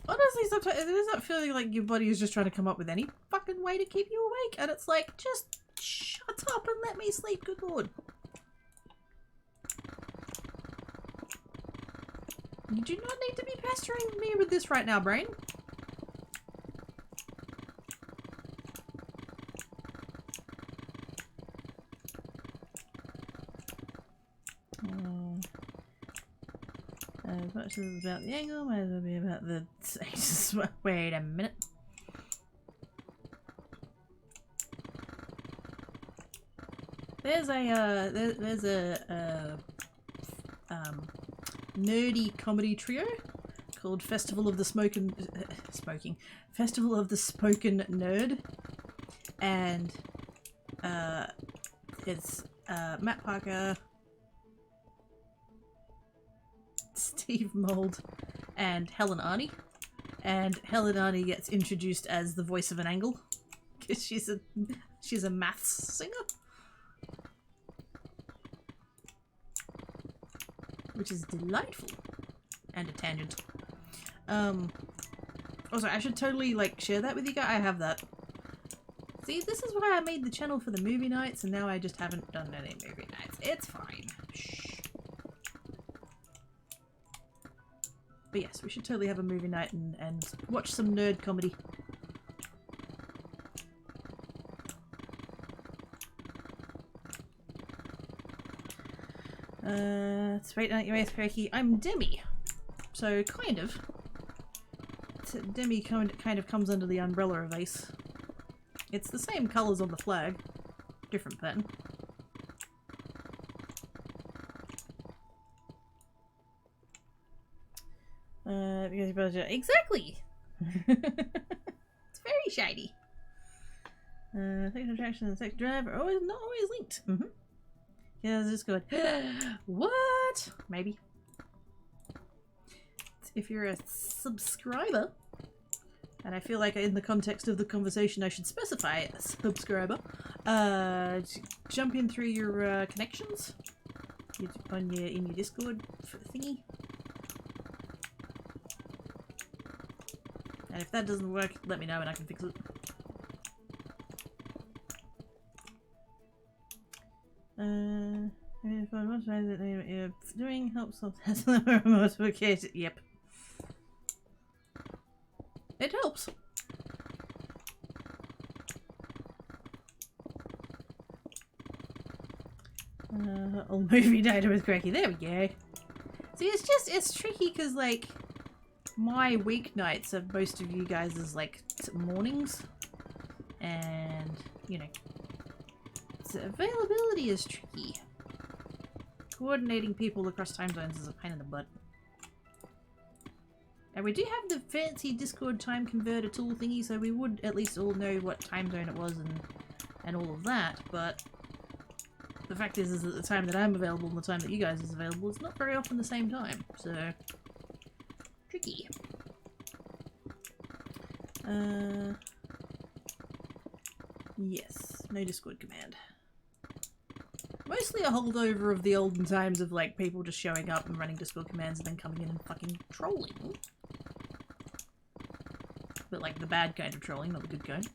Honestly, sometimes it ends up feeling like your body is just trying to come up with any fucking way to keep you awake, and it's like, just shut up and let me sleep, good lord. You do not need to be pestering me with this right now, brain. As much as it's about the angle, might as well be about the... Wait a minute. There's a, nerdy comedy trio called Festival of the Spoken Nerd, and it's Matt Parker, Steve Mould, and Helen Arney. And Helen Arney gets introduced as the voice of an angle because she's a maths singer, which is delightful, and a tangent. Also, I should totally like share that with you guys. I have that. See, this is why I made the channel for the movie nights, and now I just haven't done any movie nights. It's fine. Shh. But yes, we should totally have a movie night and watch some nerd comedy. Straighten out your ass, Cracky. I'm Demi. So, kind of. Demi kind of comes under the umbrella of Ace. It's the same colours on the flag. Different pattern. Because you budget. Exactly! It's very shiny. Sex attraction and sex drive are always not always linked. Yeah, it's just good. What? Maybe. If you're a subscriber, and I feel like in the context of the conversation I should specify a subscriber, jump in through your connections in your Discord thingy. And if that doesn't work, let me know and I can fix it. Doing helps multiplication. Yep. It helps. Old movie data with Cracky. There we go. See, it's tricky because, like, my weeknights are most of you guys' like mornings, and you know, so availability is tricky. Coordinating people across time zones is a pain in the butt. And we do have the fancy Discord time converter tool thingy, so we would at least all know what time zone it was and all of that, but the fact is that the time that I'm available and the time that you guys is available is not very often the same time, so tricky. Yes, no Discord command. Mostly a holdover of the olden times of like people just showing up and running Discord commands and then coming in and fucking trolling. But like the bad kind of trolling, not the good kind.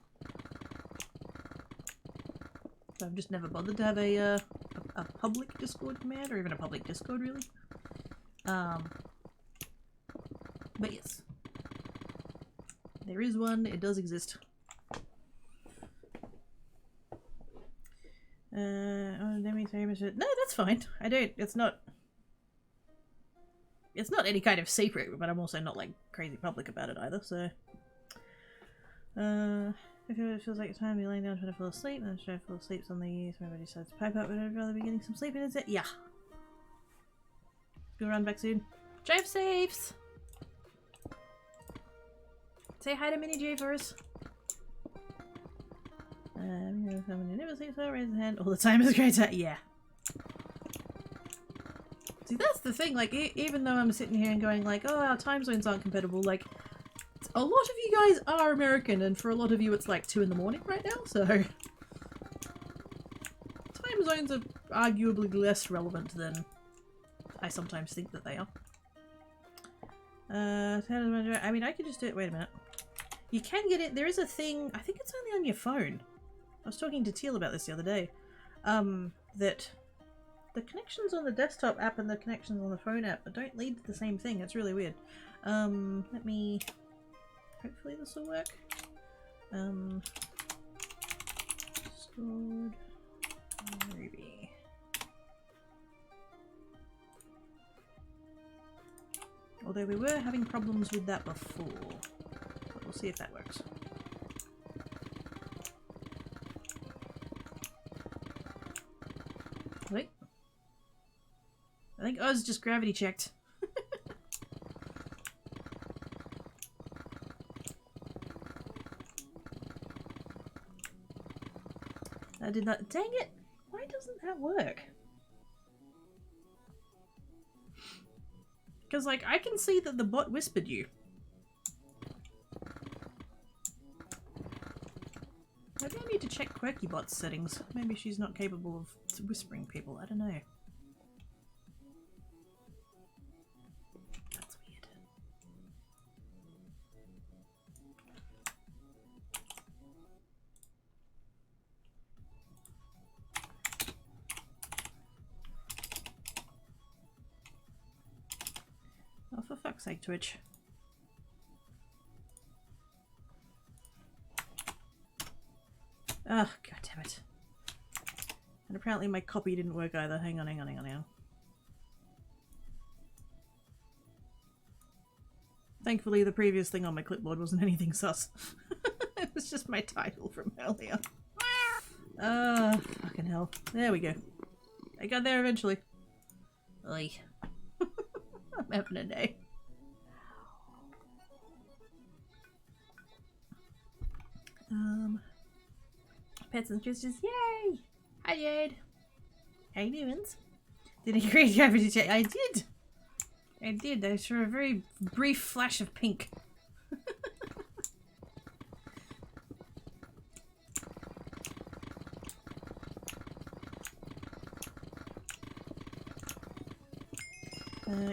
So I've just never bothered to have a public Discord command, or even a public Discord really. But yes. There is one, it does exist. No, that's fine. I don't, it's not any kind of secret, but I'm also not like crazy public about it either, so. If it feels like time you're laying down trying to fall asleep, then try to fall asleep suddenly somebody decides to pipe up, but I'd rather be getting some sleep in it. Yeah. Gonna run back soon. Drive safes! Say hi to Mini J for us. Someone who never sleeps well, raise his hand all the time is great at. Yeah. See, that's the thing, like, even though I'm sitting here and going like, oh, our time zones aren't compatible, like, a lot of you guys are American, and for a lot of you it's like 2 in the morning right now, so time zones are arguably less relevant than I sometimes think that they are. I mean, I could just do it. Wait a minute. You can get it. There is a thing. I think it's only on your phone. I was talking to Teal about this the other day. That the connections on the desktop app and the connections on the phone app don't lead to the same thing. It's really weird. Let me. Hopefully this will work. Discord. Ruby. Although we were having problems with that before. But we'll see if that works. Wait. I think Oz just gravity checked. did that. Dang it! Why doesn't that work? Because, like, I can see that the bot whispered you. Maybe I need to check Quirky Bot's settings. Maybe she's not capable of whispering people. I don't know. That's weird. Oh, for fuck's sake, Twitch. Oh, god damn it. And apparently my copy didn't work either. Hang on. Thankfully the previous thing on my clipboard wasn't anything sus. It was just my title from earlier. Fucking hell. There we go. I got there eventually. Oy. I'm having a day. Pets and Christians, yay! Hi Jade! How you doing? Did I create gravity check? I did! I saw a very brief flash of pink.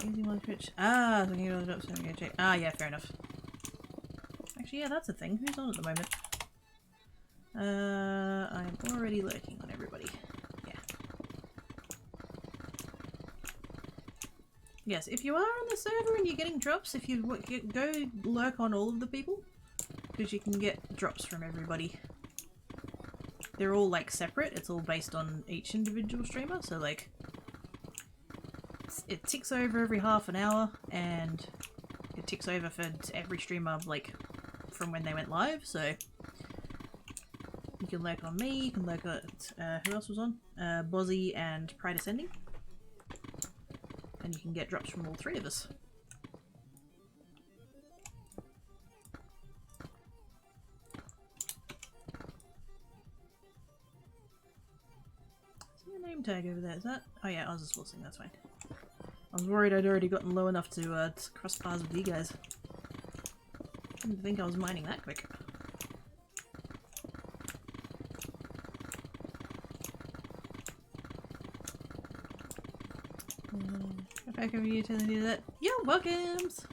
Easy one Twitch. Ah, so you know, check. Ah, yeah, fair enough. Actually, yeah, that's a thing. Who's on at the moment? I'm already lurking on everybody. Yeah. Yes, if you are on the server and you're getting drops, if you go lurk on all of the people, because you can get drops from everybody. They're all like separate. It's all based on each individual streamer, so like it ticks over every half an hour, and it ticks over for every streamer like from when they went live. So. You can lurk on me, you can lurk at, who else was on? Bozzy and Pride Ascending. And you can get drops from all three of us. Is there a name tag over there? Is that? Oh yeah, Oz is forcing, that's fine. I was worried I'd already gotten low enough to cross paths with you guys. Didn't think I was mining that quick. Back over you telling you that. Yo, welcomes!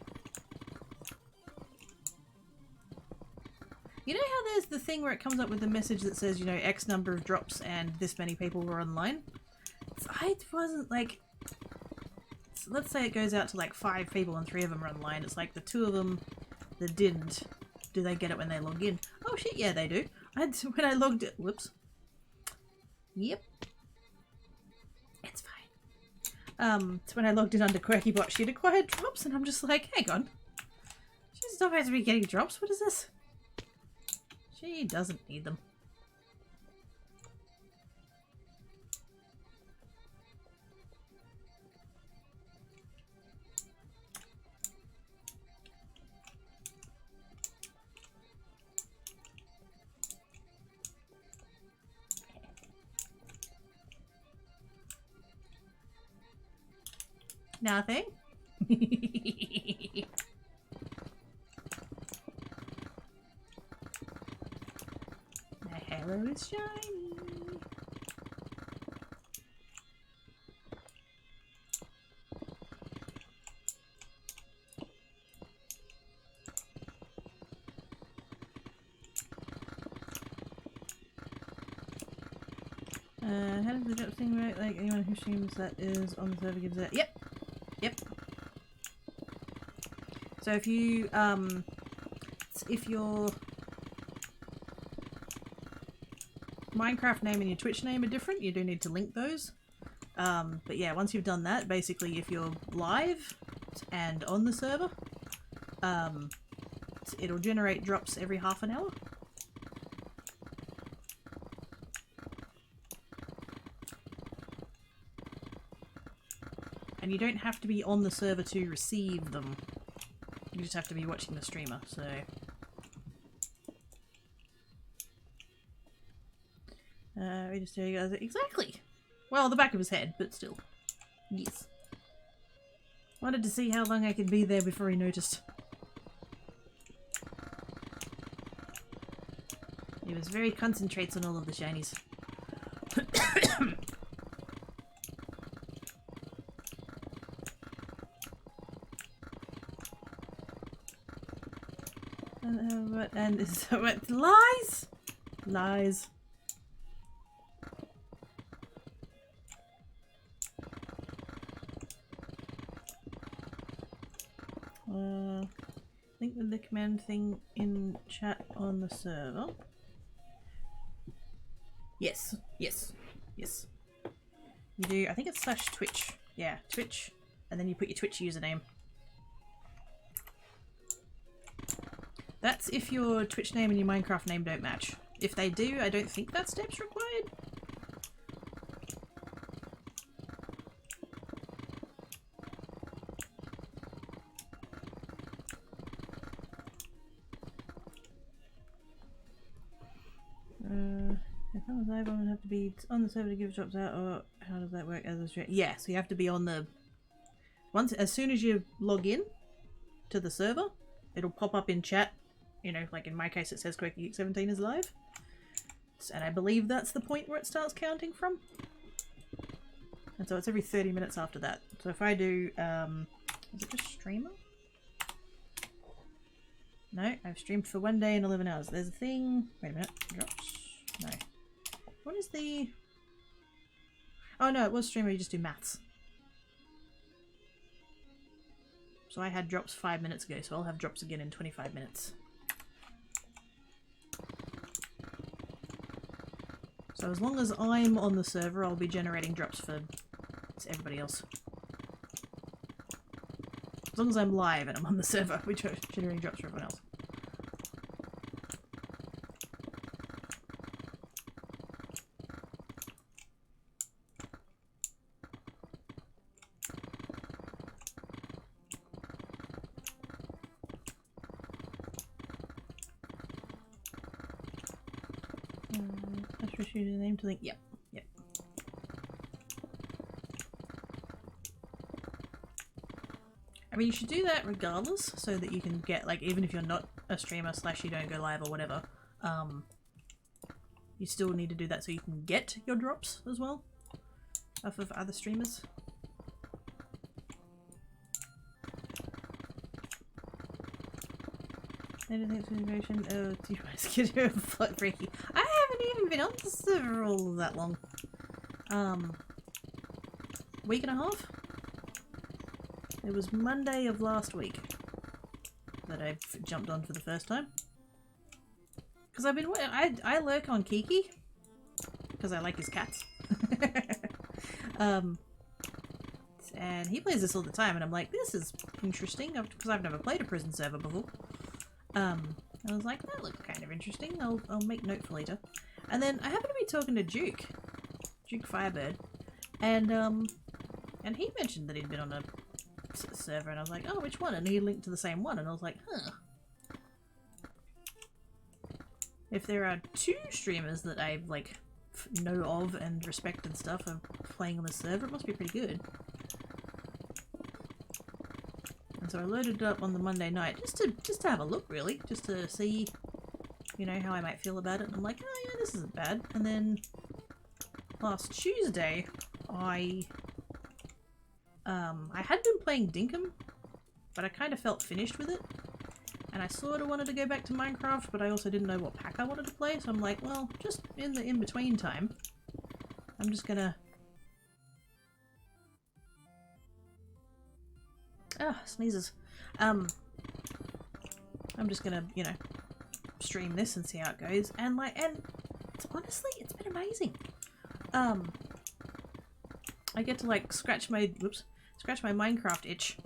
You know how there's the thing where it comes up with the message that says, you know, X number of drops and this many people were online? I wasn't like... So let's say it goes out to like 5 people and 3 of them are online. It's like the 2 of them that didn't. Do they get it when they log in? Oh shit, yeah they do. When I logged it... Whoops. Yep. It's fine. So when I logged in under QuirkyBot, she'd acquired drops, and I'm just like, hang on. She's not supposed to be getting drops, what is this? She doesn't need them. Nothing. The halo is shiny. How does the drop thing work? Like anyone who streams that is on the server gives it. Yep. Yep. So if you if your Minecraft name and your Twitch name are different, you do need to link those. But yeah, once you've done that, basically if you're live and on the server, it'll generate drops every half an hour. And you don't have to be on the server to receive them. You just have to be watching the streamer, so... We just staring at it. Exactly. Well, the back of his head, but still. Yes. Wanted to see how long I could be there before he noticed. He was very concentrates on all of the shinies. And is what? Lies? Lies. I think the command thing in chat on the server. Yes, yes, yes. You do, I think it's /Twitch. Yeah, Twitch. And then you put your Twitch username. That's if your Twitch name and your Minecraft name don't match. If they do, I don't think that step's required. If someone's live, I'm gonna have to be on the server to give drops out, or how does that work as a stream? Yeah, so you have to be on the... as soon as you log in to the server, it'll pop up in chat. You know, like in my case it says QuakeGeek17 is live. And I believe that's the point where it starts counting from. And so it's every 30 minutes after that. So if I do, is it just streamer? No, I've streamed for 1 day and 11 hours. There's a thing, wait a minute, drops, no. What is the, oh no, it was streamer, you just do maths. So I had drops 5 minutes ago, so I'll have drops again in 25 minutes. So as long as I'm on the server, I'll be generating drops for everybody else. As long as I'm live and I'm on the server, we're generating drops for everyone else. Let's just use the name to link. Yep, yep. I mean, you should do that regardless, so that you can get, like, even if you're not a streamer / you don't go live or whatever, you still need to do that so you can get your drops as well off of other streamers. Anything to innovation? Oh, do you guys get a foot breaky? I haven't even been on the server all that long. Week and a half? It was Monday of last week that I jumped on for the first time. Because I've been, I lurk on Kiki because I like his cats. And he plays this all the time, and I'm like, this is interesting because I've never played a prison server before. I was like, that looks kind of interesting. I'll make note for later. And then I happened to be talking to Duke Firebird, and he mentioned that he'd been on a server, and I was like, oh, which one? And he linked to the same one, and I was like, huh. If there are 2 streamers that I like know of and respect and stuff are playing on the server, it must be pretty good. And so I loaded it up on the Monday night just to have a look, really, just to see, you know, how I might feel about it. And I'm like, oh yeah, this isn't bad. And then last Tuesday, I had been playing Dinkum, but I kind of felt finished with it. And I sort of wanted to go back to Minecraft, but I also didn't know what pack I wanted to play, so I'm like, well, just in the in-between time, I'm just gonna... Ah, sneezes. I'm just gonna, you know, stream this and see how it goes, and honestly, it's been amazing. I get to, like, scratch my Minecraft itch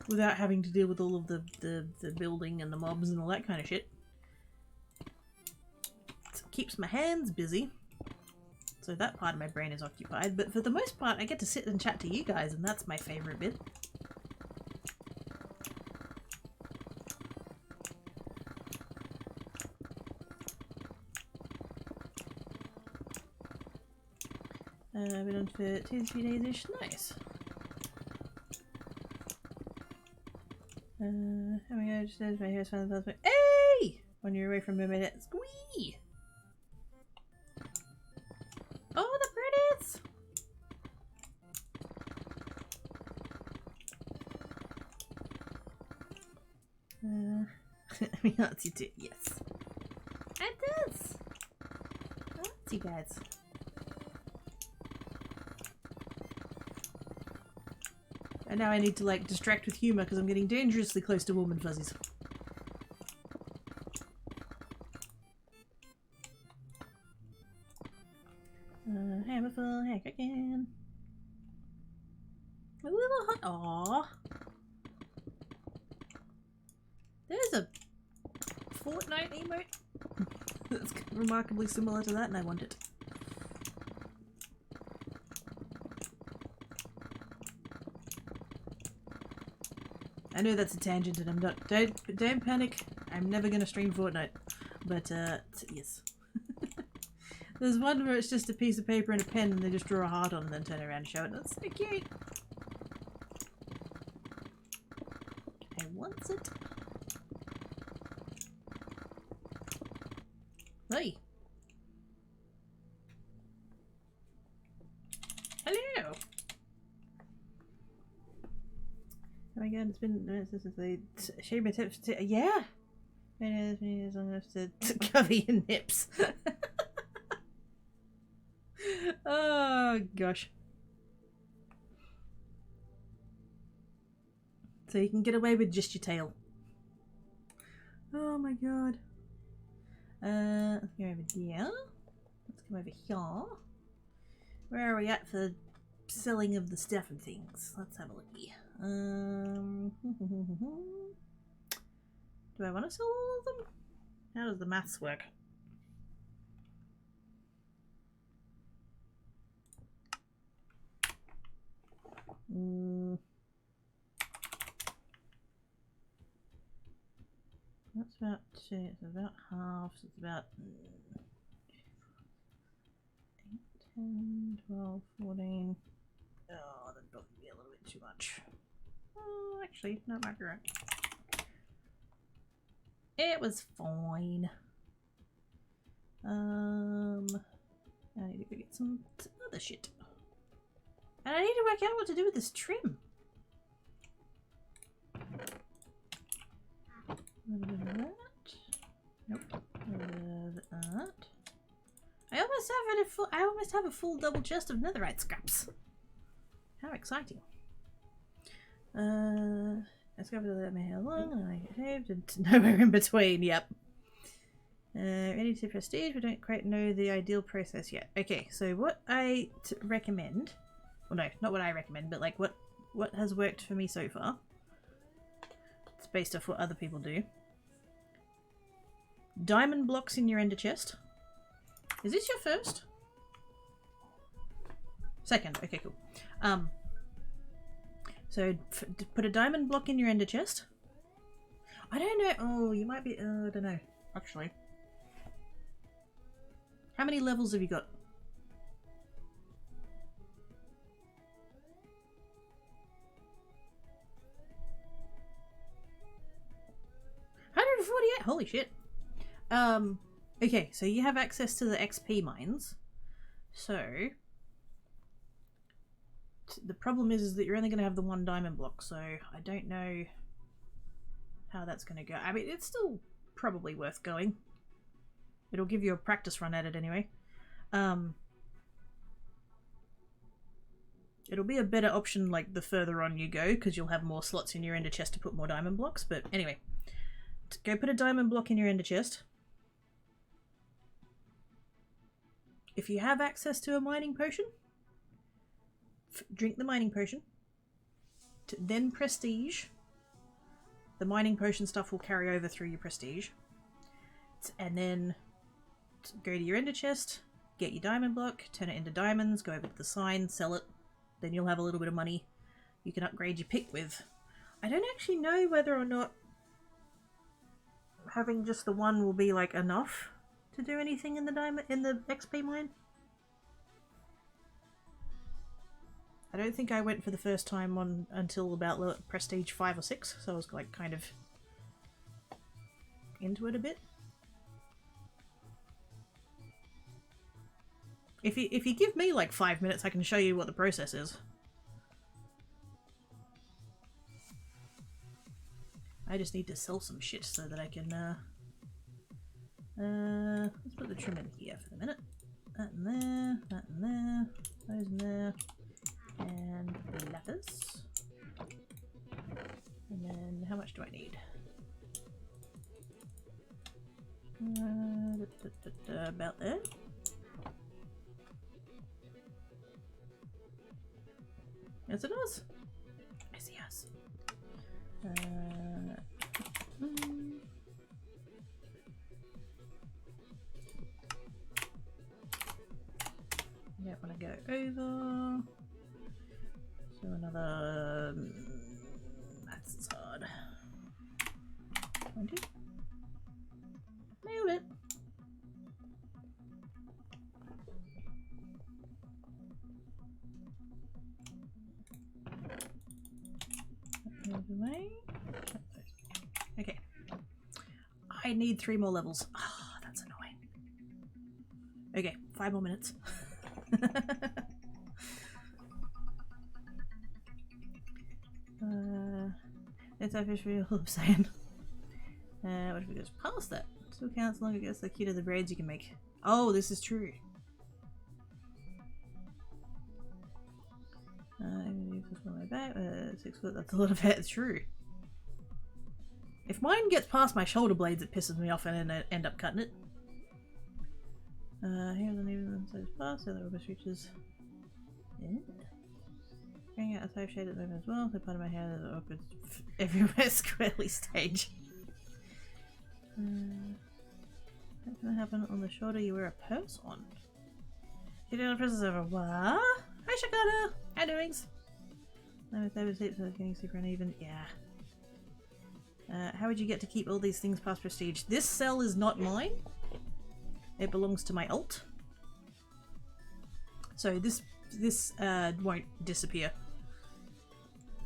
without having to deal with all of the building and the mobs and all that kind of shit. It keeps my hands busy, so that part of my brain is occupied, but for the most part I get to sit and chat to you guys, and that's my favourite bit. I've been on for 2-3 days-ish. Nice. Oh my god, just noticed my hair's finally buzzed. Hey! When you're away from a minute. Squee! Oh, the pretties! I mean, that's you too. Yes. It does! Not too bad. And now I need to like distract with humour because I'm getting dangerously close to warm and fuzzies. Hammerful, heck again. A little hot. Aww. There's a Fortnite emote that's remarkably similar to that, and I want it. I know that's a tangent, and I'm not. Don't panic. I'm never gonna stream Fortnite, but yes. There's one where it's just a piece of paper and a pen, and they just draw a heart on, and then turn around and show it. That's so cute. I want it. Hey. Hello. Oh my god, it's been minutes since they shave my tips. Yeah. It is long enough to cover your nips. Oh gosh. So you can get away with just your tail. Oh my god. Let's go over here. Let's come over here. Where are we at for selling of the stuff and things? Let's have a look here. Do I want to sell all of them? How does the maths work? That's about two, it's about half, so it's about 8, 10, 12, 14. Oh, that'd probably be a little bit too much. Oh, actually, that might be right. It was fine. I need to go get some other shit. And I need to work out what to do with this trim. A little bit of that. Nope. A little bit of that. I almost have a full double chest of netherite scraps. How exciting. Let's go over to let my hair long and I get shaved and nowhere in between. Yep. Ready to prestige. We don't quite know the ideal process yet. Okay, so what I recommend. Well, no, not what I recommend, but like what has worked for me so far. It's based off what other people do. Diamond blocks in your ender chest. Is this your first? Second. Okay, cool. So put a diamond block in your ender chest. I don't know. Oh, you might be. I don't know. Actually, how many levels have you got? 148. Holy shit. Okay, so you have access to the XP mines. So the problem is that you're only going to have the one diamond block, so I don't know how that's going to go. I mean, it's still probably worth going. It'll give you a practice run at it anyway. It'll be a better option like the further on you go, because you'll have more slots in your ender chest to put more diamond blocks. But anyway, go put a diamond block in your ender chest. If you have access to a mining potion, drink the mining potion. Then prestige. The mining potion stuff will carry over through your prestige. And then go to your ender chest, get your diamond block, turn it into diamonds, go over to the sign, sell it. Then you'll have a little bit of money you can upgrade your pick with. I don't actually know whether or not having just the one will be like enough to do anything in the XP mine. don't think I went for the first time on until about Prestige 5 or 6, so I was like kind of into it a bit. If you give me like 5 minutes, I can show you what the process is. I just need to sell some shit so that I can, let's put the trim in here for the minute. That in there, that in there, those in there, and lapis. And then, how much do I need? About there. Yes, it does. Yes, yes. Don't want to go over. So another. That's hard. 20. Nailed it. Okay. I need 3 more levels. Ah, that's annoying. Okay, 5 more minutes. It's officially all I'm saying. What if we just pass that? Still counts long as the cuter the braids you can make. Oh, this is true. My back, 6 foot, that's a lot of hair. It's true. If mine gets past my shoulder blades, it pisses me off and then I end up cutting it. Here's an even size pass, the other rubber reaches. Yeah. Bring out a 5 shade at the moment as well, so part of my hair is awkward everywhere squarely stage. What's gonna happen on the shoulder you wear a purse on? You don't press over. What? Hi Shakana! How doings? No, with those hips, I was getting super uneven. Yeah. How would you get to keep all these things past prestige? This cell is not mine. It belongs to my alt. So this won't disappear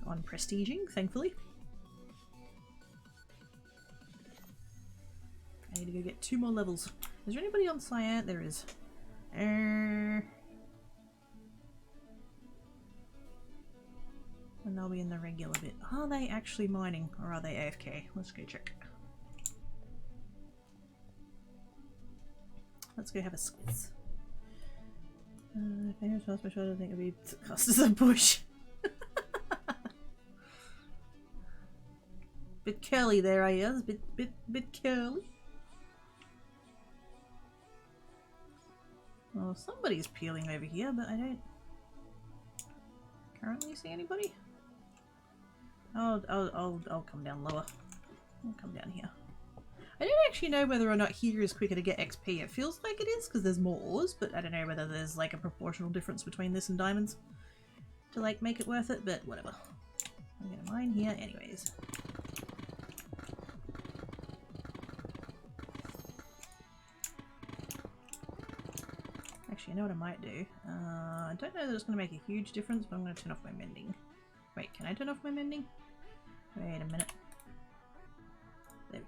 on prestiging, thankfully. I need to go get 2 more levels. Is there anybody on Cyan? There is. And they'll be in the regular bit. Are they actually mining or are they AFK? Let's go check. Let's go have a squiz. If I was past my shoulder, I think it'd be cast as a bush. Bit curly there, I guess. Bit curly. Well, somebody's peeling over here, but I don't currently see anybody. I'll come down lower. I'll come down here. I don't actually know whether or not here is quicker to get XP. It feels like it is because there's more ores, but I don't know whether there's like a proportional difference between this and diamonds to like make it worth it, but whatever. I'm gonna mine here anyways. Actually, you know what I might do? I don't know that it's going to make a huge difference, but I'm going to turn off my mending. Wait, can I turn off my mending? Wait a minute. There we go.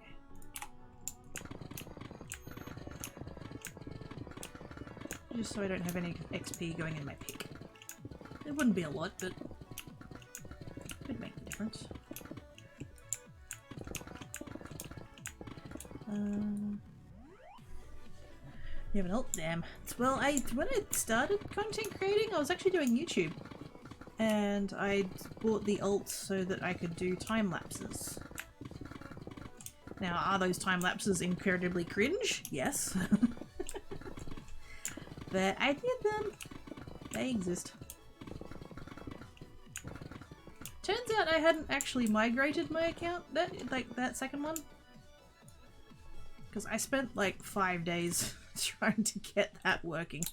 Just so I don't have any XP going in my pick. It wouldn't be a lot, but it could make a difference. You have an alt? Damn. Well, when I started content creating, I was actually doing YouTube. And I bought the alt so that I could do time lapses. Now, are those time lapses incredibly cringe? Yes. But I did them. They exist. Turns out I hadn't actually migrated my account, that second one. Because I spent like 5 days trying to get that working.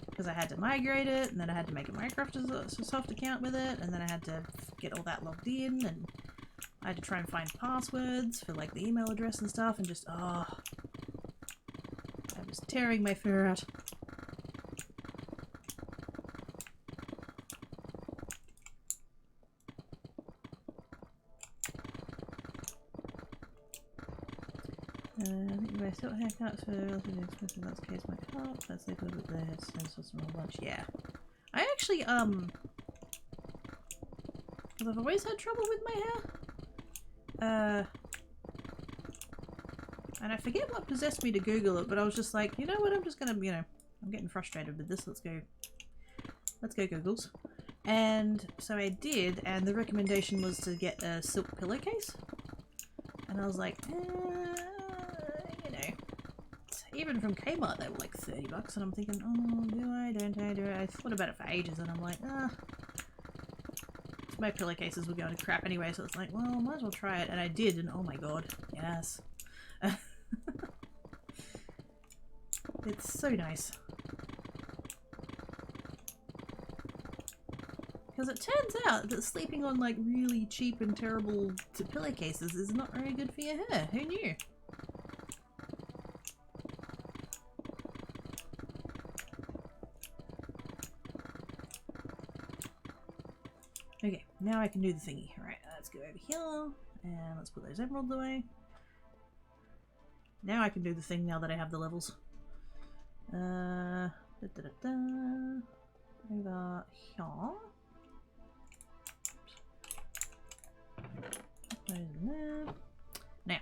Because I had to migrate it, and then I had to make a Microsoft account with it, and then I had to get all that logged in, and I had to try and find passwords for like the email address and stuff, and just, oh, I was tearing my fur out. haircuts for relatively expensive. That's the case my cut. That's the good with the headstones for small bunch. Yeah. I actually, because I've always had trouble with my hair. And I forget what possessed me to Google it, but I was just like, you know what, I'm just gonna, you know, I'm getting frustrated with this. Let's go Googles. And so I did, and the recommendation was to get a silk pillowcase. And I was like, you know, even from Kmart they were like $30, and I'm thinking, oh, do I, don't I, do I? I thought about it for ages, and I'm like, my pillowcases were going to crap anyway, so it's like, well, might as well try it. And I did, and oh my god, yes. It's so nice. Because it turns out that sleeping on like really cheap and terrible pillowcases is not very good for your hair. Who knew? Okay, now I can do the thingy. Alright, let's go over here and let's put those emeralds away. Now I can do the thing now that I have the levels. Over here. Those in there. Now,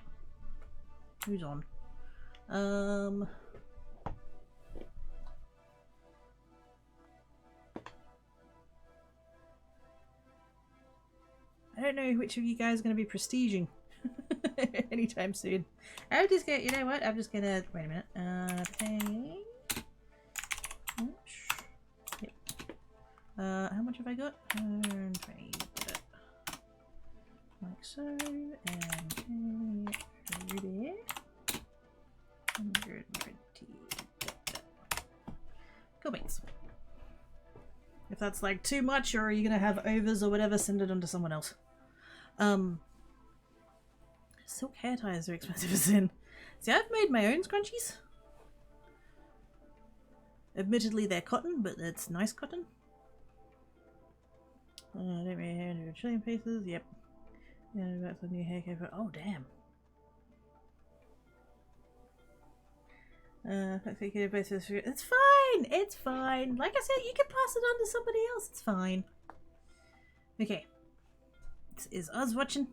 who's on? I don't know which of you guys are going to be prestiging anytime soon. I'm just gonna, you know what? I'm just gonna, wait a minute. Pay. Yep. How much have I got? 120. Like so, and pay there. 120. Cool beans. If that's like too much, or are you gonna have overs or whatever, send it on to someone else. Silk hair ties are expensive as in. See, I've made my own scrunchies. Admittedly, they're cotton, but it's nice cotton. Don't really hair into trillion pieces. Yep. Yeah, that's a new hair cover. Oh, damn. It's fine! It's fine! Like I said, you can pass it on to somebody else. It's fine. Okay. Is Oz watching?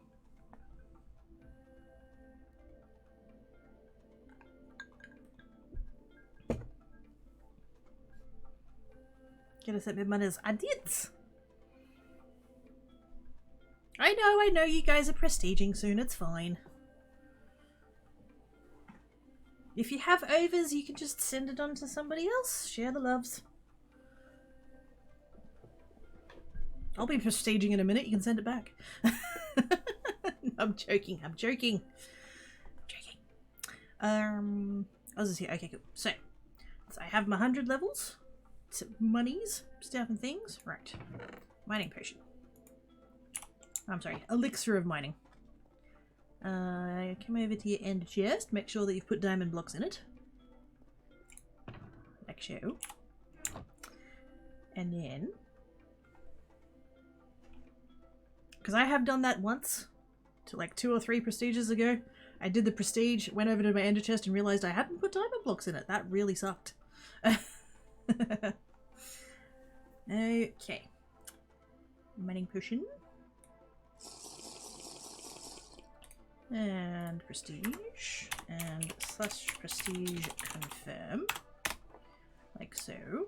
Gonna set my manners. I did! I know you guys are prestiging soon. It's fine. If you have overs, you can just send it on to somebody else. Share the loves. I'll be prestiging in a minute. You can send it back. I'm joking. I'm joking. I was just here. Okay, cool. So I have my 100 levels. Monies, stuff and things. Right. Mining potion. I'm sorry. Elixir of mining. Come over to your end chest. Make sure that you've put diamond blocks in it. Like so. And then... because I have done that once. To like 2 or 3 prestiges ago. I did the prestige, went over to my ender chest and realized I hadn't put diamond blocks in it. That really sucked. Okay. Mining potion. And prestige. And slash prestige confirm. Like so.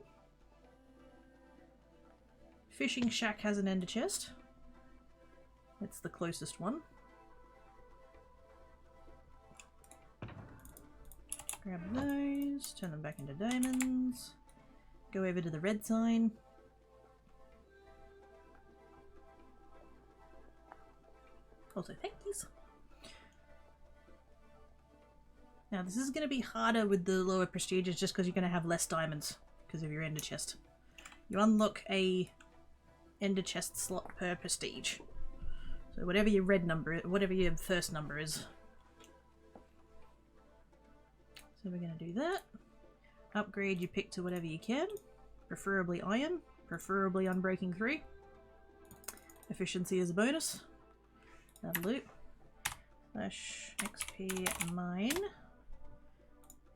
Fishing shack has an ender chest. It's the closest one. Grab those, turn them back into diamonds. Go over to the red sign. Also, thank yous. Now, this is going to be harder with the lower prestiges just because you're going to have less diamonds because of your ender chest. You unlock a ender chest slot per prestige. So whatever your red number, whatever your first number is. So we're going to do that. Upgrade your pick to whatever you can. Preferably iron. Preferably unbreaking 3. Efficiency is a bonus. That'll do. Slash XP mine.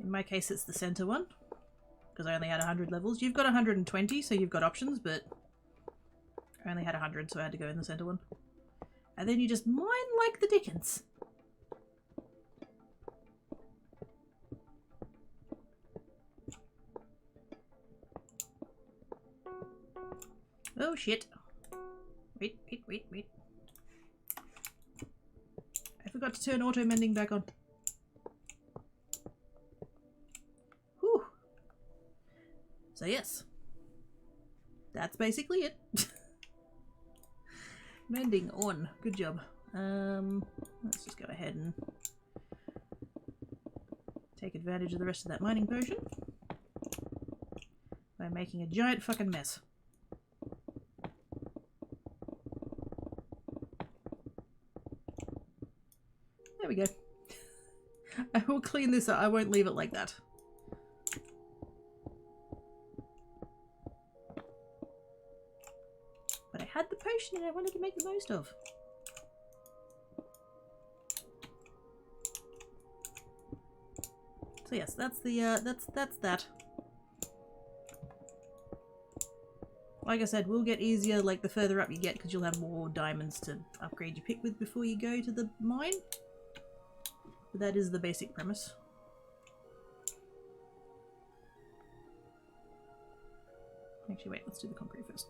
In my case, it's the center one, because I only had 100 levels. You've got 120, so you've got options, but I only had 100, so I had to go in the center one. And then you just mine like the dickens. Oh shit. Wait. I forgot to turn auto mending back on. Whew. So yes. That's basically it. Mending on. Good job. Let's just go ahead and take advantage of the rest of that mining potion by making a giant fucking mess. There we go. I will clean this up. I won't leave it like that. But I had the potion and I wanted to make the most of. So yes, that's the that's that. Like I said, we'll get easier like the further up you get because you'll have more diamonds to upgrade your pick with before you go to the mine. But that is the basic premise. Actually, wait, let's do the concrete first.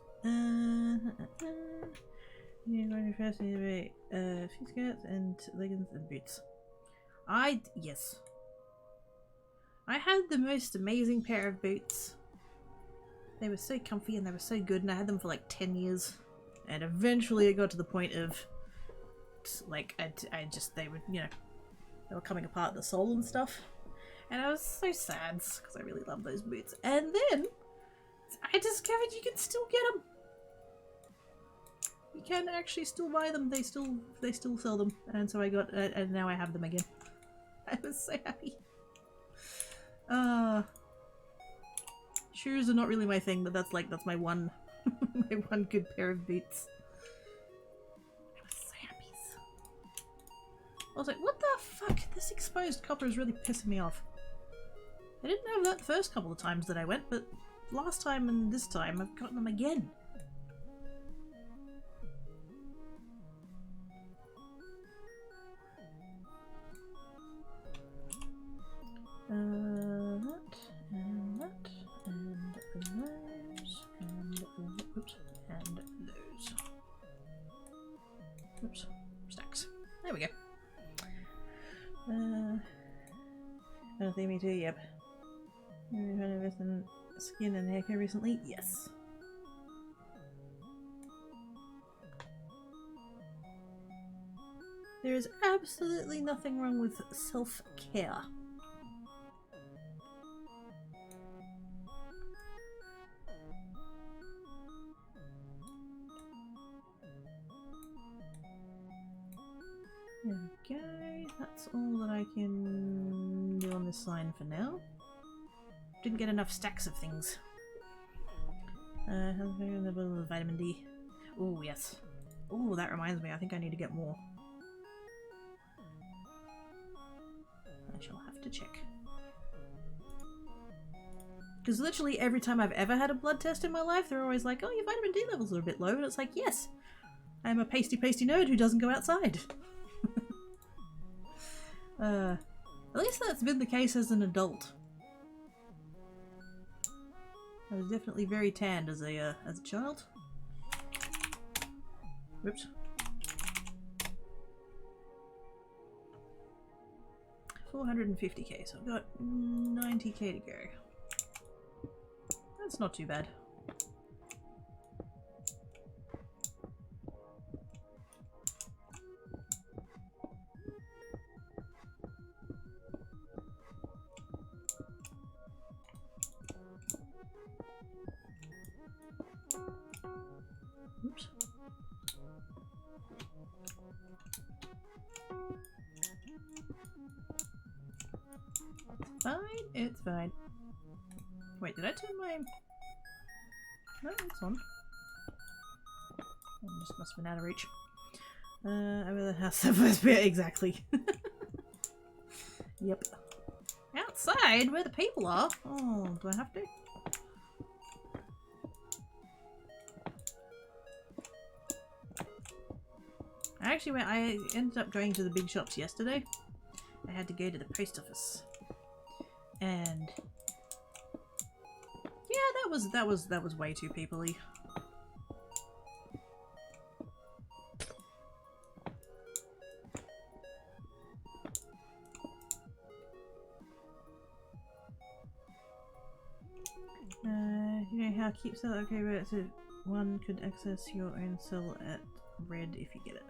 You're going to first need a few skirts and leggings and boots. Yes. I had the most amazing pair of boots. They were so comfy and they were so good, and I had them for like 10 years. And eventually it got to the point of, like, they were, you know, they were coming apart at the sole and stuff. And I was so sad, because I really love those boots. And then, I discovered you can still get them. You can actually still buy them. They still sell them. And so I got, and now I have them again. I was so happy. Shoes are not really my thing, but that's my one, my one good pair of boots. I was so happy. I was like, what the fuck? This exposed copper is really pissing me off. I didn't have that first couple of times that I went, but last time and this time I've gotten them again. That, and those, and oops, and those. Oops, stacks. There we go. Oh, think me too, yep. Have you trying to invest in skin and hair care recently? Yes. There is absolutely nothing wrong with self-care. There we go. That's all that I can do on this sign for now. Didn't get enough stacks of things. Vitamin D. Oh, yes. Oh, that reminds me. I think I need to get more. I shall have to check. Because literally every time I've ever had a blood test in my life, they're always like, oh, your vitamin D levels are a bit low. And it's like, yes, I'm a pasty nerd who doesn't go outside. At least that's been the case as an adult. I was definitely very tanned as a child. Whoops. 450k, so I've got 90k to go. That's not too bad. Oops. Fine, it's fine. Wait, did I turn my... No, it's on. It just must have been out of reach. Over the house, exactly. Yep. Outside, where the people are? Oh, do I have to? I ended up going to the big shops yesterday. I had to go to the post office. And yeah, that was way too people-y. You know how keep cell okay, but it's a one could access your own cell at red if you get it.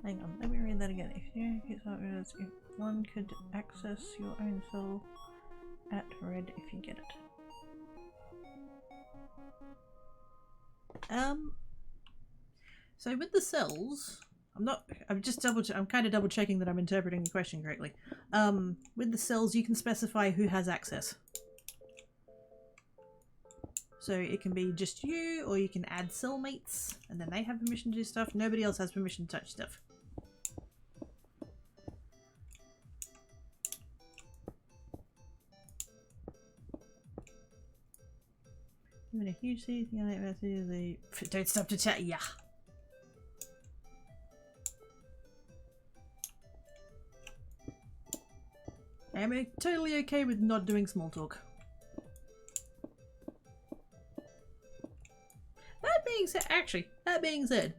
Hang on, let me read that again. If you keep cell if one could access your own cell at red if you get it. So with the cells, I'm kind of double checking that I'm interpreting the question correctly. With the cells, you can specify who has access. So it can be just you, or you can add cellmates, and then they have permission to do stuff. Nobody else has permission to touch stuff. I'm in a huge city, don't stop to chat, yeah. I'm totally okay with not doing small talk. That being said,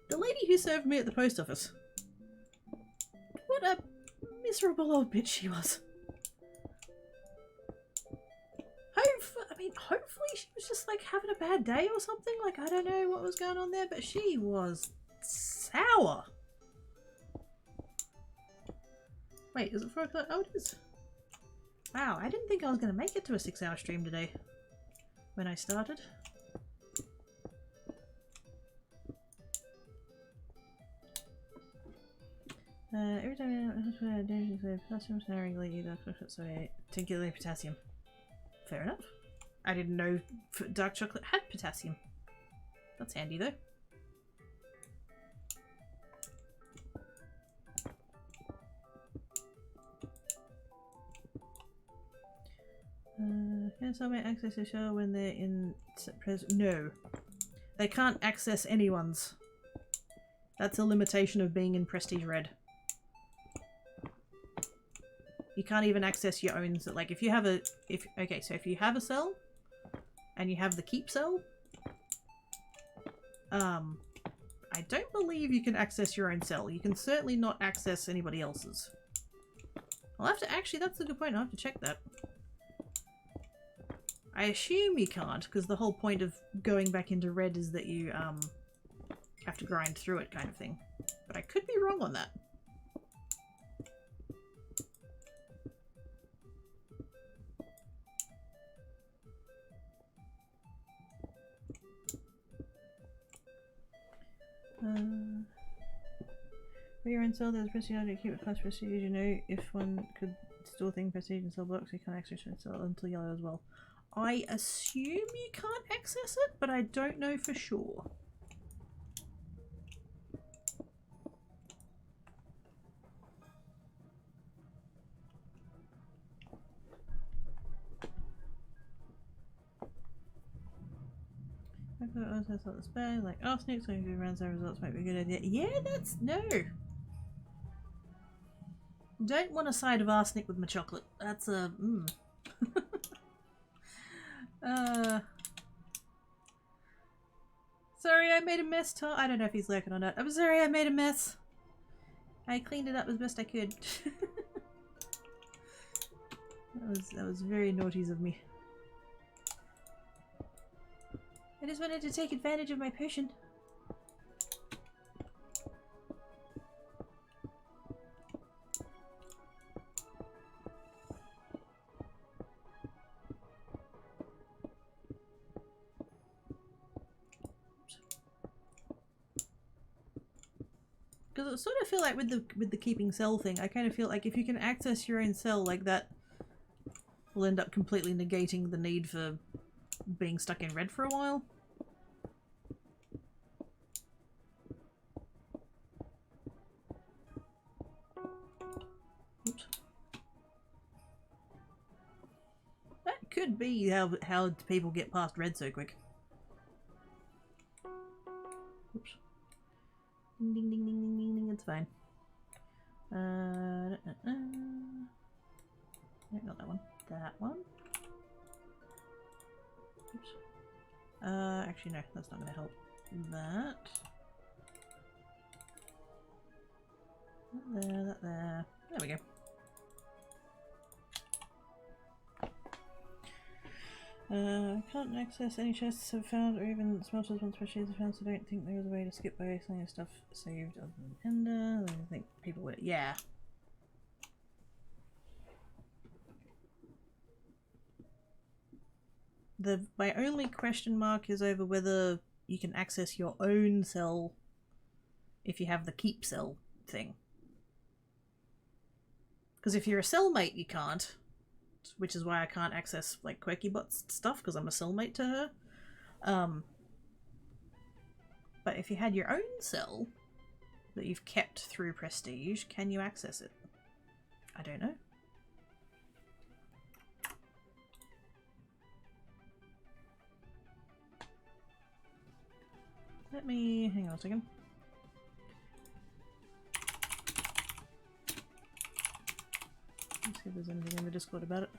the lady who served me at the post office, what a miserable old bitch she was. Hopefully she was just like having a bad day or something. Like, I don't know what was going on there, but she was sour. Wait, is it 4 o'clock? Oh, it is. Wow, I didn't think I was going to make it to a 6-hour stream today when I started. Every time I do potassium, so I regularly eat dark chocolate, so I particularly potassium. Fair enough. I didn't know dark chocolate had potassium. That's handy though. Can someone access a show when they're in No. They can't access anyone's. That's a limitation of being in Prestige Red. You can't even access your own. So like if you have a if you have a cell and you have the keep cell, I don't believe you can access your own cell. You can certainly not access anybody else's. I'll have to actually, that's a good point. I'll have to check that. I assume you can't, because the whole point of going back into red is that you have to grind through it, kind of thing. But I could be wrong on that. For your own cell, there's a prestige to keep a class prestige. You know, if one could store thing prestige and cell blocks, you can't access your cell until yellow as well. I assume you can't access it, but I don't know for sure. I thought also thought this bad, like arsenic, so if around some results might be a good idea. Yeah, that's no. Don't want a side of arsenic with my chocolate. That's a Sorry, I made a mess, Tom. I don't know if he's lurking or not. I'm sorry, I made a mess. I cleaned it up as best I could. that was very naughty of me. I just wanted to take advantage of my potion. Because I sort of feel like with the keeping cell thing, I kind of feel like if you can access your own cell, like that will end up completely negating the need for being stuck in red for a while. could be how people get past red so quick. Oops. Ding ding ding ding ding ding ding. It's fine. No, not that one. That one. Oops. Actually no, that's not going to help. That. That there, that there. There we go. Can't access any chests I've found, or even smelters once spreadsheets are found, so I don't think there is a way to skip by selling stuff saved other than Ender. I think people would. Yeah. My only question mark is over whether you can access your own cell if you have the keep cell thing. Because if you're a cellmate, you can't. Which is why I can't access like QuirkyBot's stuff, because I'm a cellmate to her. But if you had your own cell that you've kept through Prestige, can you access it? I don't know. Let me hang on a second. Let's see if there's anything in the Discord about it.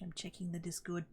I'm checking the Discord.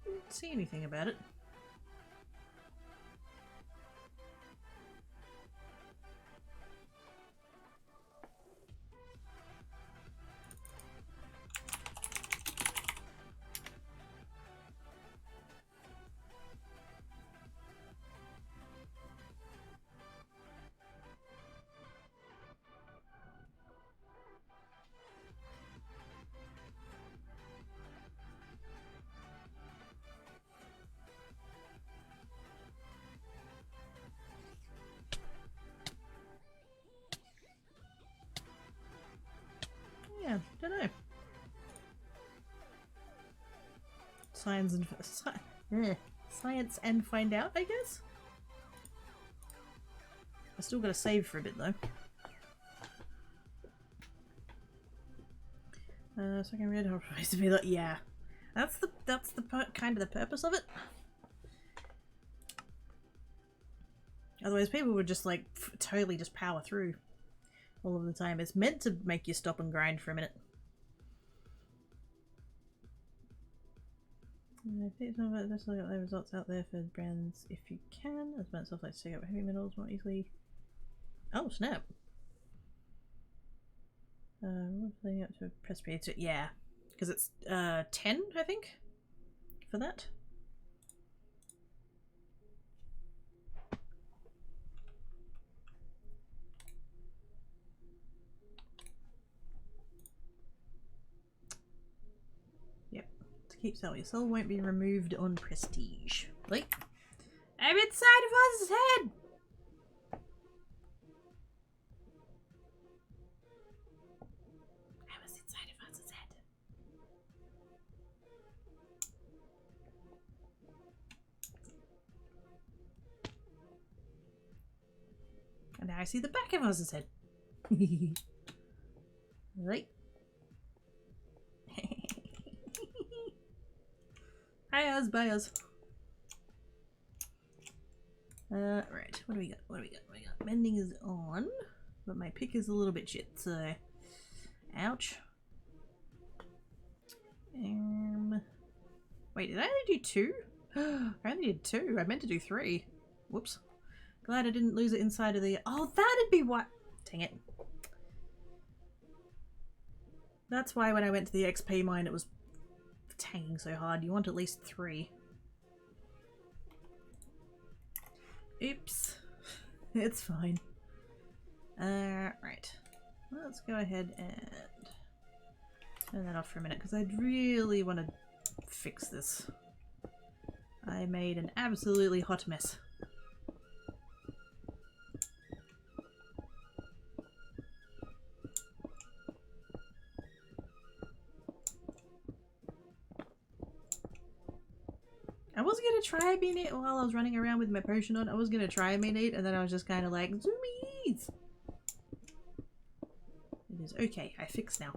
Didn't see anything about it. Yeah, don't know. Science and find out, I guess. I still got to save for a bit though. So I can read how it to be like, yeah, that's the kind of the purpose of it. Otherwise, people would just like totally just power through all of the time. It's meant to make you stop and grind for a minute. There's the results out there for brands if you can. As brands like to take up heavy metals more easily. Oh snap! What's leading up to press speed? Yeah, because it's 10, I think, for that. Keep cell. Your soul won't be removed on Prestige. Like, I'm inside of Oz's head! And now I see the back of Oz's head. Right. Hi Oz, bye Oz. Right, what do we got? What do we got? What do we got? Mending is on, but my pick is a little bit shit, so ouch. Wait, did I only do 2? I only did 2. I meant to do 3. Whoops. Glad I didn't lose it inside of the... Oh, that'd be what... Dang it. That's why when I went to the XP mine it was tanking so hard. You want at least 3. Oops. It's fine. Right. Let's go ahead and turn that off for a minute because I'd really want to fix this. I made an absolutely hot mess. I was gonna try and eat while I was running around with my potion on. I was gonna try and eat, and then I was just kind of like, zoomies! It is okay. I fixed now.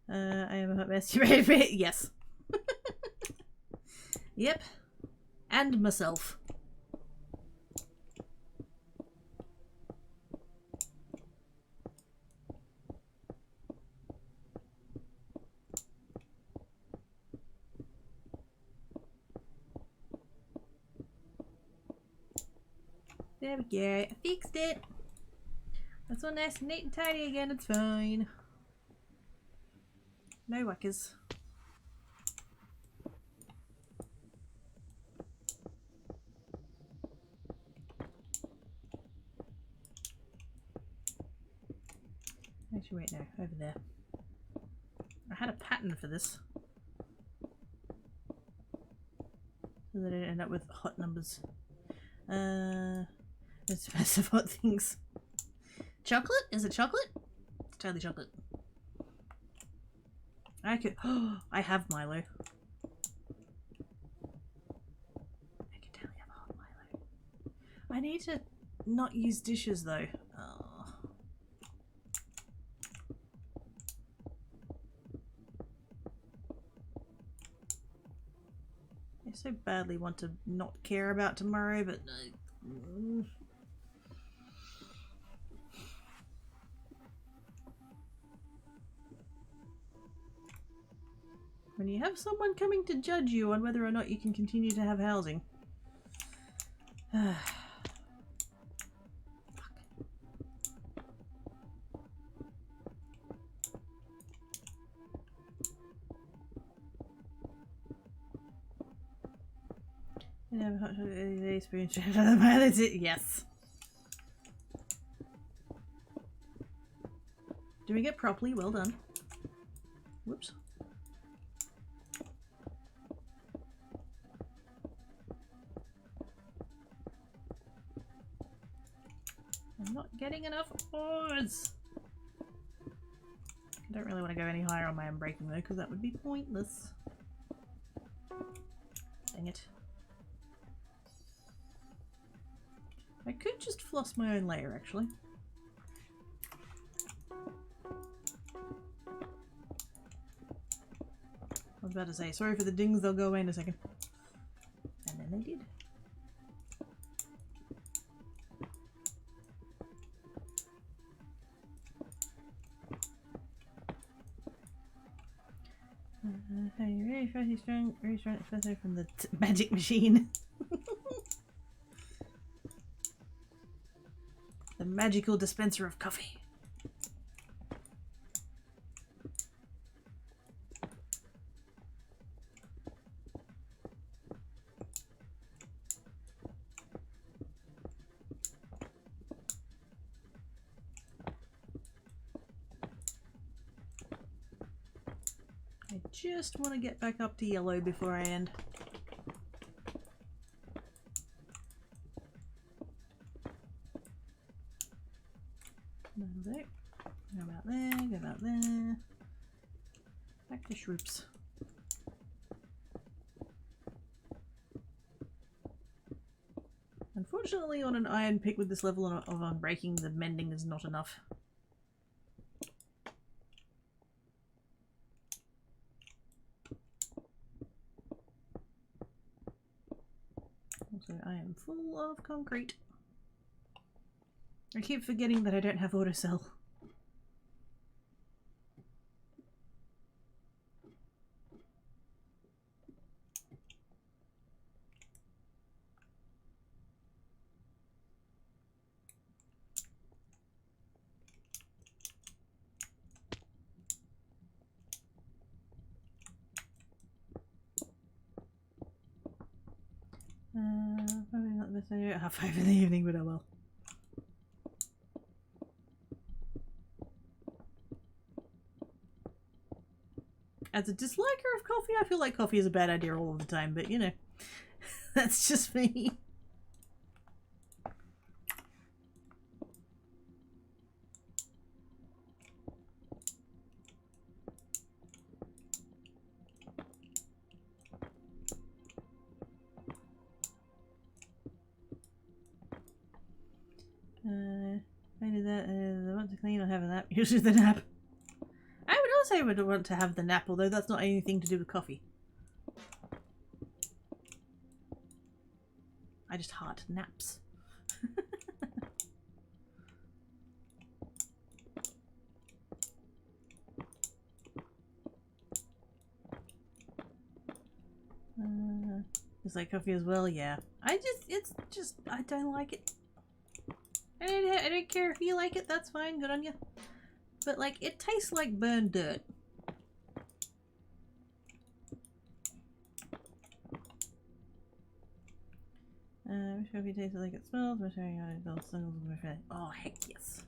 I am a hot mess. You ready for it? Yes. Yep. And myself. There we go. I fixed it. That's all nice and neat and tidy again. It's fine. No whackers. Actually, wait, no. Over there. I had a pattern for this. So that I don't end up with hot numbers. Let's specify things. Chocolate? Is it chocolate? It's totally chocolate. I could. Oh, I have Milo. I could totally have a hot Milo. I need to not use dishes though. Oh. I so badly want to not care about tomorrow, but when you have someone coming to judge you on whether or not you can continue to have housing. Yes. Doing it properly, well done. Whoops. I'm not getting enough ores. I don't really want to go any higher on my unbreaking though, because that would be pointless. Dang it. I could just floss my own layer, actually. I was about to say, sorry for the dings, they'll go away in a second. And then they did. Really fast, strong, very strong, especially from the magic machine. The magical dispenser of coffee. I just want to get back up to yellow before I end. That'll do. Go about there, go about there. Back to shroops. Unfortunately, on an iron pick with this level of unbreaking, the mending is not enough. Also, I am full of concrete. I keep forgetting that I don't have autosell. Probably not the best idea at half 5 in the evening, but I will. As a disliker of coffee, I feel like coffee is a bad idea all of the time, but you know, that's just me. I did that. I want to clean or have a nap. Usually the nap. I would also want to have the nap, although that's not anything to do with coffee. I just heart naps. It's like coffee as well, yeah. It's just, I don't like it. I don't care if you like it, that's fine, good on you. But like, it tastes like burned dirt. Which coffee tastes like it smells, oh heck yes.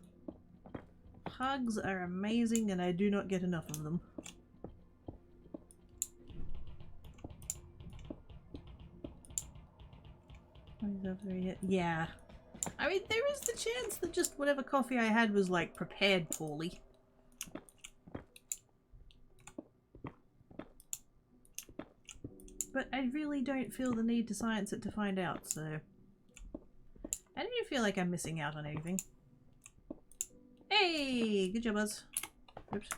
Hugs are amazing and I do not get enough of them. Yeah. I mean, there is the chance that just whatever coffee I had was, like, prepared poorly. But I really don't feel the need to science it to find out, so... I don't feel like I'm missing out on anything. Hey! Good job, Buzz. Oops.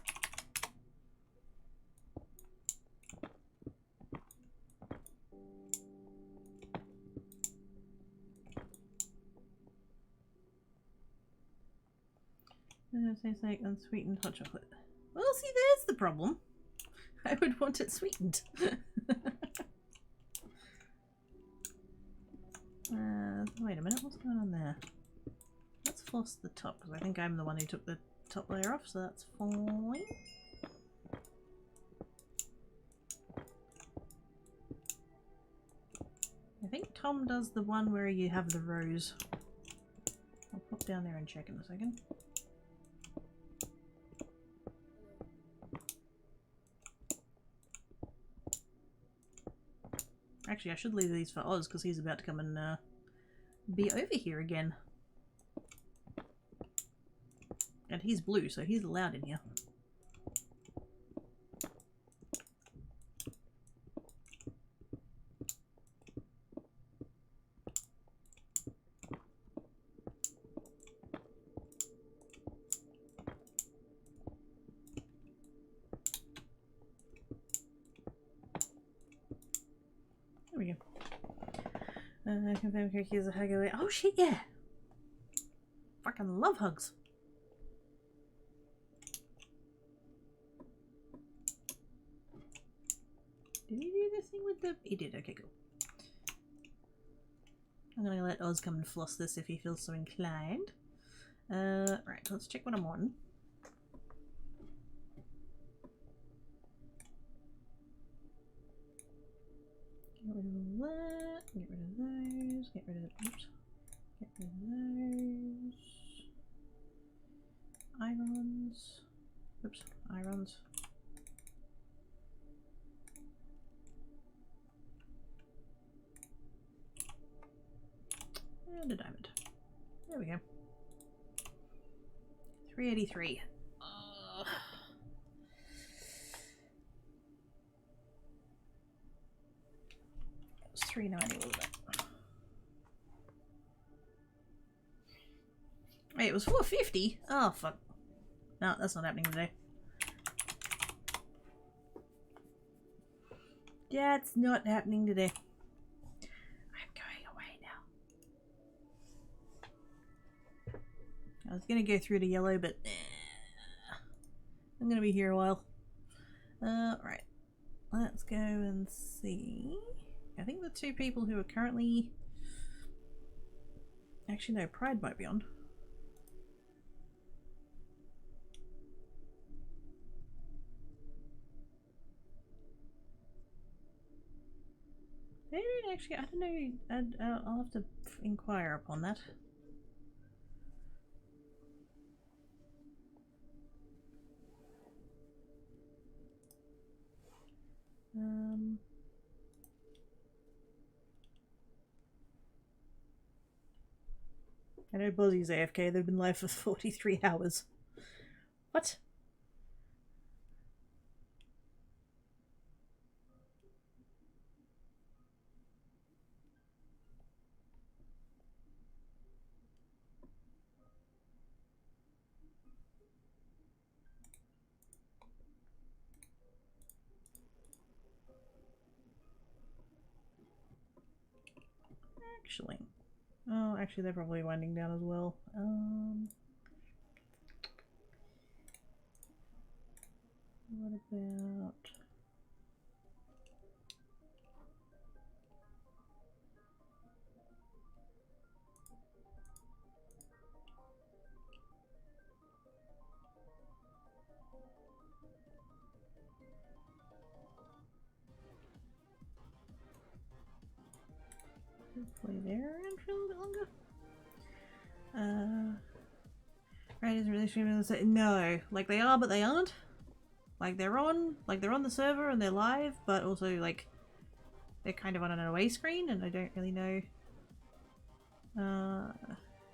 It tastes like unsweetened hot chocolate. Well, see, there's the problem. I would want it sweetened. Wait a minute, what's going on there? Let's floss the top, because I think I'm the one who took the top layer off, so that's fine. I think Tom does the one where you have the rows. I'll pop down there and check in a second. Actually, I should leave these for Oz because he's about to come and be over here again. And he's blue, so he's allowed in here. There we go. Confirm Cookie is a hug away. Oh shit, yeah! Fucking love hugs. Did he do this thing with the... He did, okay, cool. I'm gonna let Oz come and floss this if he feels so inclined. Right, let's check what I'm on. Get rid of all that, get rid of those, get rid of... Oops. Get rid of those. Irons. Oops, irons. And a diamond. There we go. 383. It was 390, wasn't it? Wait, it was 450? Oh, fuck. No, that's not happening today. That's not happening today. I'm going away now. I was gonna go through to yellow, but I'm gonna be here a while. Right. Let's go and see. I think the two people who are currently... Actually, no, Pride might be on. They don't actually... I don't know. I'll have to inquire upon that. I know Buzzy's AFK. They've been live for 43 hours. What? Actually. Oh, actually they're probably winding down as well. What about... Hopefully they're around for a little bit longer. Right, isn't really streaming. No, like they are, but they aren't. Like they're on the server and they're live, but also like they're kind of on an away screen, and I don't really know.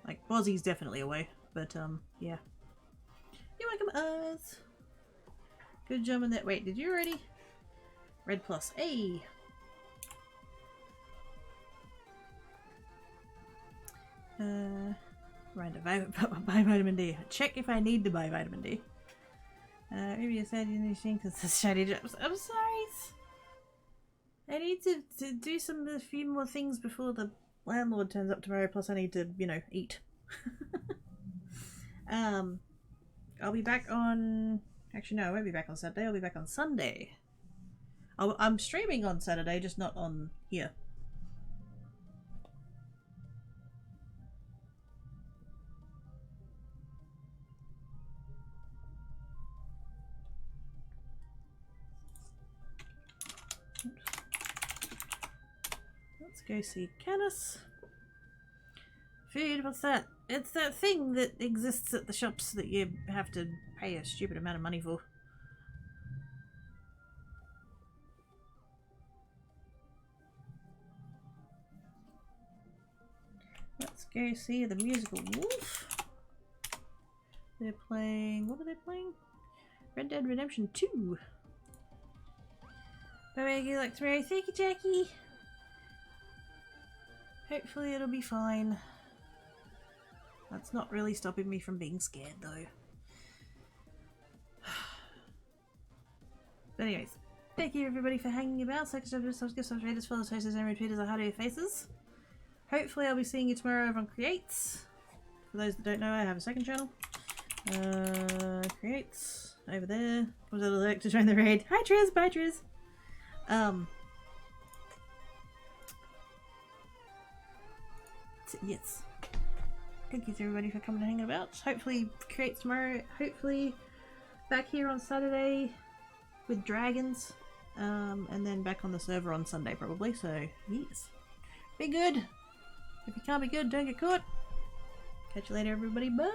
Like Bozzy's definitely away, but yeah. You're welcome, Uz. Good job on that. Wait, did you already? Red plus. Hey. Right, buy vitamin D. Check if I need to buy vitamin D. Maybe you said you need to because it's shiny drops. I'm sorry. I need to do a few more things before the landlord turns up tomorrow. Plus, I need to, you know, eat. I'll be back on. Actually, no, I won't be back on Saturday. I'll be back on Sunday. I'm streaming on Saturday, just not on here. Let's go see Canis. Food, what's that? It's that thing that exists at the shops that you have to pay a stupid amount of money for. Let's go see the musical Wolf. They're playing... What are they playing? Red Dead Redemption 2. Bye-bye, you like tomorrow. Thank you, Jackie. Hopefully it'll be fine. That's not really stopping me from being scared, though. But anyways, thank you everybody for hanging about. So, give some traders, follow toasters, and repeaters are how do your faces. Hopefully I'll be seeing you tomorrow over on Creates. For those that don't know, I have a second channel. Creates over there. Comes out of the to join the raid. Hi Triz, bye Triz. Yes. Thank you to everybody for coming and hanging about. Hopefully Creates tomorrow. Hopefully back here on Saturday with dragons. And then back on the server on Sunday probably. So yes. Be good. If you can't be good, don't get caught. Catch you later everybody. Bye.